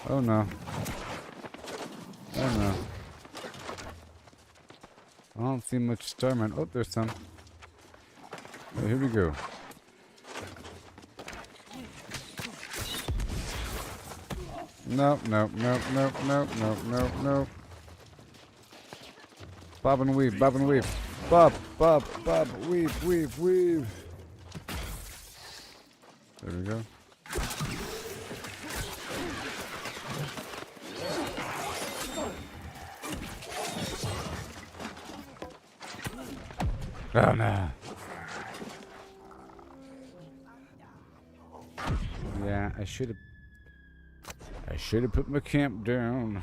Oh no. Oh no. I don't see much starman. Oh, there's some. Oh, here we go. Nope, nope, nope, nope, nope, nope, nope, nope. Bob and weave, bob and weave. Bob, bob, bob, weave, weave, weave. There we go. Oh no. Yeah, I should have put my camp down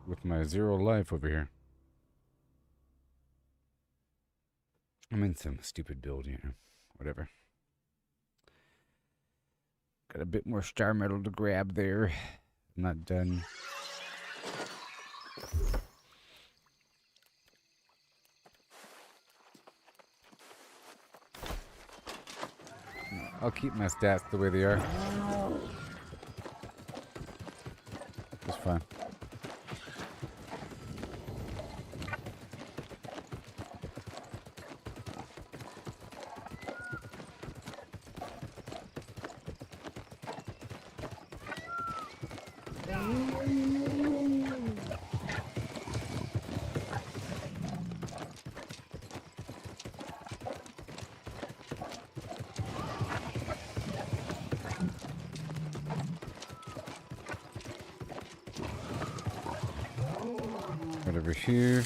with my 0 life over here. I'm in some stupid build, you know. Whatever. Got a bit more star metal to grab there. I'm not done. I'll keep my stats the way they are. That's fine. over here.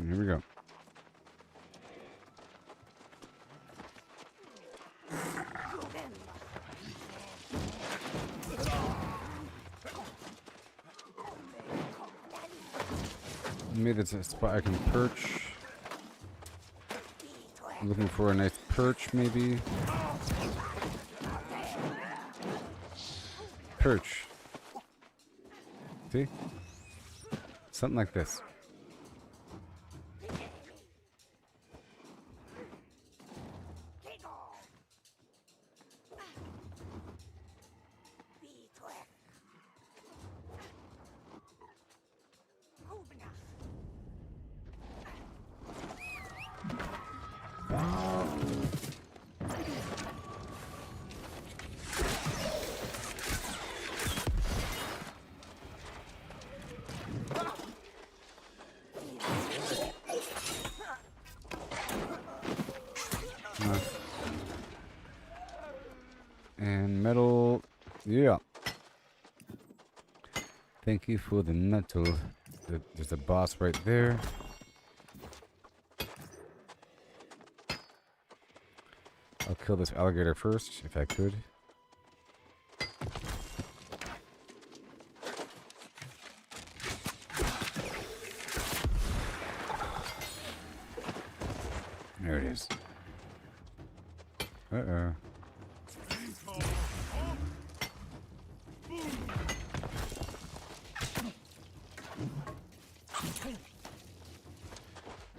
Here we go. Maybe that's a spot I can perch. Looking for a nice perch, maybe. Perch. See? Something like this. And metal, yeah. Thank you for the metal. There's a boss right there. I'll kill this alligator first, if I could. There it is. Uh-oh.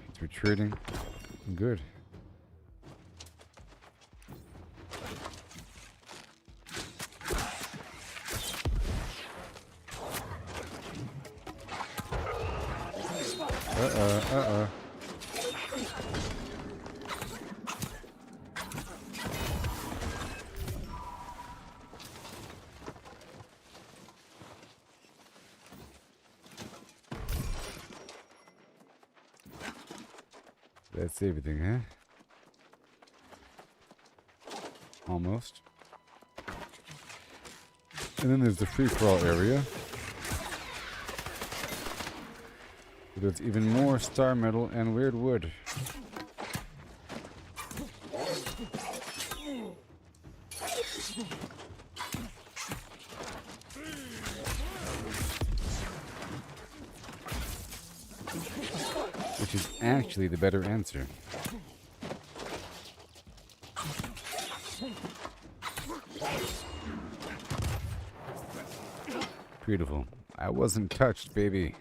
It's retreating. Good. Uh-oh. That's everything, huh? Almost. And then there's the free-for-all area. There's even more star metal and weird wood. Which is actually the better answer. Beautiful. I wasn't touched, baby.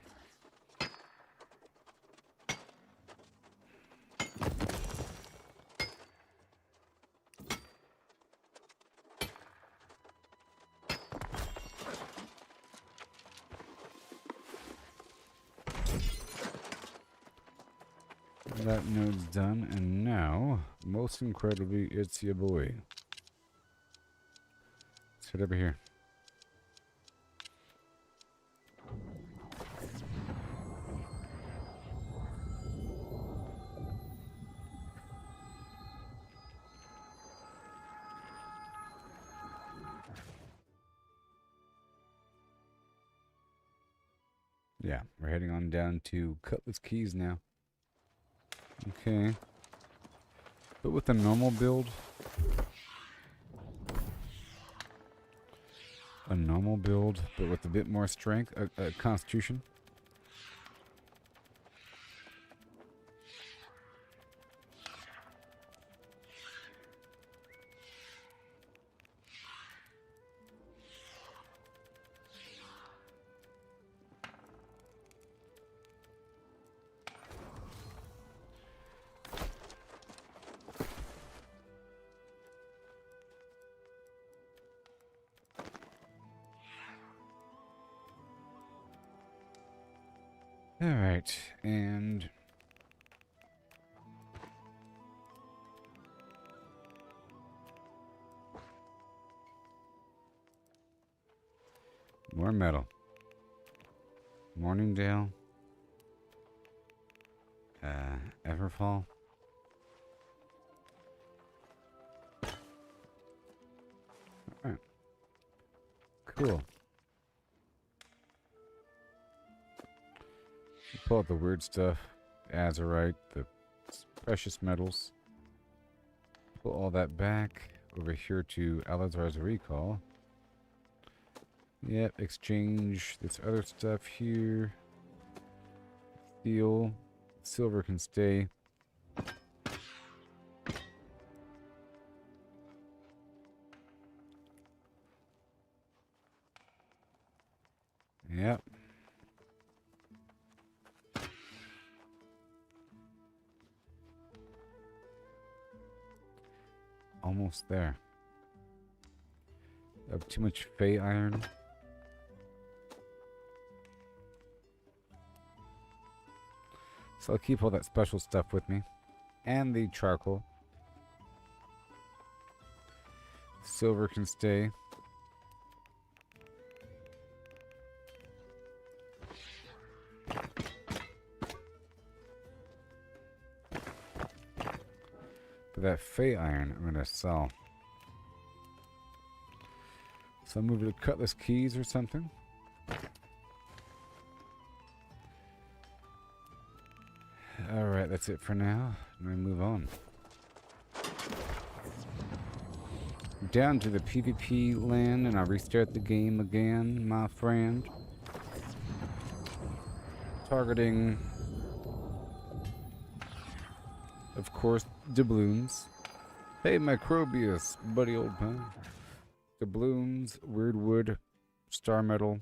That node's done, and now, most incredibly, it's your boy. Let's head over here. Yeah, we're heading on down to Cutlass Keys now. Okay. But with a normal build. A normal build, but with a bit more strength, constitution. Alright, and... more metal. Morningdale. Everfall. Alright. Cool. Pull out the weird stuff. Azurite, the precious metals. Pull all that back over here to Alazar's Recall. Yep, exchange this other stuff here. Steel. Silver can stay. Yep. Almost there. I have too much Fey iron. So I'll keep all that special stuff with me. And the charcoal. Silver can stay. But that Fey iron I'm going to sell. So I'll move to Cutlass Keys or something. Alright, that's it for now. I'm going to move on. Down to the PvP land, and I'll restart the game again, my friend. Targeting, of course, doubloons. Hey, Microbius, buddy old pal. Doubloons, weirdwood, star metal.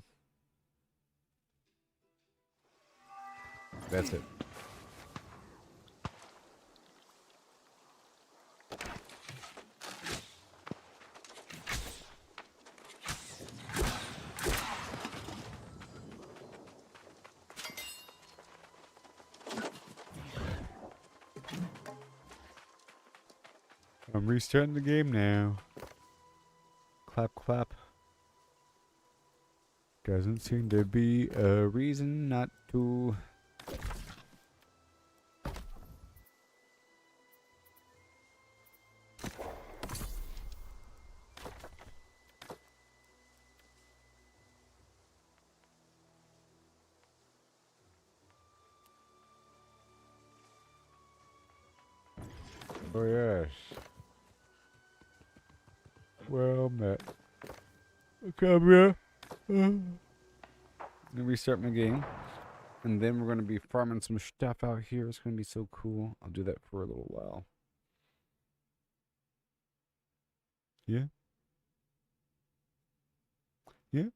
That's it. I'm restarting the game now. Clap, clap. Doesn't seem to be a reason not to. Oh yes. Well met. Come here. Then restart my game. And then we're going to be farming some stuff out here. It's going to be so cool. I'll do that for a little while. Yeah? Yeah?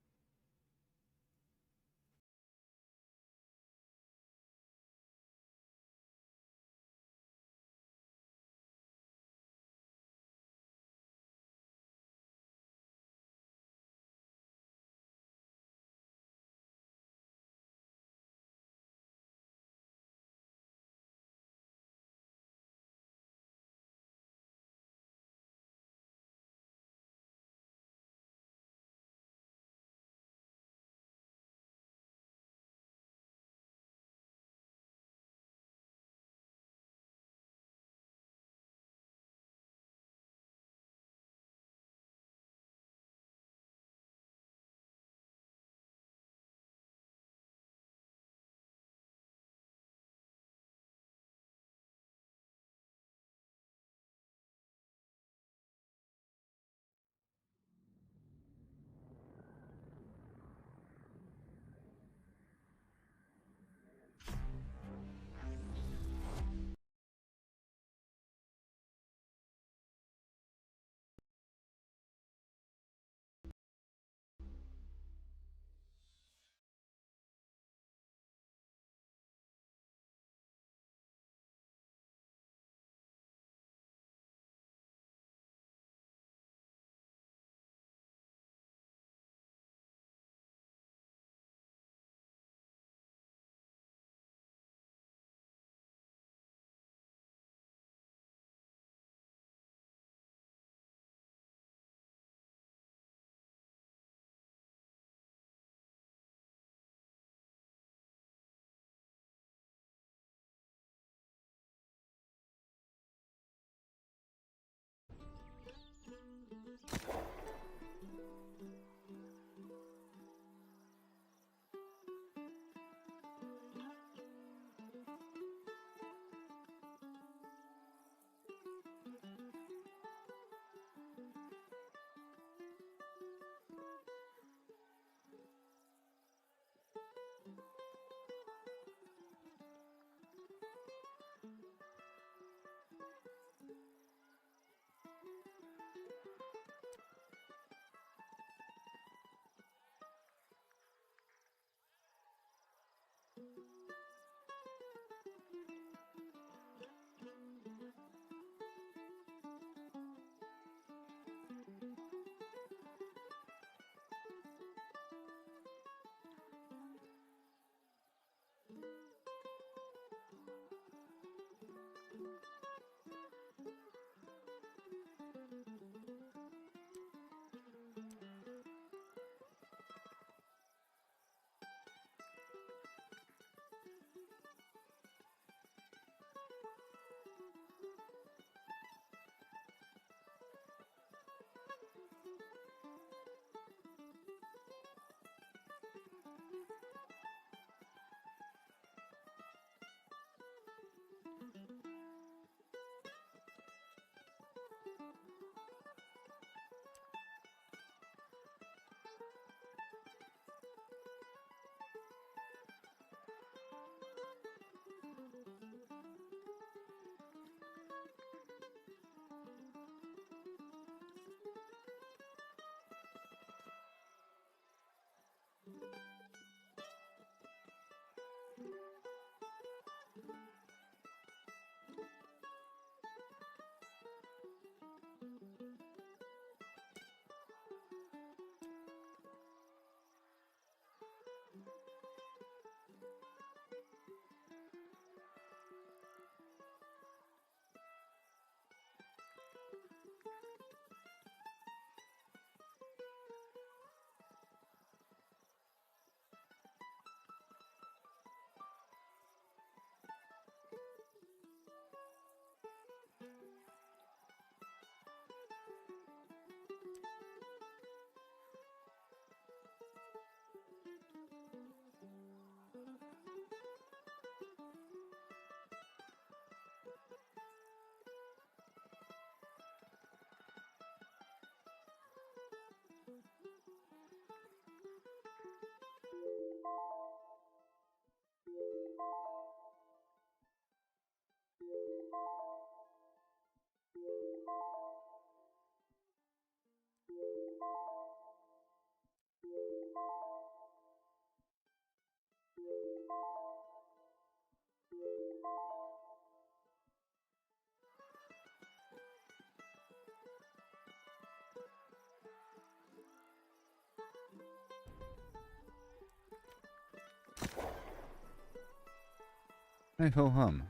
Hey ho hum.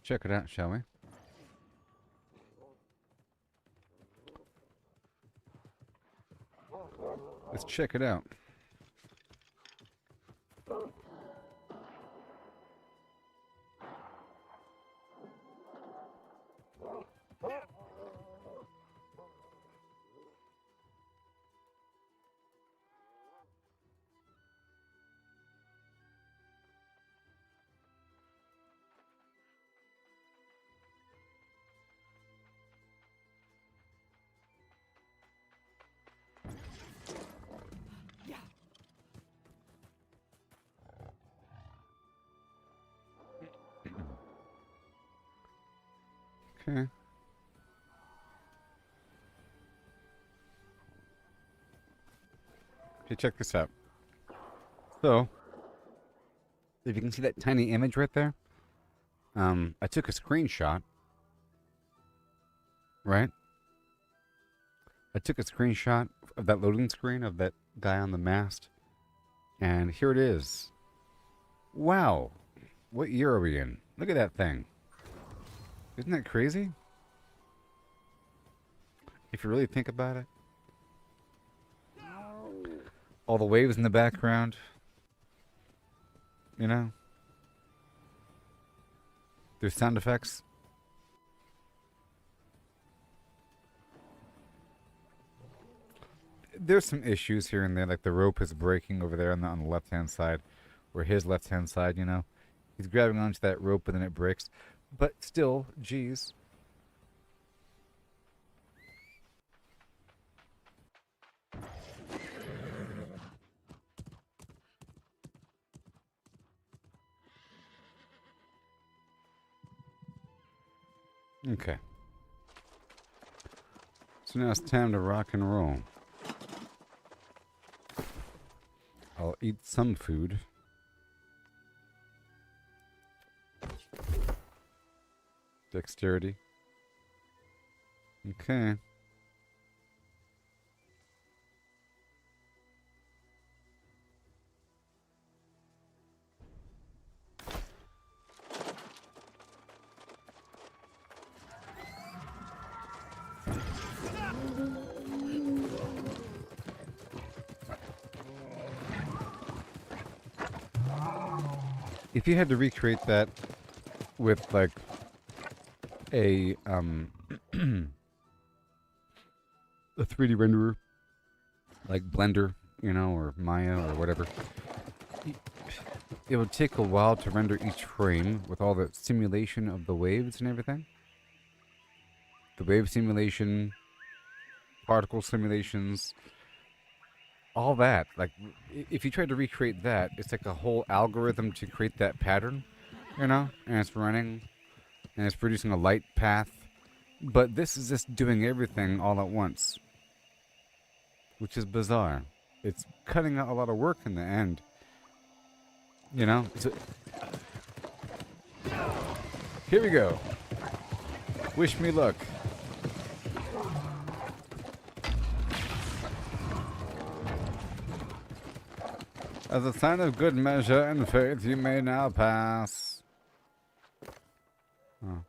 Check it out, shall we? Let's check it out. Okay. Okay, check this out. So, if you can see that tiny image right there, I took a screenshot, right? I took a screenshot of that loading screen of that guy on the mast, and here it is. Wow. What year are we in? Look at that thing. Isn't that crazy? If you really think about it. All the waves in the background. You know? There's sound effects. there's some issues here and there, like the rope is breaking over there on the left-hand side, or his left-hand side, you know. He's grabbing onto that rope and then it breaks. But still, geez. Okay. So now it's time to rock and roll. I'll eat some food. Dexterity. Okay. If you had to recreate that with like a a 3D renderer like Blender, you know, or Maya or whatever, it would take a while to render each frame with all the simulation of the waves and everything. The wave simulation, particle simulations, all that. Like, if you tried to recreate that, it's like a whole algorithm to create that pattern, you know? And it's running, and it's producing a light path. But this is just doing everything all at once, which is bizarre. It's cutting out a lot of work in the end, you know? Here we go. Wish me luck. As a sign of good measure and faith, you may now pass. Oh.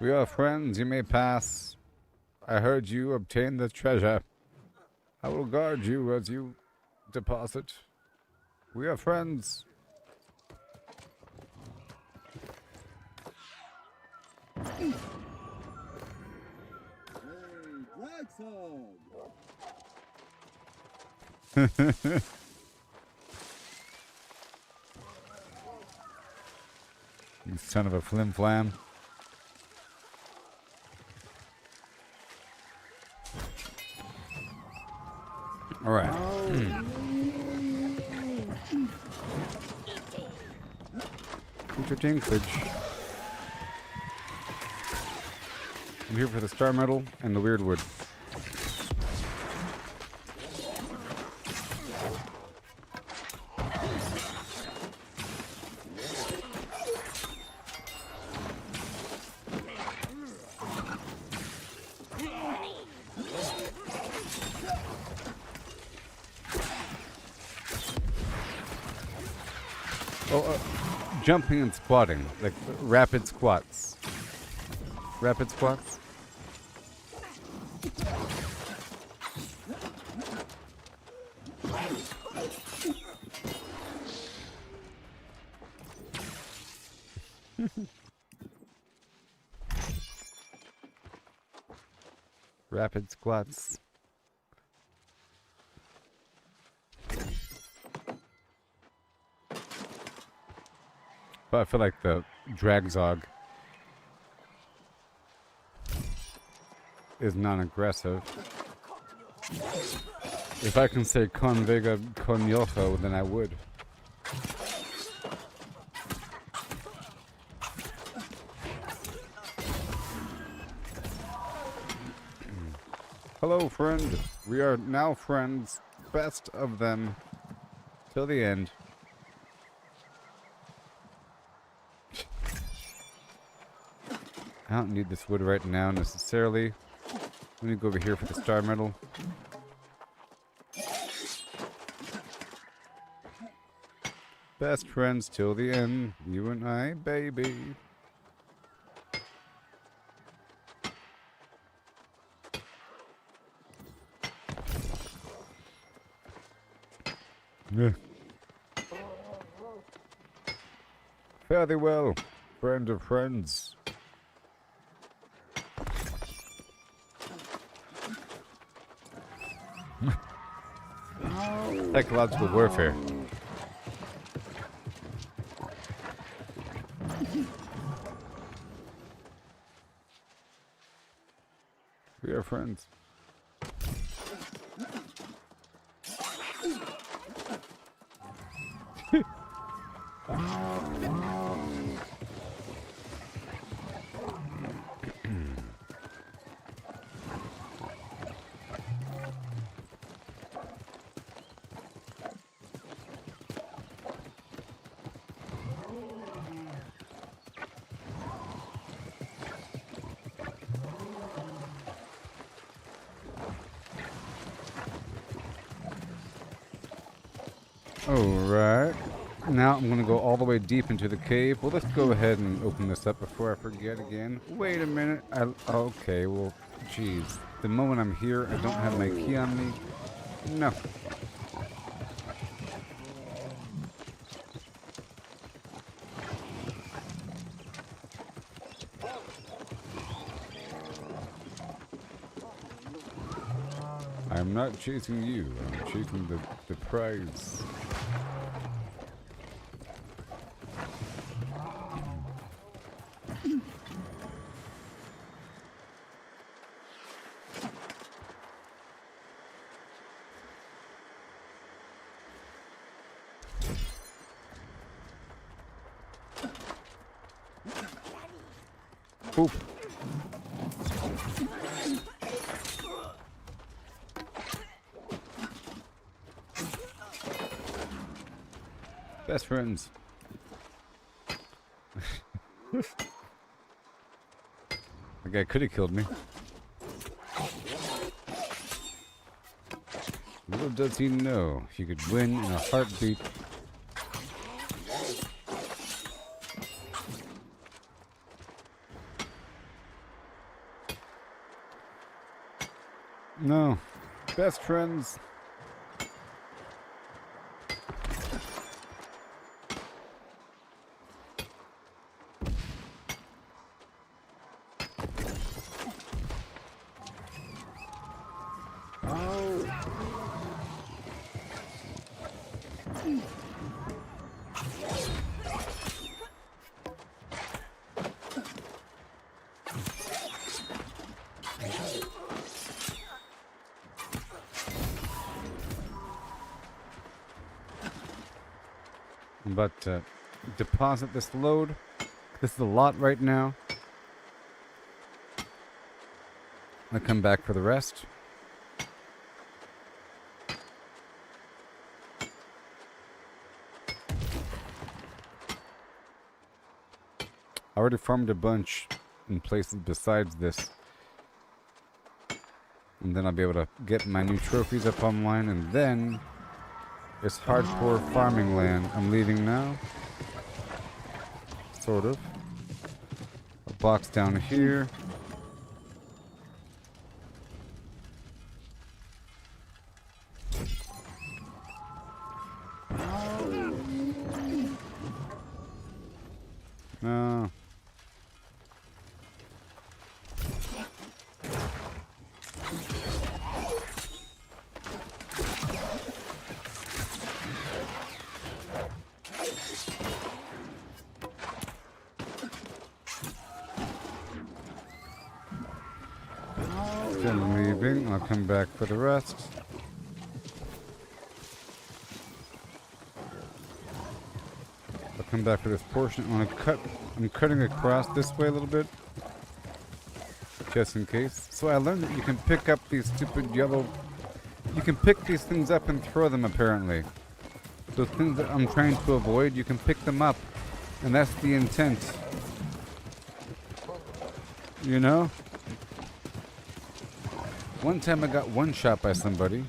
We are friends, you may pass. I heard you obtain the treasure. I will guard you as you deposit. We are friends. You son of a flim flam. All right. Future Dinklage. I'm here for the star medal and the weird wood. Jumping and squatting, like rapid squats. Rapid squats? Rapid squats. But I feel like the drag zog is non-aggressive. If I can say con vega con yojo, then I would. Hello, friend. We are now friends. Best of them. Till the end. I don't need this wood right now necessarily. Let me go over here for the star medal. Best friends till the end, you and I, baby. Yeah. Fare thee well, Friend of friends. Psychological warfare. We are friends. Alright. Now I'm going to go all the way deep into the cave. Well, let's go ahead and open this up before I forget again. Wait a minute. Okay, well, jeez. The moment I'm here, I don't have my key on me. No. I'm not chasing you. I'm chasing the prize. Poop. Best friends. The guy could have killed me. Little does he know, he could win in a heartbeat. No. Best friends. But deposit this load. This is a lot right now. I'll come back for the rest. I already farmed a bunch in places besides this. And then I'll be able to get my new trophies up online, and then it's hardcore farming land. I'm leaving now. Sort of. A box down here. No. I'm leaving. I'll come back for the rest. I'll come back for this portion. I'm cutting across this way a little bit. Just in case. So I learned that you can pick up these stupid yellow... You can pick these things up and throw them, apparently. Those things that I'm trying to avoid, you can pick them up. And that's the intent. You know? One time I got one-shot by somebody,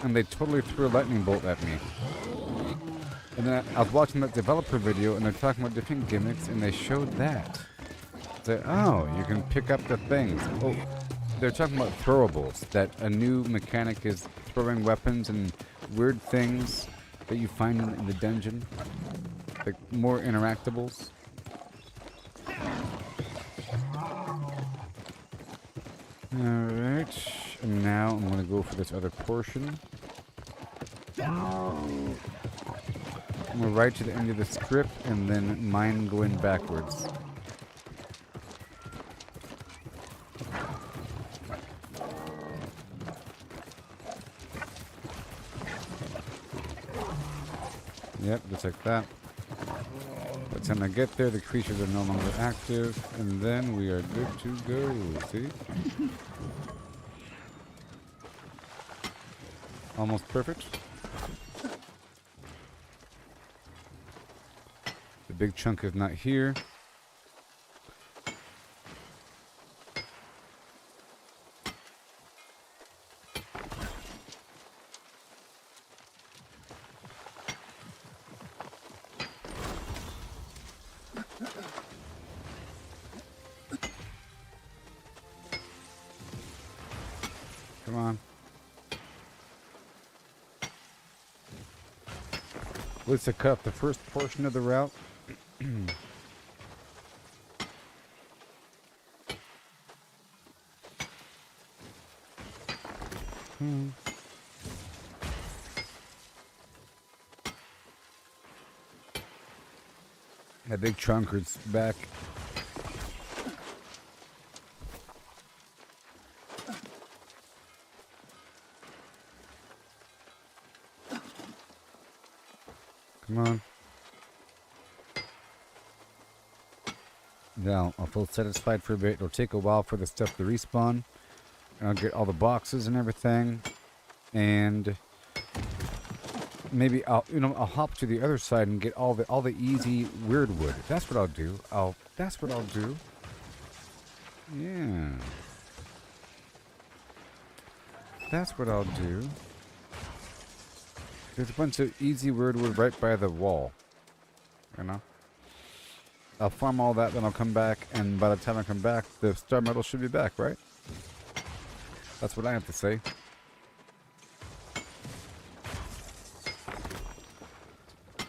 and they totally threw a lightning bolt at me. And then I was watching that developer video, and they're talking about different gimmicks, and they showed that. Say, oh, you can pick up the things. Oh, they're talking about throwables, that a new mechanic is throwing weapons and weird things that you find in the dungeon. like more interactables. Alright, and now I'm gonna go for this other portion. I'm gonna right to the end of the strip and then mine going backwards. Yep, just like that. By the time I get there, the creatures are no longer active, and then we are good to go. See? Almost perfect. The big chunk is not here. Come on. Let's cut up the first portion of the route. That big chunker's back. Come on. Now, I'll feel satisfied for a bit. It'll take a while for the stuff to respawn. And I'll get all the boxes and everything. And maybe I'll hop to the other side and get all the easy weird wood. That's what I'll do. That's what I'll do. Yeah. That's what I'll do. There's a bunch of easy weird wood right by the wall. You know? I'll farm all that, then I'll come back, and by the time I come back, the star metal should be back, right? That's what I have to say.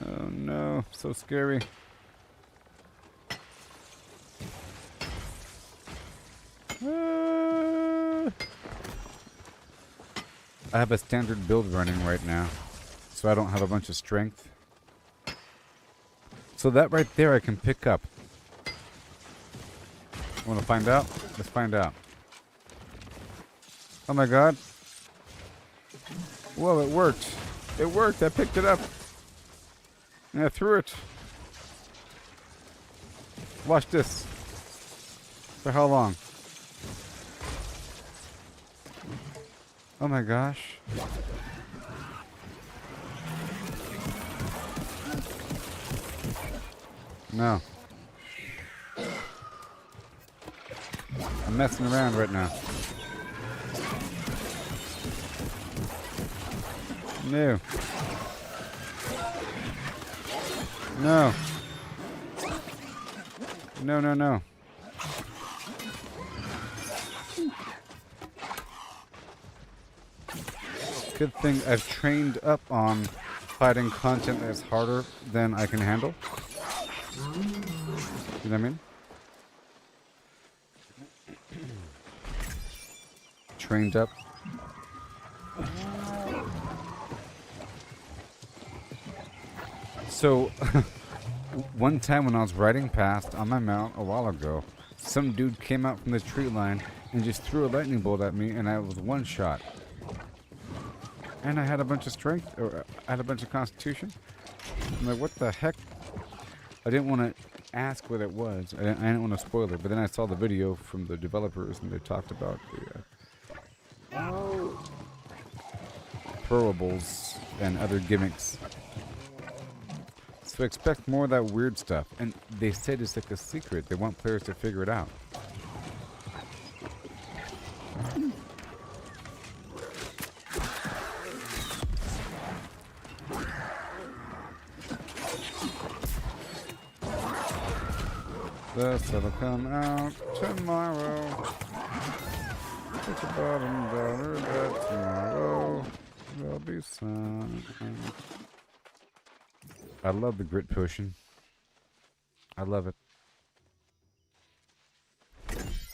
Oh no, so scary. I have a standard build running right now, so I don't have a bunch of strength. So that right there I can pick up. Want to find out? Let's find out. Oh my god. Whoa, it worked. It worked. I picked it up. And I threw it. Watch this. For how long? Oh my gosh. No. I'm messing around right now. No. No. No, no, no. Good thing I've trained up on fighting content that's harder than I can handle. You know what I mean? Trained up. So, one time when I was riding past on my mount a while ago, some dude came out from the tree line and just threw a lightning bolt at me, and I was one shot. And I had a bunch of strength, or I had a bunch of constitution. I'm like, what the heck? I didn't want to ask what it was. I didn't want to spoil it, but then I saw the video from the developers, and they talked about the throwables and other gimmicks. So expect more of that weird stuff. And they said it's like a secret. They want players to figure it out. This will come out tomorrow. Put the bottom dollar that tomorrow there'll be sun. I love the grit potion. I love it.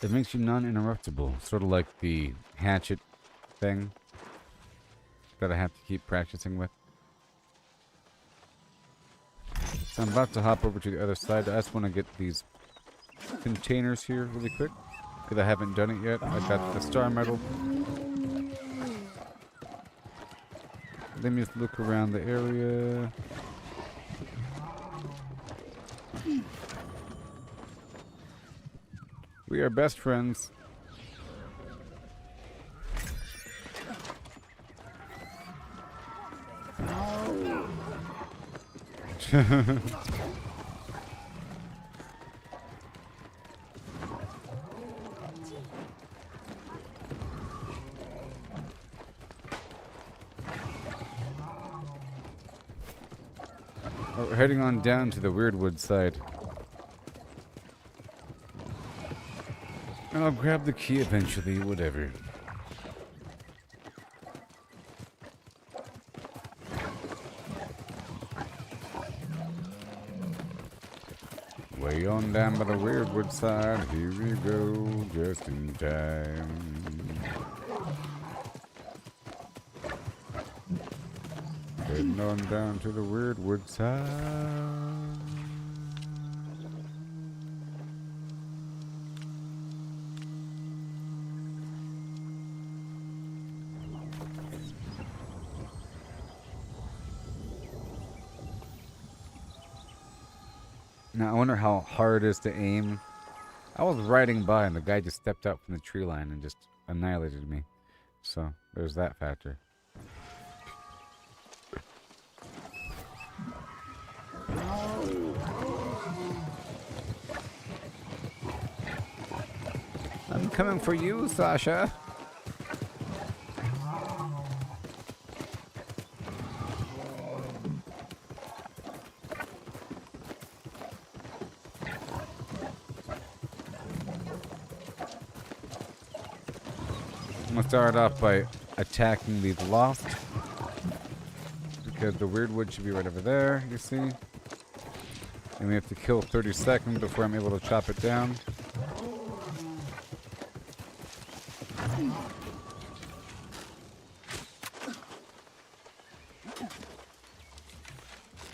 It makes you non-interruptible, sort of like the hatchet thing that I have to keep practicing with. So I'm about to hop over to the other side. I just want to get these containers here really quick, because I haven't done it yet. I got the star medal. Let me just look around the area. We are best friends. We're heading on down to the Weirdwood side. I'll grab the key eventually, whatever. Way on down by the Weirdwood side, here we go, just in time. Heading on down to the Weirdwood side. Now, I wonder how hard it is to aim. I was riding by and the guy just stepped out from the tree line and just annihilated me. So, there's that factor. I'm coming for you, Sasha. I'm gonna start off by attacking the loft, because the Weirdwood should be right over there, you see? And we have to kill 30 seconds before I'm able to chop it down.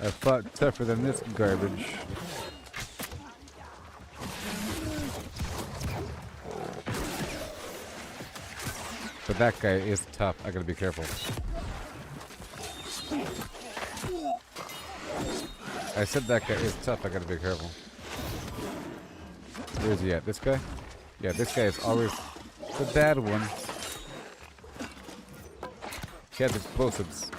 I fought tougher than this garbage. But that guy is tough. I gotta be careful. I said that guy is tough. I gotta be careful. Where is he at? This guy? Yeah, this guy is always the bad one. He has explosives.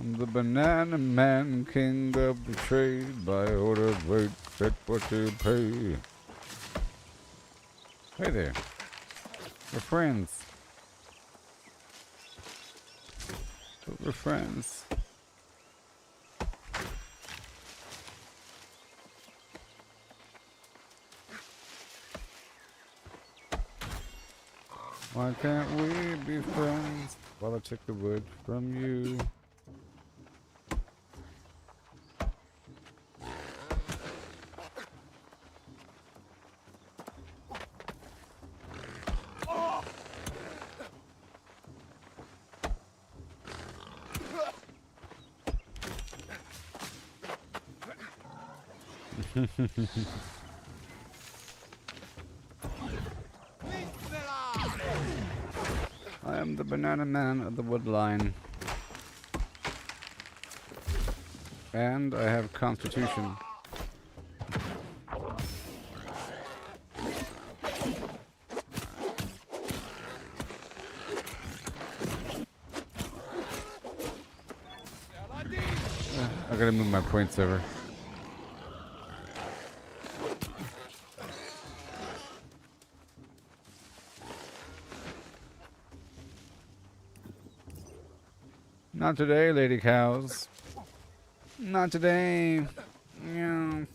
I'm the banana man, king of the trade, by order of weight, fit what to pay. Hey there. We're friends. We're friends. Why can't we be friends while I take the wood from you? I am the banana man of the wood line. And I have constitution. I gotta move my points over. Not today, lady cows. Not today. Yeah.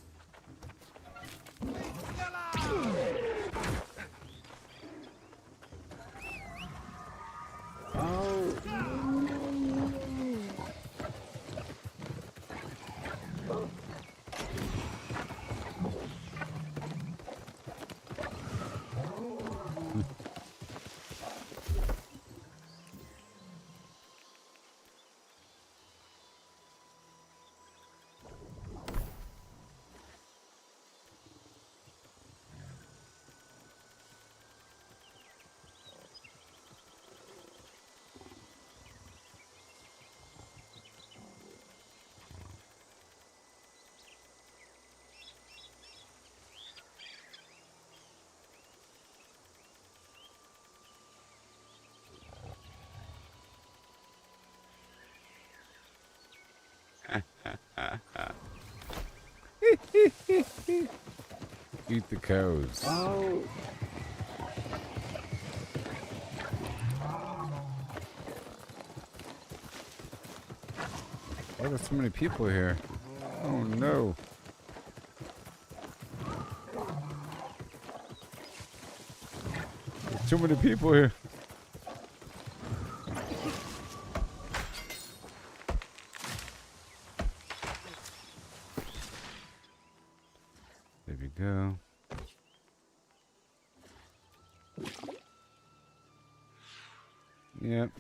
Eat the cows. Oh, there's so many people here. Oh no. There's too many people here. There we go. Yep.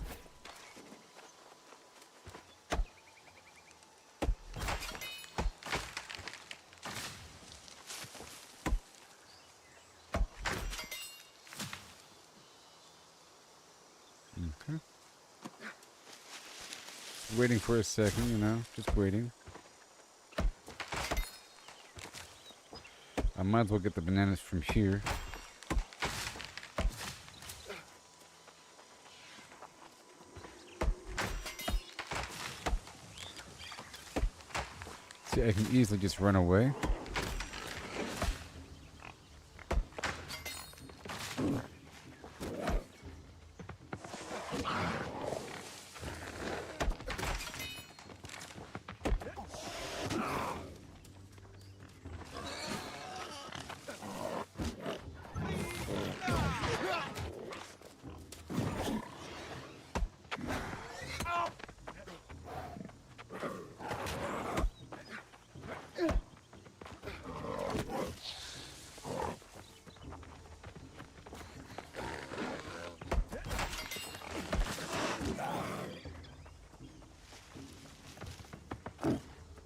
Okay. Waiting for a second, you know, just waiting. I might as well get the bananas from here. See, I can easily just run away.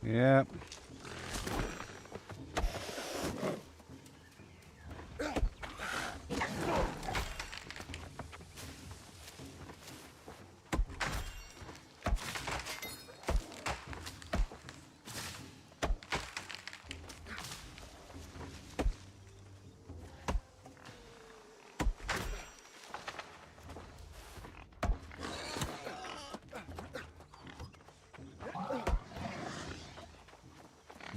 Yep.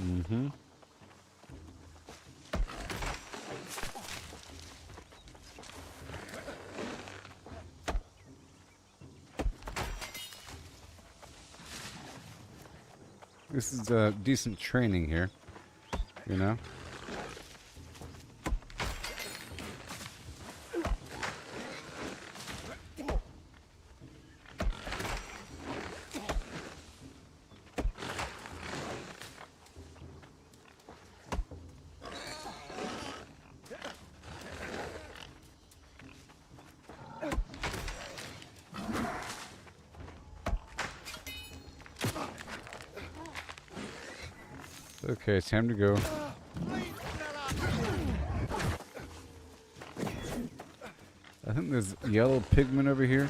Mm-hmm. This is decent training here, you know? Okay, it's time to go. I think there's yellow pigment over here.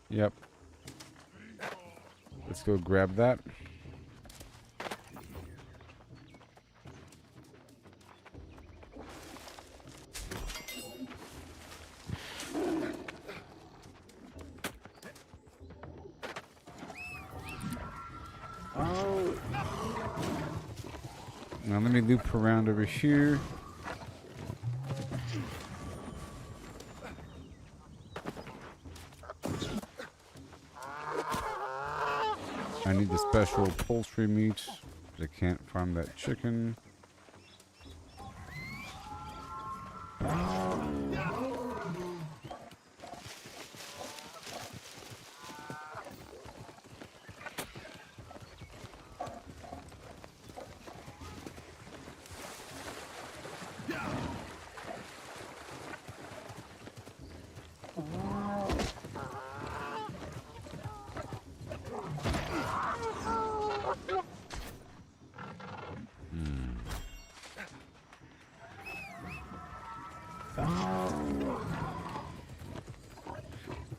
Yep. Let's go grab that. Now let me loop around over here. I need the special poultry meat. I can't farm that chicken.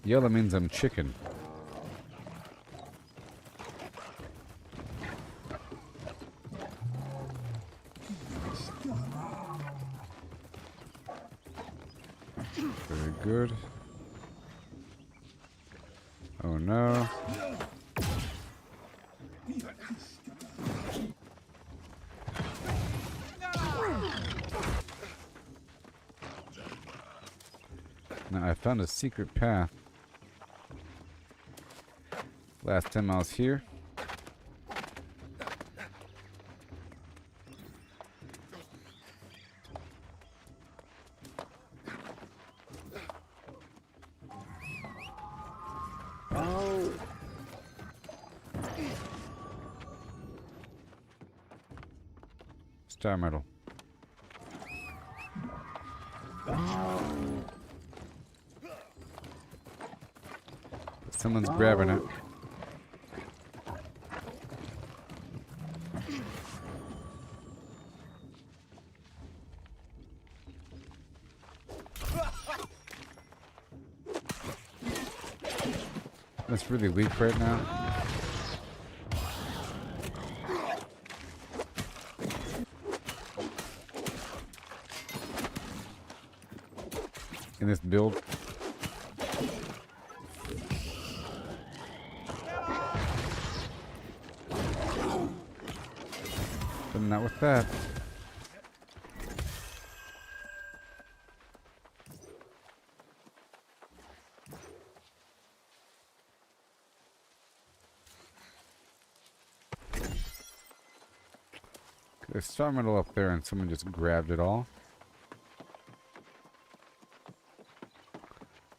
Yellow means I'm chicken. Very good. Oh no. Now I found a secret path. Last time I was here. Star medal. Someone's grabbing it. That's really weak right now. In this build. But not with that. There's star metal up there and someone just grabbed it all.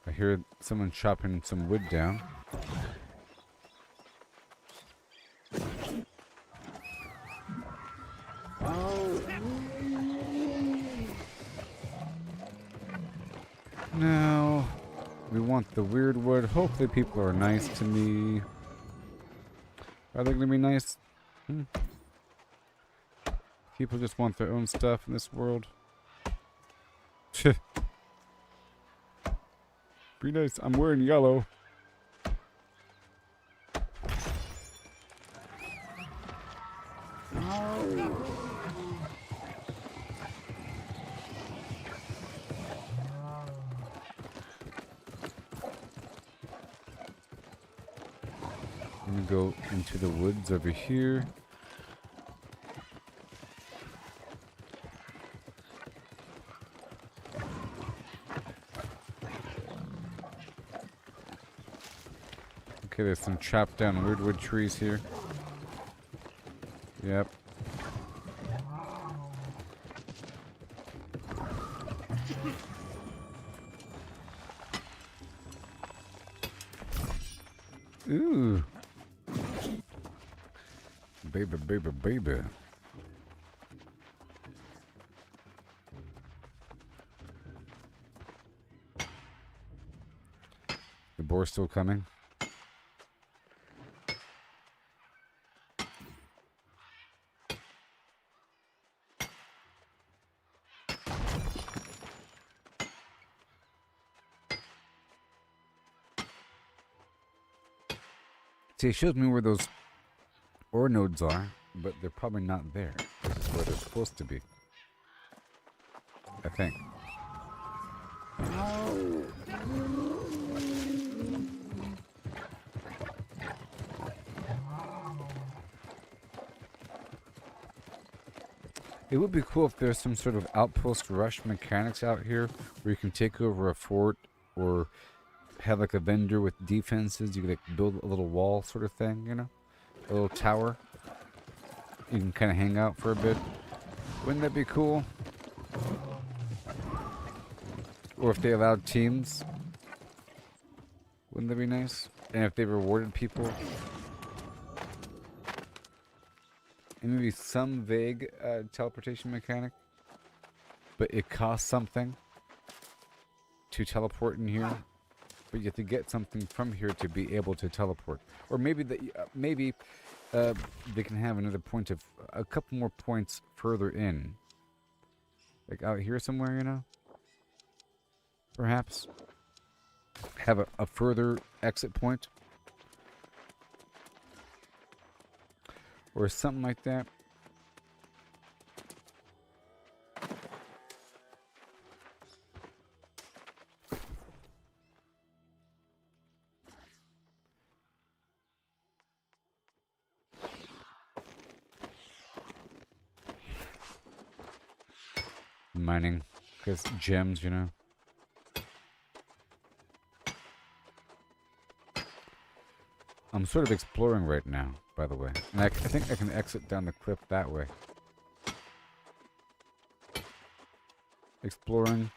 I hear someone chopping some wood down. Now, we want the weird wood. Hopefully people are nice to me. Are they gonna be nice? People just want their own stuff in this world. Be nice. I'm wearing yellow. Let me go into the woods over here. Okay, there's some chopped down weirdwood trees here. Yep. Ooh. Baby, baby, baby. The boar's still coming. See, it shows me where those ore nodes are, but they're probably not there. This is where they're supposed to be. I think. It would be cool if there's some sort of outpost rush mechanics out here where you can take over a fort or have like a vendor with defenses. You could like build a little wall sort of thing, you know? A little tower. You can kind of hang out for a bit. Wouldn't that be cool? Or if they allowed teams. Wouldn't that be nice? And if they rewarded people. And maybe some vague teleportation mechanic. But it costs something to teleport in here. But you have to get something from here to be able to teleport. Or maybe they can have another point of a couple more points further in, like out here somewhere, you know. Perhaps have a further exit point or something like that. Mining, because gems, you know. I'm sort of exploring right now, by the way. And I think I can exit down the cliff that way. Exploring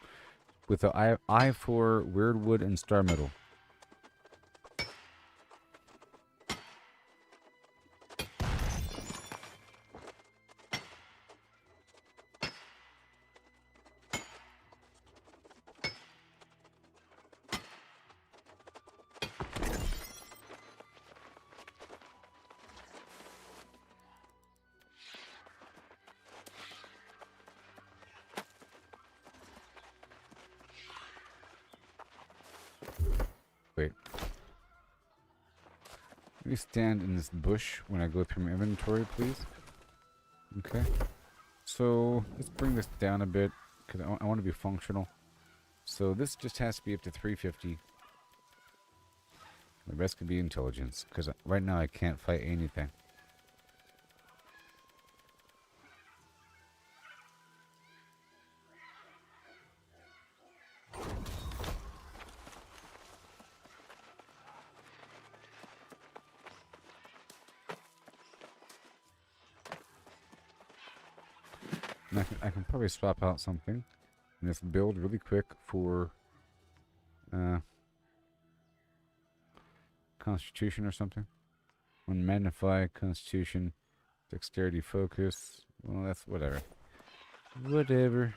with the eye for weirdwood and star metal. Wait. Let me stand in this bush when I go through my inventory, please. Okay. So, let's bring this down a bit, because I want to be functional. So, this just has to be up to 350. The rest could be intelligence, because right now I can't fight anything. And I can probably swap out something in this build really quick for Constitution or something. One magnify, Constitution, Dexterity, Focus. Well, that's whatever. Whatever.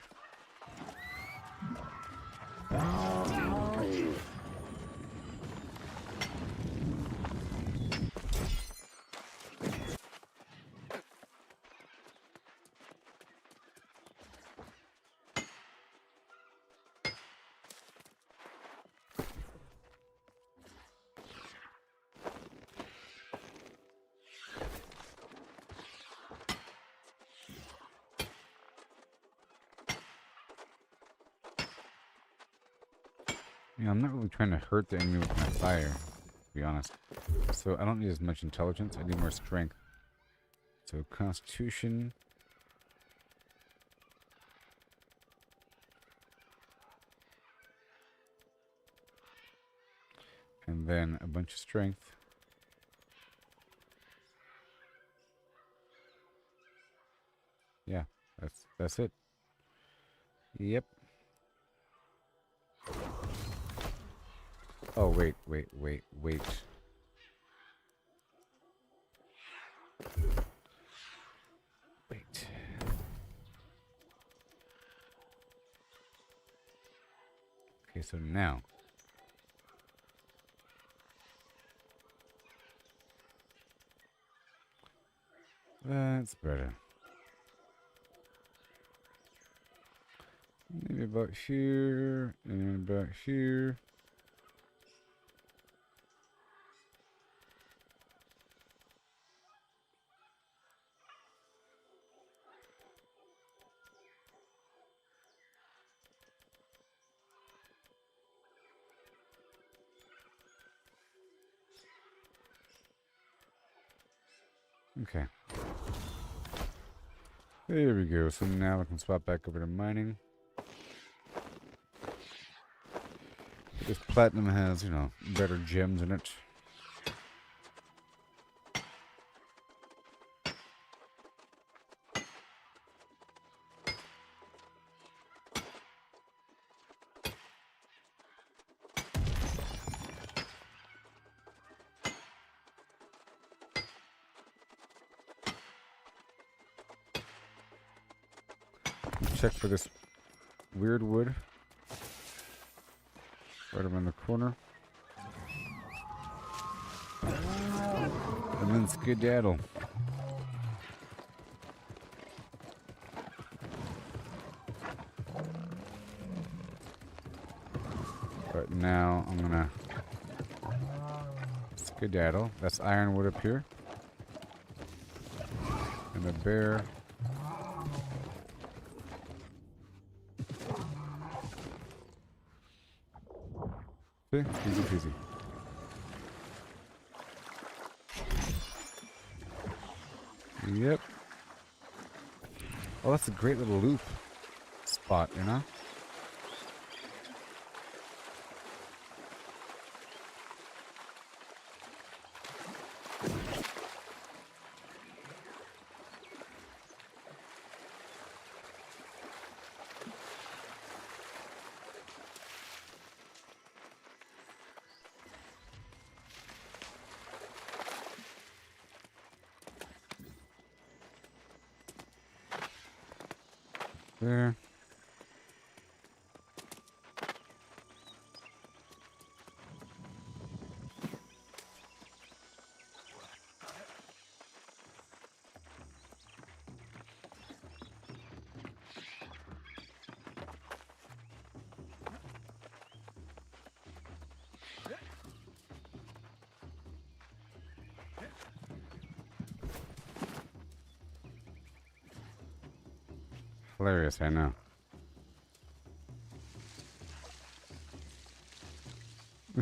Yeah, I'm not really trying to hurt the enemy with my fire, to be honest. So I don't need as much intelligence, I need more strength. So Constitution. And then a bunch of strength. Yeah, that's it. Yep. Oh, wait. Wait. Okay, so now. That's better. Maybe about here, and about here. Okay. There we go. So now I can swap back over to mining. This platinum has, you know, better gems in it. check for this weird wood. Right around the corner. And then skedaddle. But now I'm gonna skedaddle. That's ironwood up here. And a bear. See? Easy peasy. Yep. Oh, that's a great little loop spot, you know? There. Hilarious, I know. I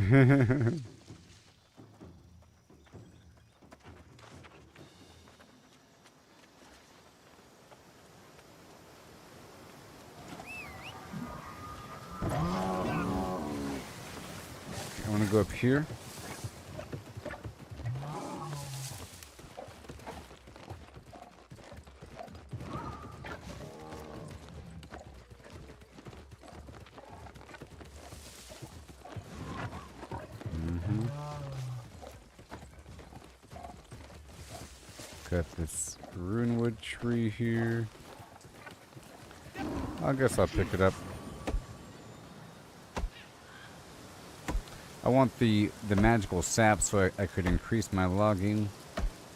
want to go up here. Got this runewood tree here. I guess I'll pick it up. I want the magical sap so I could increase my logging.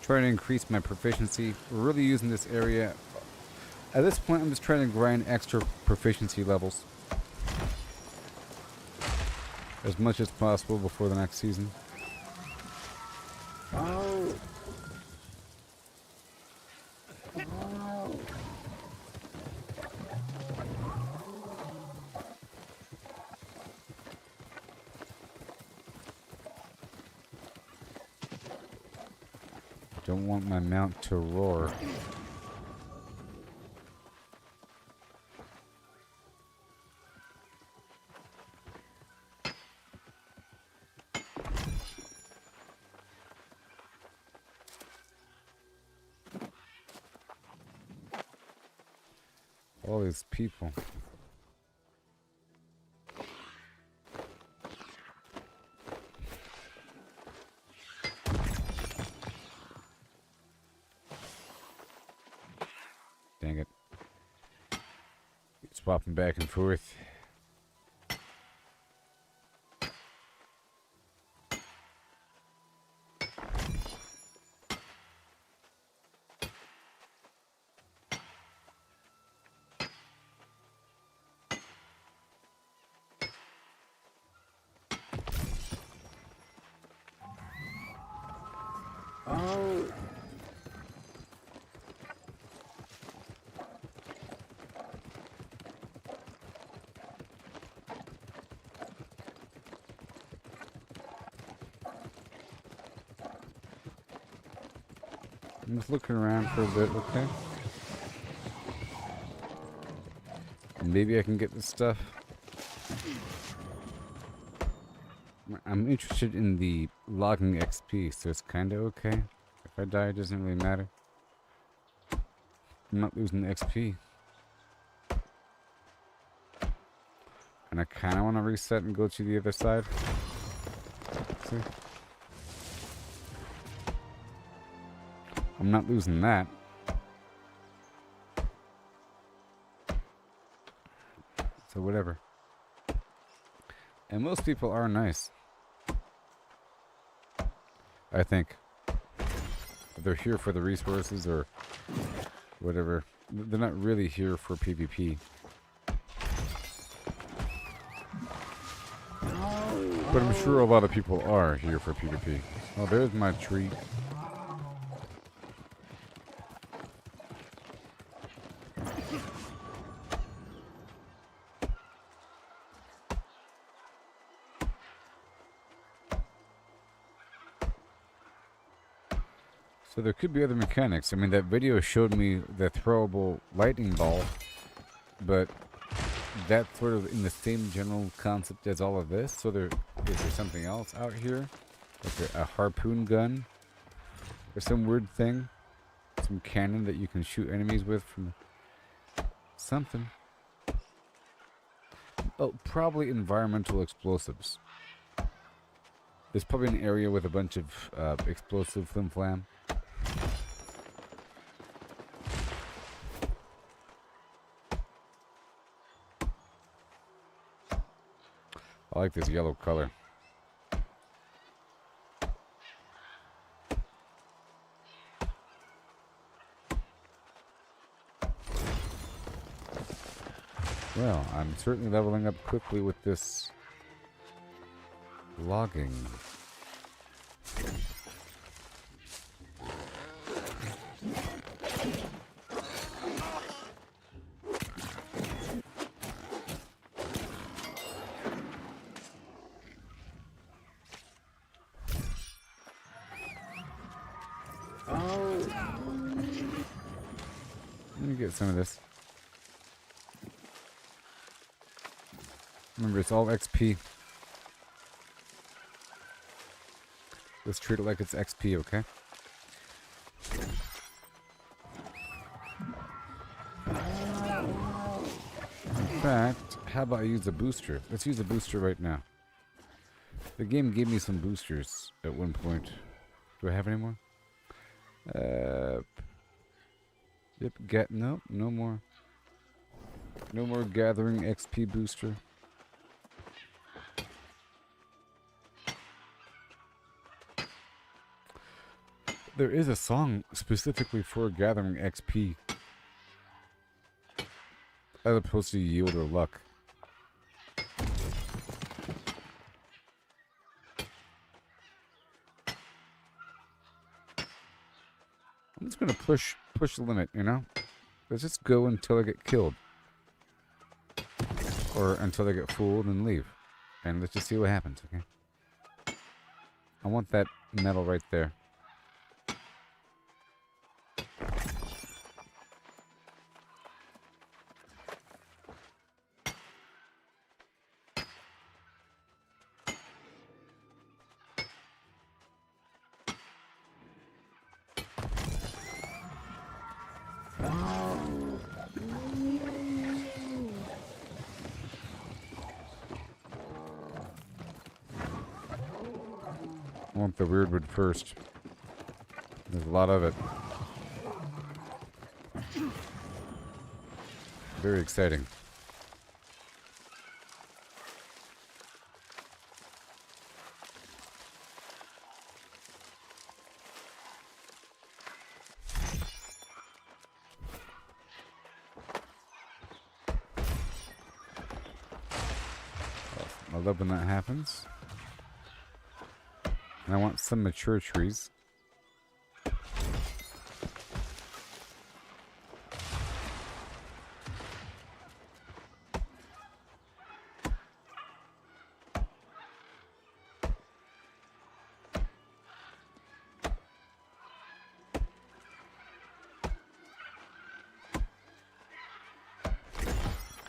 Try to increase my proficiency. We're really using this area. At this point, I'm just trying to grind extra proficiency levels. As much as possible before the next season. Don't want my mount to roar. All these people. Dang it. Swapping back and forth. I'm just looking around for a bit, okay? Maybe I can get this stuff. I'm interested in the logging XP, so it's kinda okay. If I die, it doesn't really matter. I'm not losing the XP. And I kinda wanna reset and go to the other side. See? I'm not losing that. So whatever. And most people are nice. I think. They're here for the resources or whatever. They're not really here for PvP. But I'm sure a lot of people are here for PvP. Oh, there's my tree. So there could be other mechanics. I mean, that video showed me the throwable lightning ball, but that's sort of in the same general concept as all of this. So is there something else out here? Like a harpoon gun? Or some weird thing? Some cannon that you can shoot enemies with from something. Oh, probably environmental explosives. There's probably an area with a bunch of explosive flim-flam. I like this yellow color. Well, I'm certainly leveling up quickly with this logging. Let me get some of this. Remember, it's all XP. Let's treat it like it's XP, okay? In fact, how about I use a booster? Let's use a booster right now. The game gave me some boosters at one point. Do I have any more? Yep, no more. No more gathering XP booster. There is a song specifically for gathering XP. As opposed to yield or luck. I'm just gonna push the limit, you know? Let's just go until I get killed. Or until I get fooled and leave. And let's just see what happens, okay? I want that medal right there. I want the weirdwood first. There's a lot of it. Very exciting. I love when that happens. And I want some mature trees.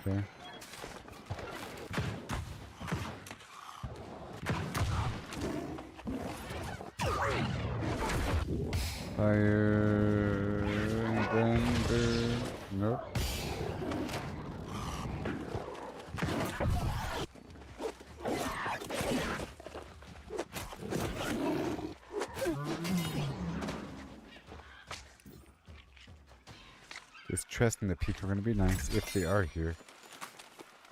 Okay. Fire bender. Nope. Just trusting that people are going to be nice if they are here.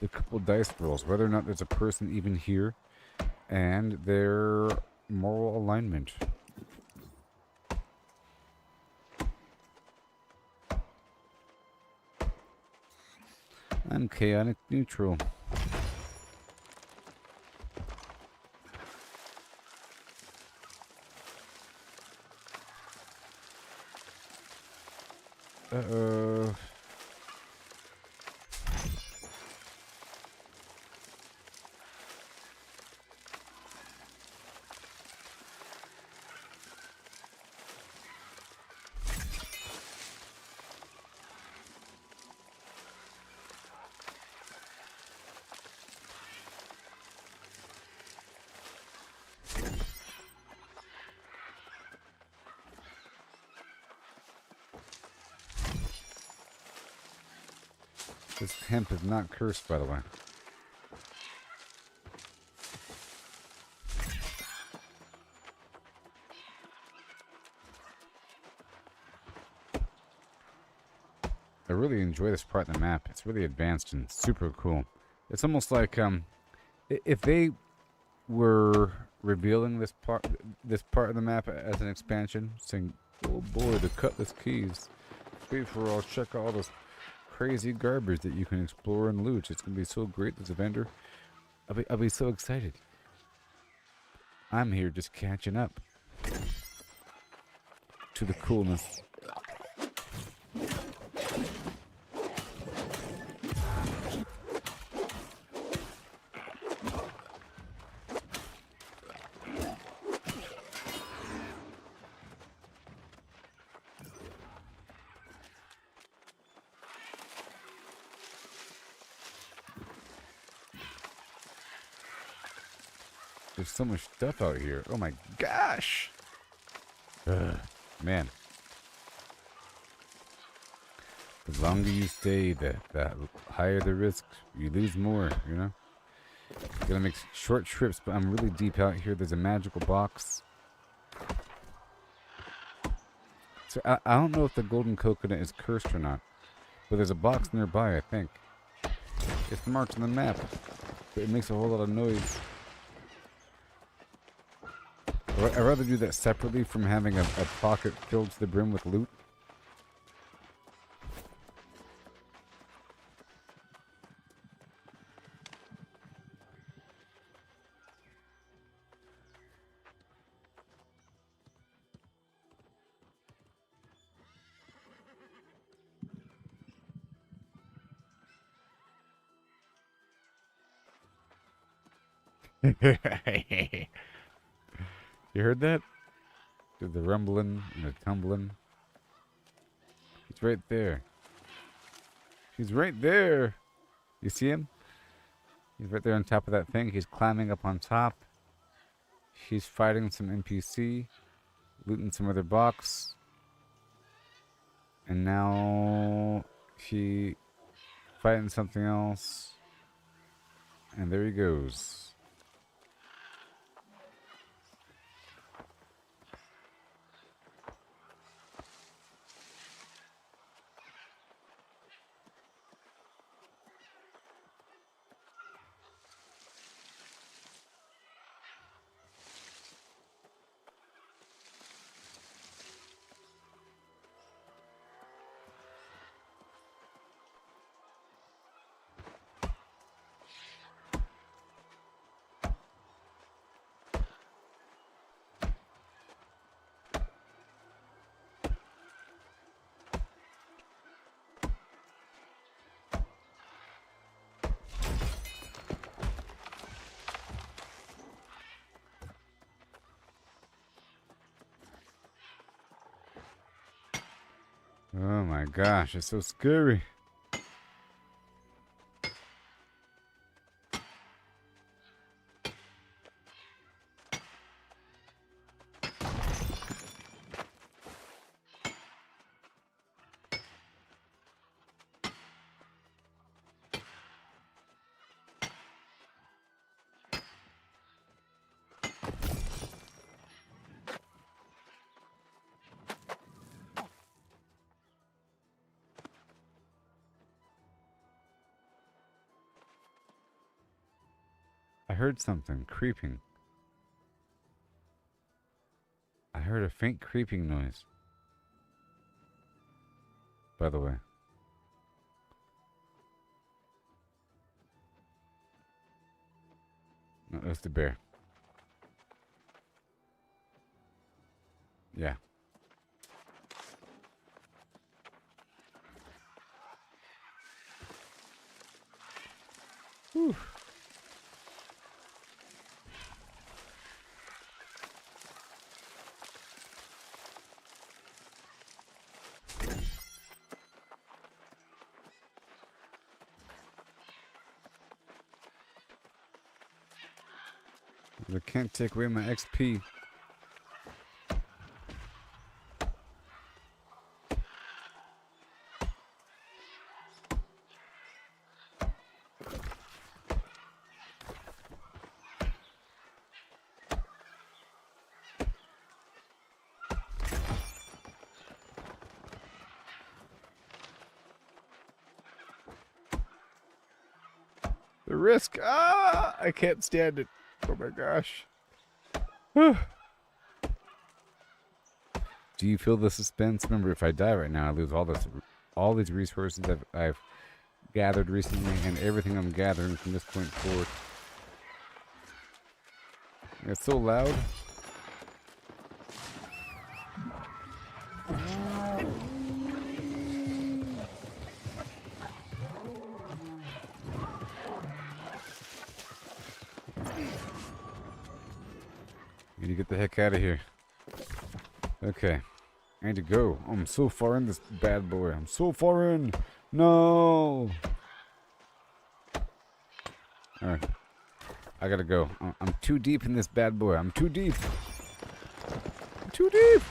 the couple dice rolls, whether or not there's a person even here, and their moral alignment. I'm chaotic neutral. Uh-oh. This hemp is not cursed, by the way. I really enjoy this part of the map. It's really advanced and super cool. It's almost like if they were revealing this part of the map as an expansion, saying, "Oh boy, the Cutlass Keys. Wait for I'll check all this crazy garbage that you can explore and loot. It's gonna be so great as a vendor. I'll be so excited. I'm here just catching up to the coolness." There's so much stuff out here. Oh my gosh! Man. The longer you stay, the higher the risk. You lose more, you know? Gonna make short trips, but I'm really deep out here. There's a magical box. So I don't know if the golden coconut is cursed or not. But there's a box nearby, I think. It's marked on the map. But it makes a whole lot of noise. I'd rather do that separately from having a pocket filled to the brim with loot. You heard that? The rumbling and the tumbling. He's right there. He's right there. You see him? He's right there on top of that thing. He's climbing up on top. He's fighting some NPC, looting some other box. And now he fighting something else. And there he goes. Oh my gosh, it's so scary. I heard something creeping. I heard a faint creeping noise. By the way. No, that's the bear. Yeah. Whew. They can't take away my XP. The risk. Ah, I can't stand it. Oh my gosh. Do you feel the suspense? Remember, if I die right now, I lose all these resources that I've gathered recently, and everything I'm gathering from this point forward. It's so loud. Need to get the heck out of here. Okay. I need to go. I'm so far in this bad boy. I'm so far in. No. Alright. I gotta go. I'm too deep in this bad boy. I'm too deep. I'm too deep.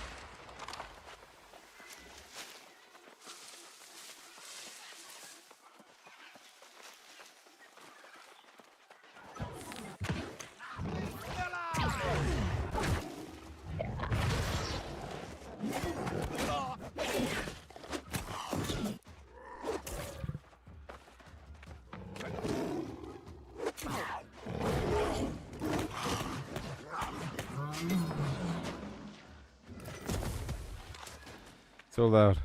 So loud.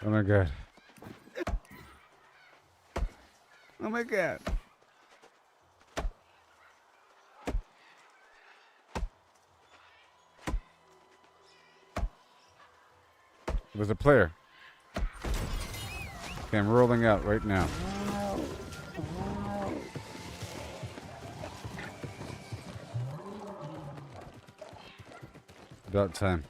Oh my god. Oh my god. There's a player. Okay, I'm rolling out right now. About time.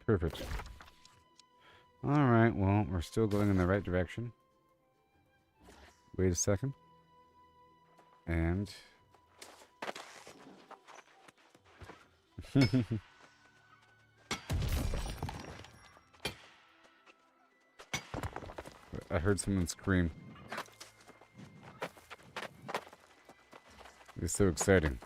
Perfect. Alright, well, we're still going in the right direction. Wait a second. And... I heard someone scream. It's so exciting.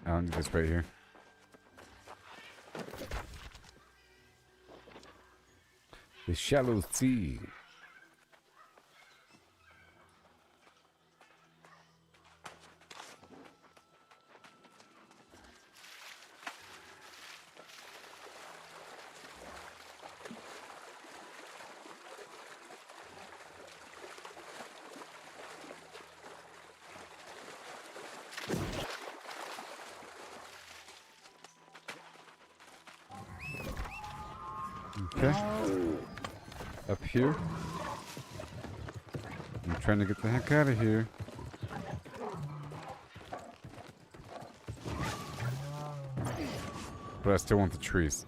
I'll do this right here. The shallow sea. Okay. Up here. I'm trying to get the heck out of here. But I still want the trees.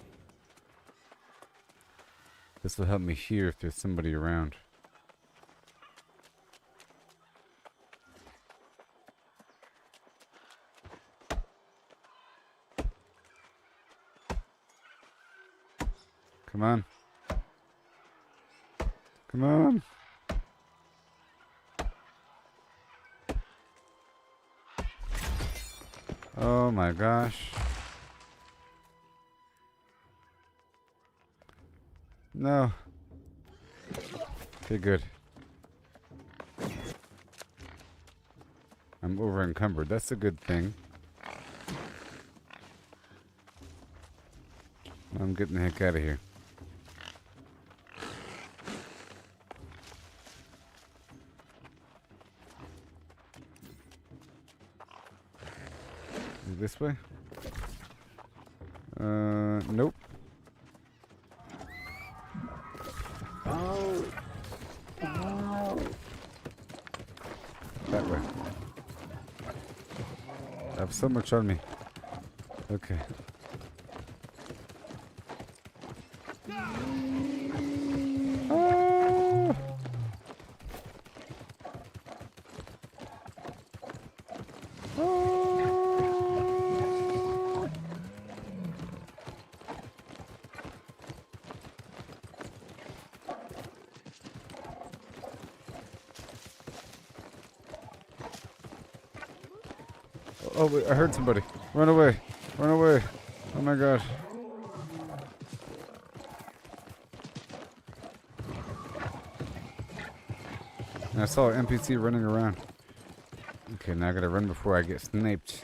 This will help me hear if there's somebody around. Come on. Come on. Oh my gosh. No. Okay, good. I'm over encumbered. That's a good thing. I'm getting the heck out of here. This way? Nope. Oh. That way. I have so much on me. Okay. Oh. Oh. Oh, wait, I heard somebody. Run away. Run away. Oh my god. I saw an NPC running around. Okay, now I gotta run before I get sniped.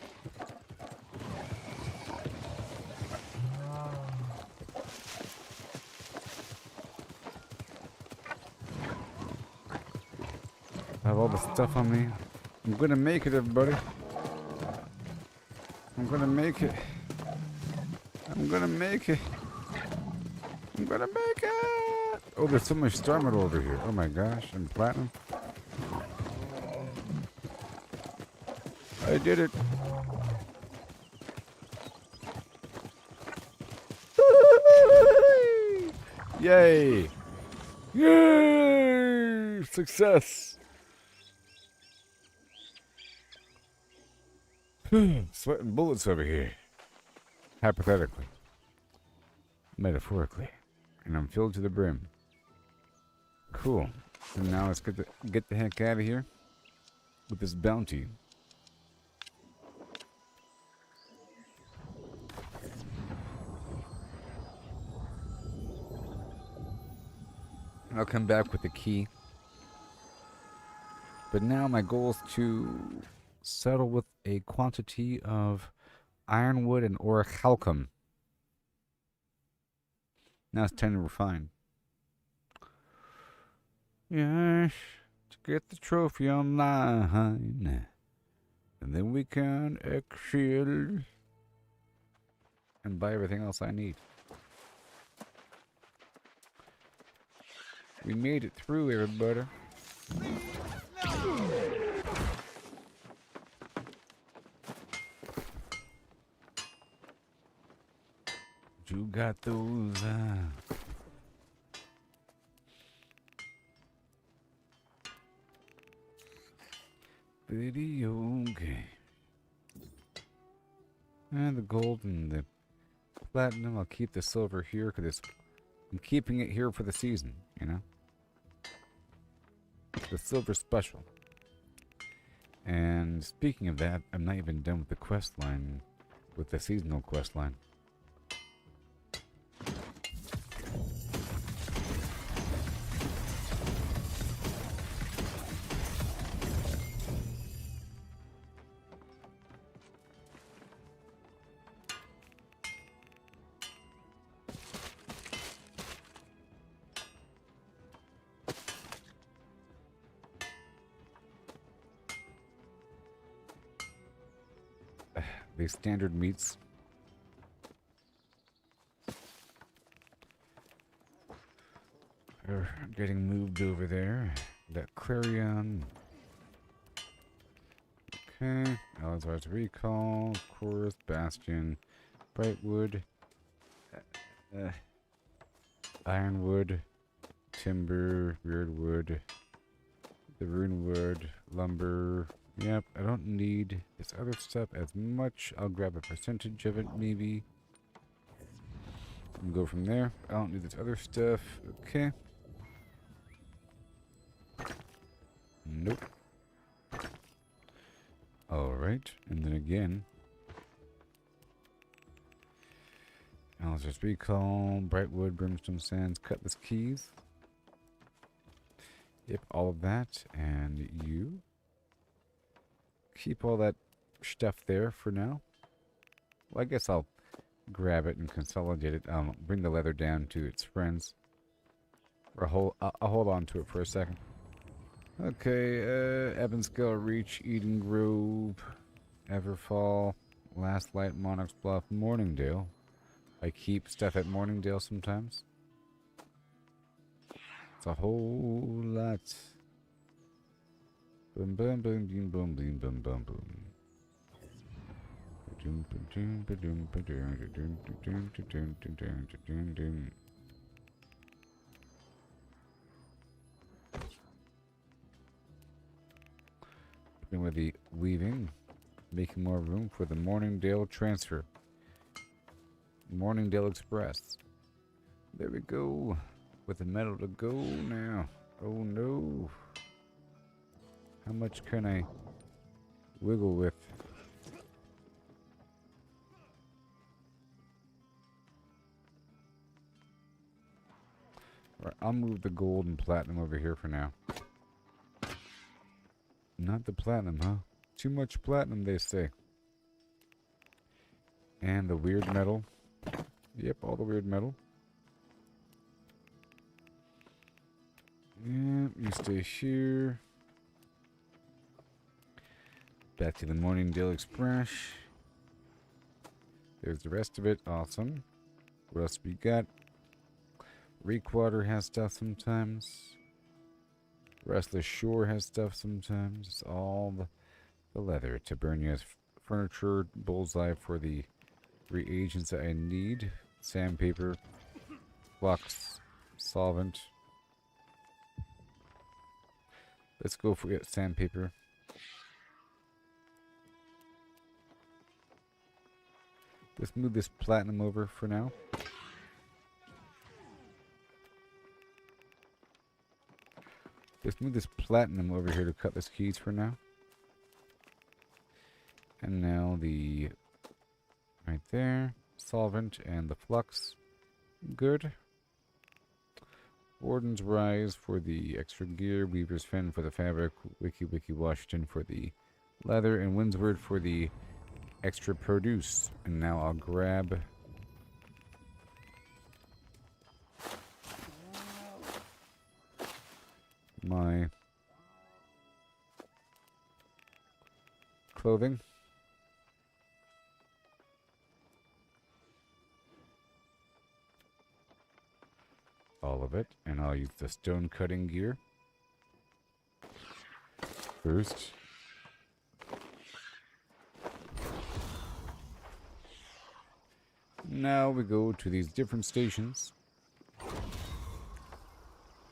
I have all the stuff on me. I'm gonna make it, everybody. I'm gonna make it. I'm gonna make it. I'm gonna make it. Oh, there's so much star metal over here. Oh my gosh, and platinum. I did it. Yay! Yay! Success! Sweating bullets over here. Hypothetically. Metaphorically. And I'm filled to the brim. Cool. And now let's get the heck out of here with this bounty. I'll come back with the key. But now my goal is to settle with a quantity of ironwood and orichalcum. Now it's time to refine. Yes, to get the trophy online. And then we can exhale and buy everything else I need. We made it through, everybody. You got those video game. And the gold and the platinum. I'll keep the silver here because I'm keeping it here for the season, you know? The silver special. And speaking of that, I'm not even done with the quest line, with the seasonal quest line. These standard meats. Are getting moved over there. That Clarion. Okay. Alazar's Recall. Chorus. Bastion. Brightwood. Ironwood. Timber. Weirdwood. The Runewood. Lumber. Yep, I don't need this other stuff as much. I'll grab a percentage of it, maybe. And go from there. I don't need this other stuff. Okay. Nope. Alright. And then again. Alistair's Recall, Brightwood, Brimstone Sands, Cutlass Keys. Yep, all of that. And you. Keep all that stuff there for now. Well, I guess I'll grab it and consolidate it. Bring the leather down to its friends. Or I'll hold on to it for a second. Okay, Evanscale Reach, Eden Grove, Everfall, Last Light, Monarch's Bluff, Morningdale. I keep stuff at Morningdale sometimes. It's a whole lot. Boom, boom, boom, boom, boom, boom, boom, boom, boom. Beginning with the weaving, making more room for the Morningdale transfer. Morningdale Express. There we go. With the metal to go now. Oh no. How much can I wiggle with? Right, I'll move the gold and platinum over here for now. Not the platinum, huh? Too much platinum, they say. And the weird metal. Yep, all the weird metal. Yep, you stay here. Back to the Morningdale Express. There's the rest of it. Awesome. What else we got? Reekwater has stuff sometimes. Restless Shore has stuff sometimes. It's all the leather. Tabernia's furniture. Bullseye for the reagents that I need. Sandpaper. Flux. Solvent. Let's go for sandpaper. Let's move this platinum over for now. Let's move this platinum over here to Cutlass Keys for now. And now the... right there. Solvent and the flux. Good. Warden's Rise for the extra gear. Weaver's Fin for the fabric. Wiki Washington for the leather. And Windsward for the extra produce. And now I'll grab... my clothing. All of it. And I'll use the stone cutting gear first. Now we go to these different stations.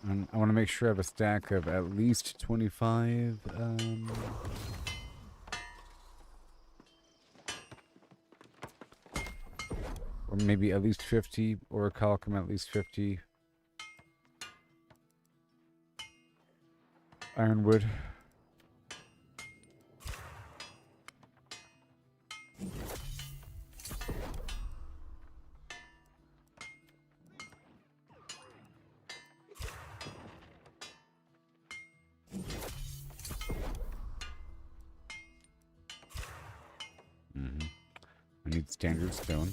And I want to make sure I have a stack of at least 25. Or maybe at least 50. Or Calcum at least 50. Ironwood. I need standard stone.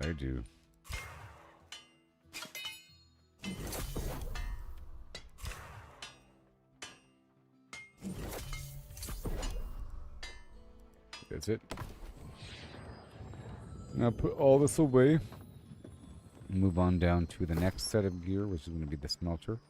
I do. That's it. Now put all this away. Move on down to the next set of gear, which is going to be the smelter.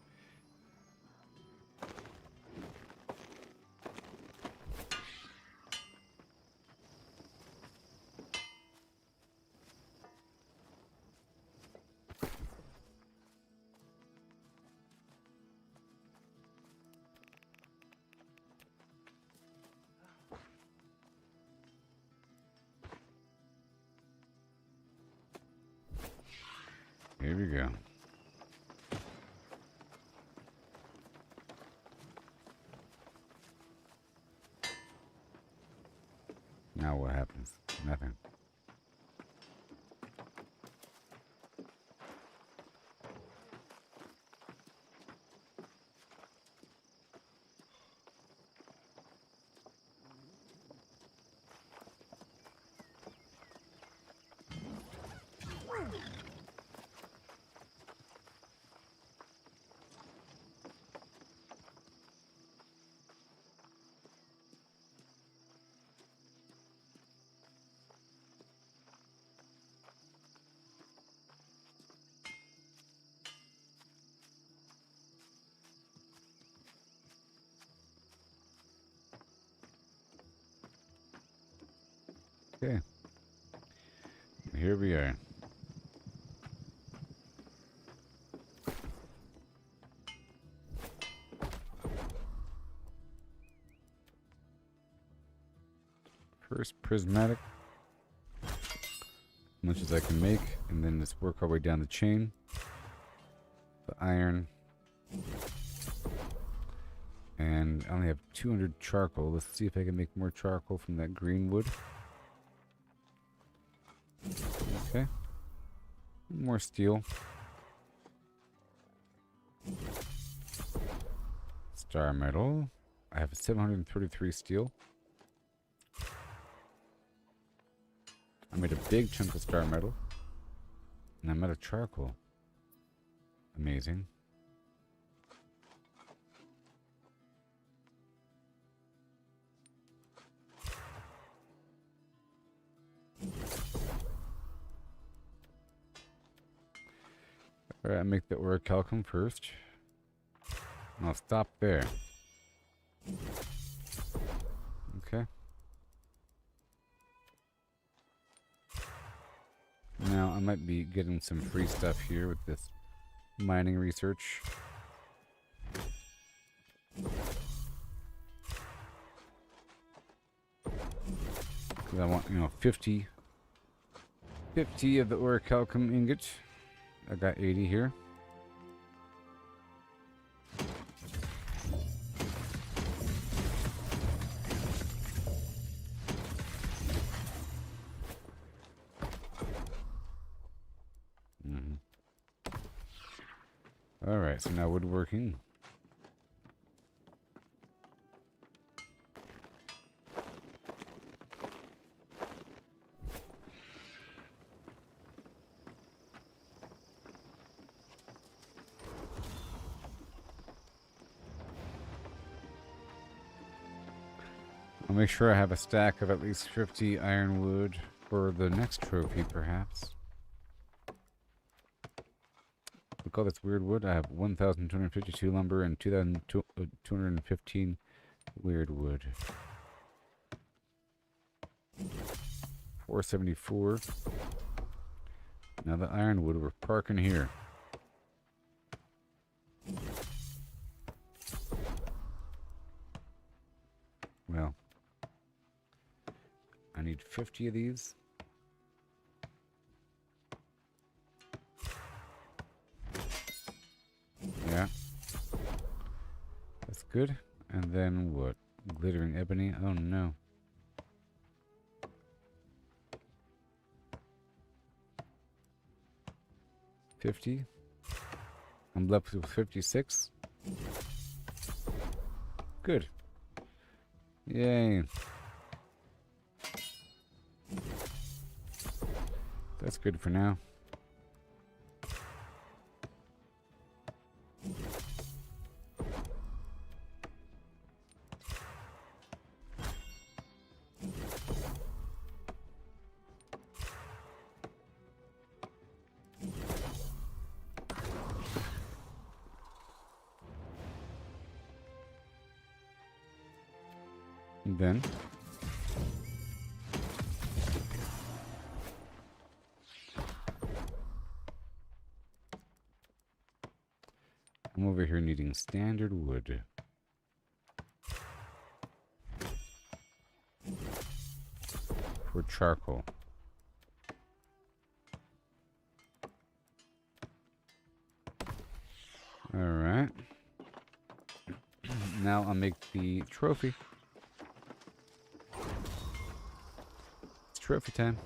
Here we go. Now what happens? Nothing. Okay. Here we are. First prismatic. As much as I can make, and then just work our way down the chain. The iron. And I only have 200 charcoal. Let's see if I can make more charcoal from that green wood. Okay. More steel. Star metal. I have 733 steel. I made a big chunk of star metal. And I'm out of charcoal. Amazing. Alright, make the orichalcum first. And I'll stop there. Okay. Now, I might be getting some free stuff here with this mining research. Because I want, 50 of the orichalcum ingot. I got 80 here. Alright, so now woodworking. I'll make sure I have a stack of at least 50 ironwood for the next trophy, perhaps. Look all this weird wood. I have 1,252 lumber and 2,215 weird wood. 474. Now the ironwood, we're parking here. Well, I need 50 of these. Yeah. That's good. And then what? Glittering ebony? Oh no. $50. I'm left with 56. Good. Yay. That's good for now. And then I'm over here needing standard wood. For charcoal. I'll make the trophy. It's trophy time.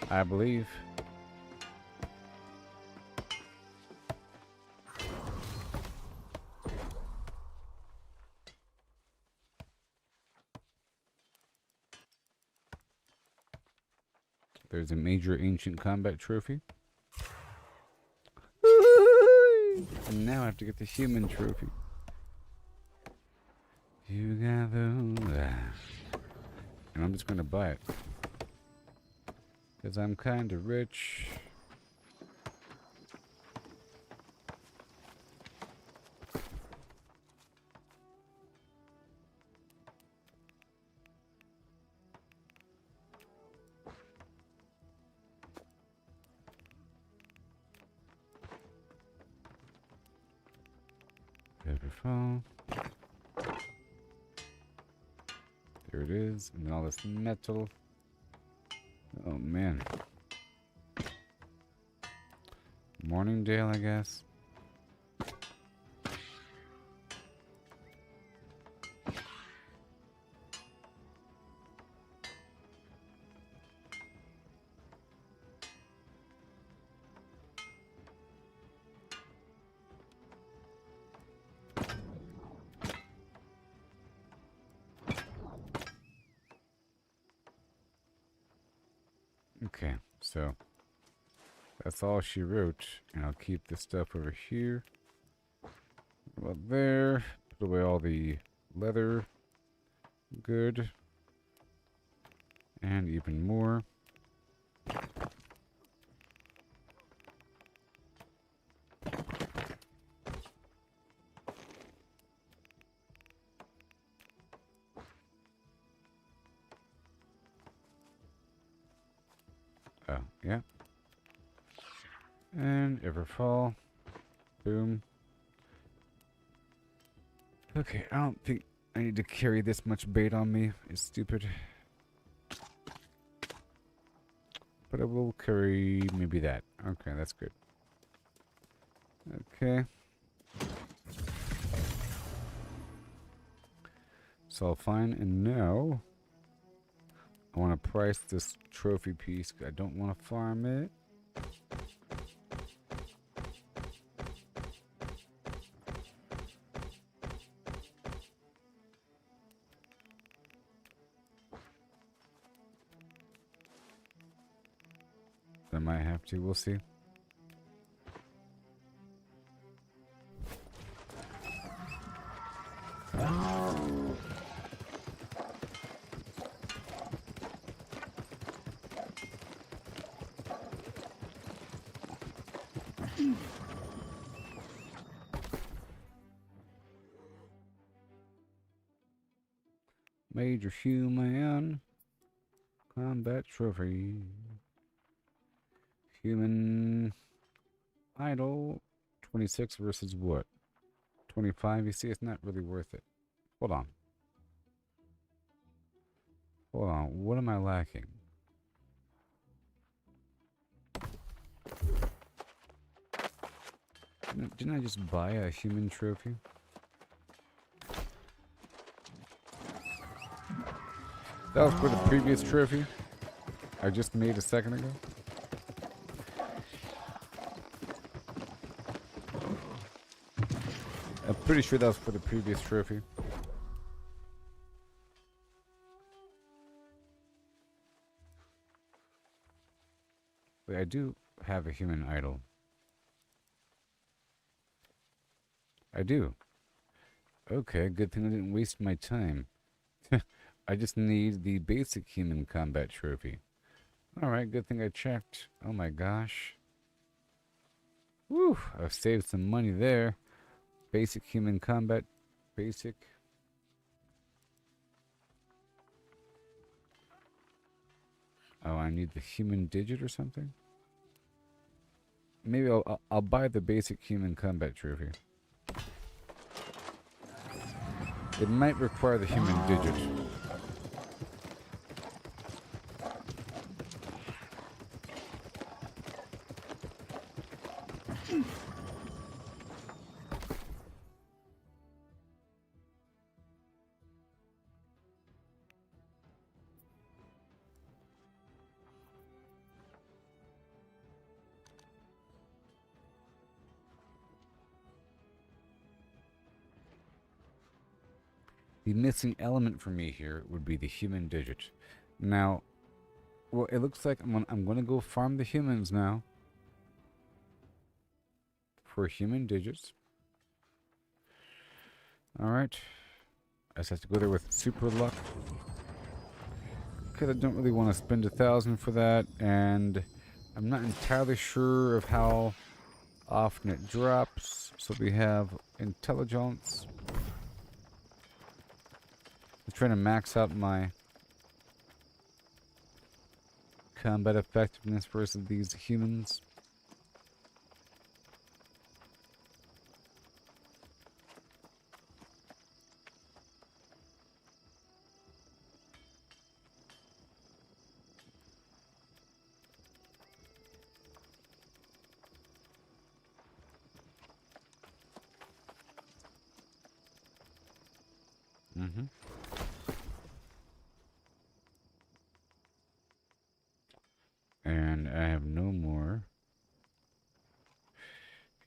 I believe. There's a major ancient combat trophy. And now I have to get the human trophy. You got the... And I'm just going to buy it. Because I'm kind of rich. Everfall. There it is. And then all this metal. Oh man. Morningdale, I guess. Okay, so that's all she wrote, and I'll keep this stuff over here. About there, put away all the leather. Good. And even more. Oh, yeah. And Everfall. Boom. Okay, I don't think I need to carry this much bait on me. It's stupid. But I will carry maybe that. Okay, that's good. Okay. It's all fine. And now I want to price this trophy piece. I don't want to farm it. I might have to. We'll see. Major human combat trophy. Human idol 26 versus what? 25. You see, it's not really worth it. Hold on. Hold on. What am I lacking? Didn't I just buy a human trophy? That was for the previous trophy I just made a second ago. I'm pretty sure that was for the previous trophy. Wait, I do have a human idol. I do. Okay, good thing I didn't waste my time. I just need the basic human combat trophy. Alright, good thing I checked. Oh my gosh. Woo! I've saved some money there. Basic human combat. Basic. Oh, I need the human digit or something? Maybe I'll buy the basic human combat trophy. It might require the human digit. The missing element for me here would be the human digit. Now, well, it looks like I'm gonna go farm the humans now for human digits. All right, I just have to go there with super luck because I don't really want to spend 1,000 for that, and I'm not entirely sure of how often it drops. So we have intelligence. I'm trying to max out my combat effectiveness versus these humans. And I have no more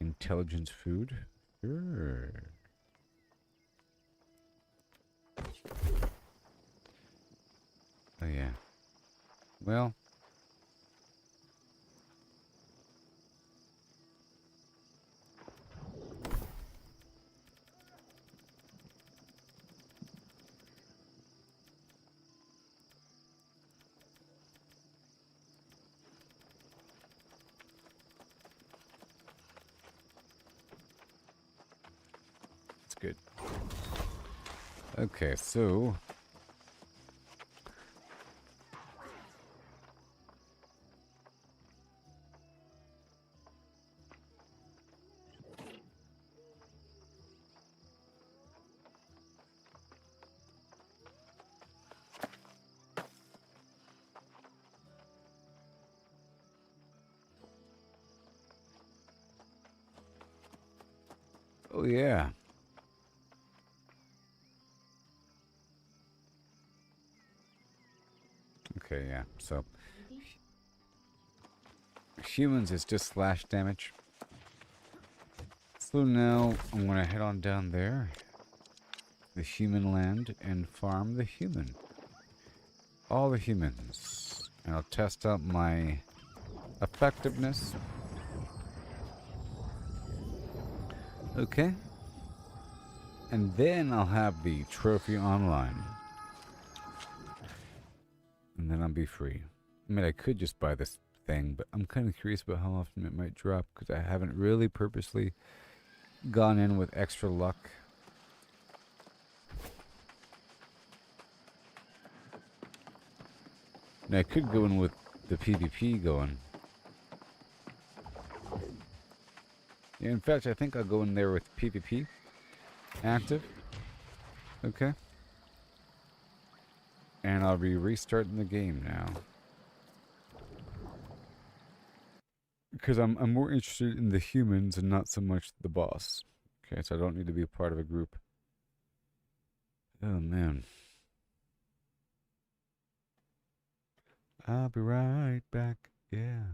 intelligence food. Sure. Oh yeah. Well. It's good. Okay, so oh yeah. Okay, yeah. So humans is just slash damage. So now I'm gonna head on down there, the human land, and farm the human. All the humans. And I'll test out my effectiveness. Okay. And then I'll have the trophy online. And then I'll be free. I mean, I could just buy this thing, but I'm kind of curious about how often it might drop because I haven't really purposely gone in with extra luck. Now, I could go in with the PvP going. Yeah, in fact, I think I'll go in there with PvP active. Okay. And I'll be restarting the game now. Because I'm more interested in the humans and not so much the boss. Okay, so I don't need to be a part of a group. Oh, man. I'll be right back. Yeah.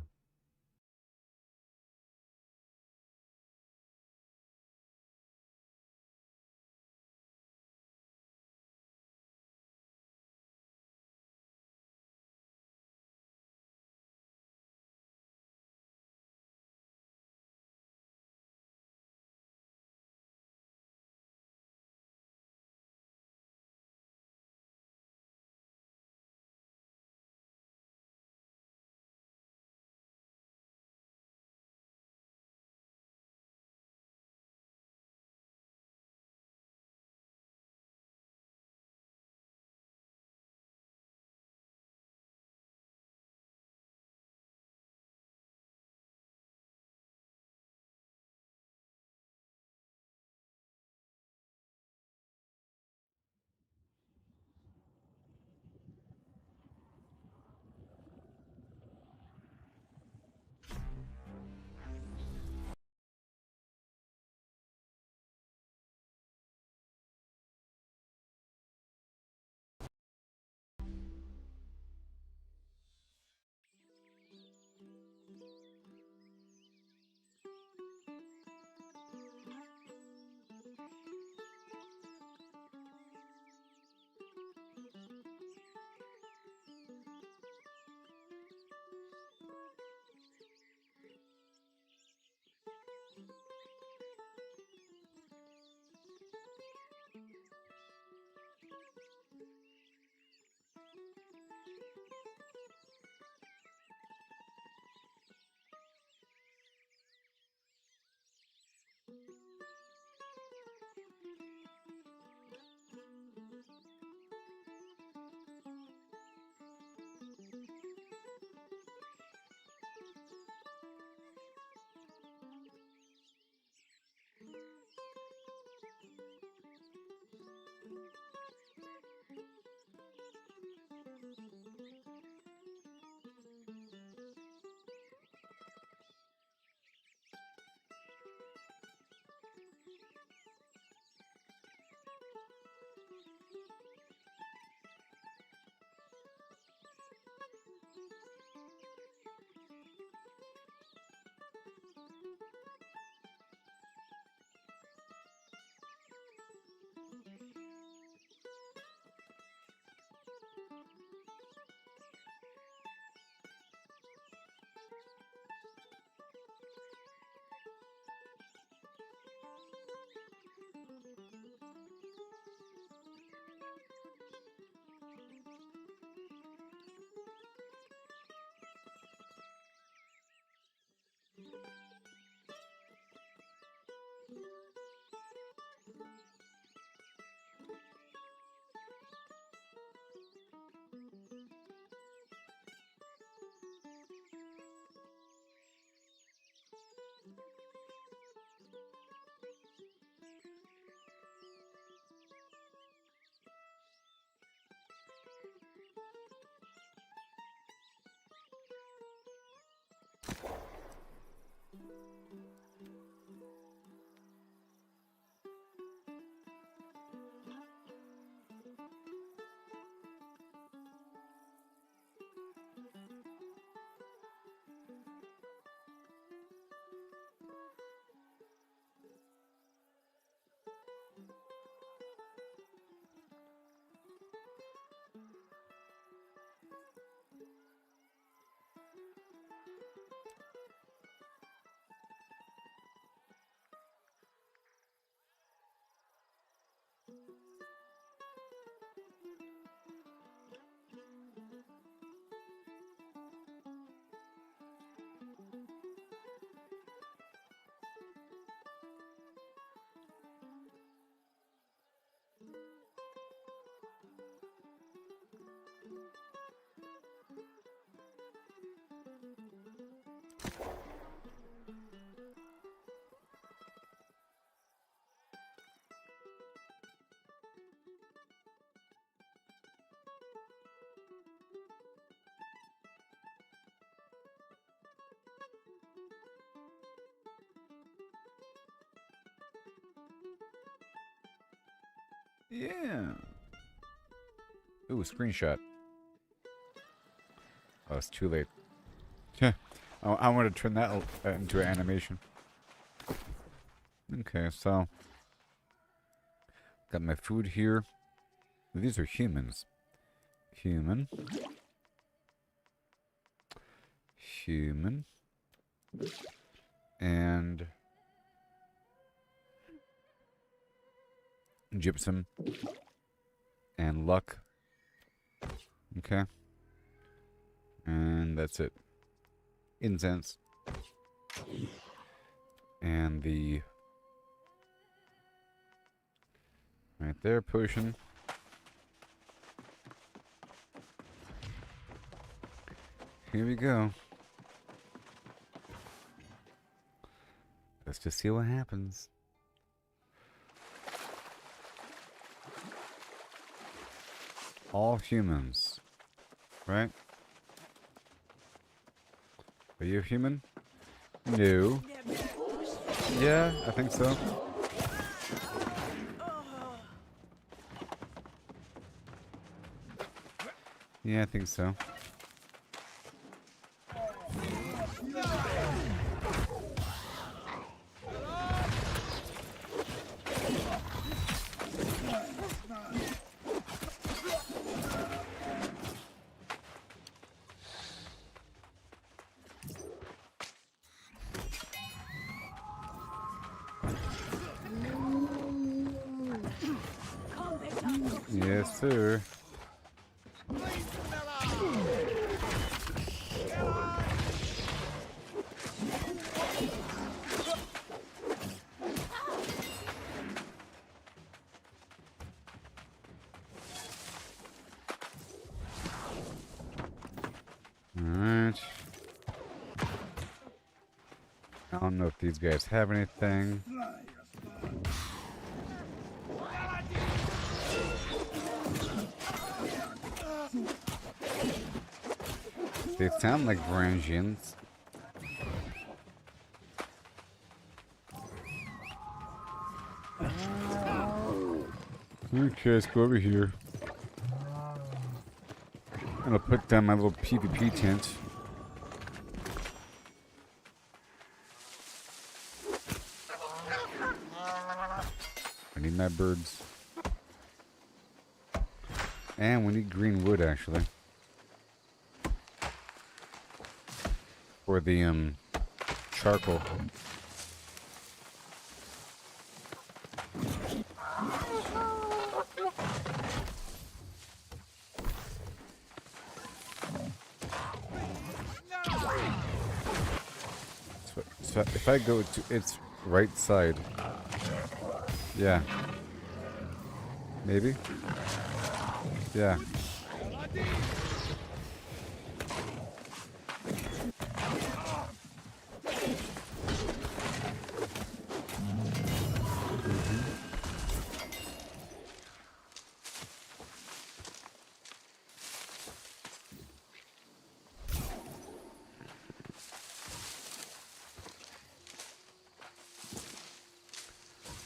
Yeah. Ooh, screenshot. Oh, it's too late. I want to turn that into an animation. Okay, so got my food here. These are humans. Human. Human. And gypsum. And luck. Okay. And that's it. Incense. And the right there, potion. Here we go. Let's just see what happens. All humans, right? Are you a human? No. Yeah, I think so. Yeah, I think so. Yes, sir. I don't know if these guys have anything. They sound like Varangians. Okay, let's go over here. I'm gonna put down my little PvP tent. I need my birds. And we need green wood, actually. For the, charcoal. So if I go to its right side, yeah, maybe, yeah.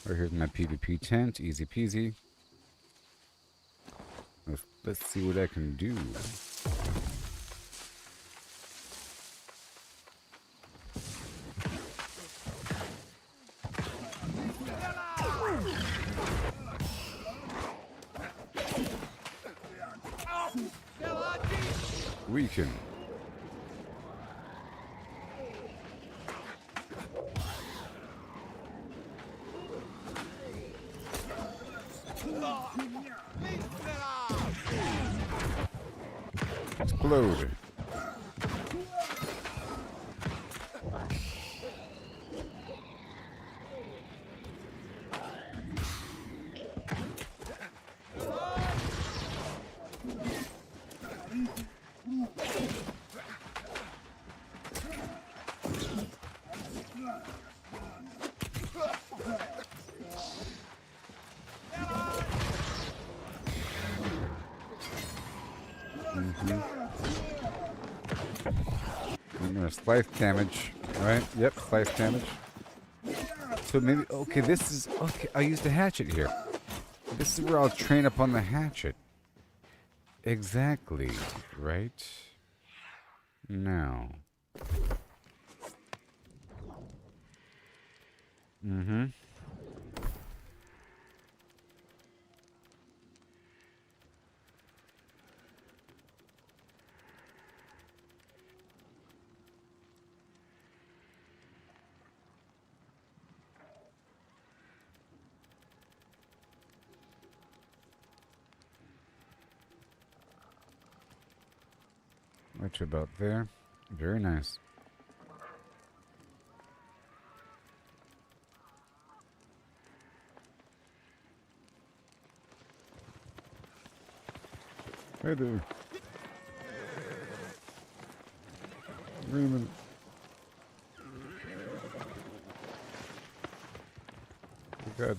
Right here's my PvP tent, easy peasy. Let's see what I can do. Weaken. Explode. Slice damage, right? Yep, slice damage. So maybe, okay, this is, okay, I'll use the hatchet here. This is where I'll train up on the hatchet. Exactly, right? Now. Mm-hmm. Right about there. Very nice. Hey there. Wait a minute. Oh God.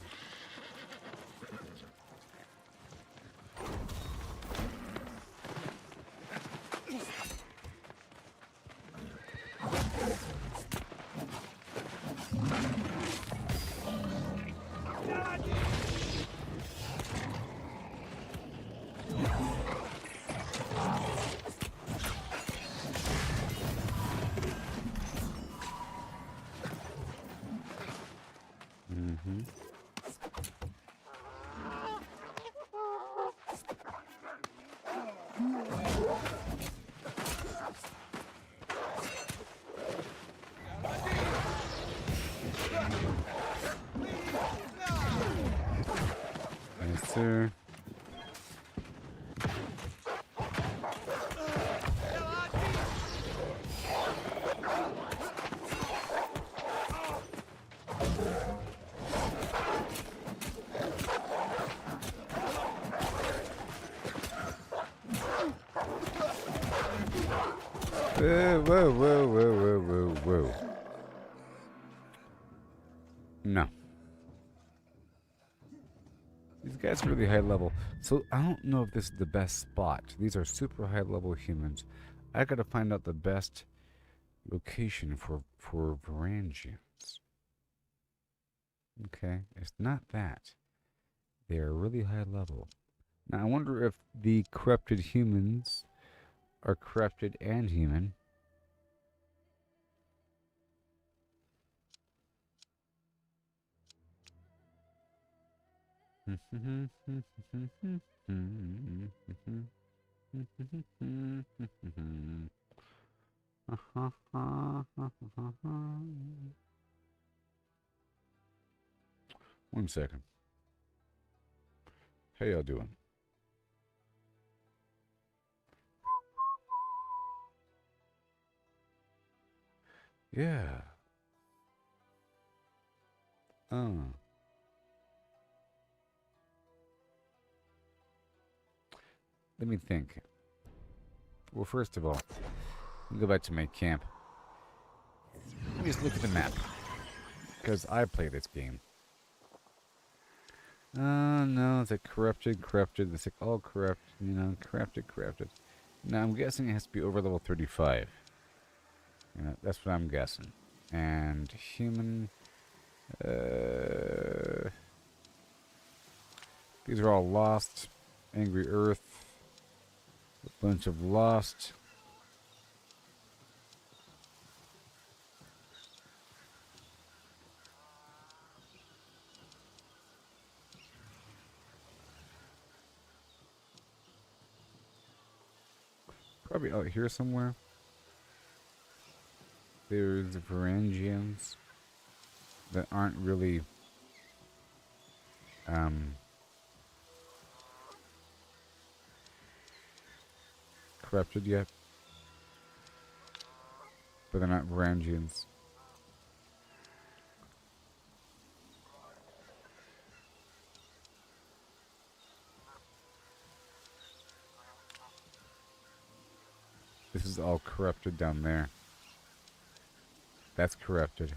Nice there. Whoa, whoa, whoa, whoa, whoa, whoa, whoa. No. These guys are really high level. So I don't know if this is the best spot. These are super high level humans. I gotta find out the best location for Varangians. Okay, it's not that. They are really high level. Now I wonder if the corrupted humans are corrupted and human. One second. How y'all doing? Yeah. Let me think. Well, first of all, let me go back to my camp. Let me just look at the map. Because I play this game. No, it's like corrupted. It's like all corrupt, you know, corrupted. Now, I'm guessing it has to be over level 35. You know, that's what I'm guessing. And human... these are all lost. Angry Earth. A bunch of lost. Probably out here somewhere. There's Varangians that aren't really corrupted yet. But they're not Varangians. This is all corrupted down there. That's corrupted.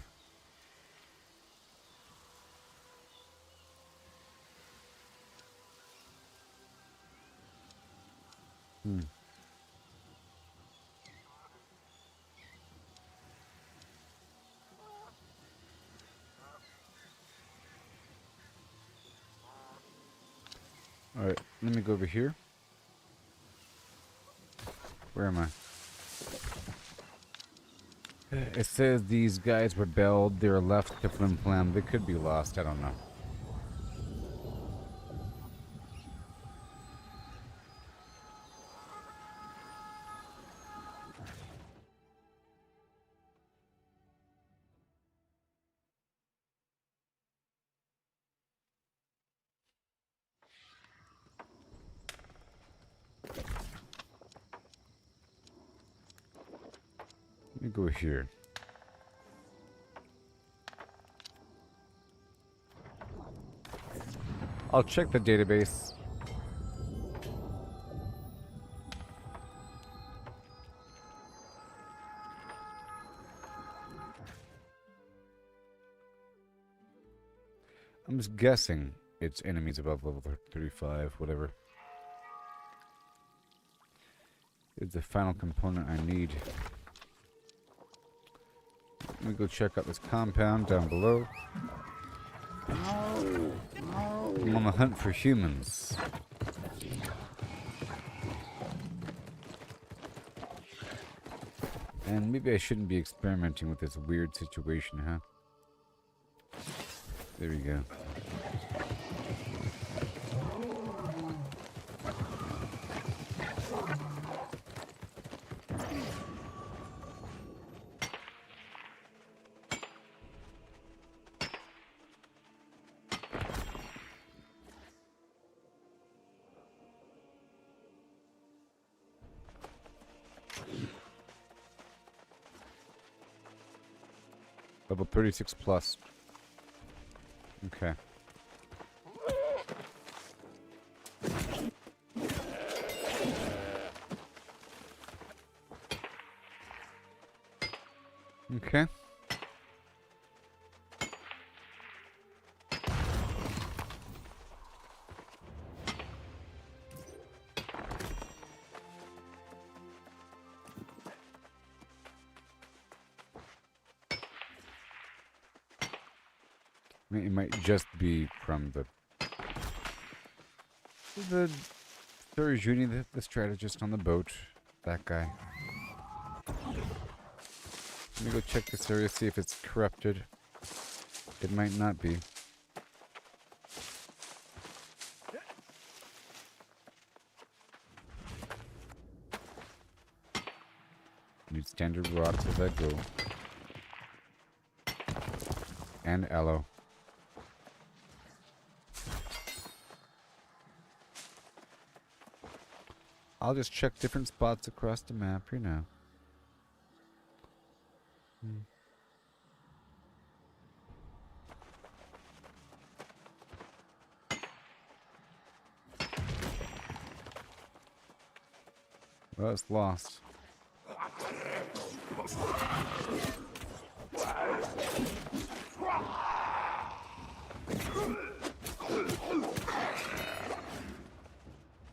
Alright, let me go over here. Where am I? It says these guys rebelled. They were left to flim flam. They could be lost. I don't know. Let me go here. I'll check the database. I'm just guessing it's enemies above level 35, whatever. It's the final component I need. Let me go check out this compound down below. I'm on the hunt for humans. And maybe I shouldn't be experimenting with this weird situation, huh? There we go. Level 36 plus. Okay. Okay. It might just be from the Juni, the strategist on the boat. That guy. Let me go check this area, see if it's corrupted. It might not be. Need standard rocks as I go. And aloe. I'll just check different spots across the map, you know. Well, it's lost.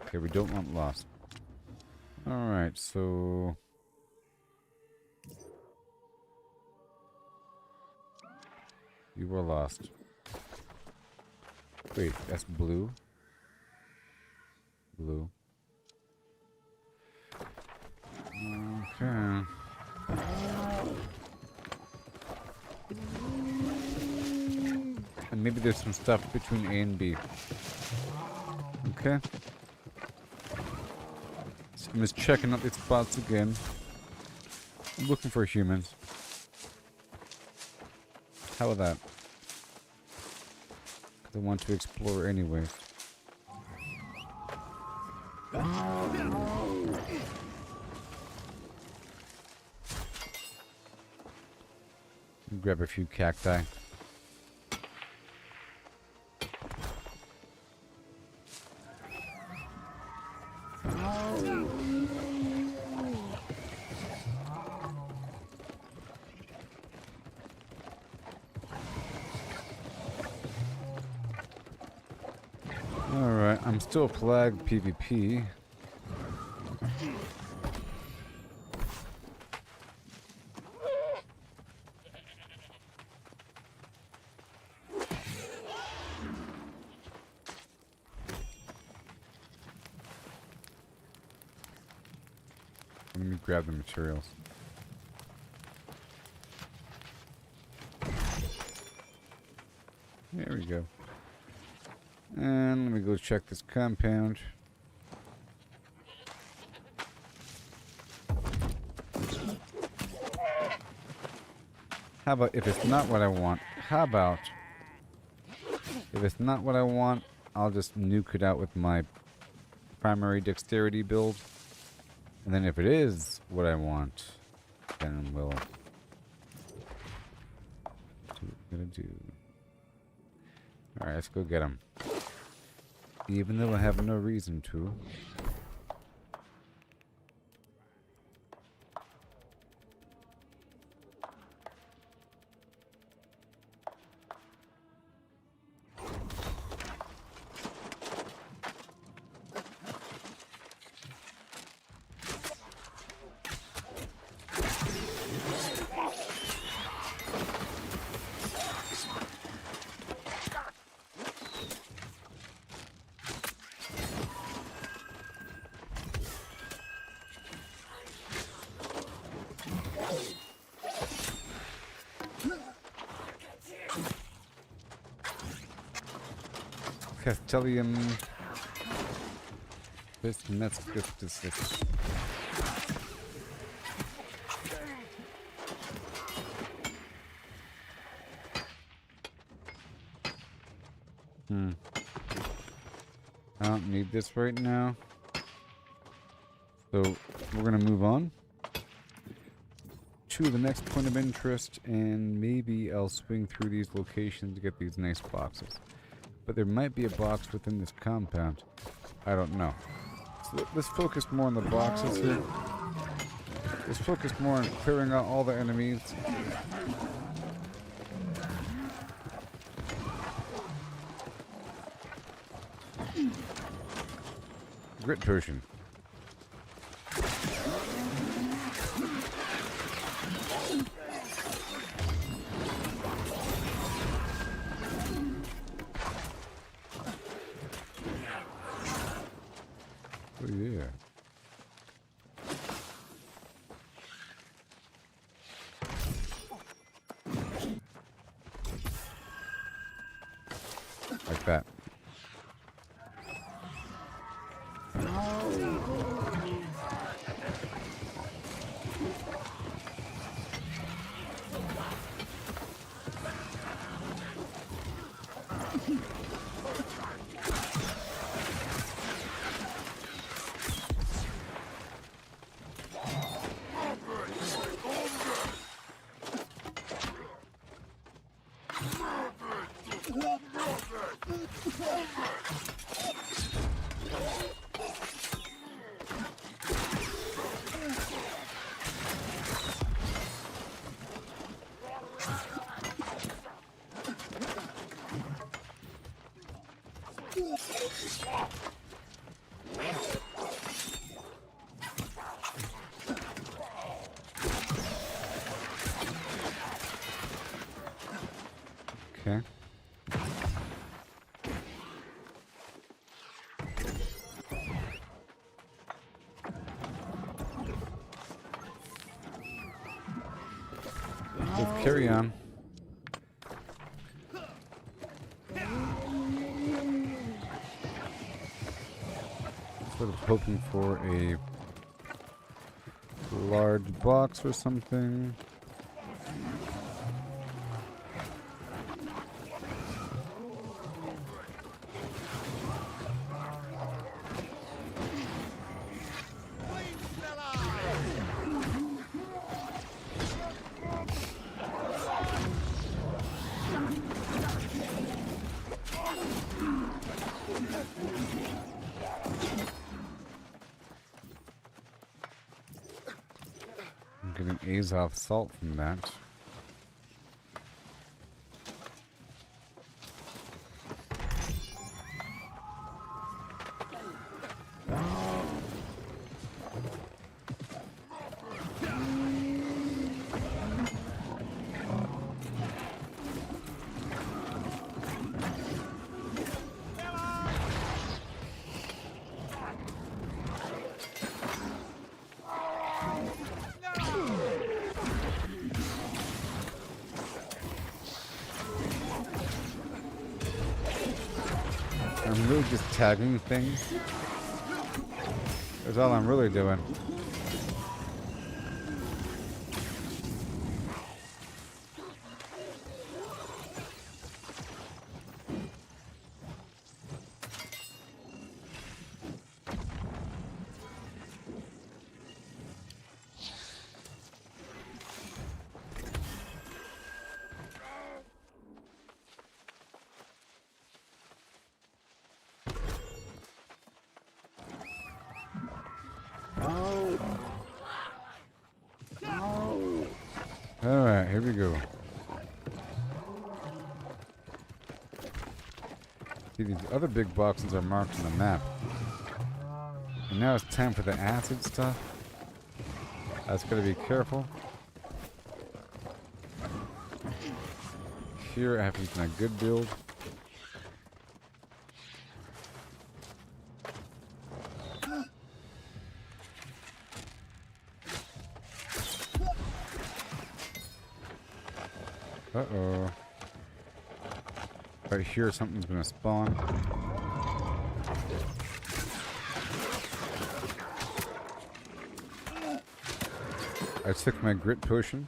Okay, we don't want lost. Alright, so... You were lost. Wait, that's blue? Blue. Okay. And maybe there's some stuff between A and B. Okay. So I'm just checking out these spots again. I'm looking for humans. How about that? 'Cause I want to explore anyways. Grab a few cacti. Alright, I'm still flagged PvP. Let me grab the materials. There we go. And let me go check this compound. How about if it's not what I want? How about if it's not what I want, I'll just nuke it out with my primary dexterity build. And then if it is what I want, then we'll do what we're gonna do. Alright, let's go get him. Even though I have no reason to. Castellium. This. I don't need this right now. So we're gonna move on to the next point of interest, and maybe I'll swing through these locations to get these nice boxes. But there might be a box within this compound. I don't know. So let's focus more on the boxes here. Let's focus more on clearing out all the enemies. Grit potion. Okay. Let's carry on. Sort of hoping for a large box or something. I'm getting Azov salt from that. I'm really just tagging things. That's all I'm really doing. Alright, here we go. See, these other big boxes are marked on the map. And now it's time for the acid stuff. That's gotta be careful. Here I have to use my good build. Uh-oh. Right here, something's gonna spawn. I took my grit potion.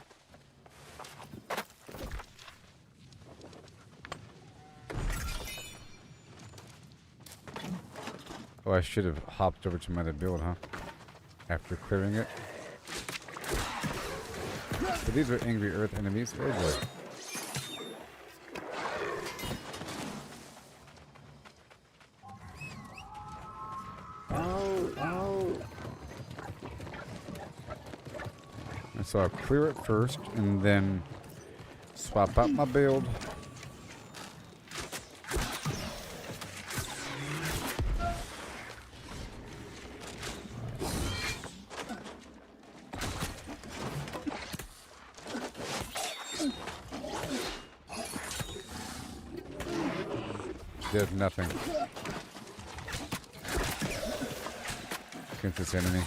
Oh, I should have hopped over to my other build, huh? After clearing it. So these are angry earth enemies. Oh boy. So I'll clear it first and then swap out my build. Did nothing against this enemy.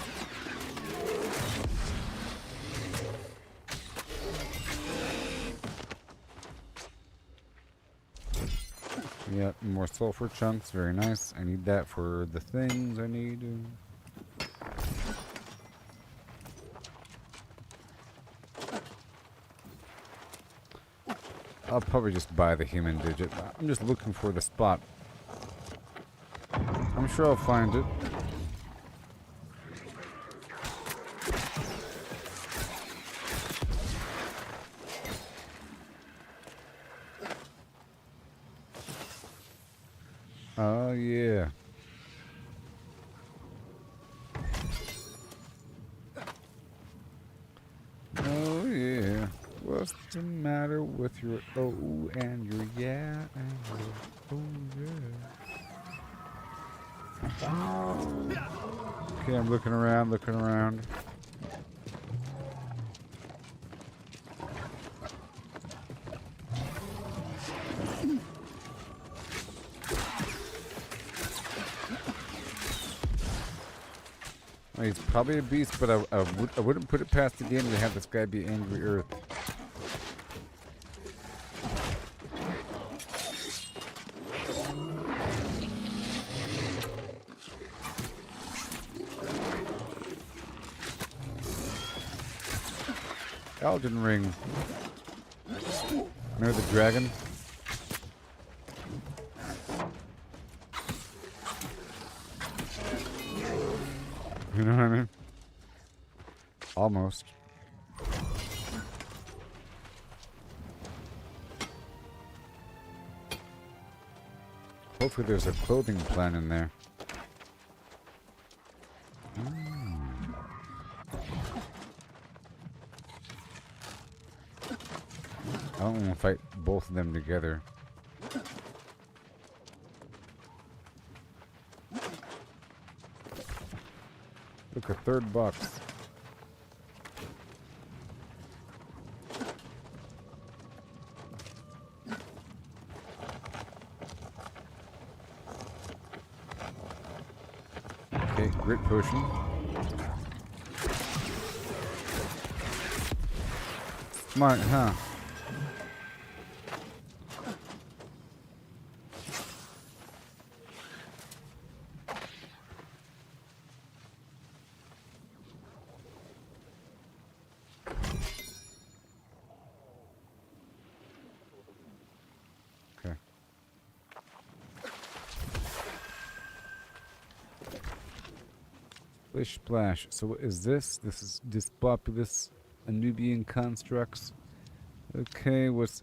Yep, more sulfur chunks, very nice. I need that for the things I need. I'll probably just buy the human digit. I'm just looking for the spot. I'm sure I'll find it. Oh, yeah. Oh, yeah. What's the matter with your oh and your yeah and your oh, yeah? Okay, I'm looking around, looking around. I mean, he's probably a beast, but I wouldn't put it past the game to have this guy be Angry Earth. Elden Ring. Remember the dragon? You know what I mean? Almost. Hopefully there's a clothing plan in there. I don't want to fight both of them together. Look, a third box. Okay, grit potion. Smart, huh? Okay. Splish splash. So what is this? This is Dyspopulous Anubian constructs. Okay, what's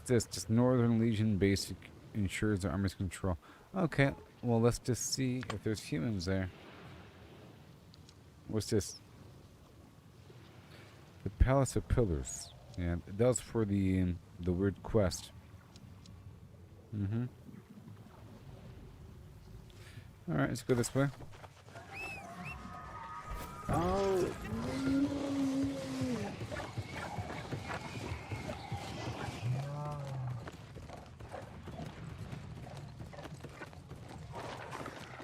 this? Just Northern Legion basic ensures the army's control. Okay, well let's just see if there's humans there. What's this? The Palace of Pillars. Yeah, that was for the weird quest. Alright, let's go this way.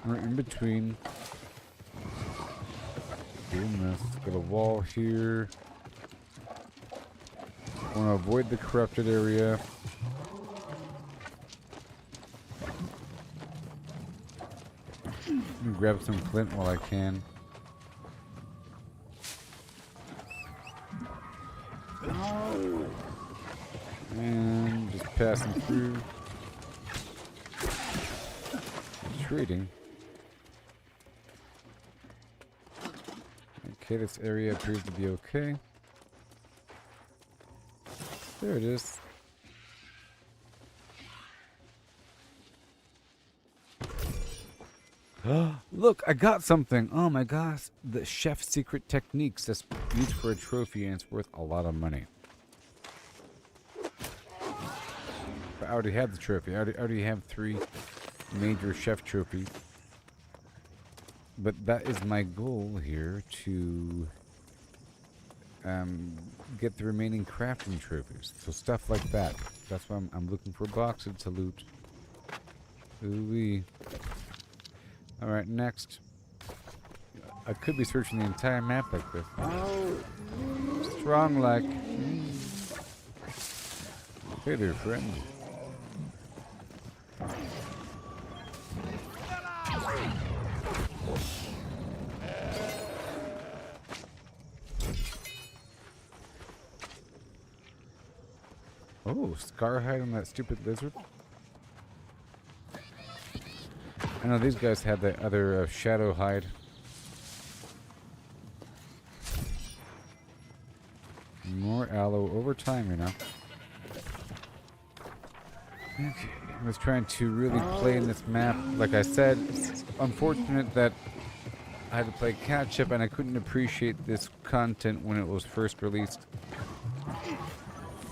We're in between. Doing this. Got a wall here. Want to avoid the corrupted area. Let me grab some flint while I can. And just passing through. Trading. Okay, this area appears to be okay. There it is. Look, I got something. Oh my gosh. The chef's secret techniques that's used for a trophy and it's worth a lot of money. But I already have the trophy. I already have 3 major chef trophies. But that is my goal here, to get the remaining crafting trophies. So stuff like that. That's why I'm looking for boxes to loot. Ooh-wee. Alright, next. I could be searching the entire map like this. Strong like. Hey there, friend. Oh, Scarhide on that stupid lizard. I know these guys had the other Shadow Hide. More aloe over time, you know. Okay, I was trying to really play in this map. Like I said, it's unfortunate that I had to play catch up and I couldn't appreciate this content when it was first released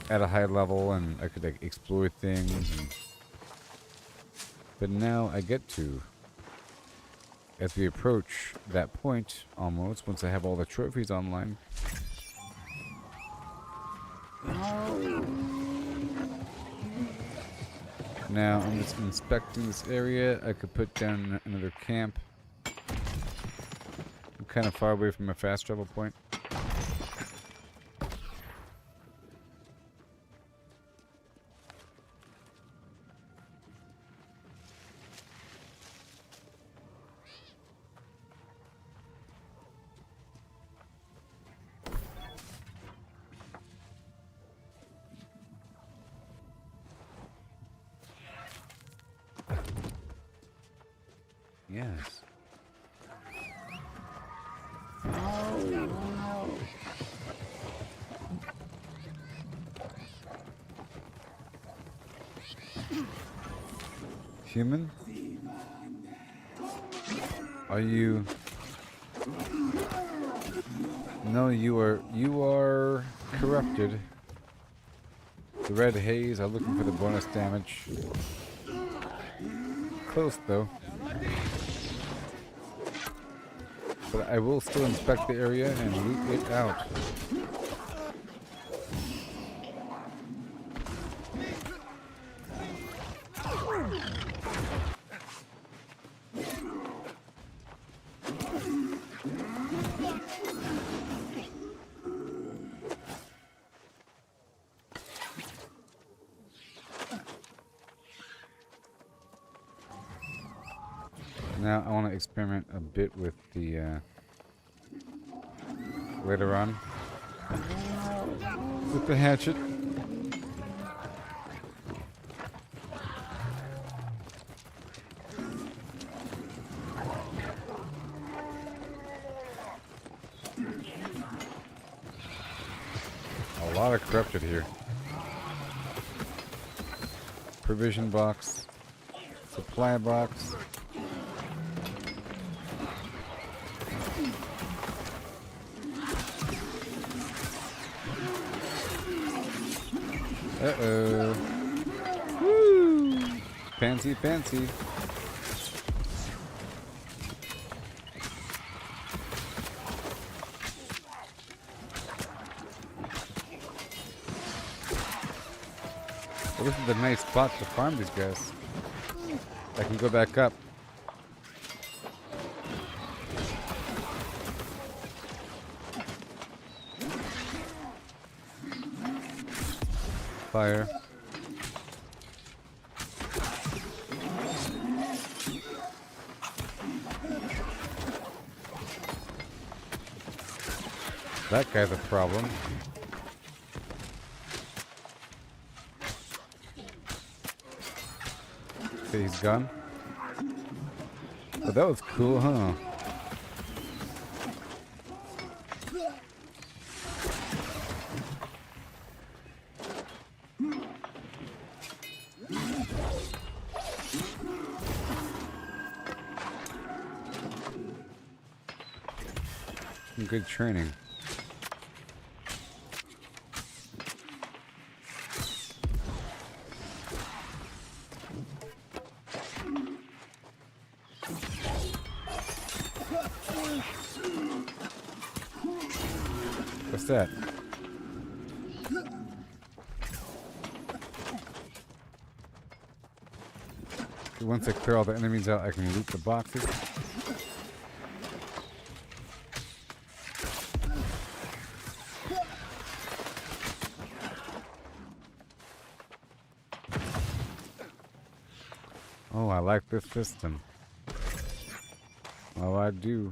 at a high level, and I could like explore things. But now I get to, as we approach that point, almost, once I have all the trophies online. Now I'm just inspecting this area. I could put down another camp. kind of far away from a fast travel point. Yes. Human? Are you? No, you are corrupted. The red haze are looking for the bonus damage. Close though. But I will still inspect the area and loot it out. Now I want to experiment a bit with the later on with the hatchet. A lot of corrupted here. Provision box, supply box. Uh-oh. Woo! Fancy, fancy. Well, this is a nice spot to farm these guys. I can go back up. Fire. That guy's a problem. Okay, he's gone. But that was cool, huh? Good training. What's that? Once I clear all the enemies out, I can loot the boxes. Oh, I like this system. Oh, I do.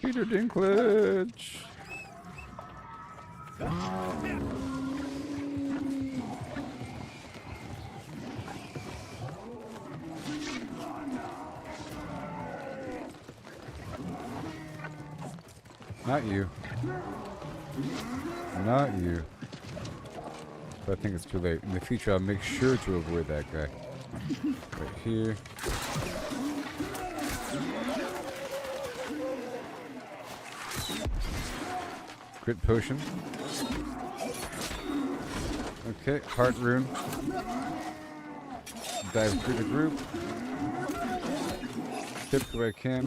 Peter Dinklage. Not you. Not you. But I think it's too late. In the future, I'll make sure to avoid that guy. Right here. Crit potion. Okay, heart rune. Dive through the group. tipped where I can.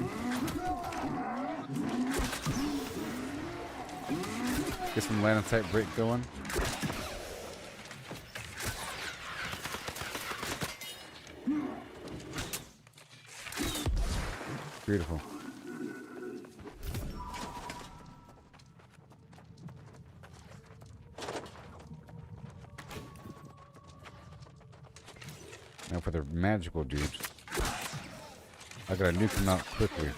Get some lanatite break going. Beautiful. Now for the magical dudes. I gotta nuke them out quickly.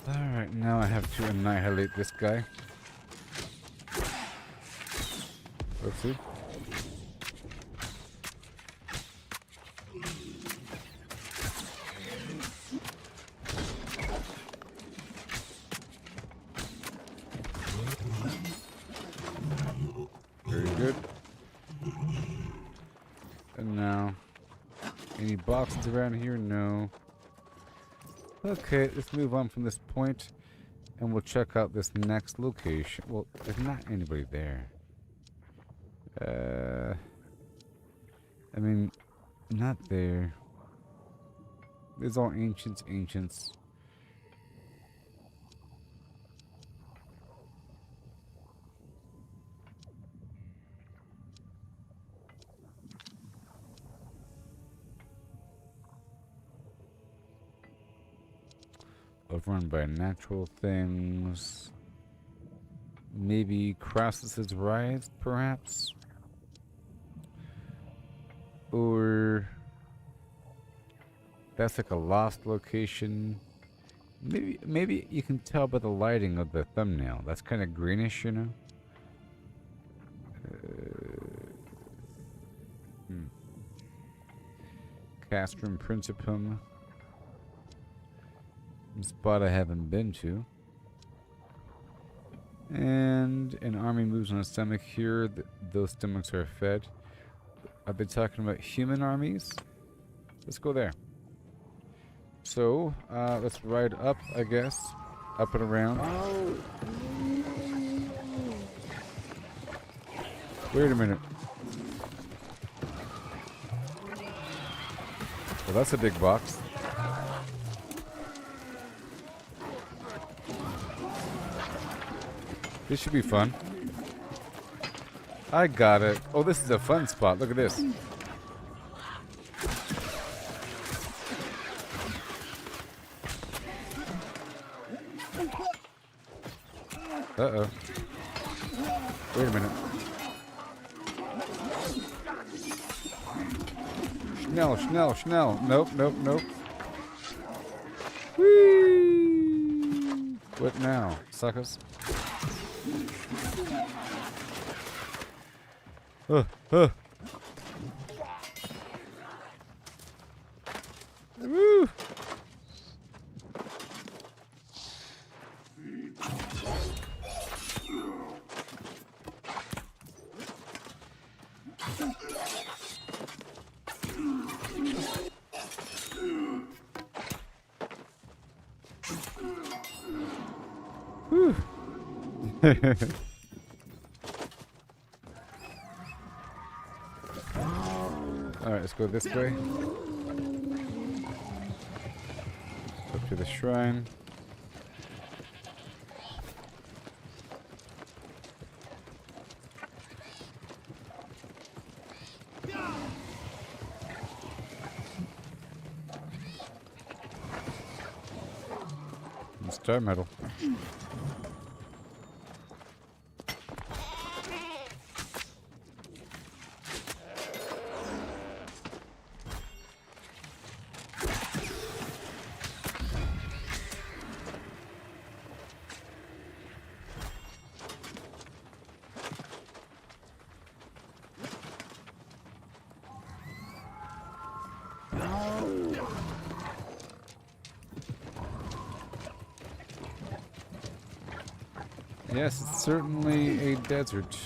Alright, now I have to annihilate this guy. Oopsie. Very good. And now, any boxes around here? No. Okay, let's move on from this point, and we'll check out this next location. Well, there's not anybody there. I mean, not there. There's all ancients. Overrun by natural things. Maybe Crassus's Rise, perhaps? Or that's like a lost location. Maybe you can tell by the lighting of the thumbnail. That's kind of greenish, you know. Castrum Principum. Spot I haven't been to. And an army moves on a stomach here. Those stomachs are fed. I've been talking about human armies. Let's go there. So, let's ride up, I guess. Up and around. Wait a minute. Well, that's a big box. This should be fun. I got it. Oh, this is a fun spot. Look at this. Uh-oh. Wait a minute. Schnell. Nope. Whee! What now, suckers? Woo! Alright, let's go this way. Up to the shrine. Star medal. Yes, it's certainly a desert.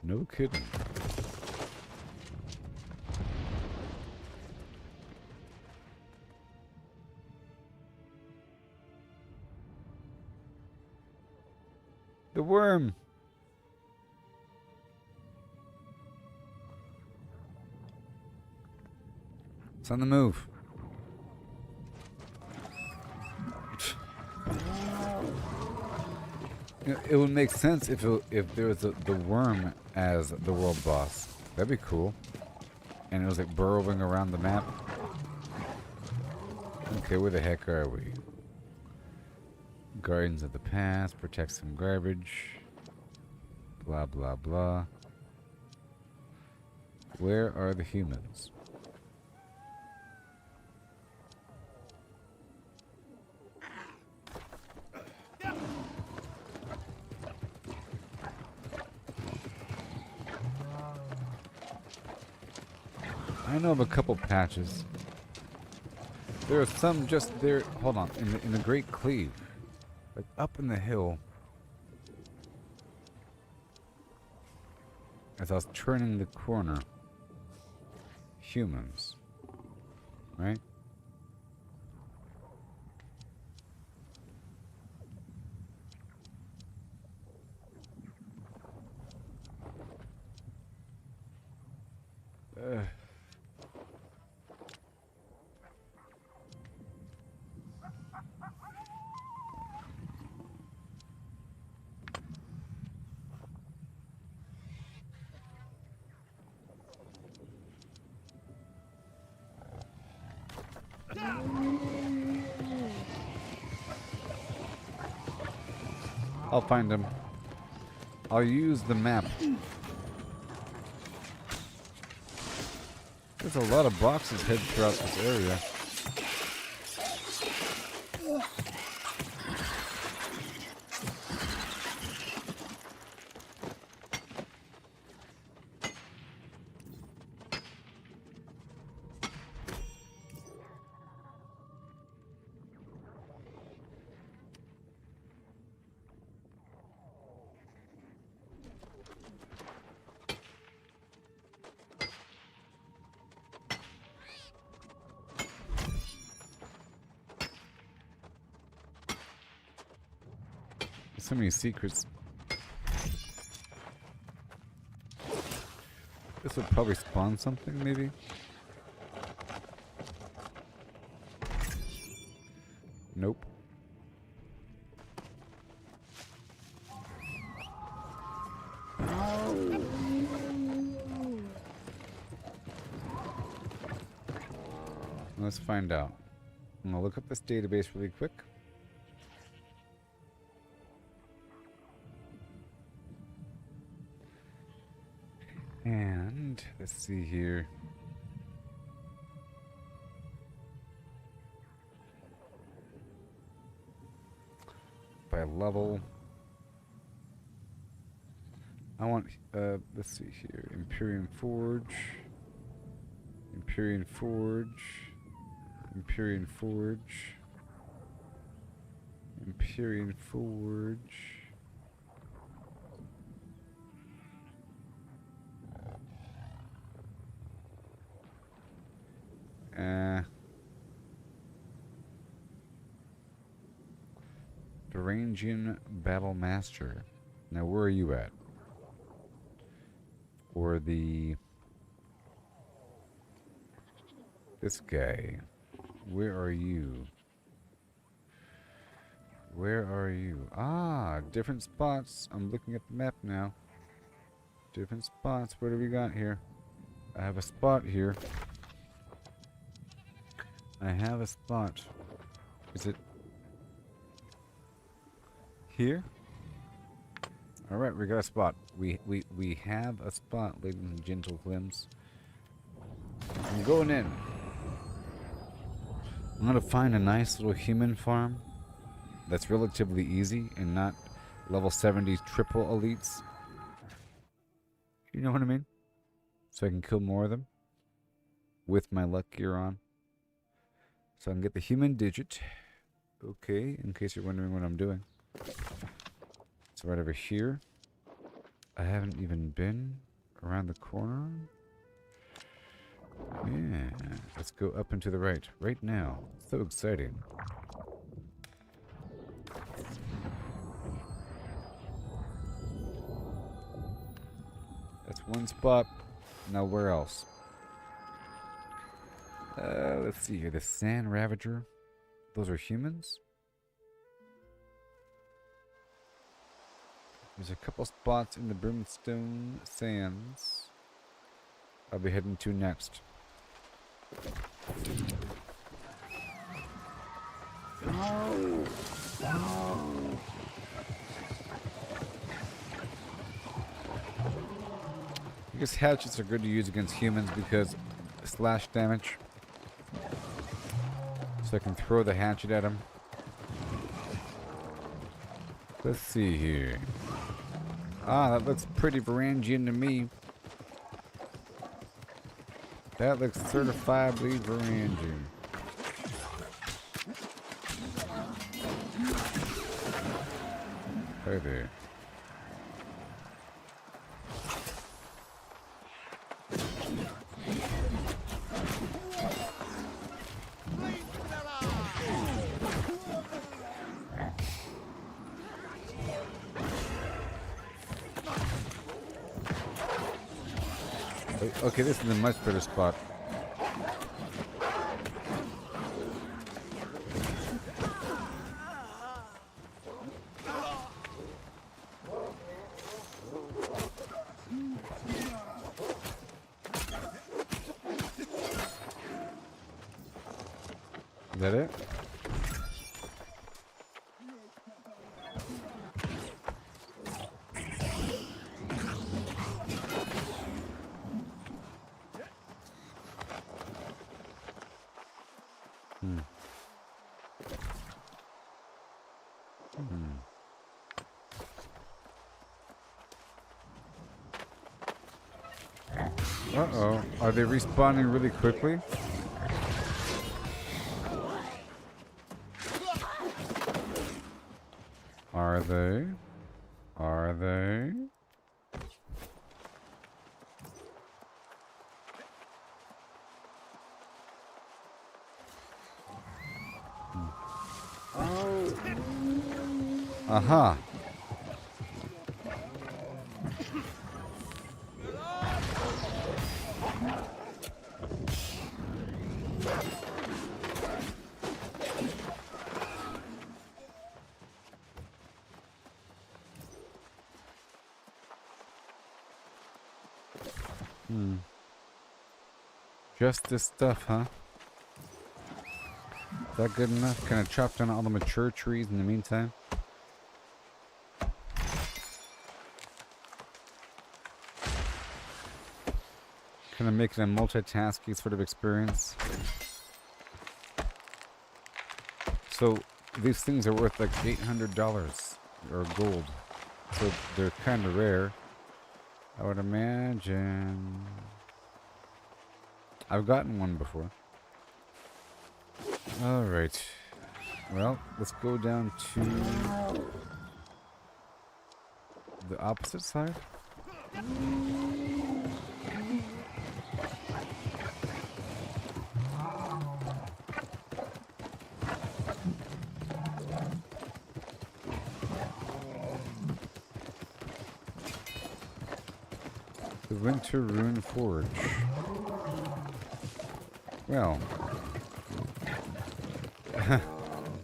No kidding. The worm. It's on the move. It would make sense if there was the worm as the world boss. That'd be cool. And it was like burrowing around the map. Okay, where the heck are we? Guardians of the past, protect some garbage. Blah blah blah. Where are the humans? I know of a couple patches. There are some just there. Hold on, in the Great Cleave, like up in the hill. As I was turning the corner, humans, right? I'll find him. I'll use the map. There's a lot of boxes hid throughout this area. So many secrets. This would probably spawn something, maybe? Nope. Let's find out. I'm gonna look up this database really quick. And let's see here. By level. I want, let's see here. Empyrean Forge. Empyrean Forge. Empyrean Forge. Empyrean Forge. Varangian Battle Master. Now, where are you at? Or this guy. Where are you? Where are you? Ah, different spots. I'm looking at the map now. Different spots. What do we got here? I have a spot here. I have a spot. Is it here? All right, we got a spot. We have a spot, ladies and gentlemen. I'm going in. I'm gonna find a nice little human farm that's relatively easy and not level 70 triple elites. You know what I mean? So I can kill more of them with my luck gear on. So I can get the human digit. Okay, in case you're wondering what I'm doing. It's right over here. I haven't even been around the corner. Yeah, let's go up and to the right. Right now. So exciting. That's one spot. Now where else? Let's see here. The Sand Ravager. Those are humans? There's a couple spots in the Brimstone Sands I'll be heading to next. I guess hatchets are good to use against humans because slash damage. So I can throw the hatchet at them. Let's see here. Ah, that looks pretty Varangian to me. That looks certifiably Varangian. Hey there. Okay, this is a much better spot. Is that it? Uh-oh. Are they respawning really quickly? Are they? Are they? Aha. Just this stuff, huh? Is that good enough? Can I chop down all the mature trees in the meantime? Kind of make it a multitasking sort of experience. So these things are worth like $800 or gold. So they're kind of rare. I would imagine. I've gotten one before. Alright. Well, let's go down to the opposite side. The Winter Rune Forge. Well,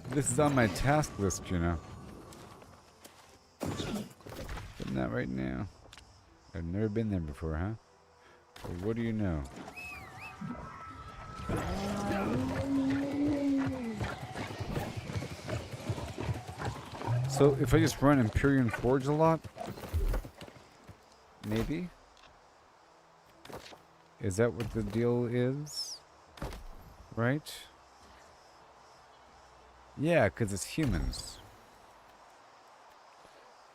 this is on my task list, you know. But not right now. I've never been there before, huh? Well, what do you know? So, if I just run Empyrean Forge a lot, maybe? Is that what the deal is? Right? Yeah, because it's humans.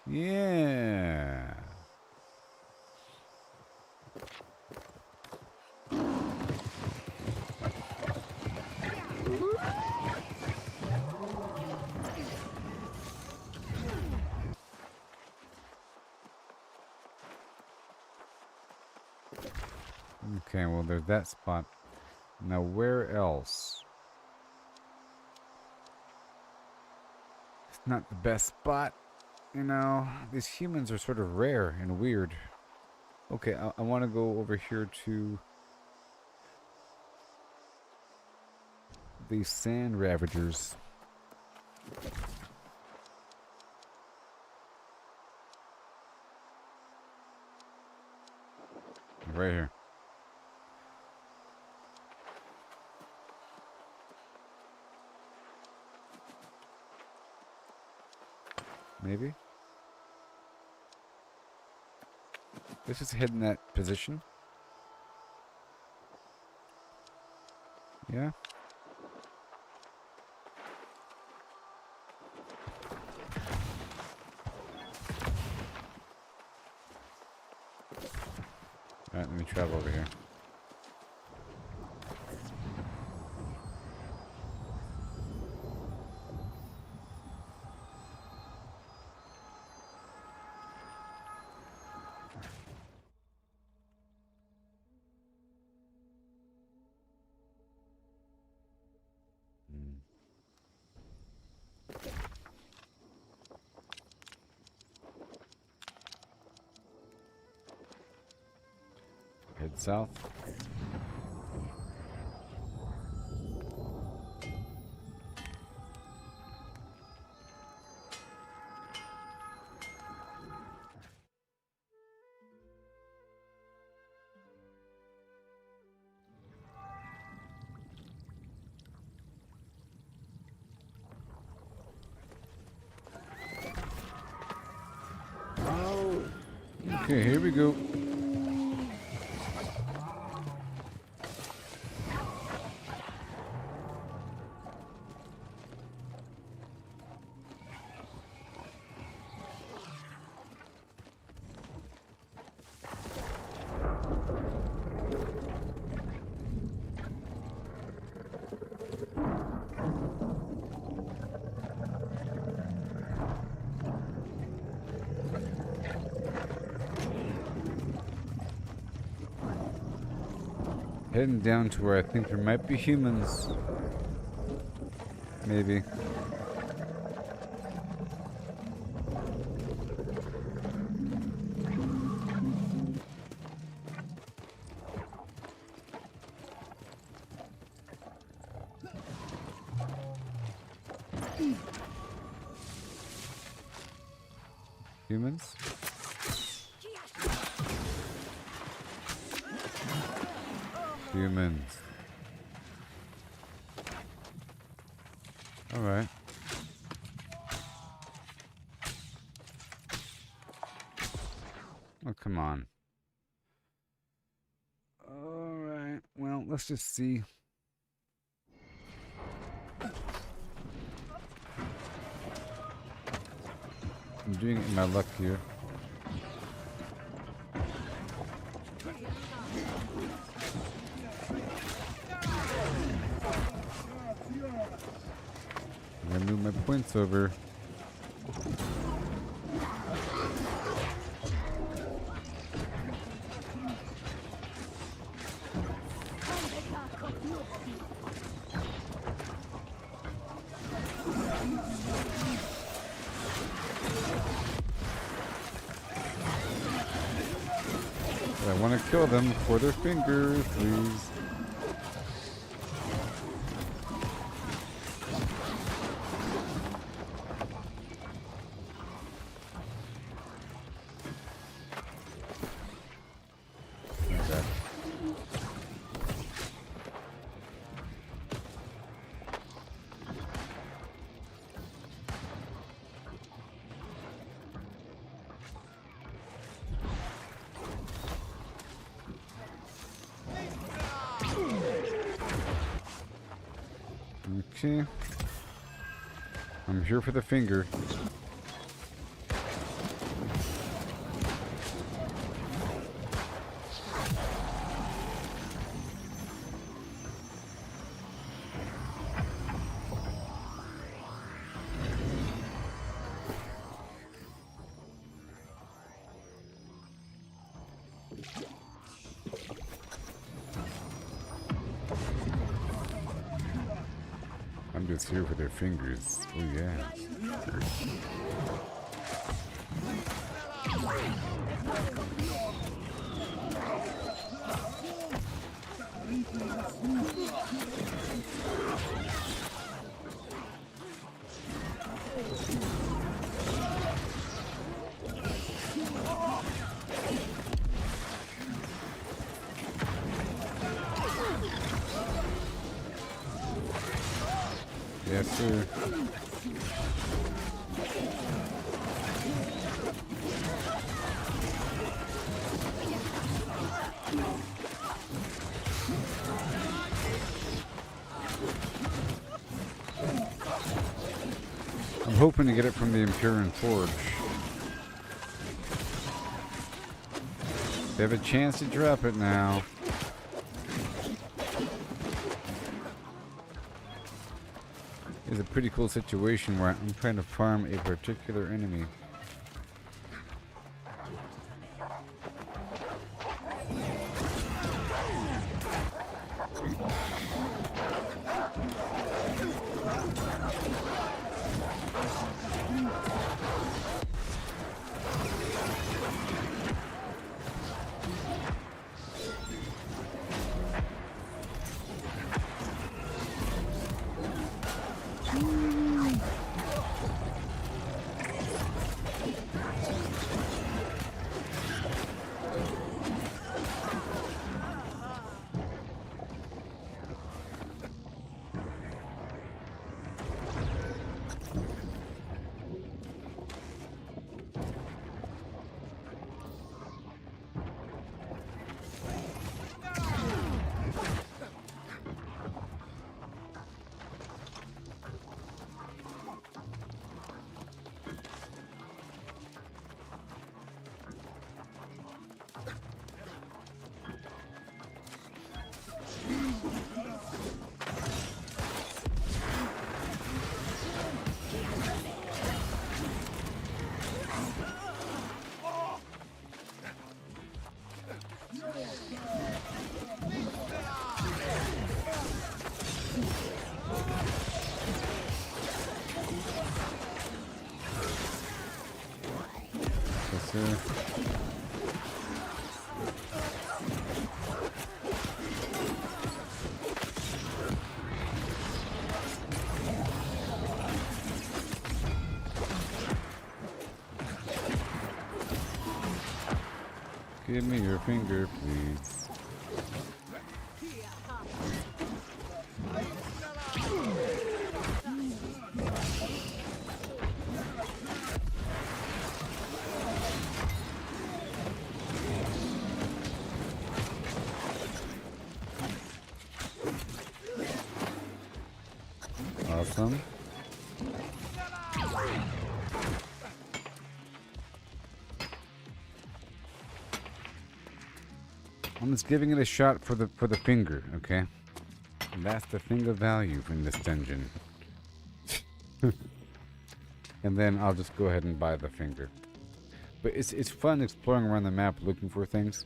Yeah. Okay, well, there's that spot. Now, where else? It's not the best spot. You know, these humans are sort of rare and weird. Okay, I want to go over here to the Sand Ravagers. Right here. Maybe? Let's just head in that position. Yeah? Alright, let me travel over here. Head south. Okay, here we go. Heading down to where I think there might be humans. Maybe. Humans? Humans. Alright. Oh, come on. Alright. Well, let's just see. I'm doing it in my luck here. I'm gonna move my points over. But I want to kill them for their fingers, please. Okay. I'm here for the finger. Bandits here for their fingers. Oh yeah. Yes, sir. I'm hoping to get it from the Empyrean Forge. They have a chance to drop it now. It's a pretty cool situation where I'm trying to farm a particular enemy. Yes, sir. Give me your finger, please. Awesome. I'm just giving it a shot for the finger, okay? And that's the thing of value in this dungeon. And then I'll just go ahead and buy the finger. But it's fun exploring around the map looking for things.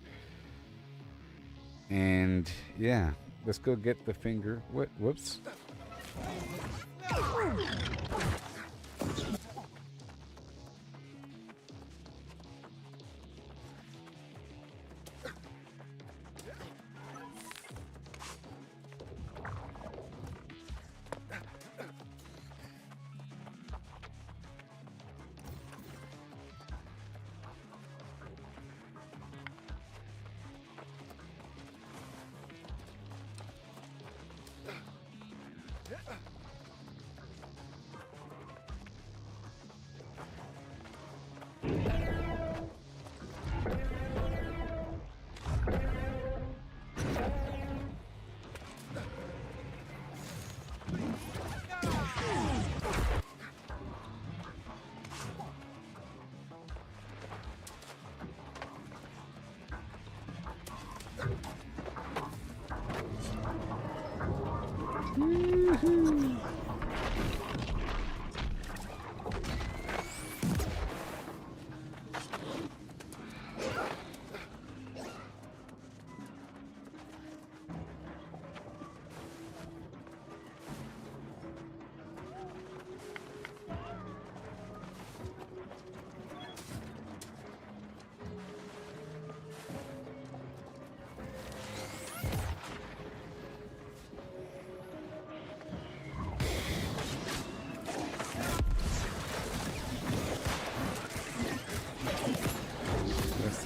And yeah, let's go get the finger. Whoops.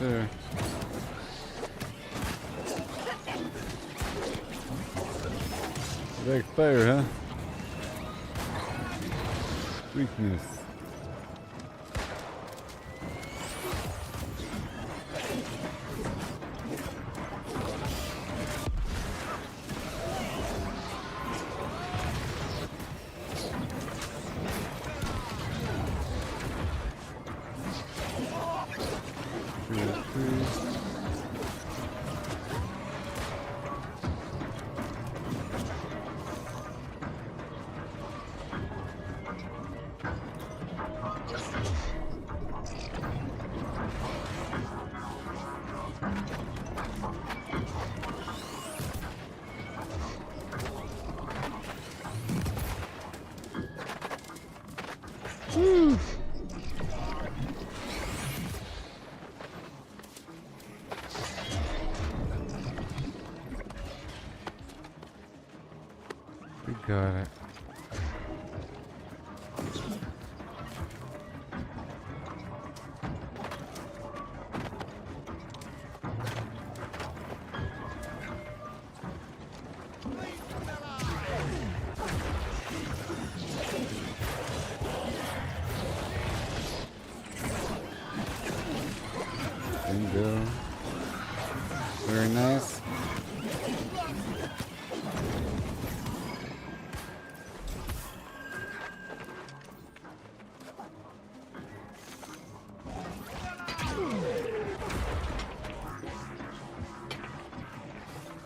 sir. Like fire, huh? Weakness. We got it. Bingo. Very nice.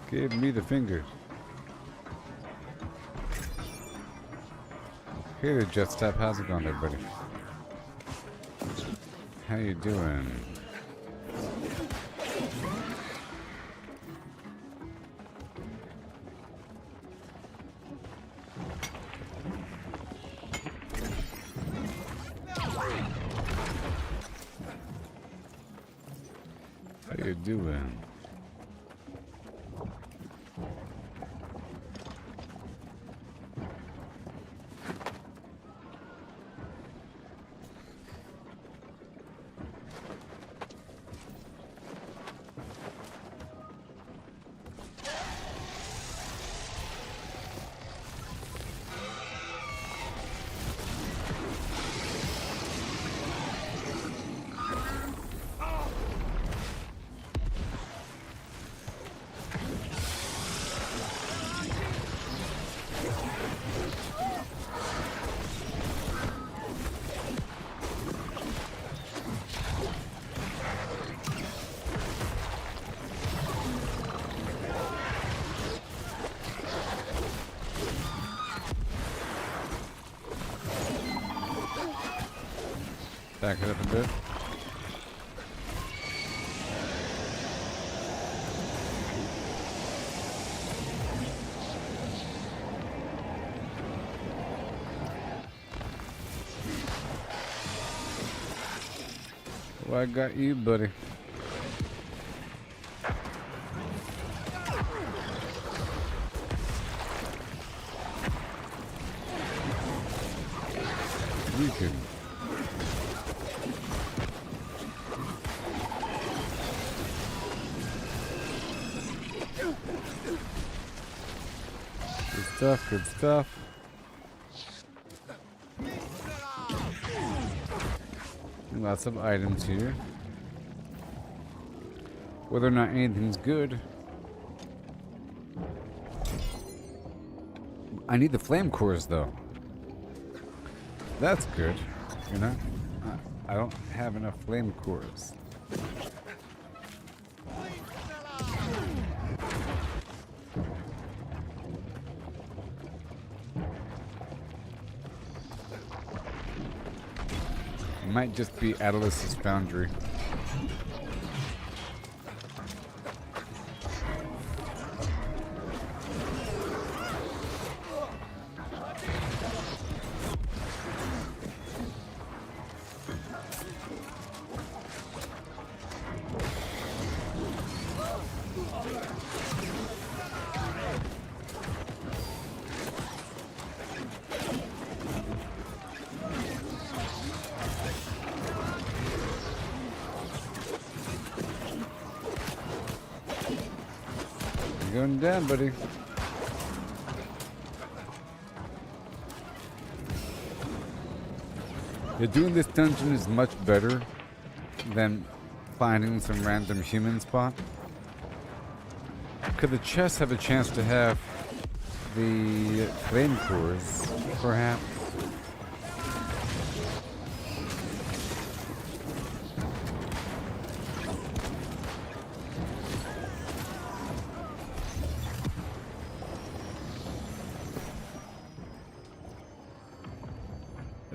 Give me the finger. Hey there, Jetstep. How's it going, everybody? How you doing? How you doing? Back it up a bit. Well, I got you, buddy. Weaken. Good stuff, good stuff. Lots of items here. Whether or not anything's good. I need the flame cores though. That's good, you know? I don't have enough flame cores. Might just be Atlas's foundry. going down, buddy. Yeah, doing this dungeon is much better than finding some random human spot. Could the chests have a chance to have the flame cores, perhaps?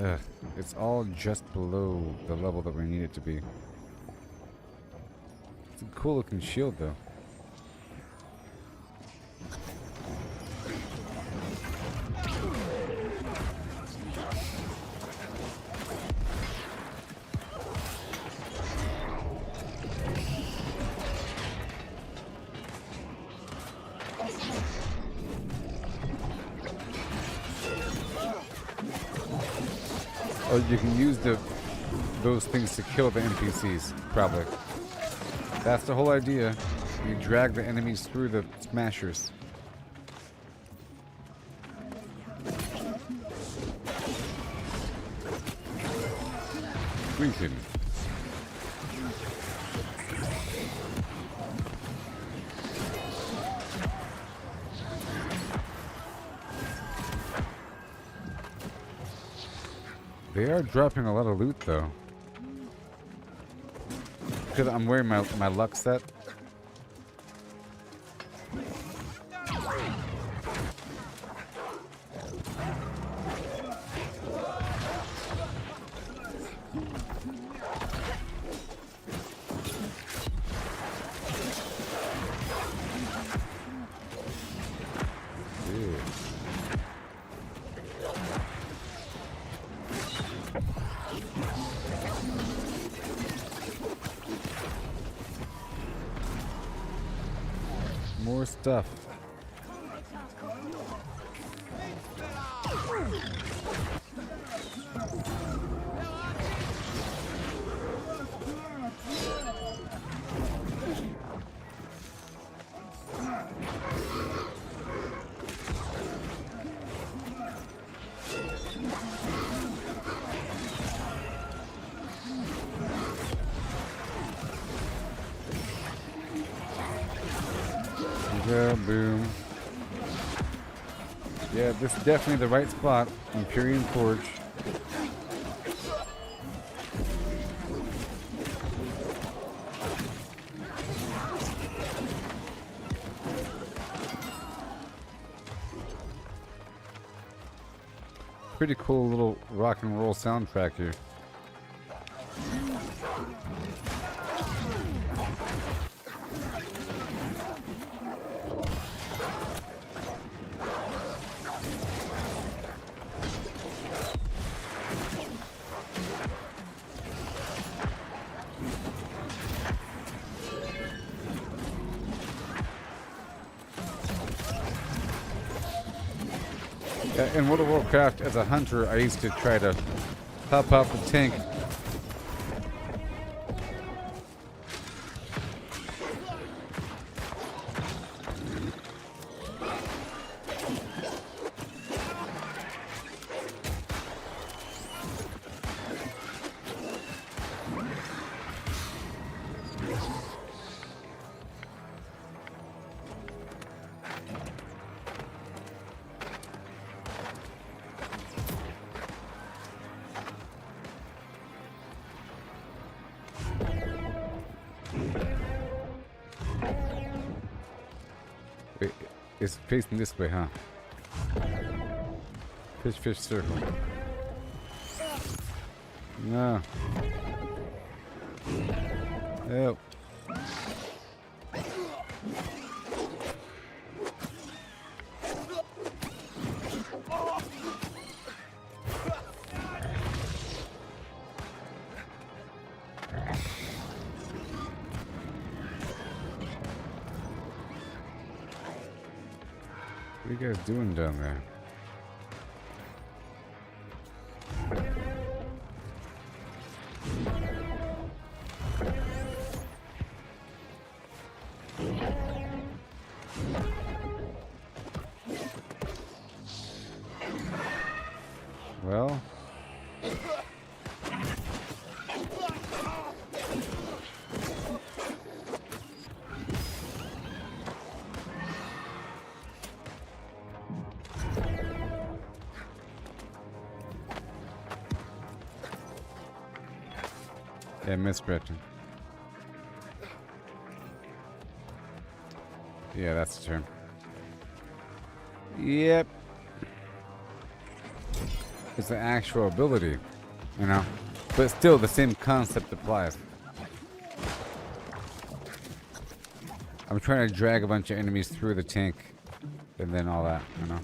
Ugh, it's all just below the level that we need it to be. It's a cool looking shield though. Oh, you can use those things to kill the NPCs, probably. That's the whole idea. You drag the enemies through the smashers. Greenton. They are dropping a lot of loot though. Because I'm wearing my luck set. More stuff. Yeah, boom. Yeah, this is definitely the right spot. Empyrean Forge. Pretty cool little rock and roll soundtrack here. In World of Warcraft, as a hunter, I used to try to pop out the tank. Wait, it's facing this way, huh? Fish circle. No. Help. What are you guys doing down there? Well. Yeah, miscorrecting. Yeah, that's the term. Yep. It's an actual ability, you know? But still, the same concept applies. I'm trying to drag a bunch of enemies through the tank, and then all that, you know?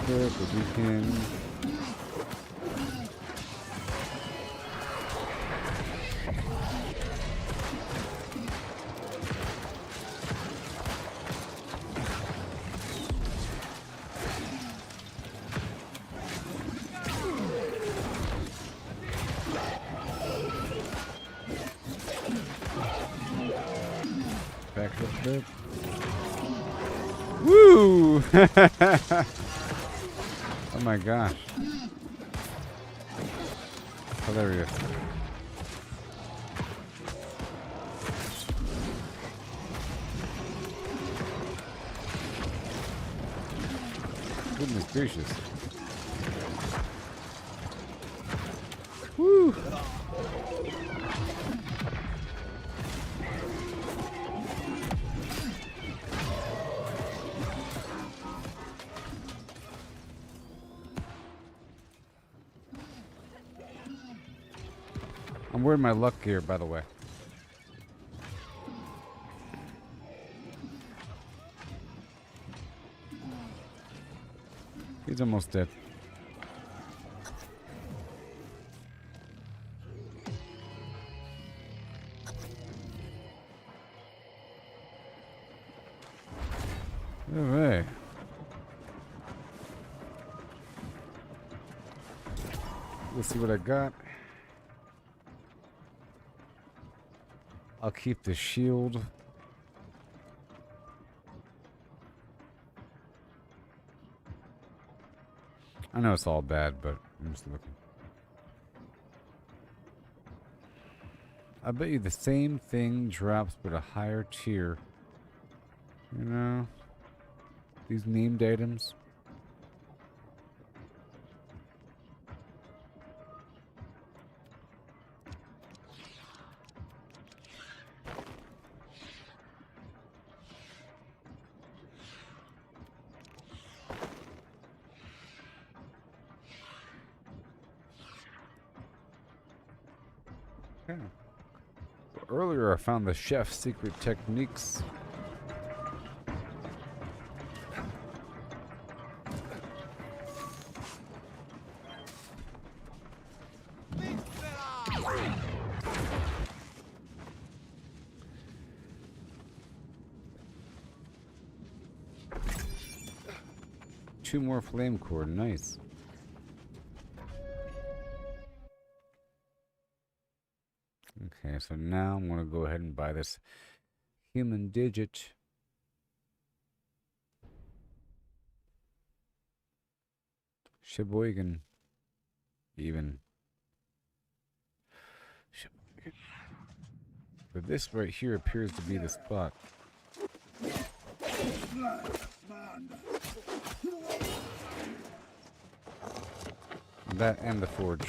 But we can. Back a bit. Woo! Oh my gosh. Hilarious. Goodness gracious. Woo! I'm wearing my luck gear, by the way. He's almost dead. All right. Let's see what I got. I'll keep the shield. I know it's all bad, but I'm just looking. I bet you the same thing drops but a higher tier. You know? These named items. Earlier I found the chef's secret techniques. Two more flame core, nice. Okay, so now I'm going to go ahead and buy this human digit. Sheboygan. Even. Sheboygan. But this right here appears to be the spot. That and the forge.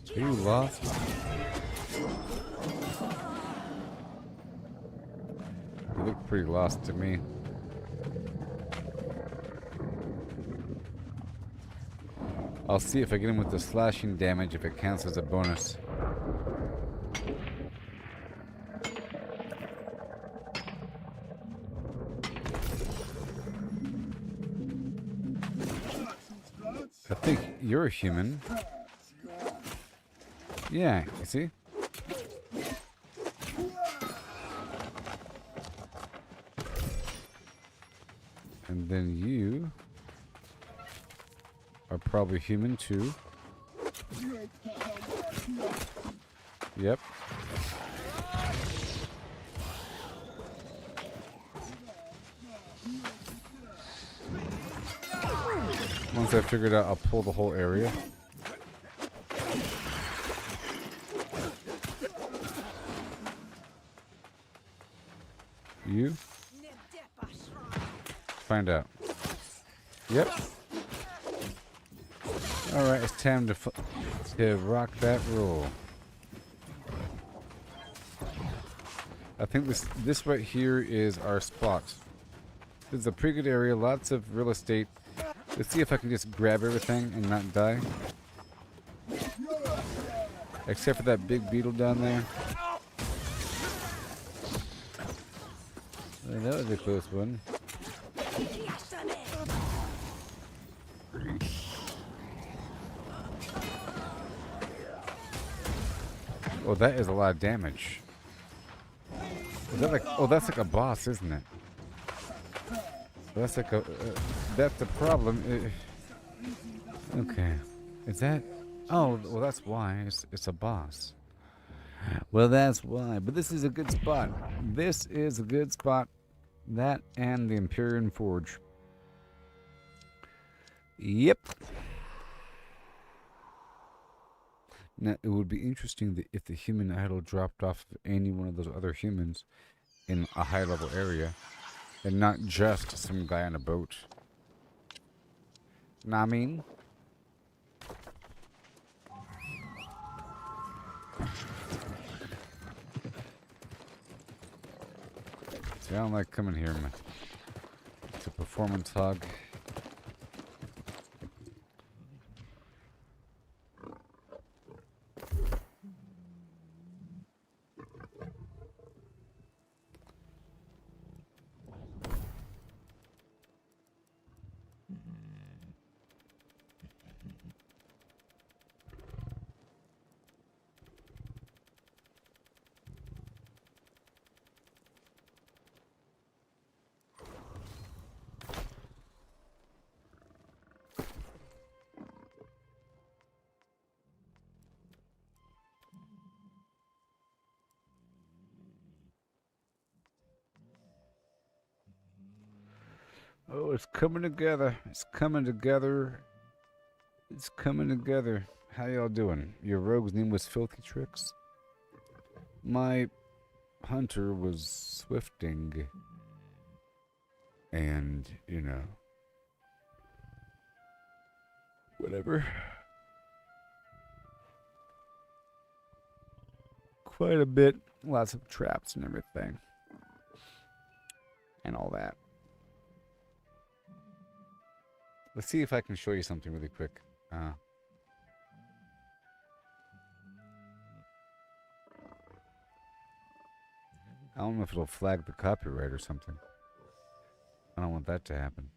So you lost? They look pretty lost to me. I'll see if I get him with the slashing damage if it counts as a bonus. I think you're a human. Yeah, you see? And then you are probably human too. Yep. Once I figure it out, I'll pull the whole area. You? Find out. Yep. Alright, it's time to rock that roll. I think this right here is our spot. This is a pretty good area, lots of real estate. Let's see if I can just grab everything and not die. Except for that big beetle down there. That was a close one. Oh, that is a lot of damage. Is that like? Oh, that's like a boss, isn't it? That's like a. That's the problem. Okay, is that? Oh, well, that's why it's a boss. Well, that's why. But this is a good spot. This is a good spot. That and the Empyrean Forge. Yep. Now, it would be interesting that if the human idol dropped off of any one of those other humans in a high-level area, and not just some guy on a boat. Know what I mean? See, I don't like coming here, man. It's a performance hog. Oh, it's coming together. It's coming together. It's coming together. How y'all doing? Your rogue's name was Filthy Tricks? My hunter was Swifting. And, you know, whatever. Quite a bit. Lots of traps and everything. And all that. Let's see if I can show you something really quick. I don't know if it'll flag the copyright or something. I don't want that to happen.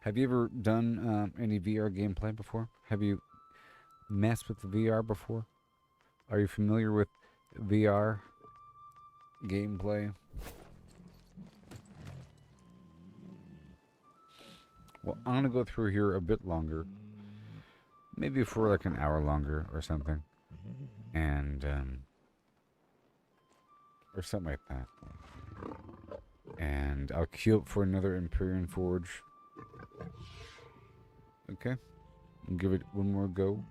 Have you ever done any VR gameplay before? Have you messed with the VR before? Are you familiar with VR gameplay? Well, I'm going to go through here a bit longer. Maybe for like an hour longer or something. And, or something like that. And I'll queue up for another Empyrean Forge. Okay? And give it one more go.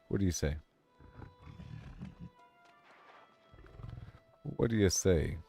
What do you say? What do you say?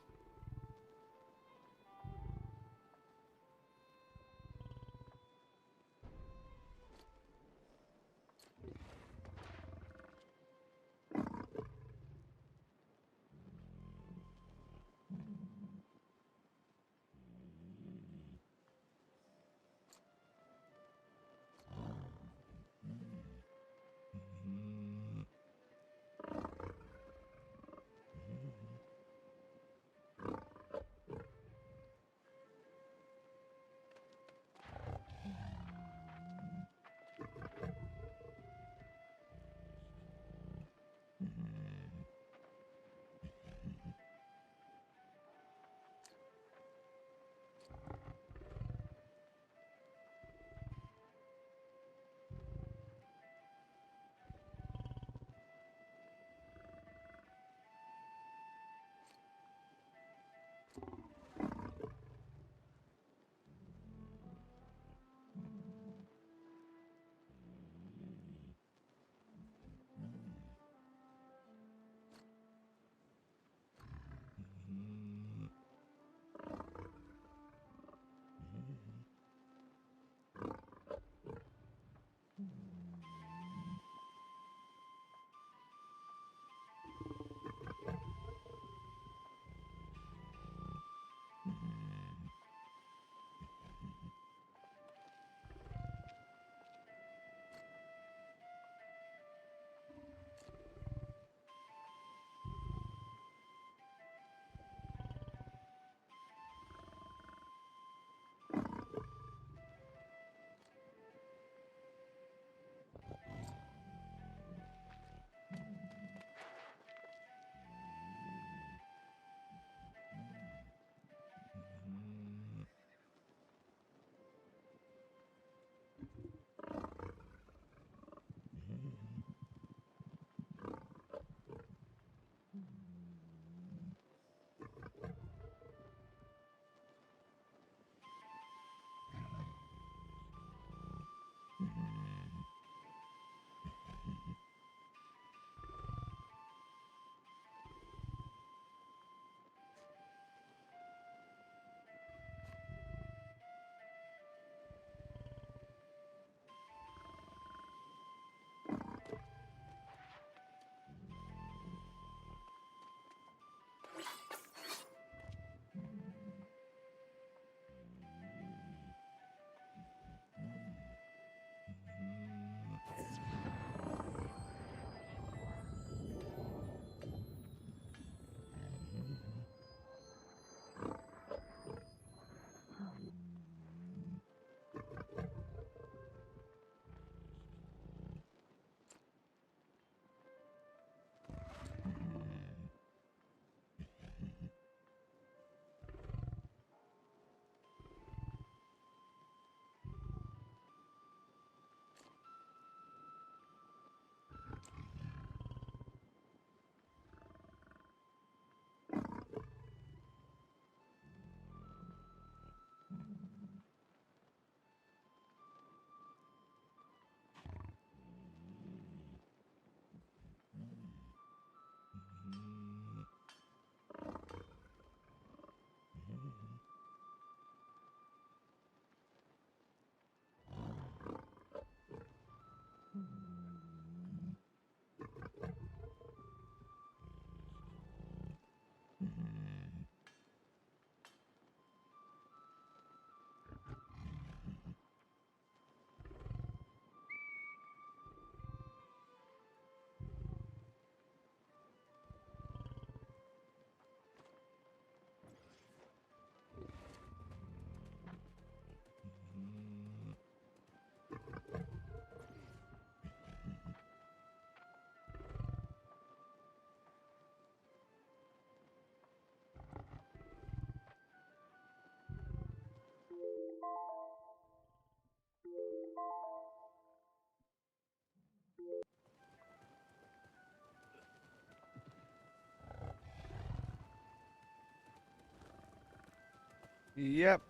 Yep.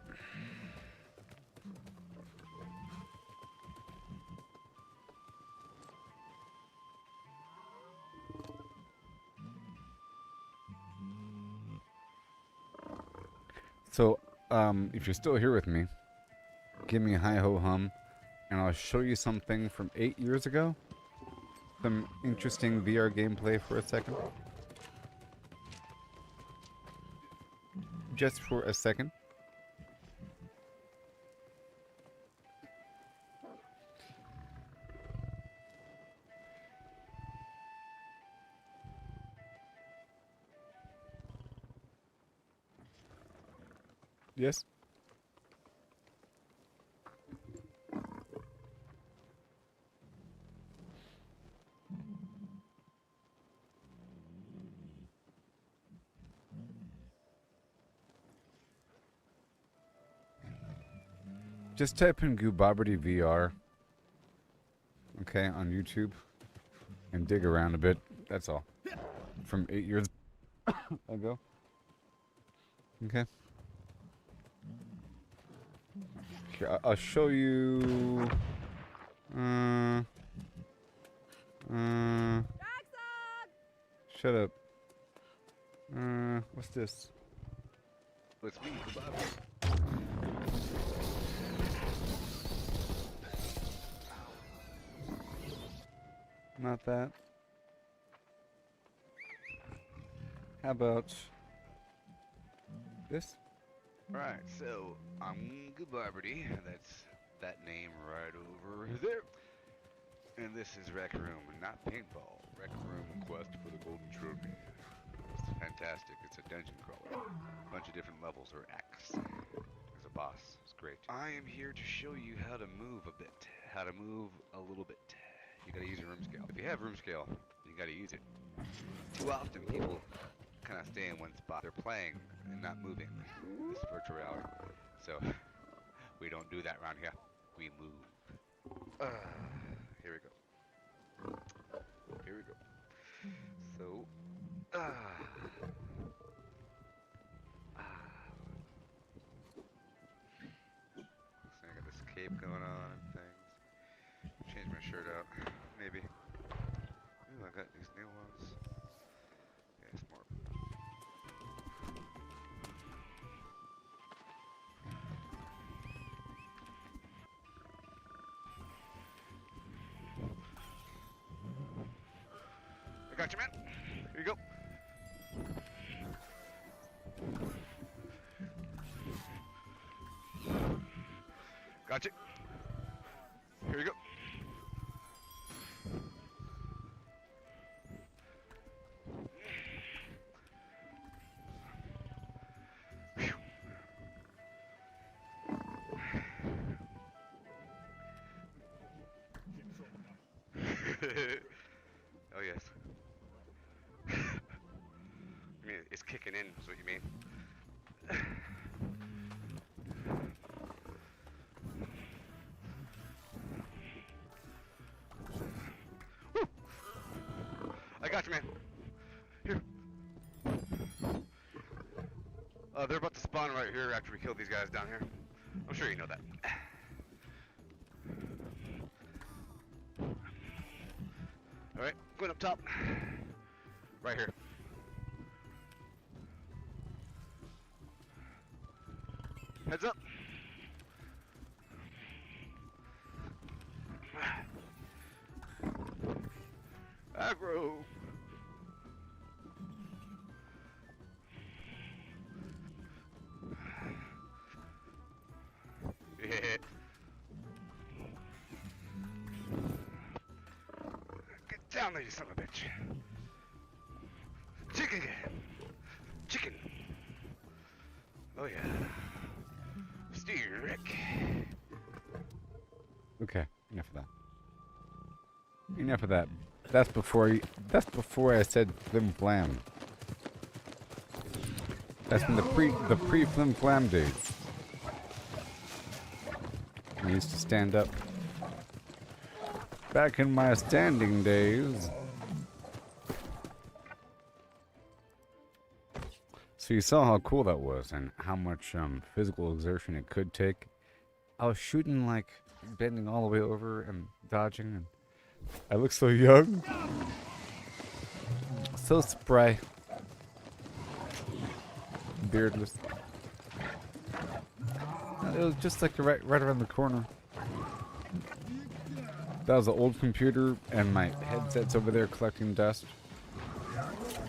So, if you're still here with me, give me a hi-ho-hum, and I'll show you something from 8 years ago. Some interesting VR gameplay for a second. Just for a second. Yes? Just type in Gooboberti VR, okay, on YouTube, and dig around a bit. That's all. From 8 years ago. Okay. Here, I'll show you. Shut up. What's this? It's me, Bob. Not that. How about this? Alright, so I'm Gooboberti. That's that name right over there. And this is Rec Room, not paintball. Rec Room Quest for the Golden Trophy. It's fantastic. It's a dungeon crawler. A bunch of different levels or acts. There's a boss. It's great. I am here to show you how to move a bit. How to move a little bit. You gotta use your room scale. If you have room scale, you gotta use it. Too often people kind of stay in one spot. They're playing and not moving. This is virtual reality. So we don't do that around here. We move. Here we go. Here we go. So, so I got this cape going on and things. Change my shirt out, maybe. Ooh, I got these new ones. Yeah, smart. I got you, man. Here you go. Gotcha. Here you go. Phew. Oh yes. I mean, it's kicking in, is what you mean. Woo! I got you, man. Here. They're about to spawn right here after we kill these guys down here. I'm sure you know that. Alright, going up top. Right here. Heads up. Aggro. Yeah. Get down there, you son of a bitch. Chicken. Chicken. Oh yeah. Steer, Rick. Okay, enough of that. Enough of that. That's before I said flim flam. That's from the pre flim flam days. I used to stand up. Back in my standing days. So you saw how cool that was and how much physical exertion it could take. I was shooting like bending all the way over and dodging, and I look so young, so spry, beardless. It was just like right around the corner. That was an old computer, and my headset's over there collecting dust.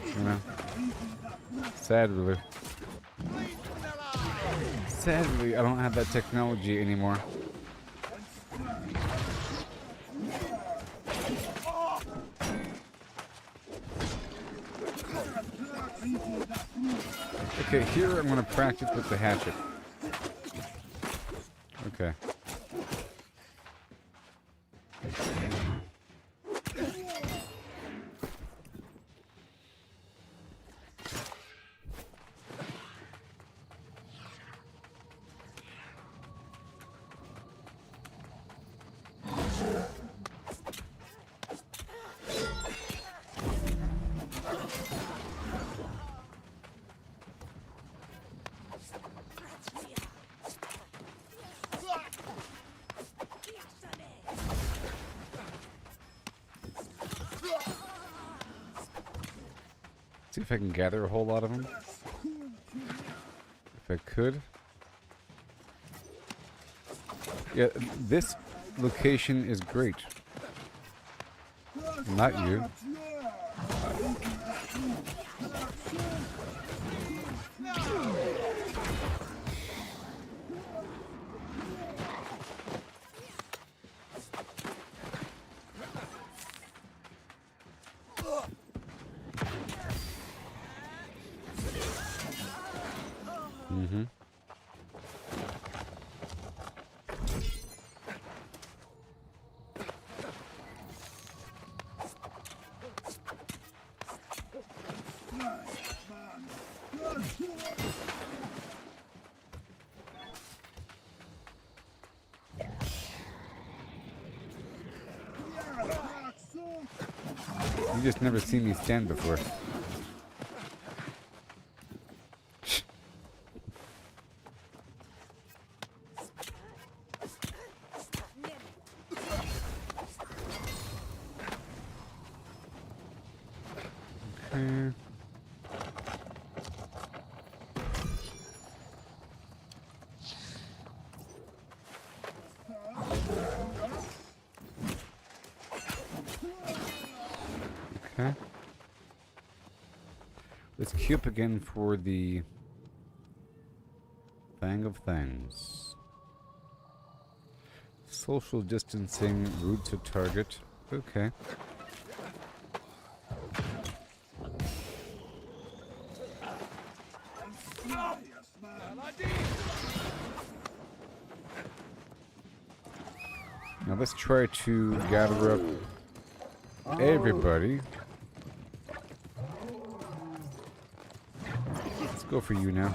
You know, sadly, I don't have that technology anymore. Okay, here I'm gonna practice with the hatchet. Okay. See if I can gather a whole lot of them. If I could. Yeah, this location is great. Not you. Mm-hmm. You just never seen me stand before. Okay. Okay. Let's queue up again for the Thing of Things. Social distancing, route to target. Okay. Now let's try to gather up everybody. Let's go for you now.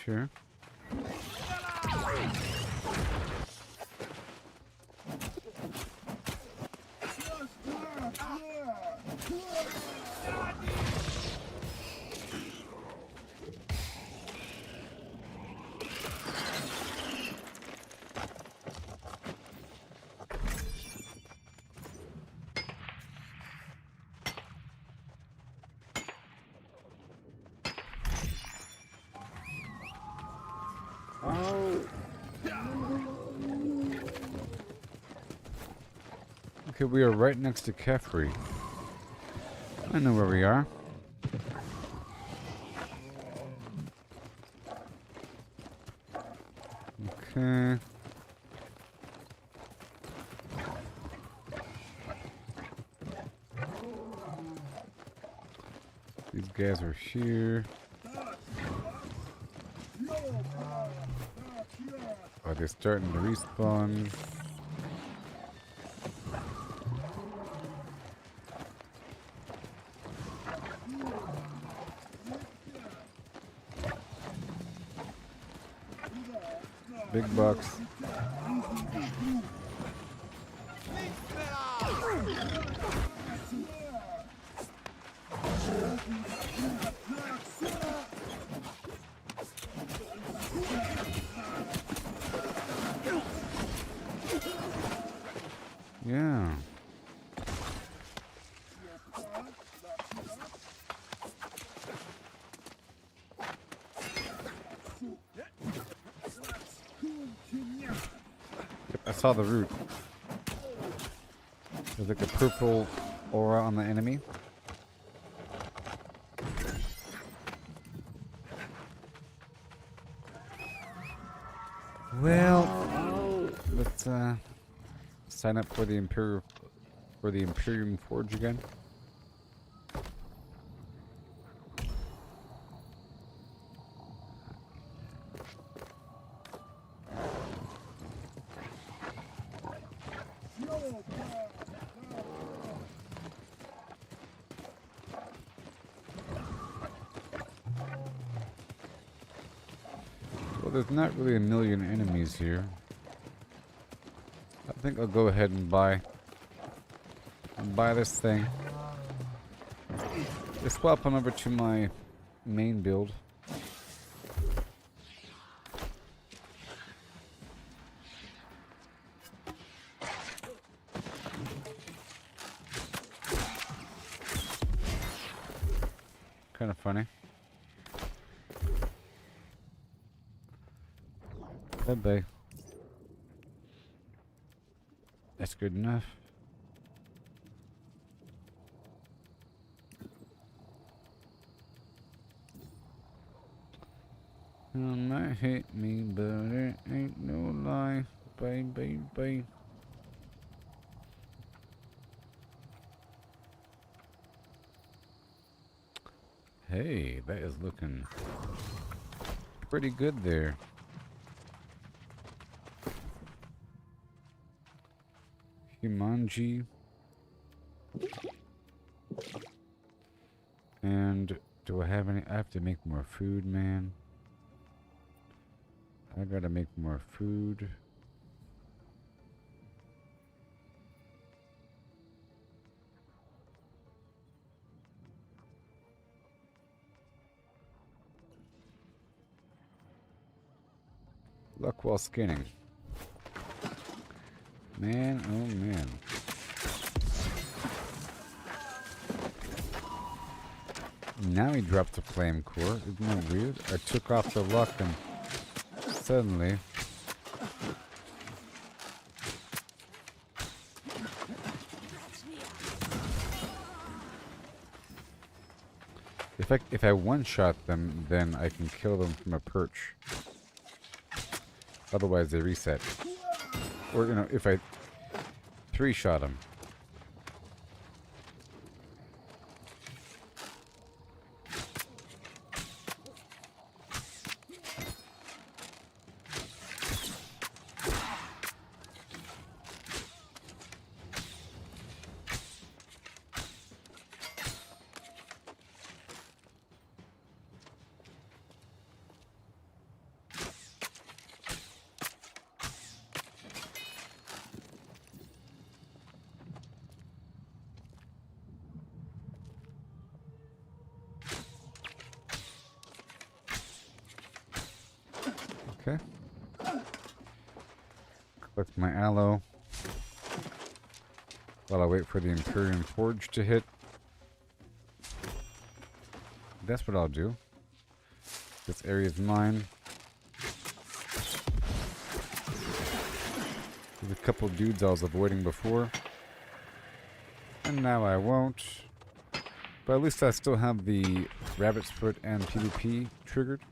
Sure. Okay, we are right next to Kefri. I know where we are. Okay. These guys are here. Oh, they're starting to respawn. Big box. Yeah. Yep, I saw the root. There's like a purple aura on the enemy. Well, let's sign up for the Imperium Forge again. Well, there's not really a million enemies here. I think I'll go ahead and buy this thing. Just swap on over to my main build. Kind of funny. Bye-bye. That's good enough. You might hate me, but it ain't no lie. Bye, bye, bye. Hey, that is looking pretty good there. Humanji. And do I have any? I have to make more food, man. I gotta make more food. Luck while skinning. Man, oh man. Now he dropped the flame core. Isn't that weird? I took off the luck and suddenly if I one-shot them, then I can kill them from a perch. Otherwise they reset. Or, you know, if I three-shot them. Okay. Collect my aloe while I wait for the Imperium Forge to hit. That's what I'll do. This area is mine. There's a couple dudes I was avoiding before. And now I won't. But at least I still have the rabbit's foot and PvP triggered.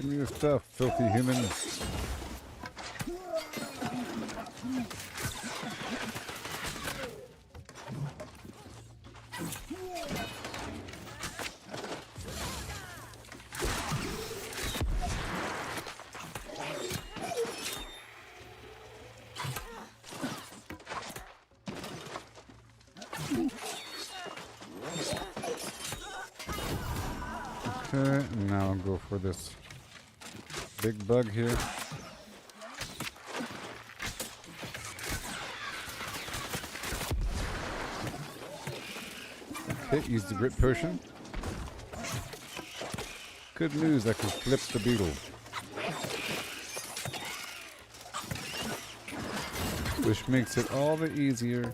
Give me your stuff, filthy humans. Okay, and now I'll go for this big bug here. Okay, use the grit potion. Good news, I can flip the beetle. Which makes it all the easier.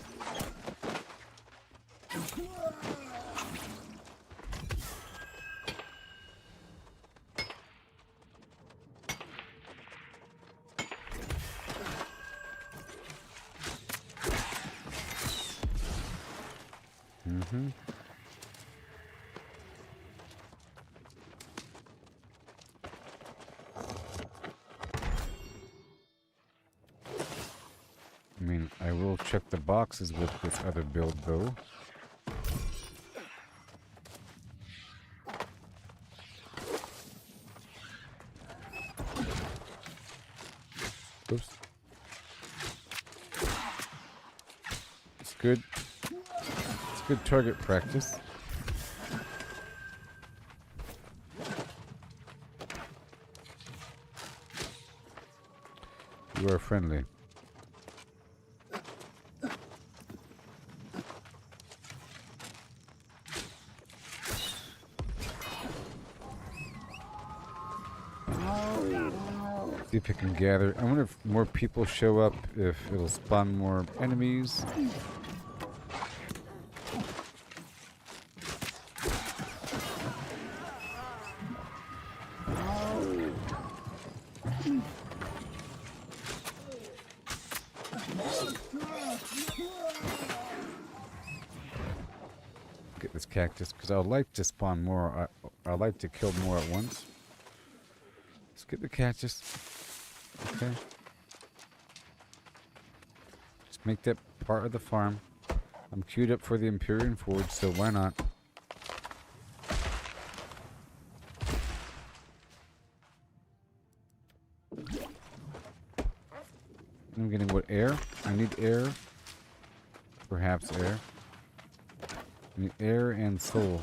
I mean, I will check the boxes with this other build, though. Oops. It's good. It's good target practice. You are friendly. See if it can gather. I wonder if more people show up, if it'll spawn more enemies. Get this cactus, because I'd like to spawn more. I'd like to kill more at once. Let's get the cactus. Okay. Just make that part of the farm. I'm queued up for the Empyrean Forge, so why not? I'm getting what? Air? I need air. Perhaps air. I need air and soul.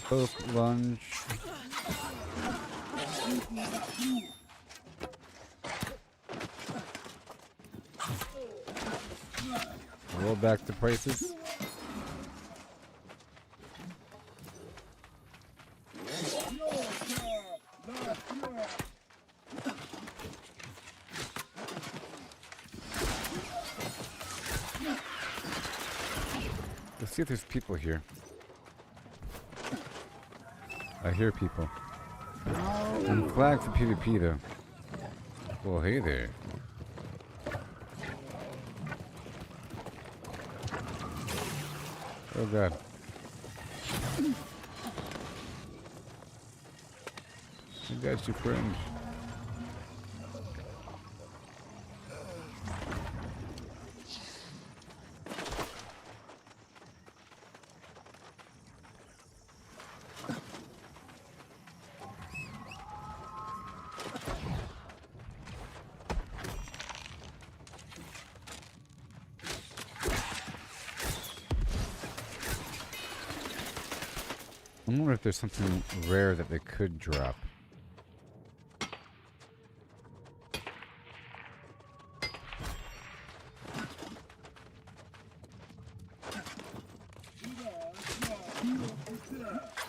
Poke, lunge. Roll back the prices. Let's see if there's people here. I hear people. I'm flagged for PvP though. Well, hey there. Oh god. I got you, friend. I wonder if there's something rare that they could drop.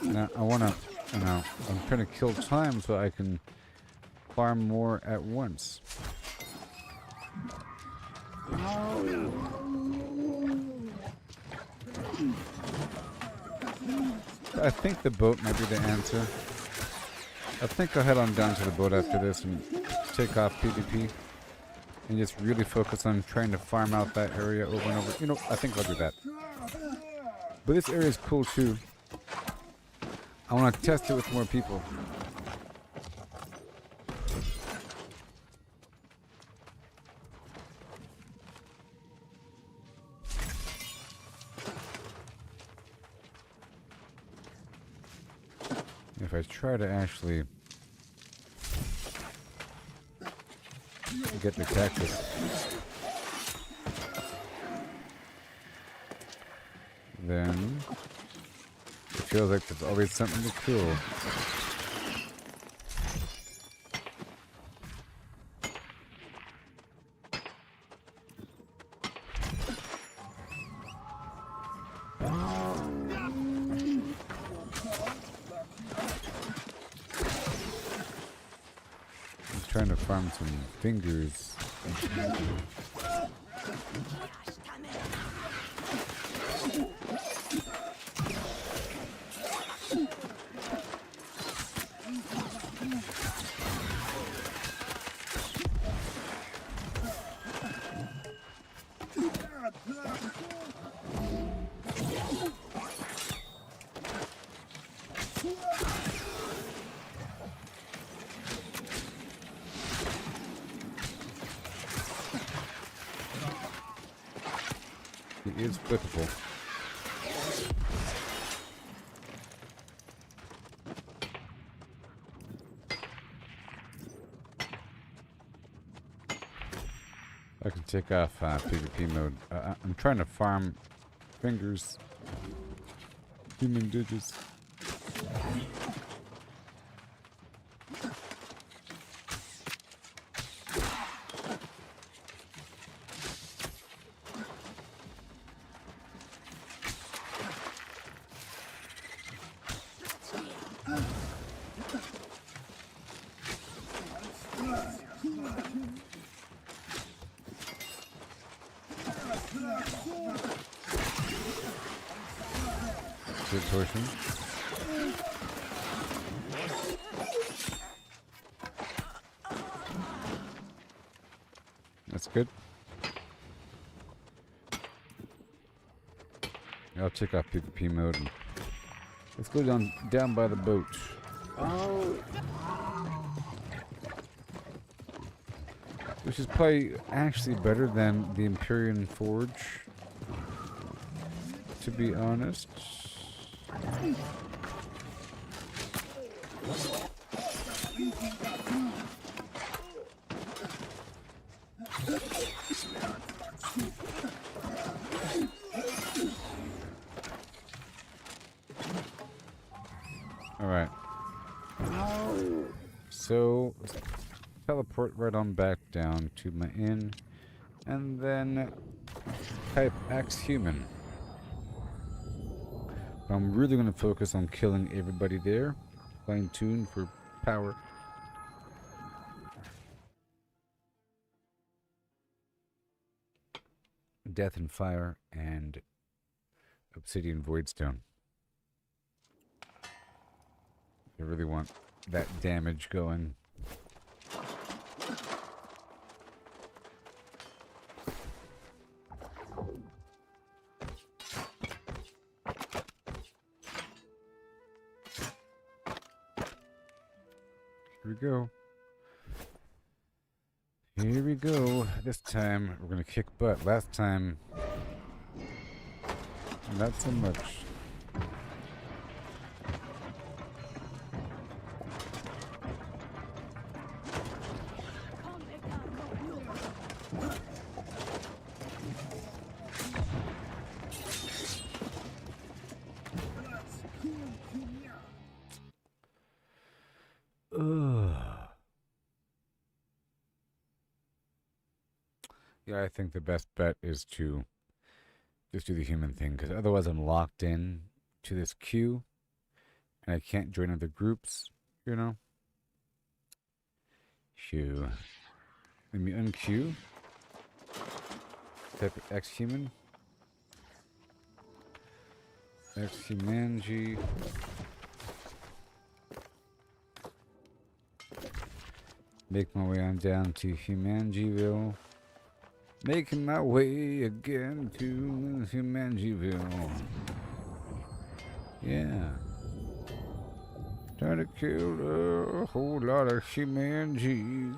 Now, I wanna, I'm trying to kill time so I can farm more at once. I think the boat might be the answer. I think I'll head on down to the boat after this and take off PvP. And just really focus on trying to farm out that area over and over. You know, I think I'll do that. But this area is cool too. I want to test it with more people. If I try to actually get the cactus, then it feels like there's always something to kill. Trying to farm some fingers. It is flippable. I can take off PvP mode. I'm trying to farm fingers, human digits. Good portion. That's good. I'll check off PvP mode and let's go down by the boat. Which is probably actually better than the Empyrean Forge, to be honest. Alright. So, teleport right on back down to my inn, and then type X human. I'm really going to focus on killing everybody there. Fine tune for power. Death and Fire and Obsidian Voidstone. I really want that damage going. Here we go. Here we go. This time we're gonna kick butt. Last time, not so much. Yeah, I think the best bet is to just do the human thing, because otherwise I'm locked in to this queue, and I can't join other groups, you know? Shoo. Let me unqueue. Type X-Human. X-Humangy. Make my way on down to Humangyville. Making my way again to Humangyville. Yeah. Trying to kill a whole lot of Humangies.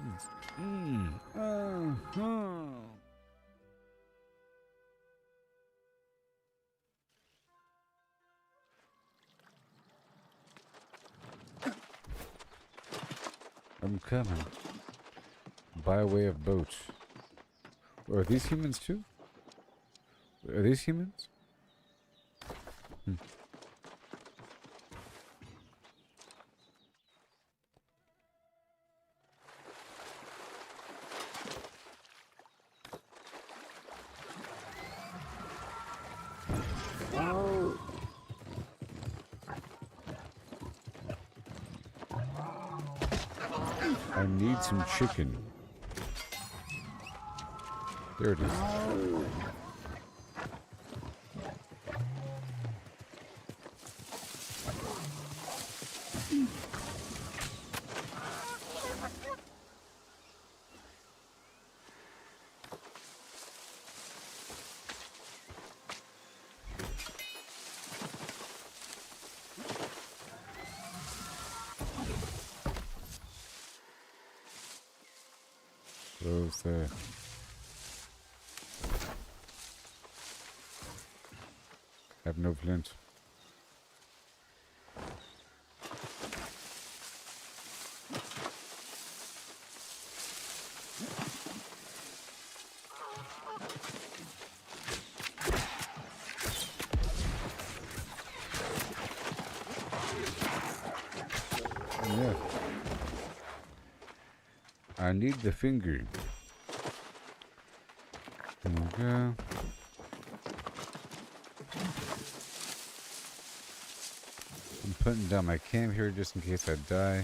I'm coming. By way of boat. Are these humans too? Are these humans? I need some chicken. There it is. Close there. Have no flint. Yeah. I need the finger. There we go. I'm putting down my cam here just in case I die.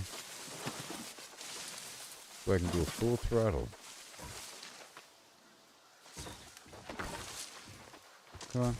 So I can go full throttle. Come on.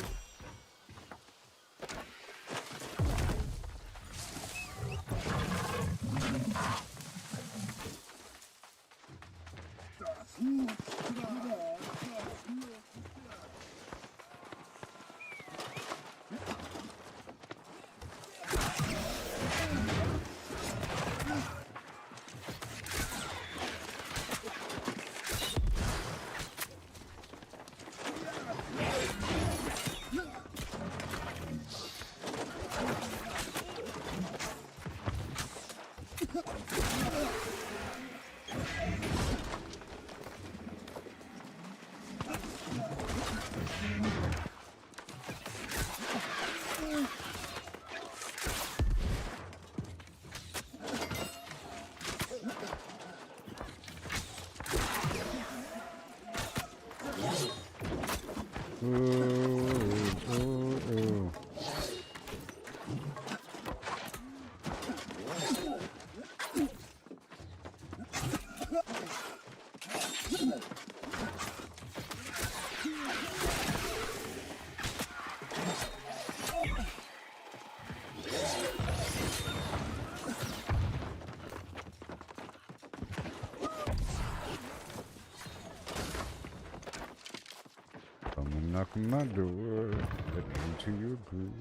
Someone knocking my door, let me into your groove.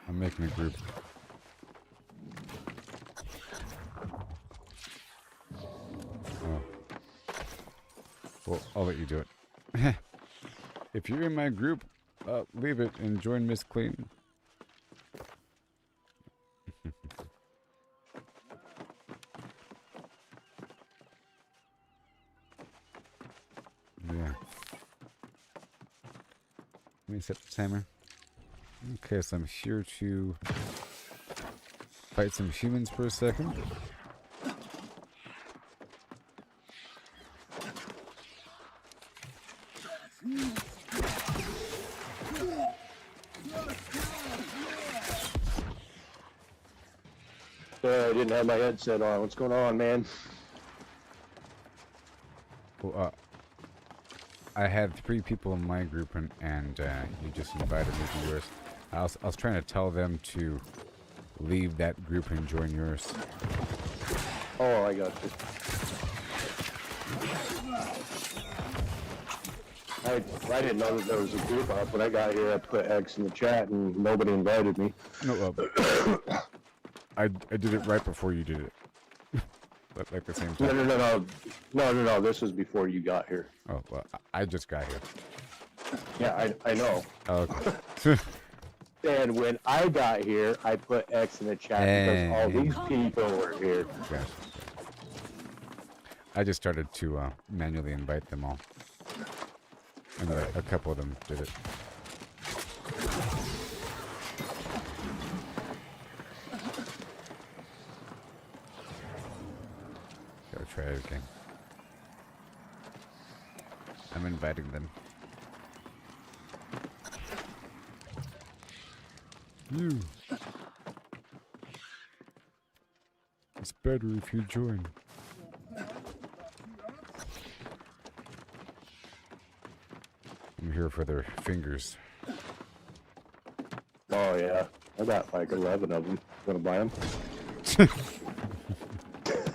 I'm making a group. Oh. Well, I'll let you do it. If you're in my group, leave it and join Miss Clayton. Yeah. Let me set the timer. Okay, so I'm here to fight some humans for a second. I didn't have my headset on. What's going on, man? Well, I had 3 people in my group, and you just invited me to yours. I was trying to tell them to leave that group and join yours. Oh, I got you. I didn't know that there was a group up. When I got here, I put X in the chat, and nobody invited me. No, I did it right before you did it. But like the same time. No. This was before you got here. Oh, well, I just got here. Yeah, I know. Oh, okay. And when I got here, I put X in the chat because all these people were here. Gotcha. I just started to manually invite them all. And a couple of them did it. Gotta try it again. I'm inviting them. You. It's better if you join. I'm here for their fingers. Oh yeah, I got like 11 of them. Wanna buy them?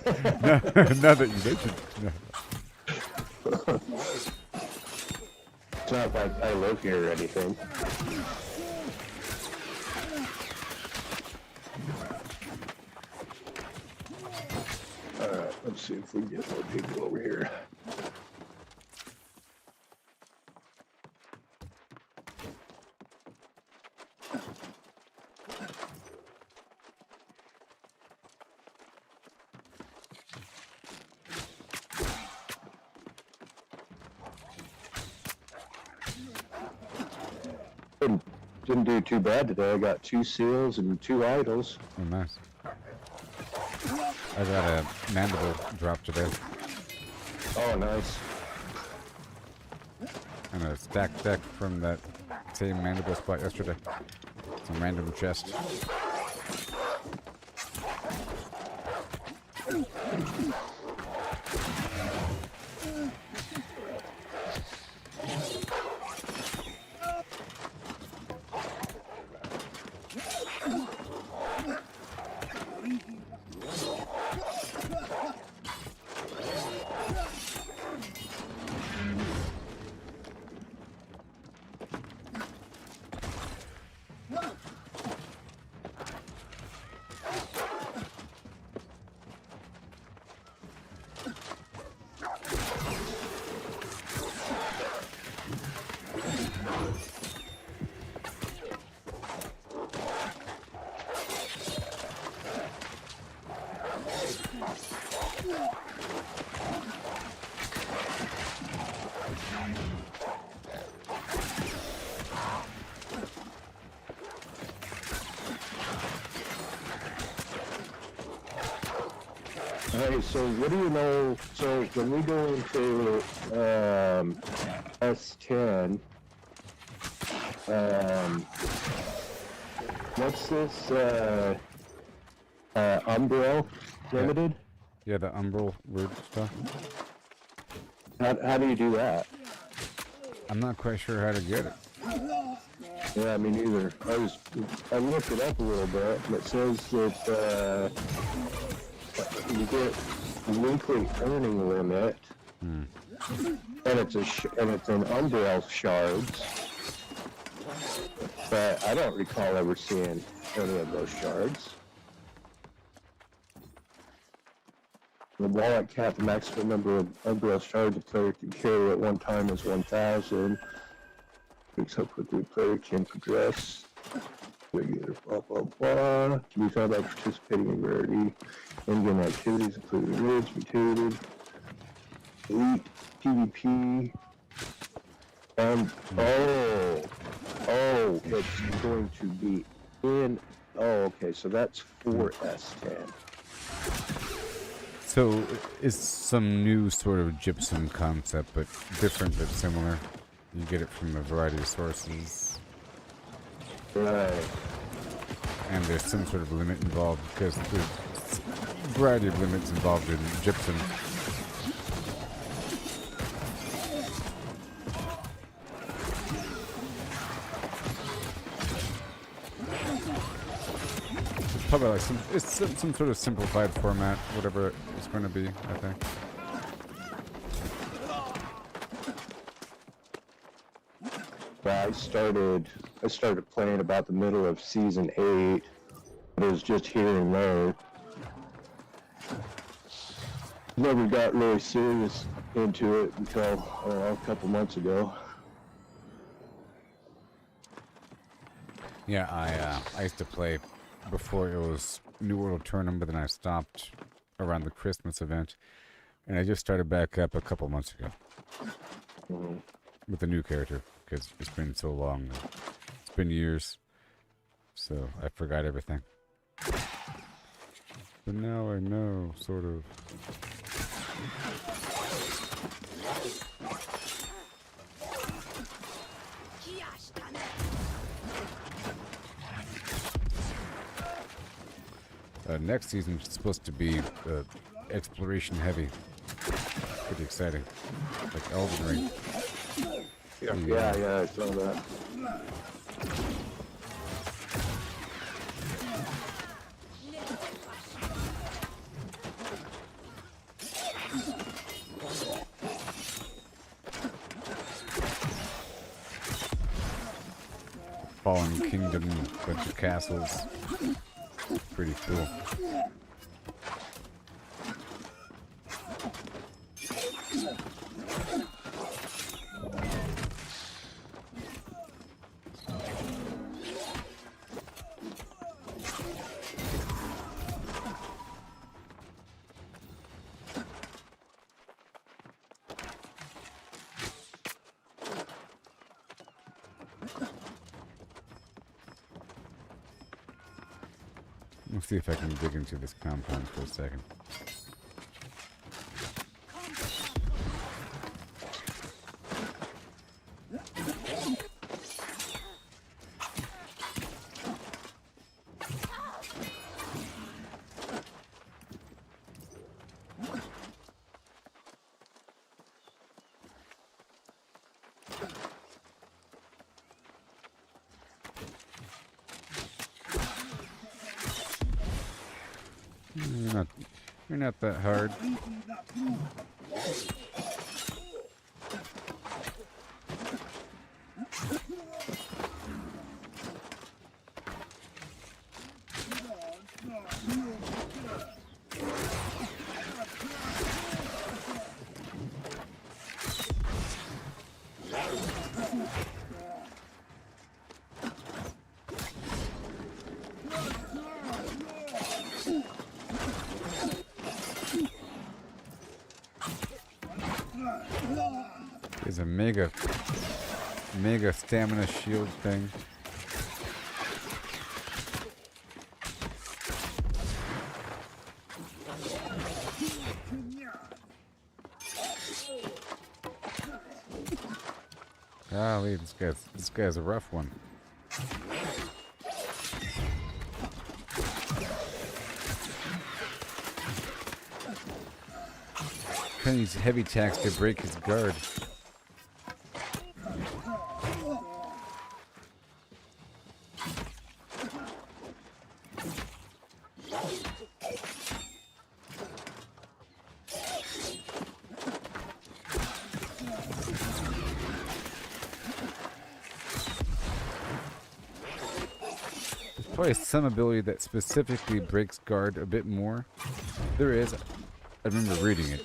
Now that you mentioned, no. It's not like I live here or anything. Alright, let's see if we can get more people over here. Didn't do too bad today. I got 2 seals and 2 idols. Oh, nice. I got a mandible drop today. Oh, nice. And a stacked deck from that same mandible spot yesterday. Some random chest. Alright, so what do you know? So when we go into S10, what's this? Umbral Limited? Yeah, the umbral word stuff. How do you do that? I'm not quite sure how to get it. Yeah, me neither. I looked it up a little bit, and it says that you get weekly earning limit, and it's an Umbral shards. But I don't recall ever seeing any of those shards. The wallet cap, the maximum number of Umbral shards a player can carry at one time is 1,000. Picks how quickly a player can progress. Regular blah blah blah. Can be found by participating in rarity in-game activities, including raids, mutated, elite, PvP, and it's going to be in. Oh, okay, so that's for S10. So it's some new sort of gypsum concept, but different but similar. You get it from a variety of sources. Right. and there's some sort of limit involved because there's a variety of limits involved in gypsum. Probably like some sort of simplified format, whatever it's going to be, I think. Well, I started playing about the middle of season 8. But it was just here and there. Never got really serious into it until a couple months ago. Yeah, I used to play before it was New World Aeternum, but then I stopped around the Christmas event, and I just started back up a couple months ago with a new character because it's been so long. It's been years, so I forgot everything. But now I know, sort of. Next season is supposed to be exploration heavy. Pretty exciting. Like Elden Ring. Yeah, I saw that. Fallen Kingdom, bunch of castles. Pretty cool. Let's see if I can dig into this compound for a second. You're not that hard. There's a mega stamina shield thing. Golly, this guy's a rough one. Can use heavy attacks to break his guard. Probably some ability that specifically breaks guard a bit more. There is. I remember reading it.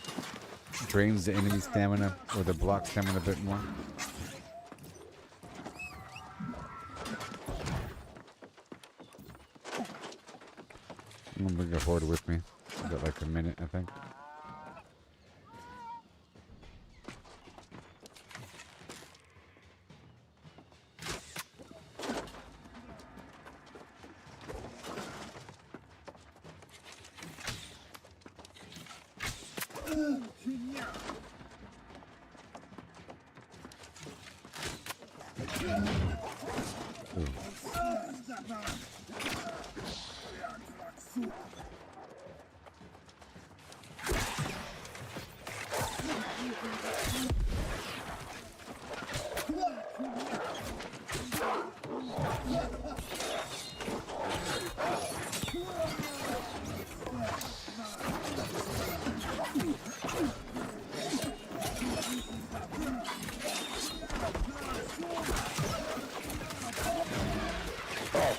Drains the enemy stamina or the block stamina a bit more. I'm gonna bring a horde with me. I've got like a minute, I think. Oh,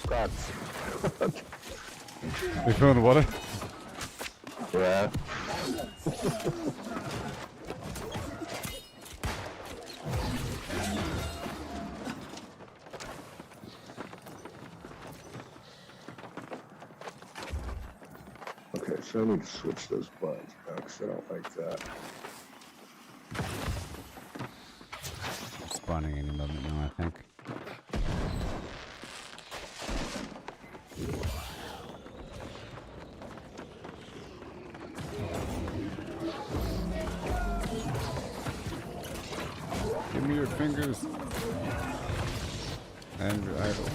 God. They fell in the water? Yeah. Okay, so I need to switch those buttons back because I don't like that. Spawning any moment now, I think. Give me your fingers. And your idol.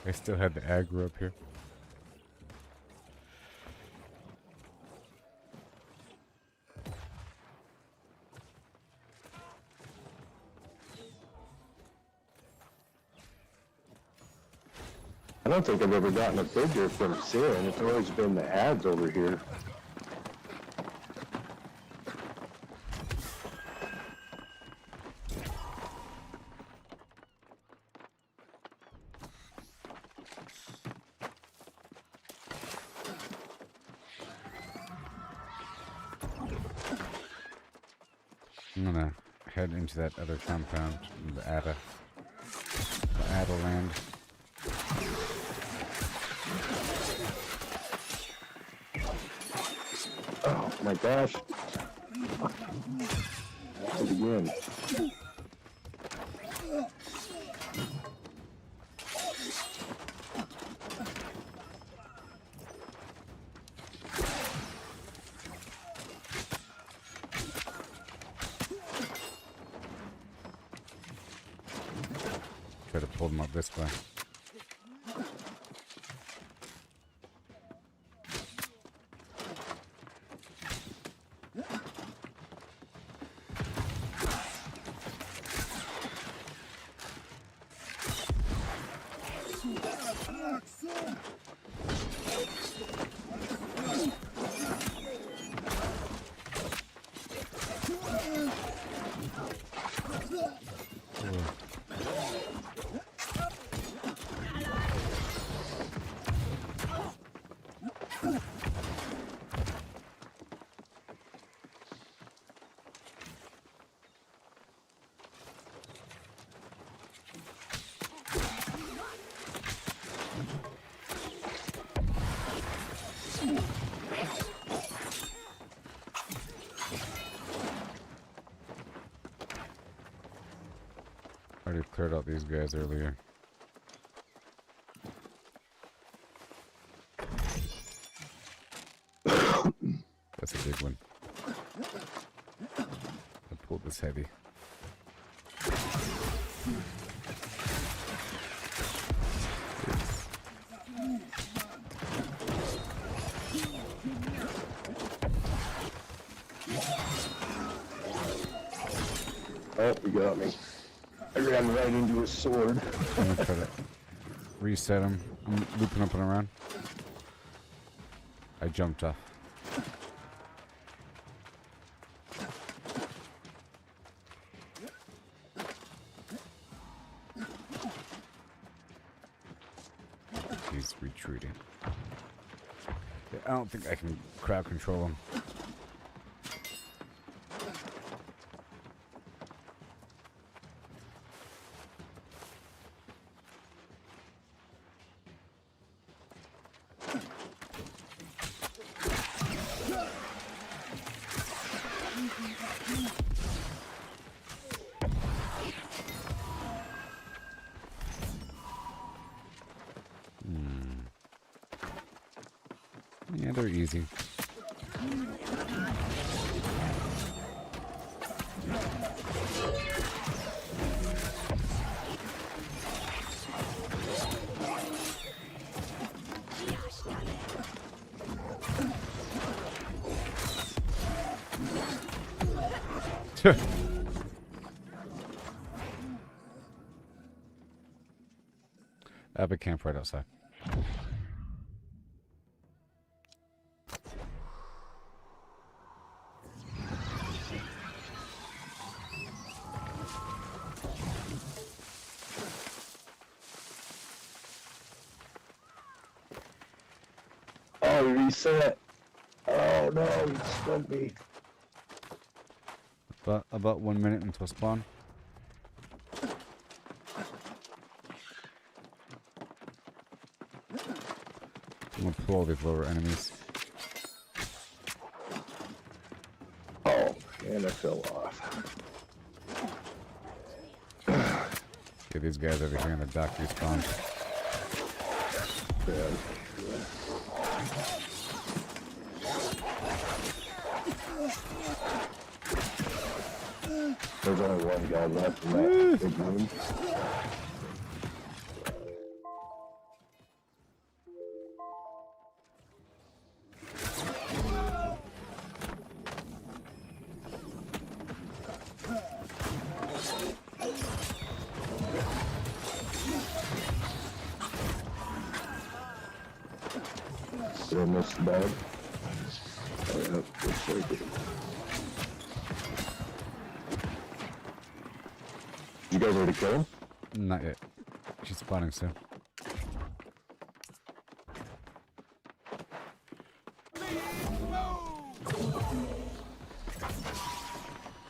I still had the aggro up here. I don't think I've ever gotten a figure from Sin. It's always been the ads over here. I'm gonna head into that other compound, the Ada land. Oh my gosh. Do it again. Try to pull them up this way. Already cleared out these guys earlier. That's a big one. I pulled this heavy. Oh, you got me. I ran right into his sword. I'm gonna try to reset him. I'm looping up and around. I jumped off. He's retreating. Yeah, I don't think I can crowd control him. Yeah, they're easy. I have a camp right outside. Oh, reset. Oh no, he stunned me. About 1 minute until spawn. I'm gonna pull all these lower enemies. Oh, and I fell off. Get these guys over here in the dock respawn. Yeah. There's only one guy left in that big room. Did I miss the bag? Oh, yeah, looks like it. Did you guys already kill him? Not yet. She's spawning soon.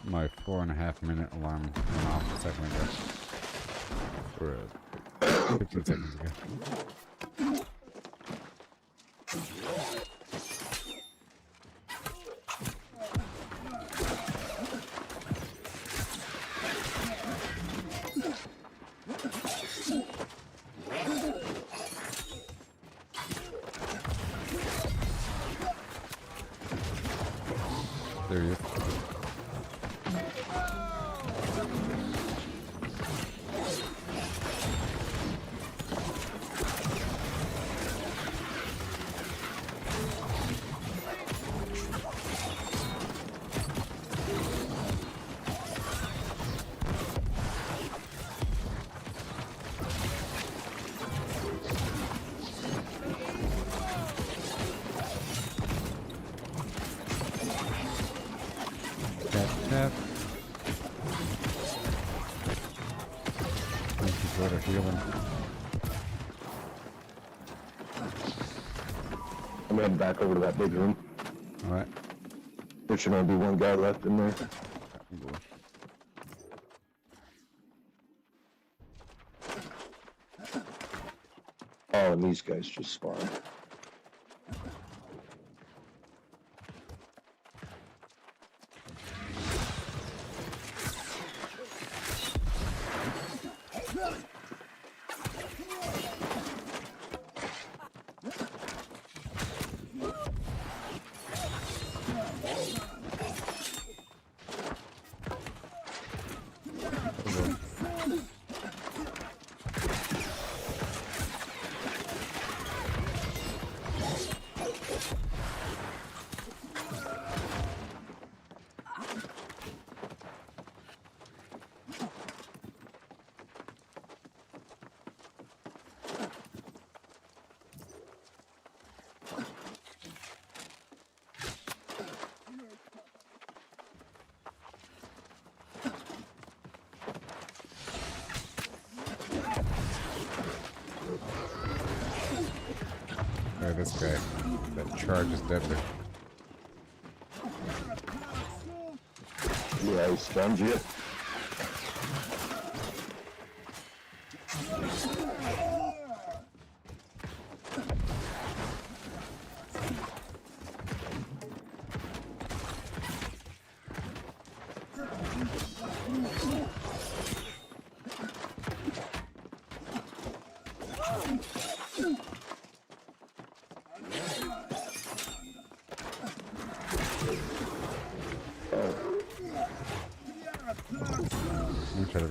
My 4.5 minute alarm went off a second ago. Or 15 seconds ago. There he is. Tap. Thank you for the healing. I'm heading back over to that big room. Alright. There should only be one guy left in there. Oh, and these guys just spawned. This guy. That charge is deadly. Yeah, he stunned you.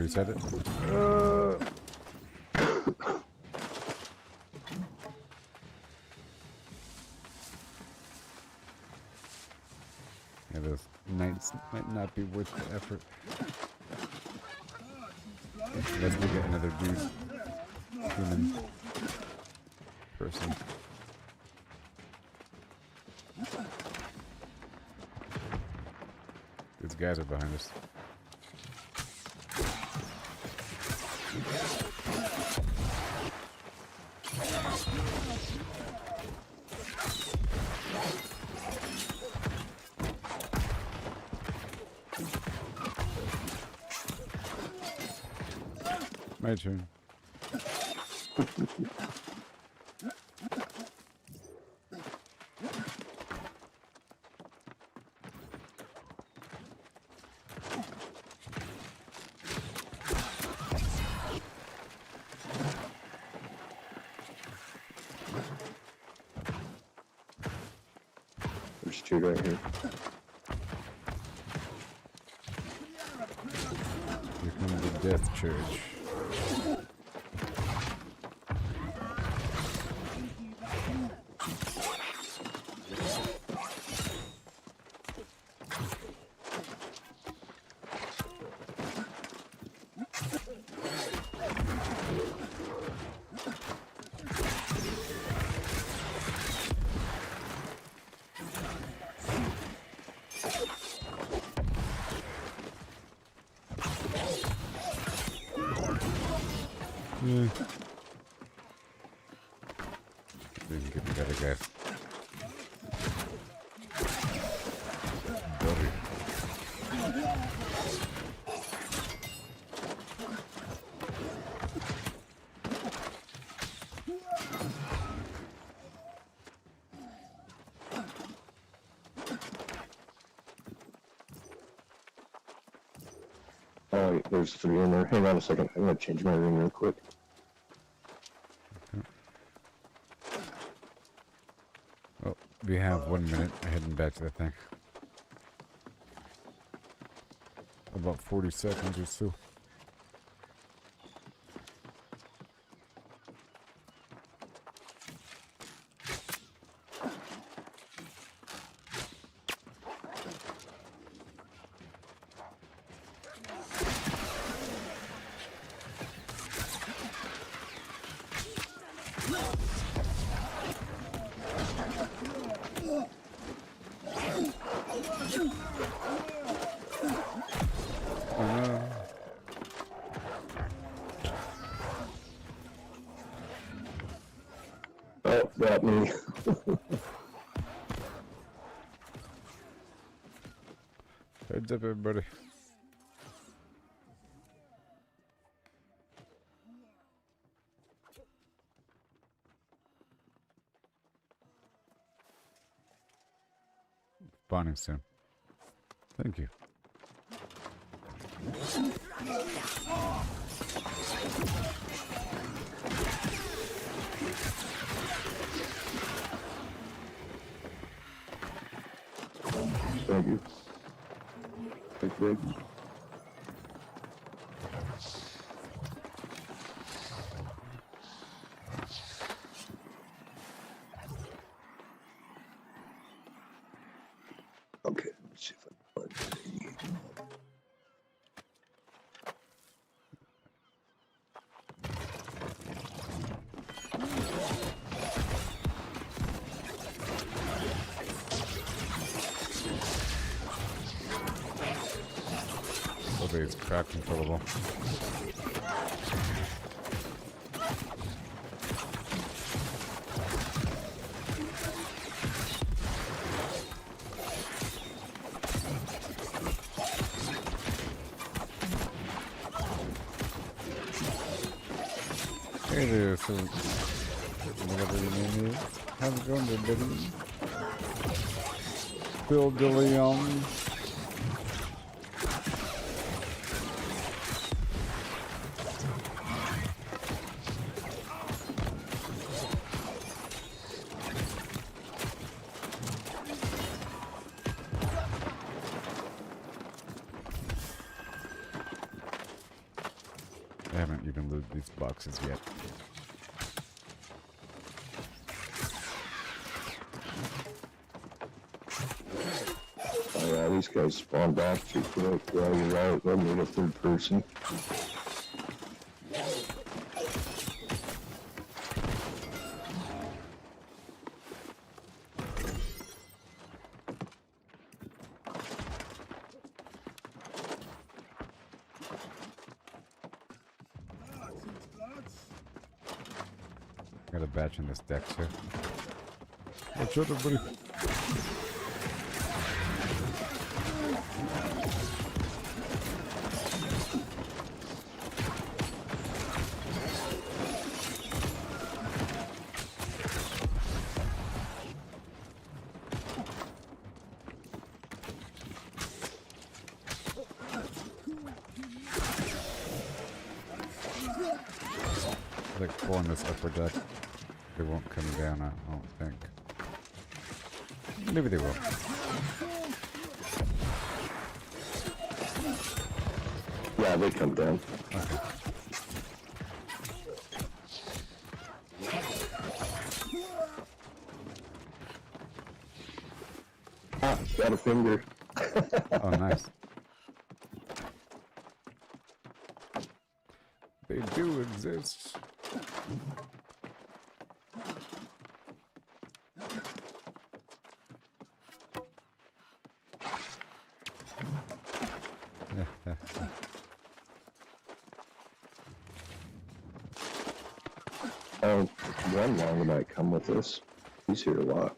Reset it. Yeah, those nights might not be worth the effort. Let's go get another dude. Human. Person. These guys are behind us. My turn. There's two right here. Here comes the Death Church. Yeah. Didn't get the other guy. Buddy. Oh, wait, there's three in there. Hang on a second. I'm gonna change my ring real quick. Well, we have 1 minute. Heading back to the thing. About 40 seconds or so. Oh, got me. Heads up, everybody. Spawning soon. Thank you. Thank you. Thank you. Okay, let's see if I can find it. Okay, it's crack controllable. Hey there, so whatever your name is. How's it going there, buddy? Bill DeLeon. I haven't even looted these boxes yet. Oh yeah, these guys spawned off too quick. Yeah, you're right. They'll need a third person. Got a batch in this deck too. Watch out, everybody. Like four on this upper deck. They won't come down, I don't think. Maybe they will. Yeah, they come down. Okay. Ah, got a finger. Oh, nice. They do exist. Oh, one long might come with us. He's here a lot.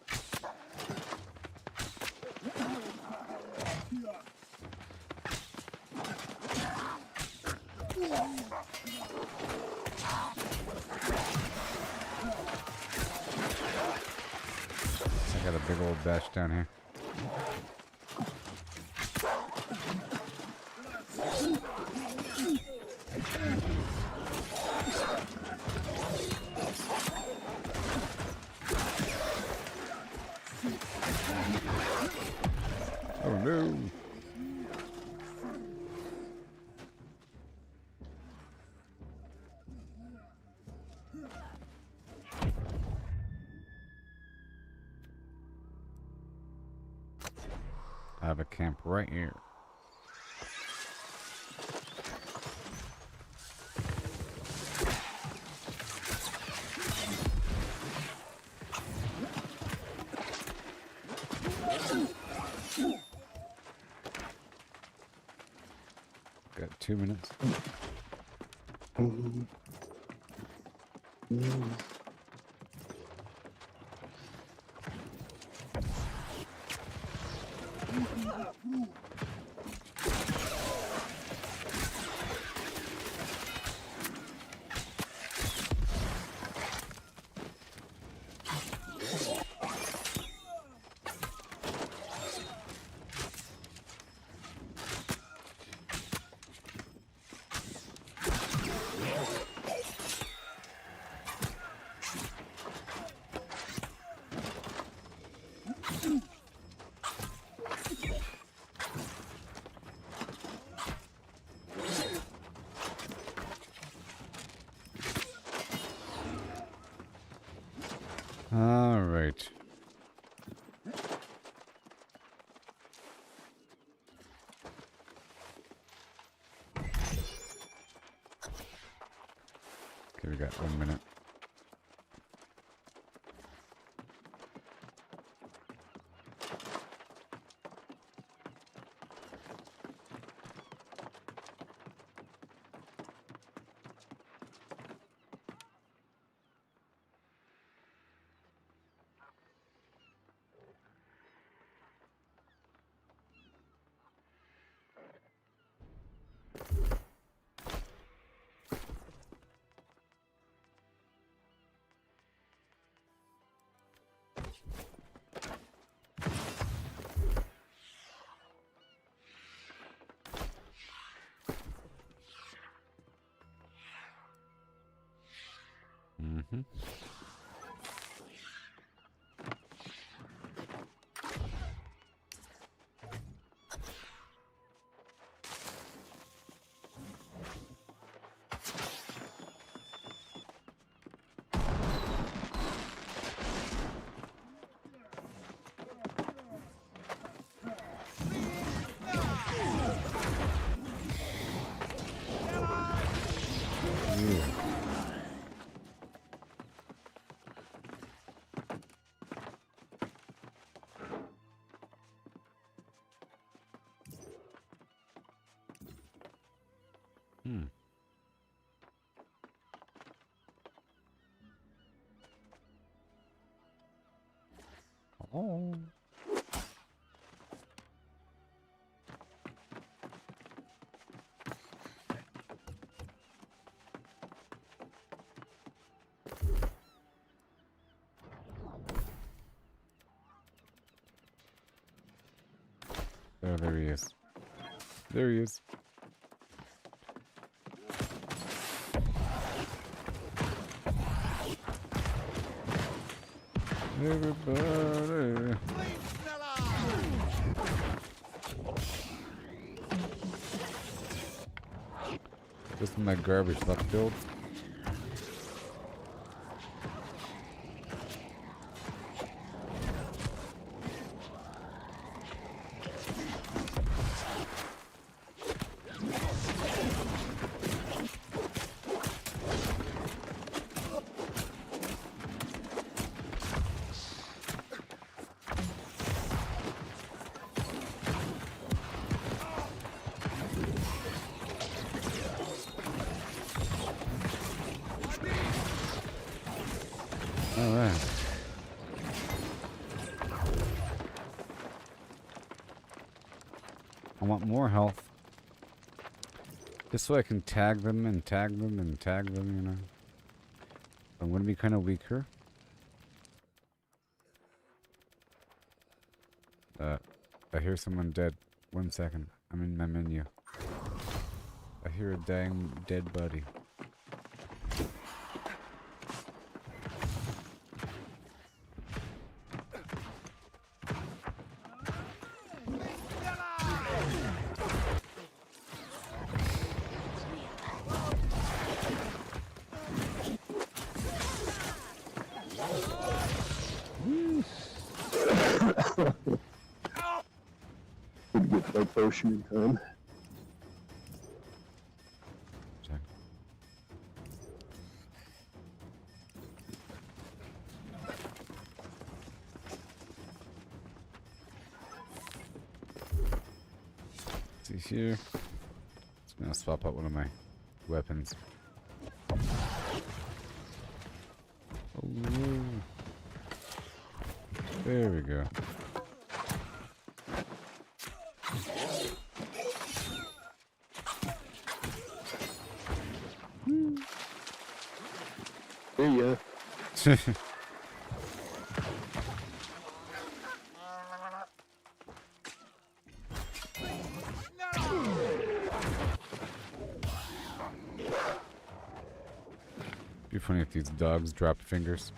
I got a big old batch down here. Oh no! I have a camp right here. Got 2 minutes. All right. Okay, we got 1 minute. Mm-hmm. Ew. Hmm. Oh. Oh, there he is. There he is. Everybody. Just in that garbage left build. Alright. I want more health. Just so I can tag them and tag them and tag them, you know. I'm gonna be kind of weaker. I hear someone dead. 1 second. I'm in my menu. I hear a dang dead body. Could get my potion in time. Check. See here. Just gonna swap out one of my weapons. Oh no. There we go. There you go. Be funny if these dogs drop fingers.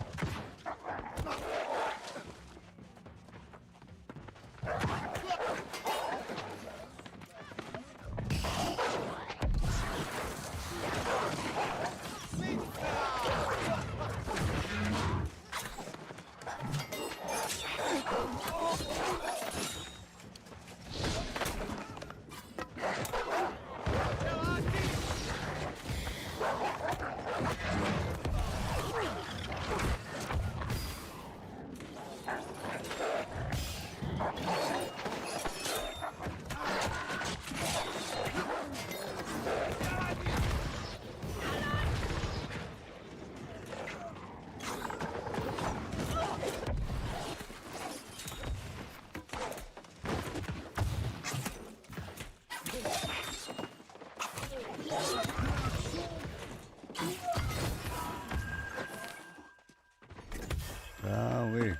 Golly.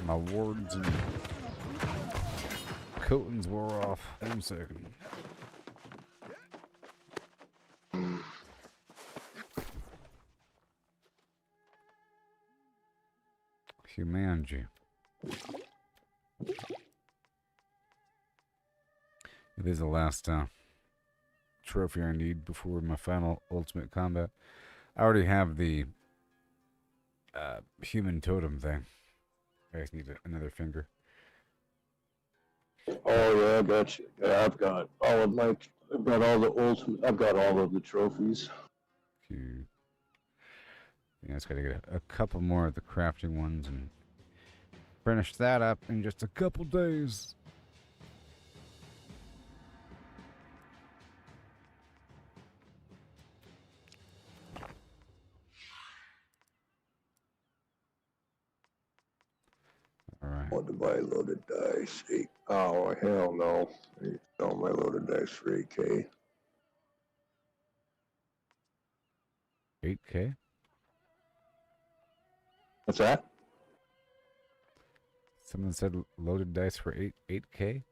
My wards and coatings wore off. 1 second. Humanity. It is the last trophy I need before my final ultimate combat. I already have the human totem thing. I just need another finger. Oh yeah, I got you. Yeah, I've got all of my. I've got all the ultimate. I've got all of the trophies. Phew. Yeah, it's gotta get a couple more of the crafting ones and finish that up in just a couple days. All right. Want to buy loaded dice? Oh hell no! I sell my loaded dice for 8K. 8K? What's that? Someone said loaded dice for 8K?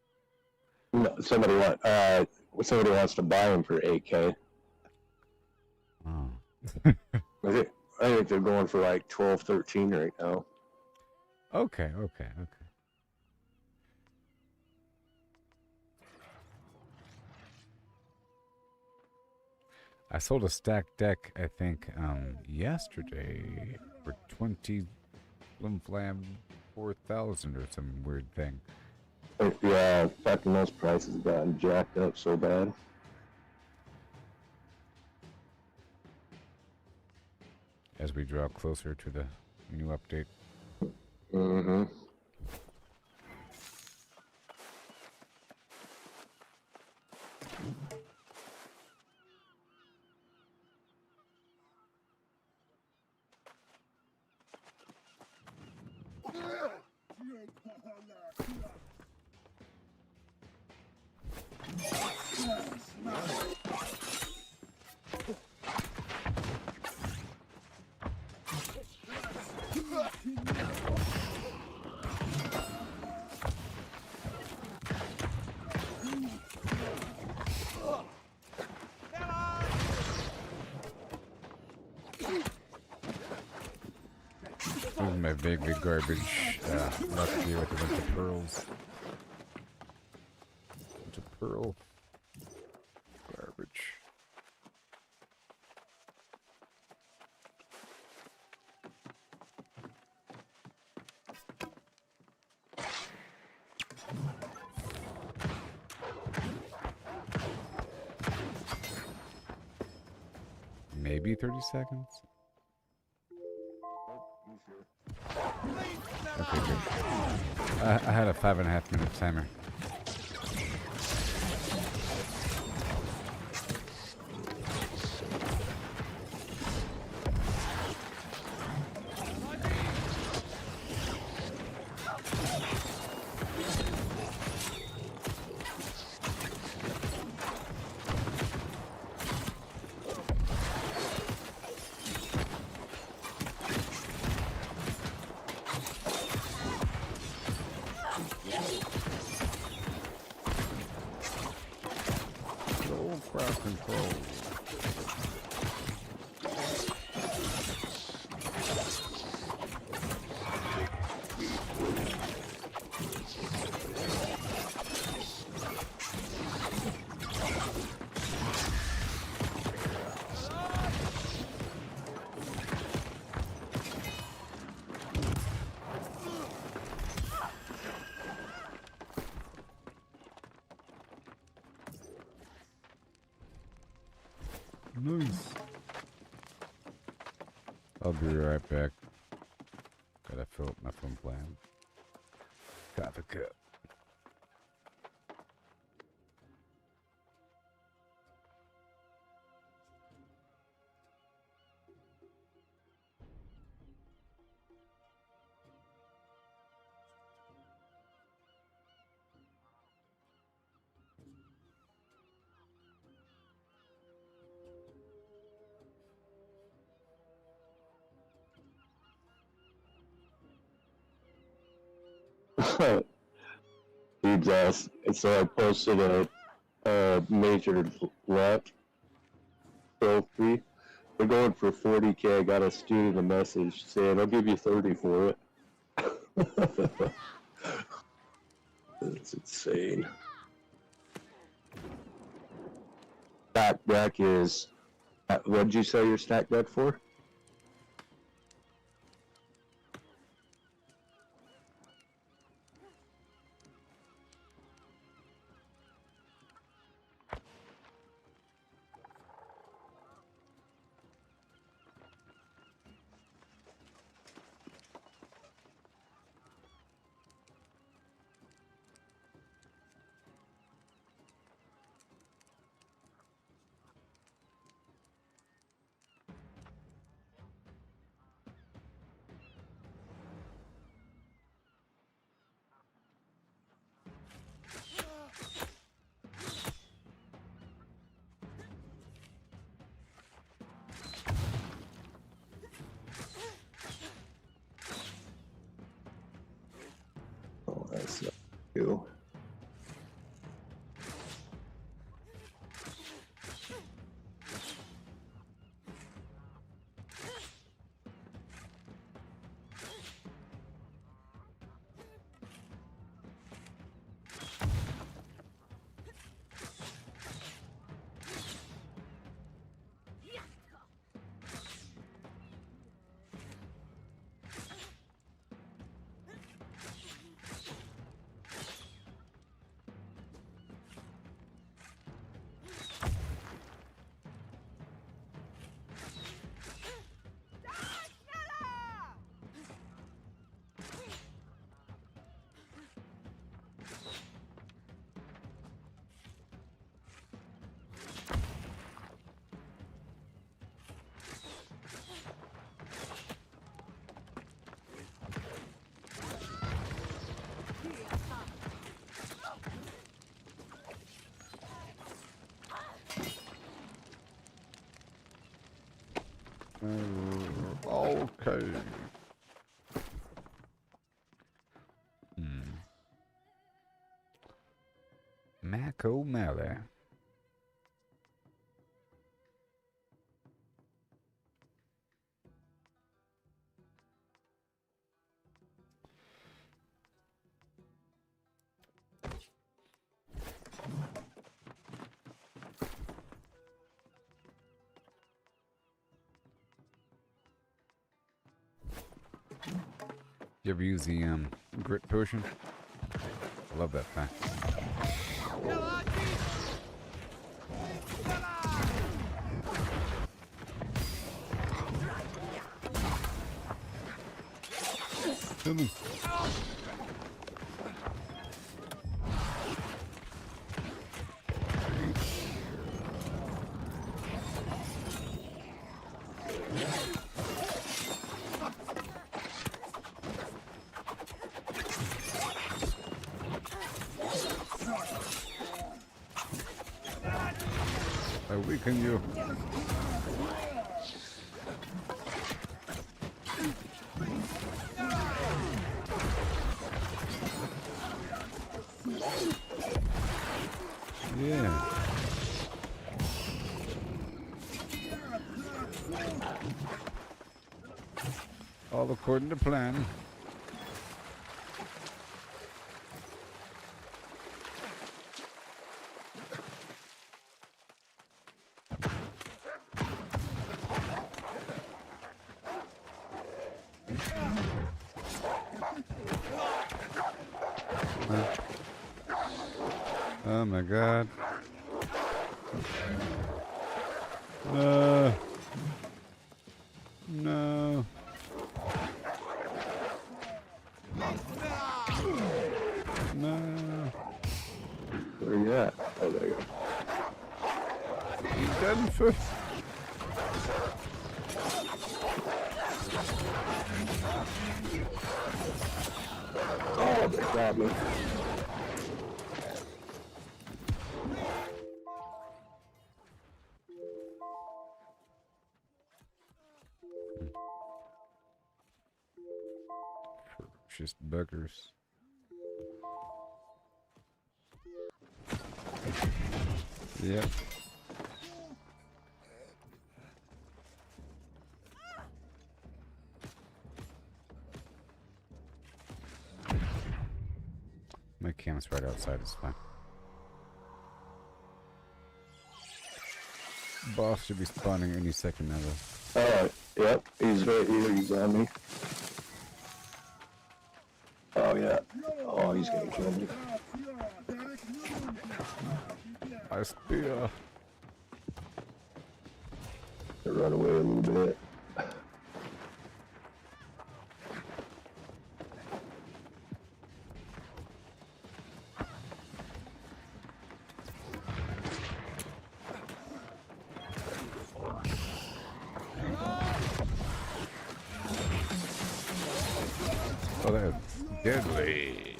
No, somebody wants to buy them for 8K. Oh. I think they're going for like 12, 13 right now. Okay. I sold a stacked deck, I think, yesterday for 20 Flim Flam 4,000 or some weird thing. Yeah, in fact, those prices have gotten jacked up so bad. As we draw closer to the new update. Mm-hmm. This is my vaguely garbage luck here with a bunch of pearls. Bunch of pearl garbage. Maybe 30 seconds? Okay, good. I had a 5.5 minute timer. Crowd control. Nice. I'll be right back. Gotta fill up my phone plan. Coffee cup. Dude's ass. And so I posted a major lot trophy. They're going for 40K. I got a student a message saying, I'll give you 30 for it. That's insane. Stack deck is, what'd you sell your stack deck for? Okay. Mac O'Malley. You ever use the grit potion? I love that fact. I weaken you. Yeah. All according to plan. Oh my god. No. No. No. Where you at? Oh, there you go. You done first. Oh, they got me. Just buggers. Yep. My camp's right outside, it's fine. Boss should be spawning any second now though. Alright, yep, he's right here, he's on me. Oh yeah. Oh, he's gonna kill me. I spear. I run away a little bit. Oh, that's deadly.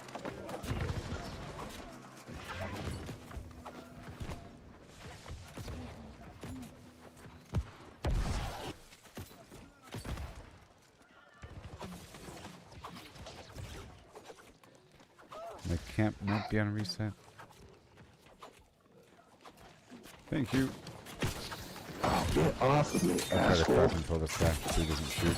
My camp might be on reset. Thank you. Get off of me, I'll try to asshole. crouch until this guy so he doesn't shoot.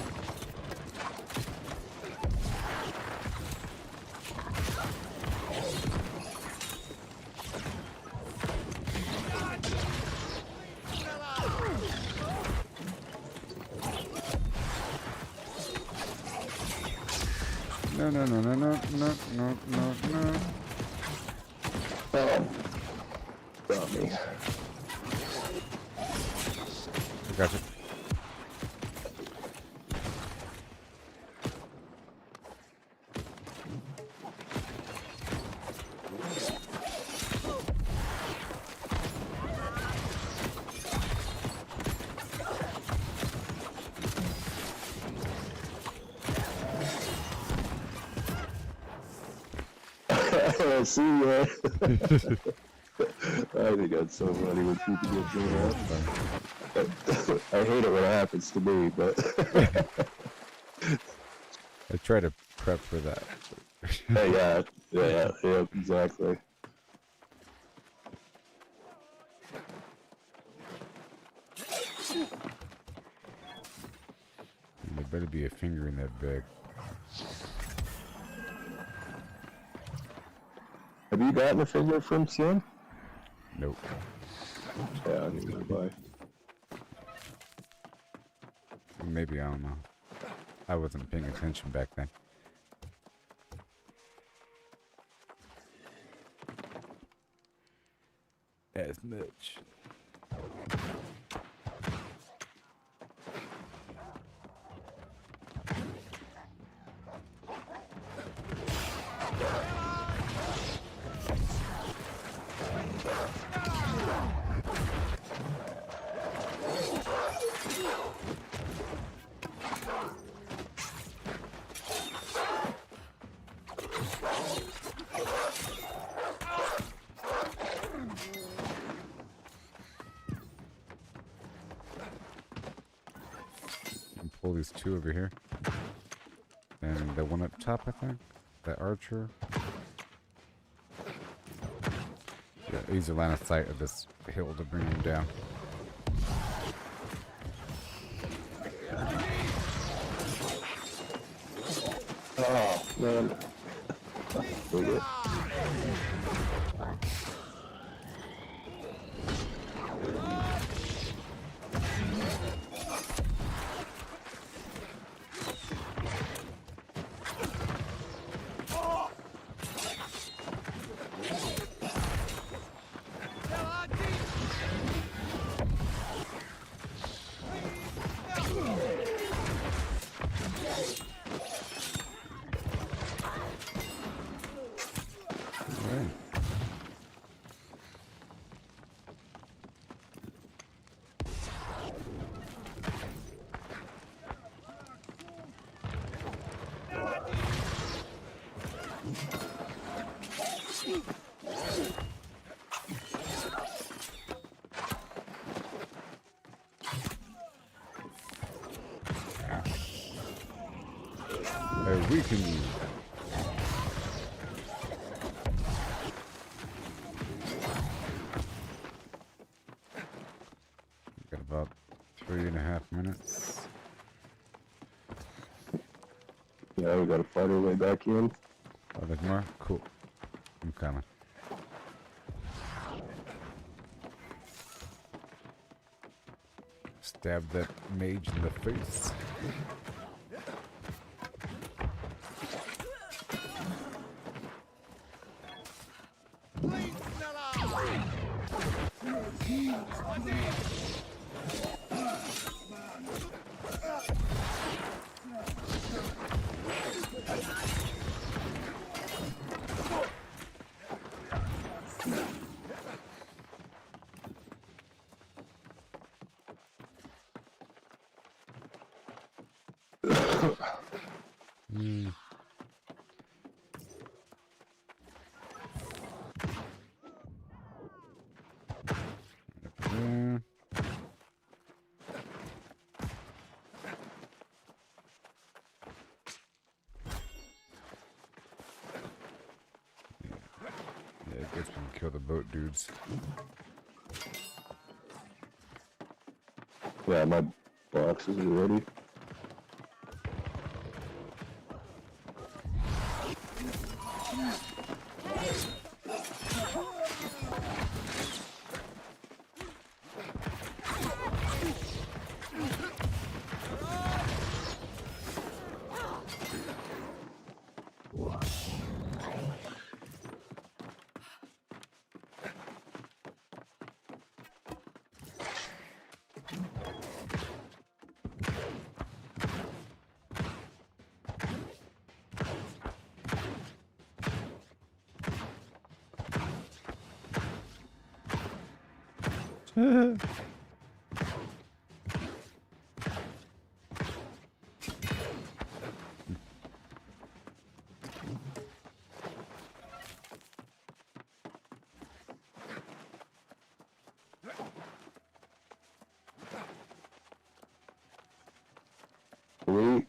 No, no, no, no, no, no, no, no, no. Oh. Got me. I got you. I see ya. I think that's so funny when people get blown up. I hate it when it happens to me, but I try to prep for that. yeah, exactly. There better be a finger in that bag. Have you gotten a finger from Sam? Nope. Yeah, I need to buy. Maybe, I don't know. I wasn't paying attention back then. As much. Pull these two over here. And the one up top, I think. The archer. Yeah, easy line of sight of this hill to bring him down. Oh, man. Dig it. Weaken you. Got about 3.5 minutes. Yeah, we gotta fight our way back in. Oh, there's more? Cool. I'm coming. Stab that mage in the face. Yeah, I guess we can kill the boat dudes. Yeah, my boxes are ready. Sweet.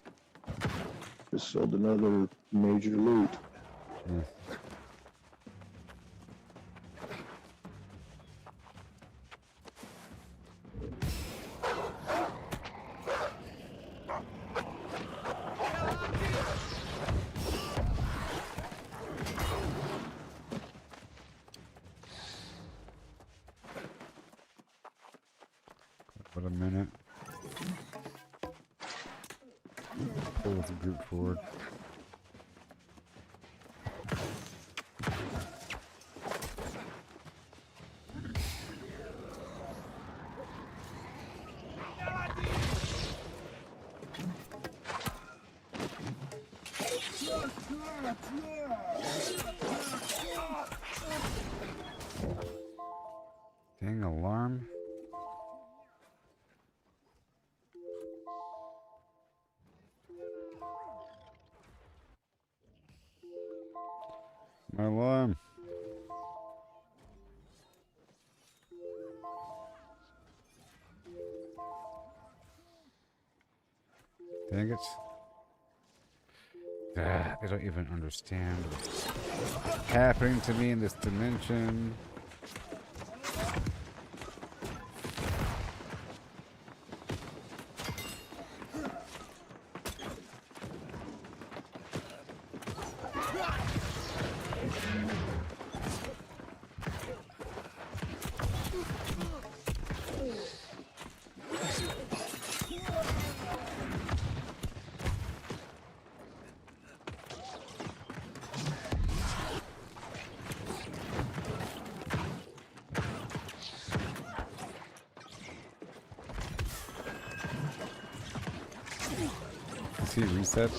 Just sold another major loot. Hmm. But a minute. Pull the group forward. Dang alarm. My alarm. Dang it. Ah, they don't even understand what's happening to me in this dimension. Does he reset?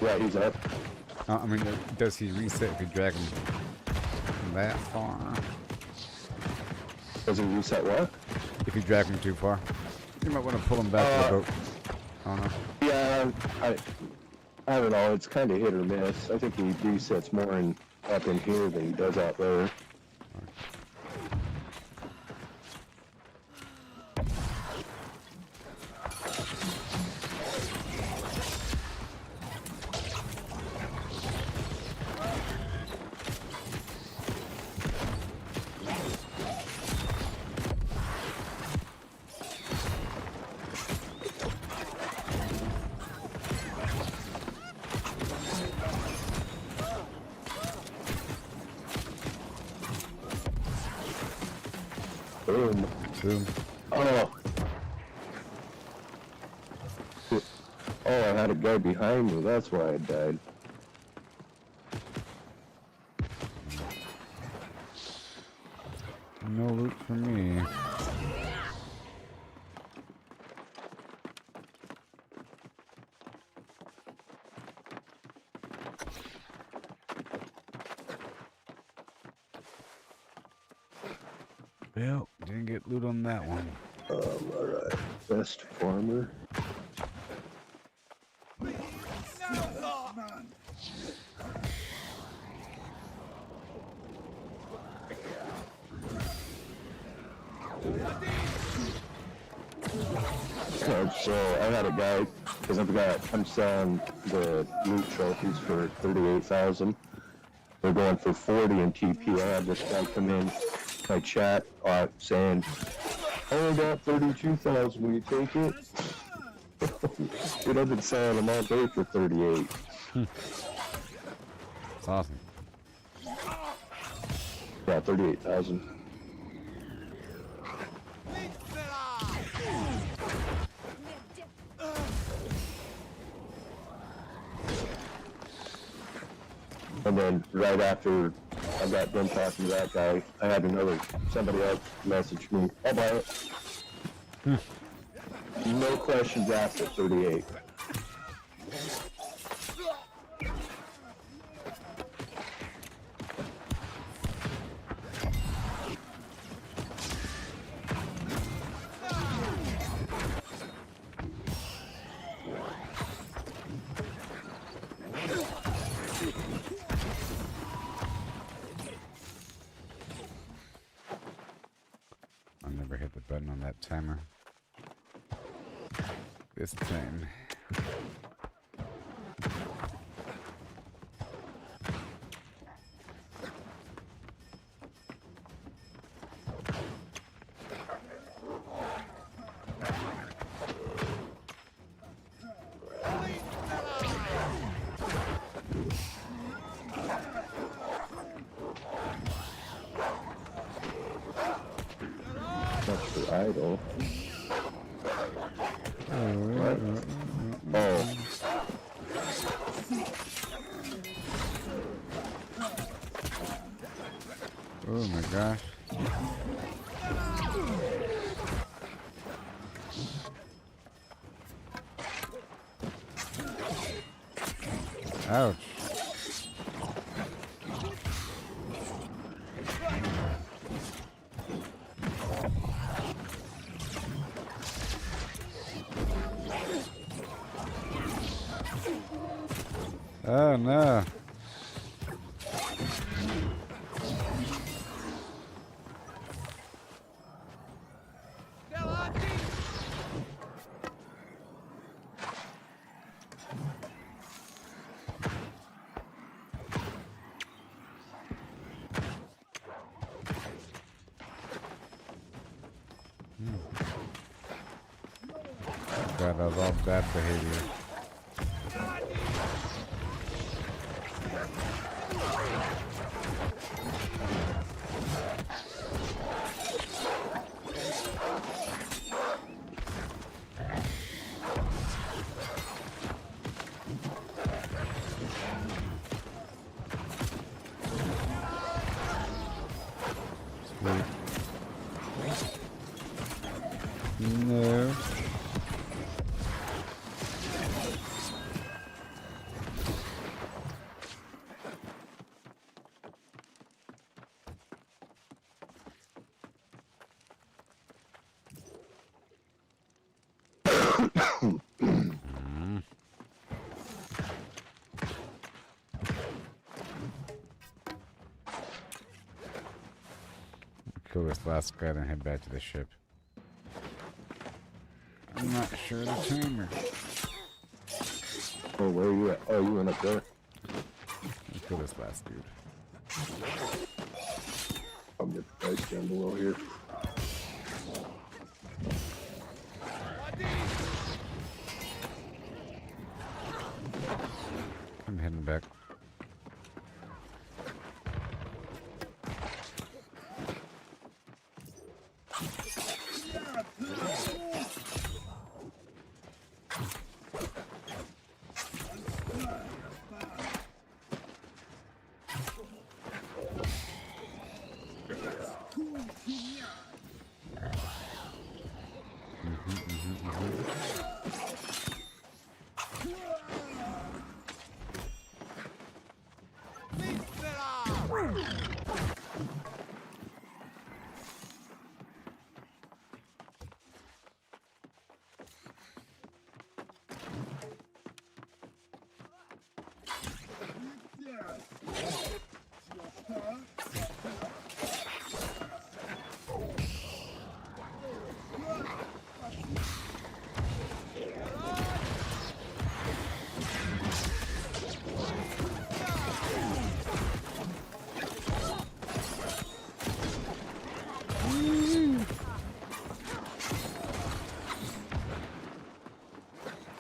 Yeah, he's up. I mean, does he reset if you drag him that far? Does he reset what? If you drag him too far. You might want to pull him back to the boat. I don't know. Yeah, I don't know. It's kind of hit or miss. I think he resets more up in here than he does out there. Boom. Boom. Oh. Oh, I had a guy behind me. That's why I died. No loot for me. Well, didn't get loot on that one. Alright. Best farmer. So I had a guy, because I'm selling the loot trophies for 38,000. They're going for 40 in TP. I had this guy come in my chat saying, I only got 32,000, will you take it? Dude, I've been selling them all day for 38. It's awesome. Yeah, 38,000. And then right after I got done talking to that guy, I had somebody else message me. I'll buy it. No questions asked at 38. I never hit the button on that timer. this time. That's for idle. What? Oh. Oh my gosh. Ouch. Oh no. God, that was all bad behavior. No. Kill this last guy, then head back to the ship. I'm not sure the timer. Oh, where are you at? Oh, you went up there. Let's kill this last dude. I'll get the dice down below here. I'm heading back.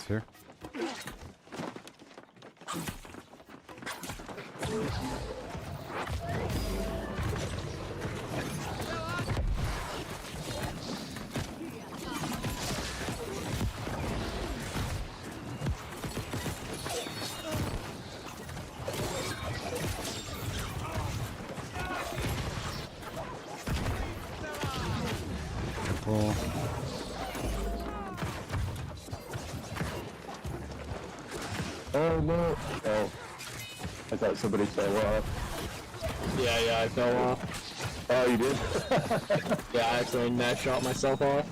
Here. Careful. Oh no! Oh. I thought somebody fell off. Yeah, I fell off. Oh, you did? Yeah, I actually net shot myself off.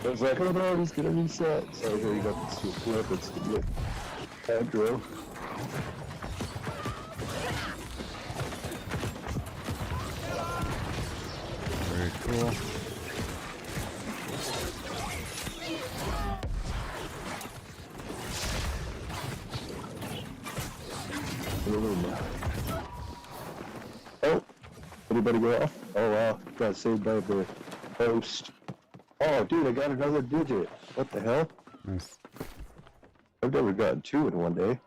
I was like, oh no, he's gonna reset. So here you go, it's your flip, it's the get aggro. Very cool. Anybody go off? Oh wow, got saved by the host. Oh dude, I got another digit. What the hell? Nice. I've never gotten 2 in one day.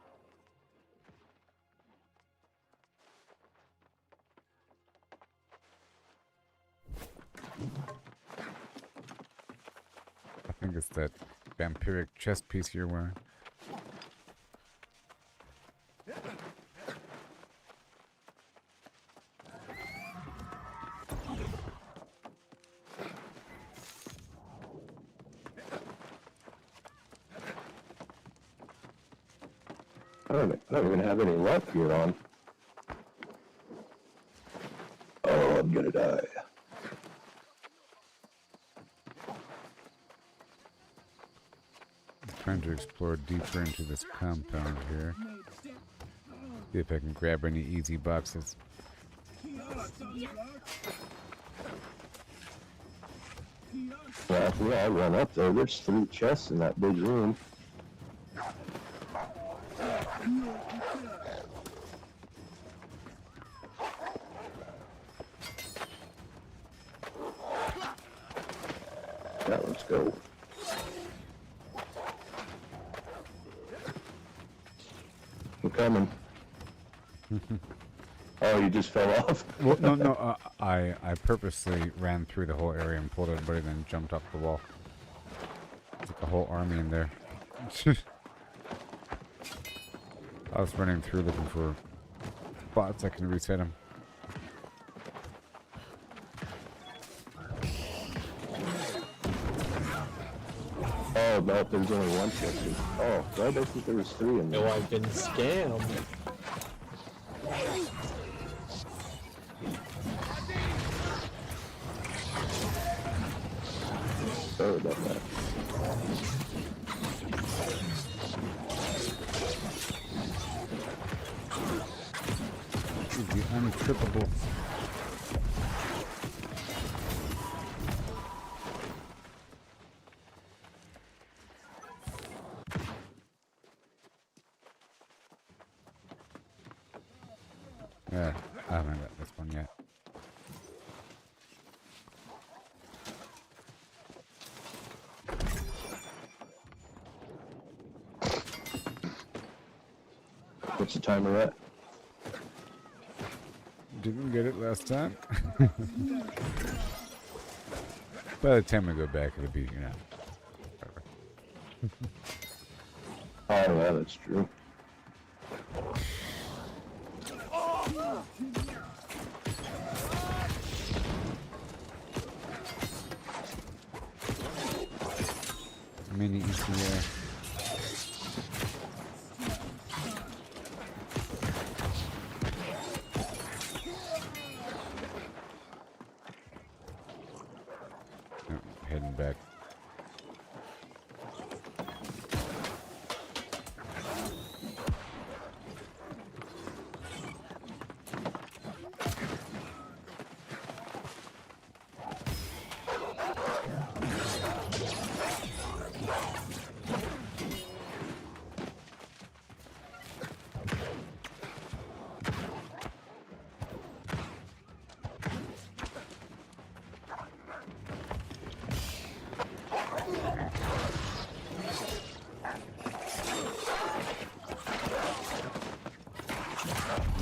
I think it's that vampiric chest piece you're wearing. I don't even have any luck here on. Oh, I'm gonna die. I'm trying to explore deeper into this compound here. See if I can grab any easy boxes. Yeah, if we all run up there, there's 3 chests in that big room. Yeah, let's go. I'm coming. Oh, you just fell off? Well, no, I purposely ran through the whole area and pulled everybody, then jumped off the wall. There's like a whole army in there. I was running through looking for spots I can reset them. Oh, no, there's only 1 chest. Oh, why did I think there was 3 in there? No, I've been scammed. Sorry about that. The untrippable. Yeah, I haven't got this one yet. What's the timer at? Didn't get it last time. By the time we go back, it'll be, you know. Oh, yeah, that's true. Mini ECA. Heading back.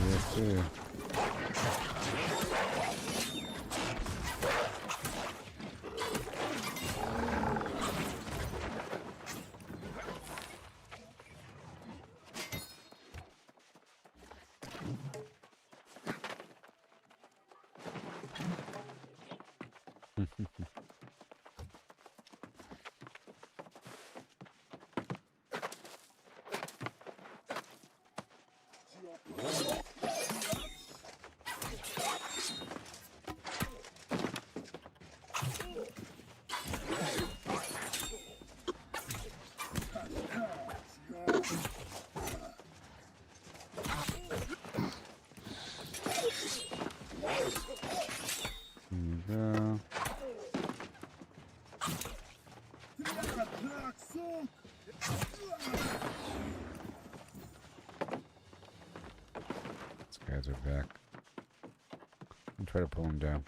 Yes, sir. There you go. Try to pull him down.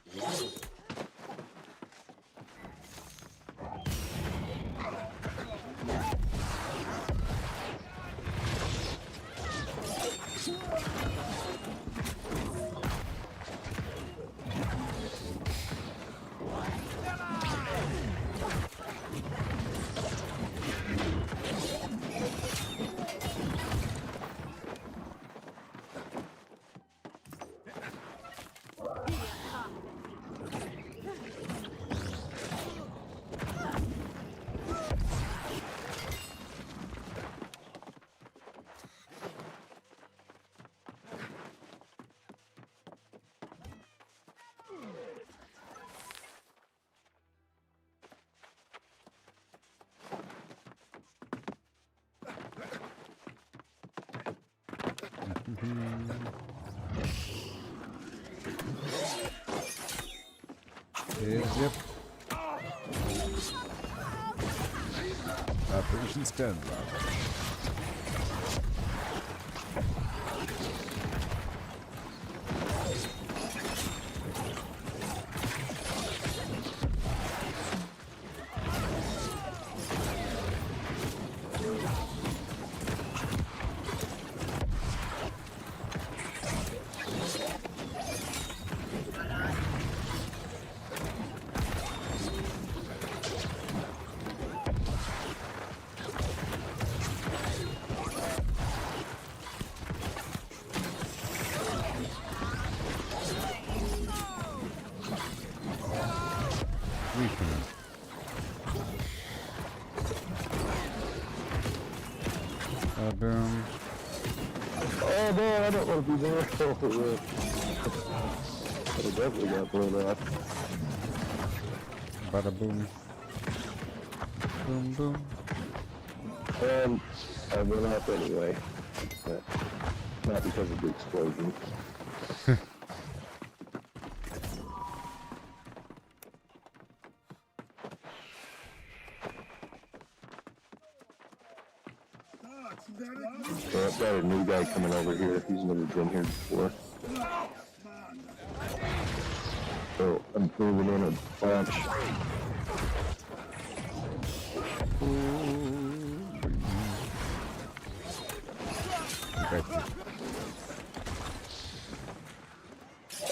Yep. Operation Stand. Boom. Oh man, I don't want to be there. I definitely got blown up. Bada boom. Boom boom. And I went up anyway. But not because of the explosion. So I've got a new guy coming over here. He's never been here before. So I'm moving in a bunch.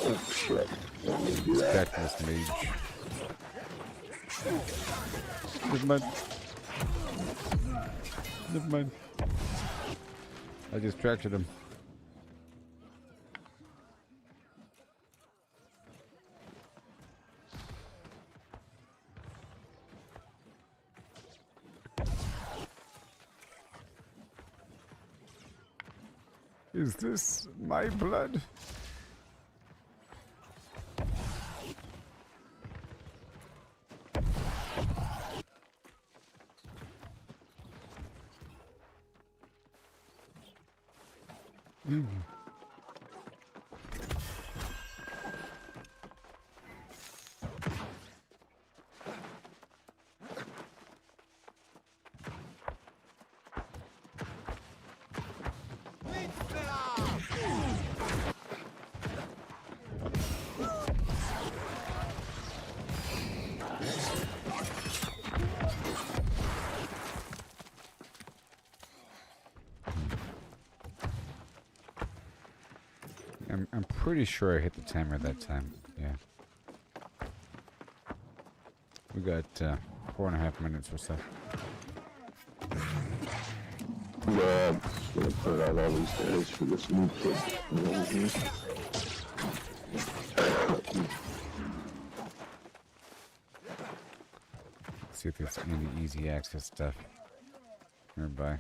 Oh shit. Cactus mage. Never mind. Never mind. I distracted him. Is this my blood? I'm pretty sure I hit the timer that time. Yeah. We got 4.5 minutes or so. Yeah, I'm gonna put out all these guys for this new kid over here. See if there's any easy access stuff nearby.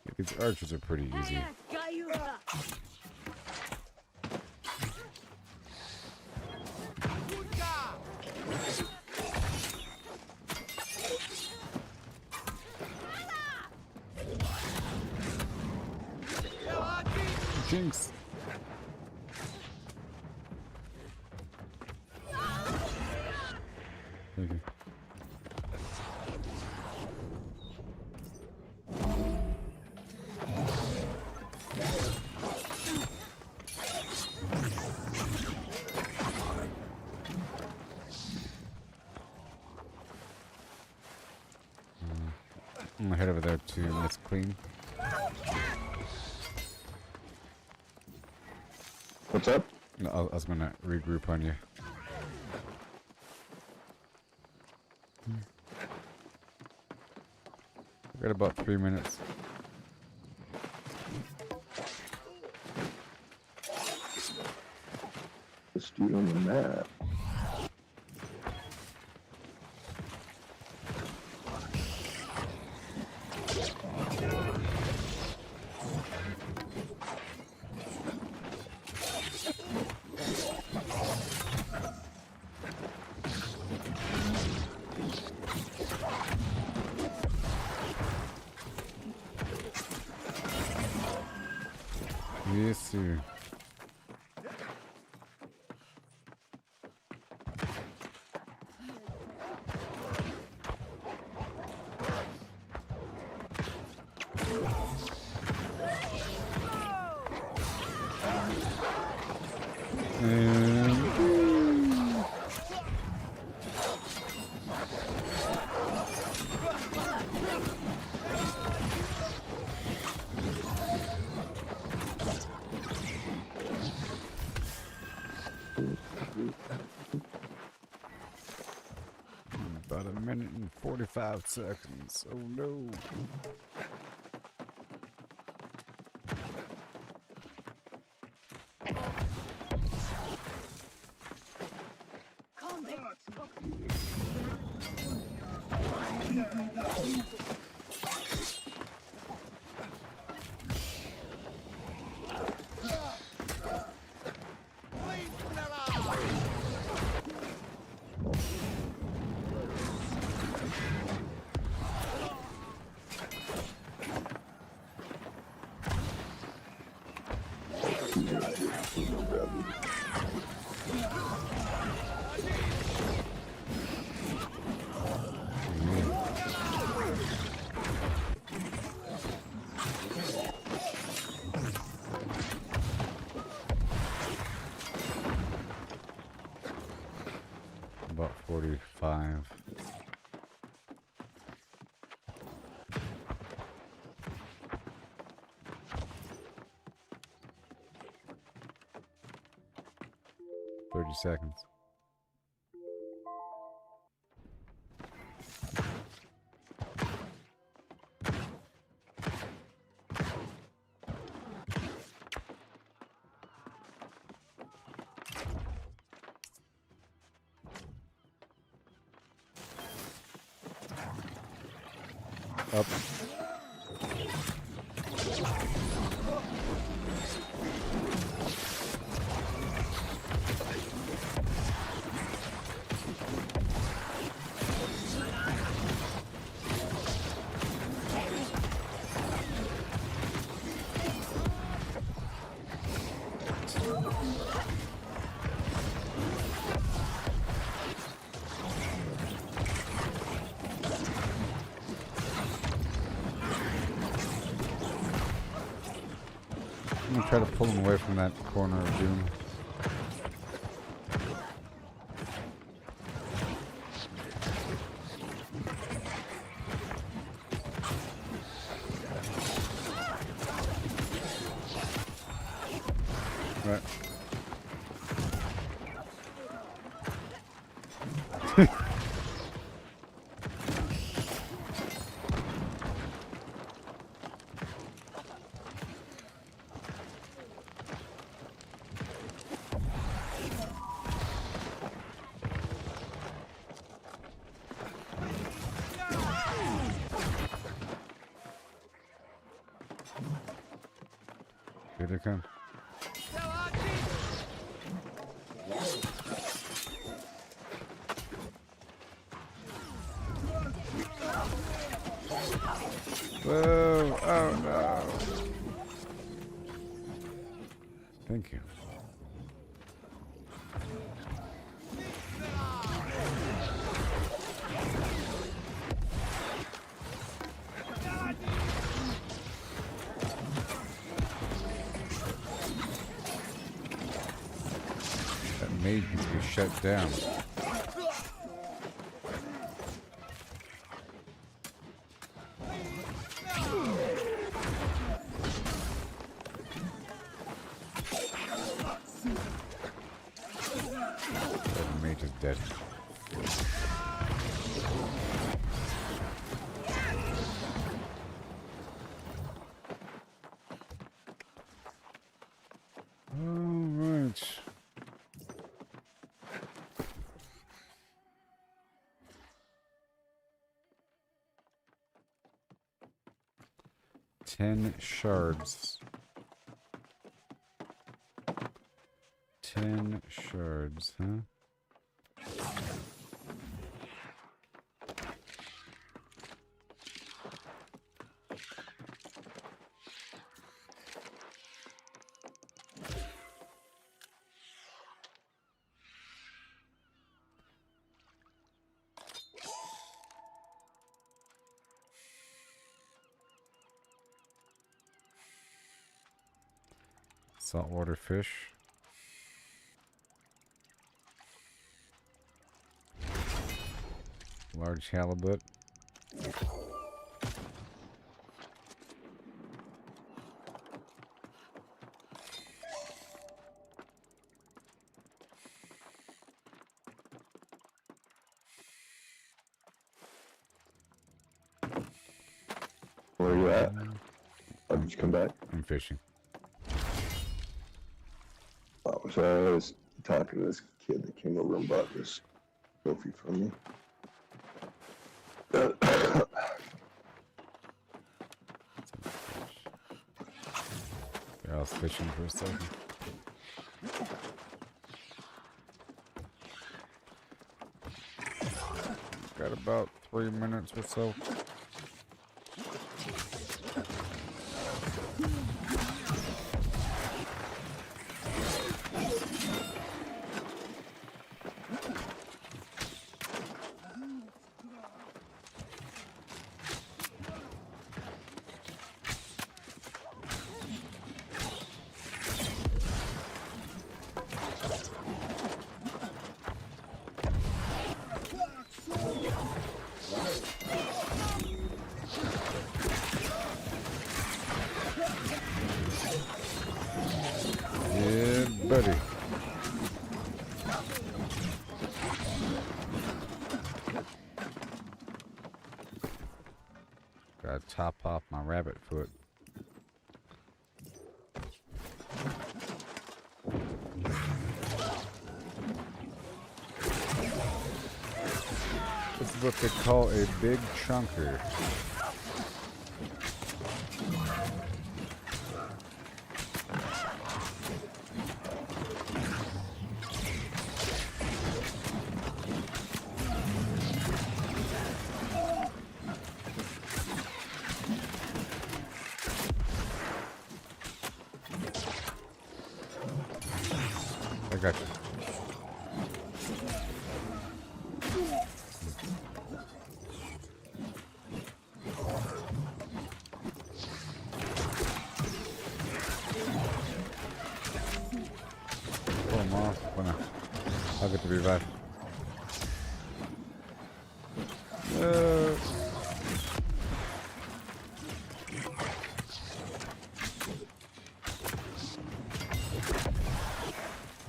Yeah, these archers are pretty easy. Jinx. Okay. head over there to Miss Clean. What's up? No, I was gonna regroup on you. We got about 3 minutes. This dude on the map. Yes, sir. About a minute and 45 seconds. Oh no. About 45. Seconds. Up. I'm gonna try to pull him away from that corner of doom. Right. Here they come. Whoa! Oh no! Thank you. That mage needs to be shut down. just dead. Alright. Ten shards. 10 shards, huh? Saltwater fish. Large halibut. Where are you at? Oh, did you come back? I'm fishing. Oh, sorry, I was talking to this kid that came over and bought this trophy from me. Yeah, I was fishing for a second. Got about 3 minutes or so. Yeah, buddy. Gotta top off my rabbit foot. This is what they call a big chunker. I got you. Pull him off. I'll get the revive.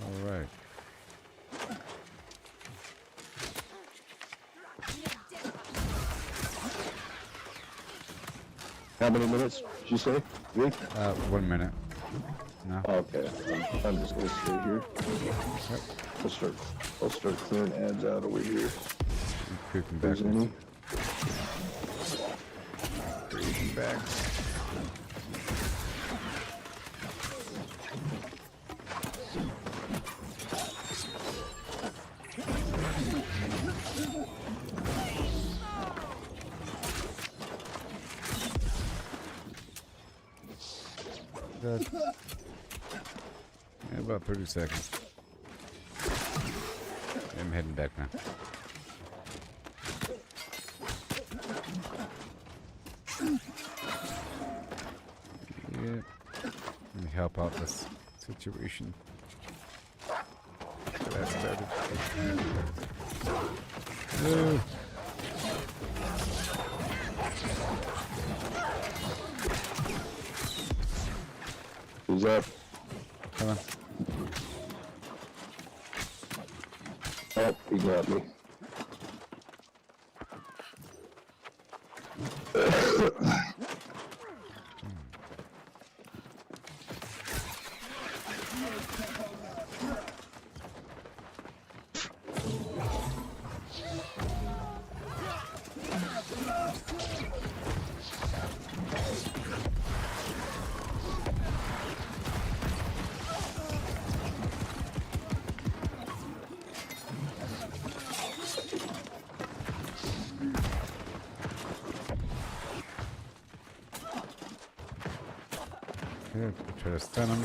All right. How many minutes did you say? 3? 1 minute. No. Okay, I'm just gonna stay here. Yep. I'll start clearing ads out over here. I'm creeping If there's any. Creeping back. Good. Yeah, about 30 seconds. I'm heading back now. Yeah. Let me help out this situation. Get that started. No. Who's up? Come on. Oh, he got me. Okay, try to stun him.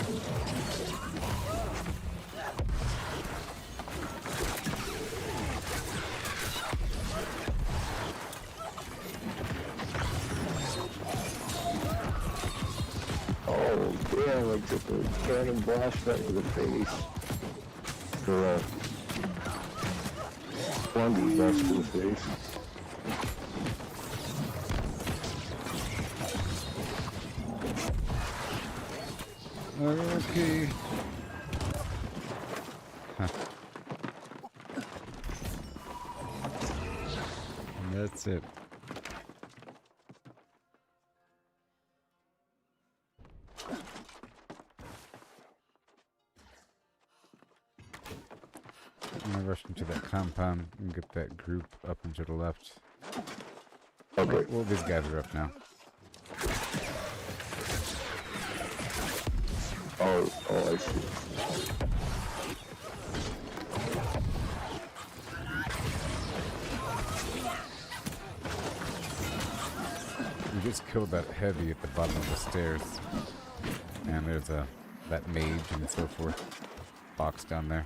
Oh, damn, I took a cannon blast right to the face. For a plunger blast to the face. Okay. Huh. And that's it. I'm gonna rush into that compound and get that group up and to the left. Okay. Well, these guys are up now. Oh, I see. We just killed that heavy at the bottom of the stairs. And there's that mage and so forth box down there.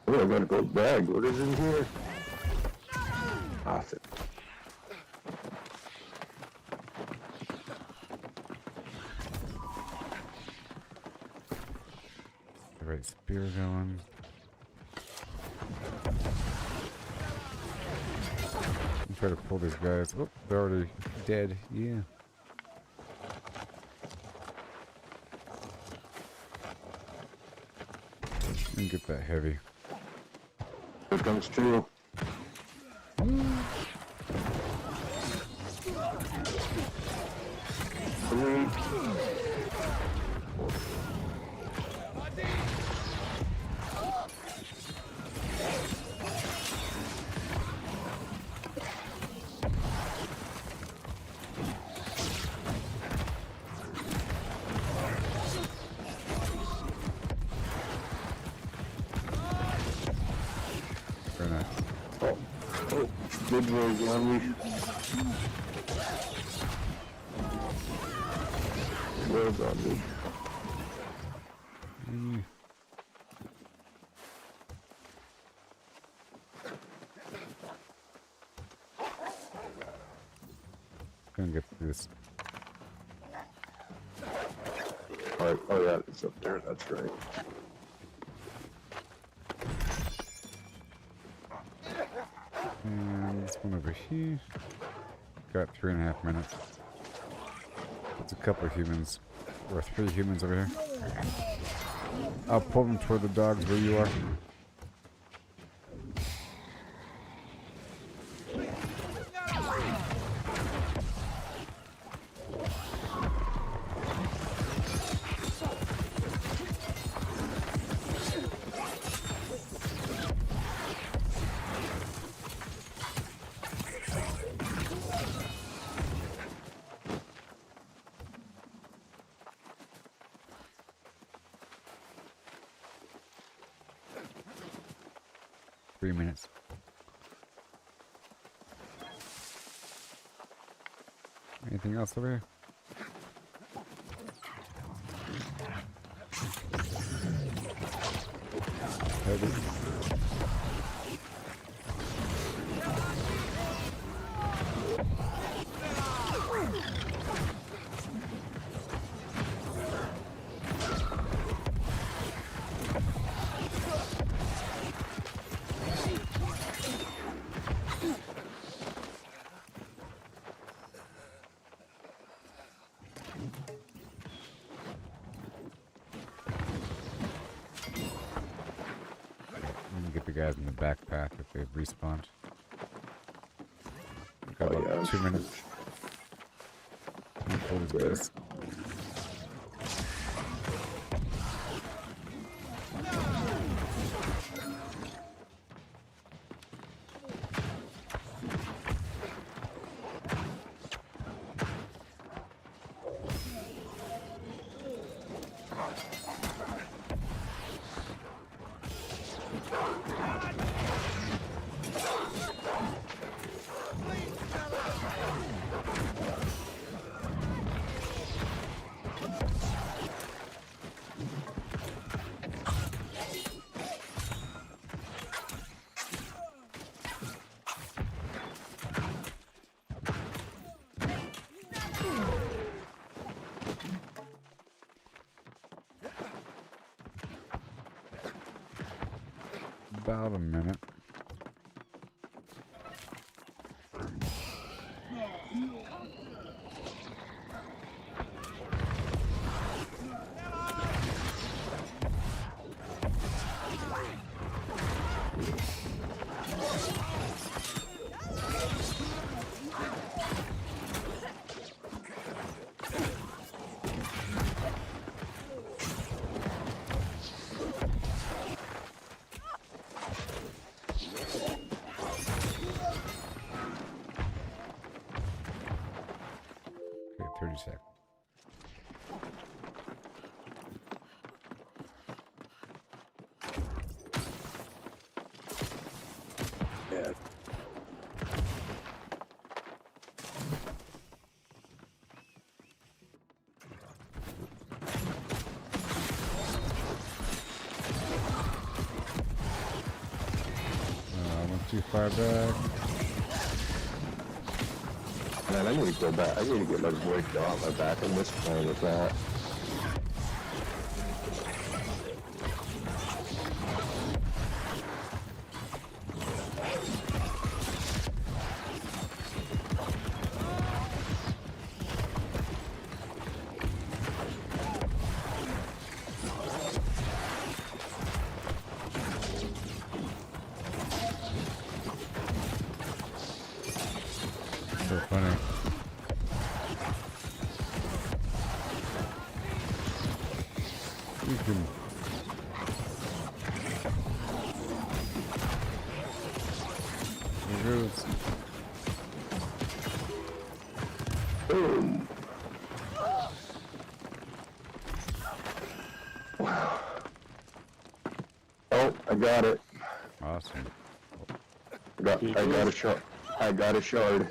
Oh, I gotta go bag. What is in here? Nothing. The right spear going. I'm trying to pull these guys. Oh, they're already dead. Yeah. And get that heavy. Here comes two. Three. Very nice. Oh, good work on me. Well done, me. Gonna get through this. Alright, oh yeah, it's up there, that's right. And this one over here. Got 3.5 minutes. It's a couple of humans. Or 3 humans over here. I'll pull them toward the dogs where you are. Minutes. Anything else over here? Heavy. We can get the guys in the back path if they've respawned. Got Oh, about yeah. 2 minutes. Hold his base. About a minute. Okay, 30 seconds. Yeah. I went too far back. Man, I need to go back. I need to get my voice off my back. I miss playing with that. So funny. You can... There goes. Boom. Oh, I got it. Awesome. I got a shard. I got a shard.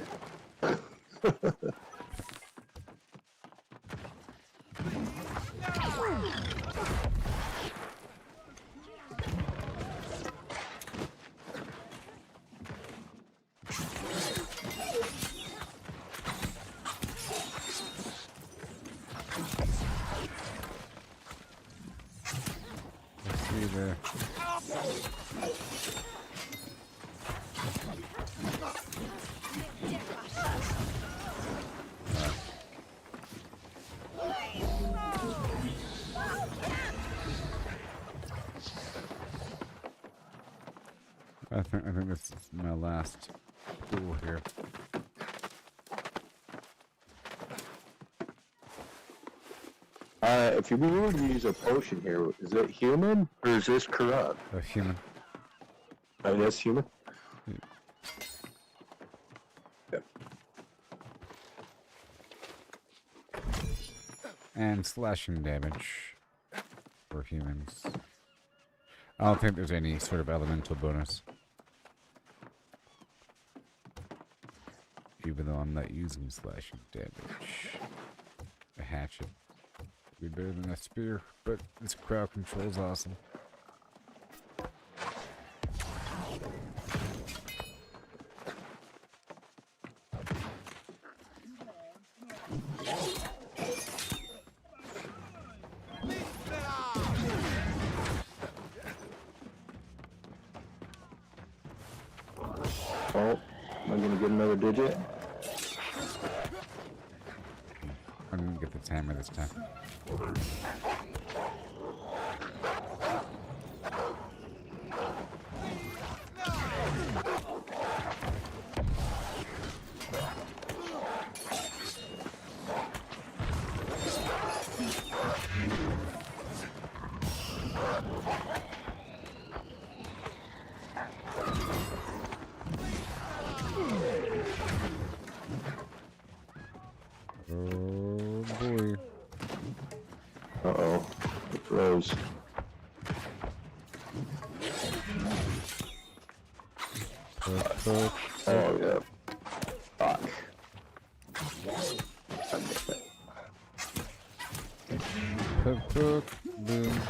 Let's see there. I think this is my last pool here. If you were to use a potion here, is it human or is this corrupt? A human. I mean, that's human. Yep. And slashing damage for humans. I don't think there's any sort of elemental bonus. Even though I'm not using slashing damage. A hatchet would be better than a spear, but this crowd control is awesome. Oh, am I gonna get another digit? I'm didn't get the timer this time. Oh boy. Uh-oh. It froze. Oh, yeah. Fuck. Boom.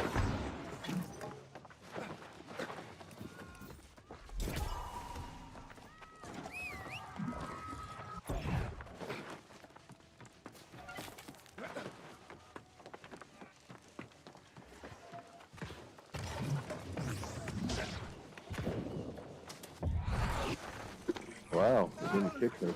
Wow, it didn't kick me.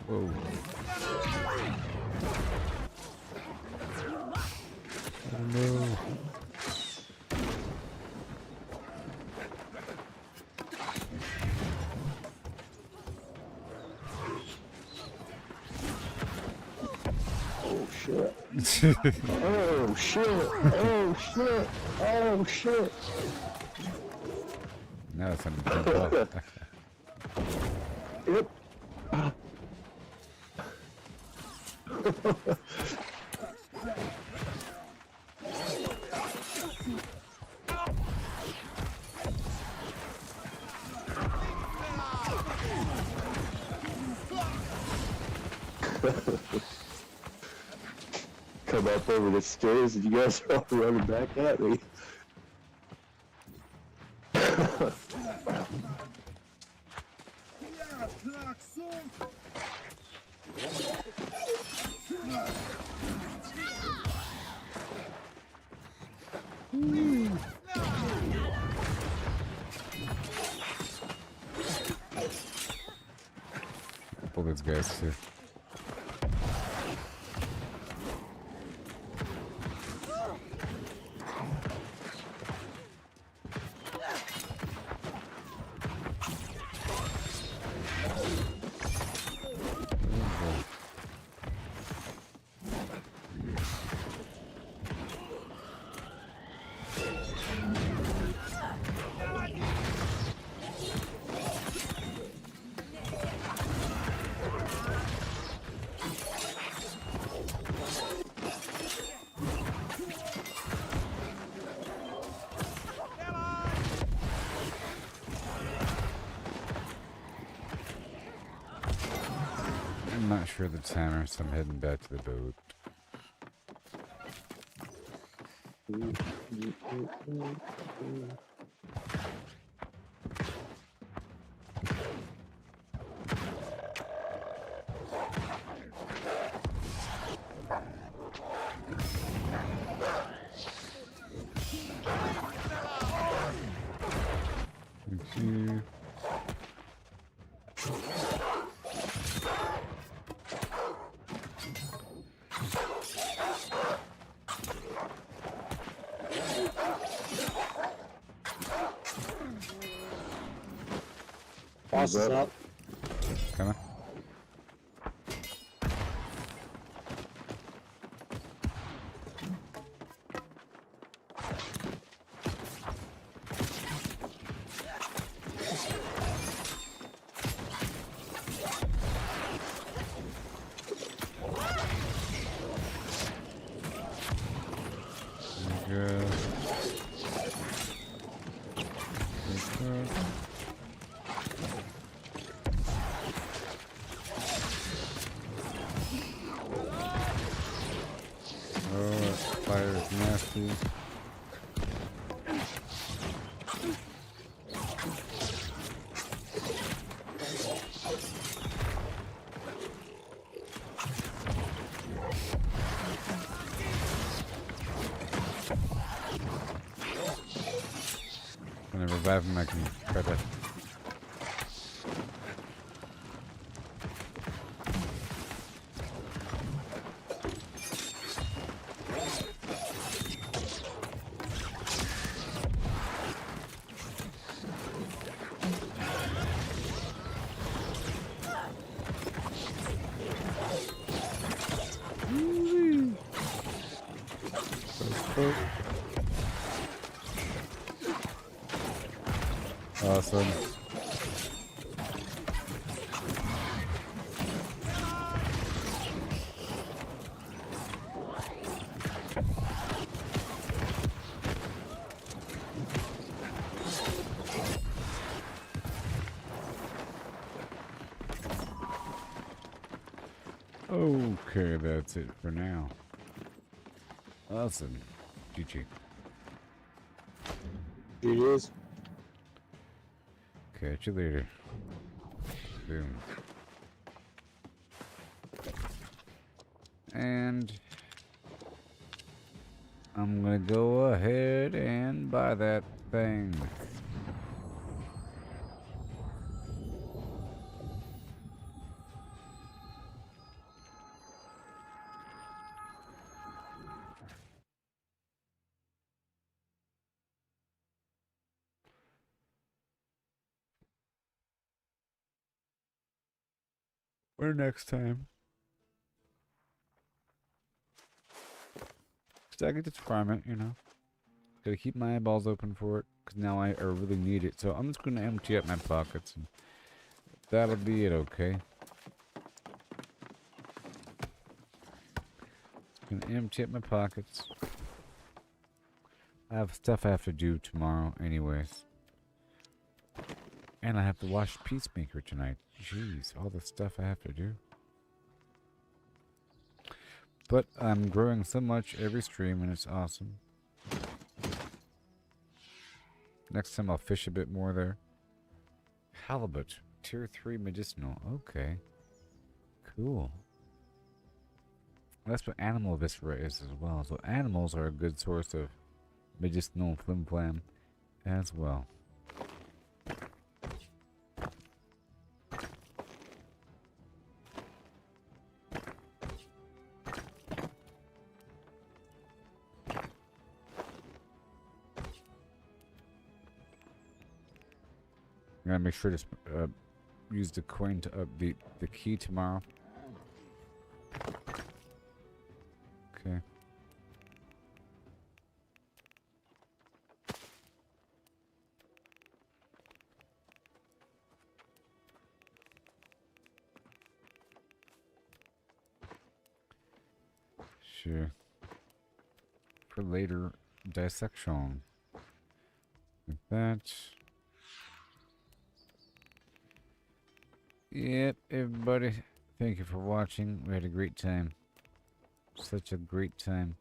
Whoa. Oh no. Oh shit. Oh shit. Oh shit. Oh shit. Now it's on the Yep. Come up over the stairs and you guys are all running back at me. Pull these guys too. I'm not sure the timer, so I'm heading back to the boat. Thank you. Boss is up. Coming. Good. Oh, that fire is nasty. Whenever revive him, I can try to. Awesome. Okay, that's it for now. Awesome. GG. It is. Catch you later. Boom. And I'm gonna go ahead and buy that thing. Or next time. So I can just farm it, you know. Gotta keep my eyeballs open for it, because now I really need it. So I'm just gonna empty out my pockets, and that'll be it, okay? Gonna empty out my pockets. I have stuff I have to do tomorrow anyways. And I have to watch Peacemaker tonight. Jeez, all the stuff I have to do. But I'm growing so much every stream and it's awesome. Next time I'll fish a bit more there. Halibut, tier 3 medicinal. Okay. Cool. That's what animal viscera is as well. So animals are a good source of medicinal flim flam as well. I'm gonna make sure to use the coin to update the key tomorrow. Okay. Sure. For later dissection. Like that. Yep, everybody, thank you for watching. We had a great time. Such a great time.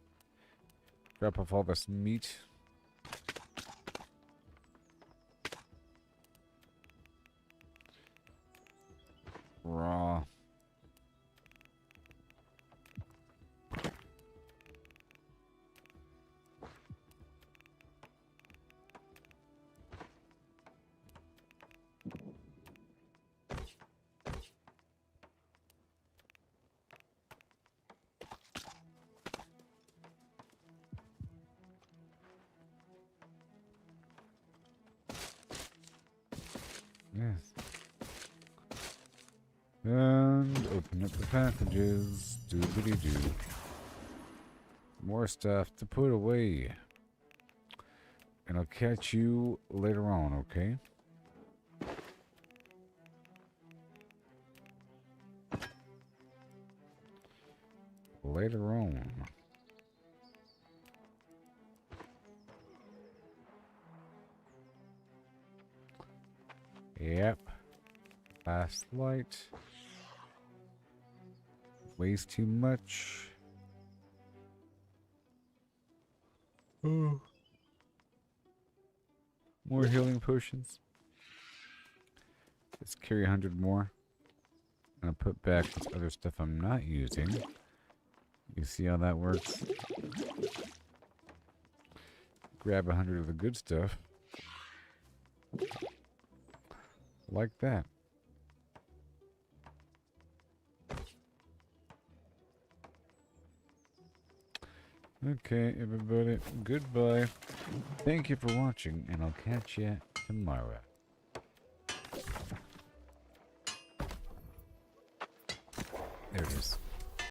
Drop off all this meat. Raw. Yes. And open up the packages. Doobity-doo. More stuff to put away. And I'll catch you later on, okay? Later on. Yep. Last light. Weighs too much. Oh. More healing potions. Let's carry 100 more. And I'll put back this other stuff I'm not using. You see how that works? Grab 100 of the good stuff. Like that. Okay, everybody, goodbye. Thank you for watching, and I'll catch you tomorrow. There it is.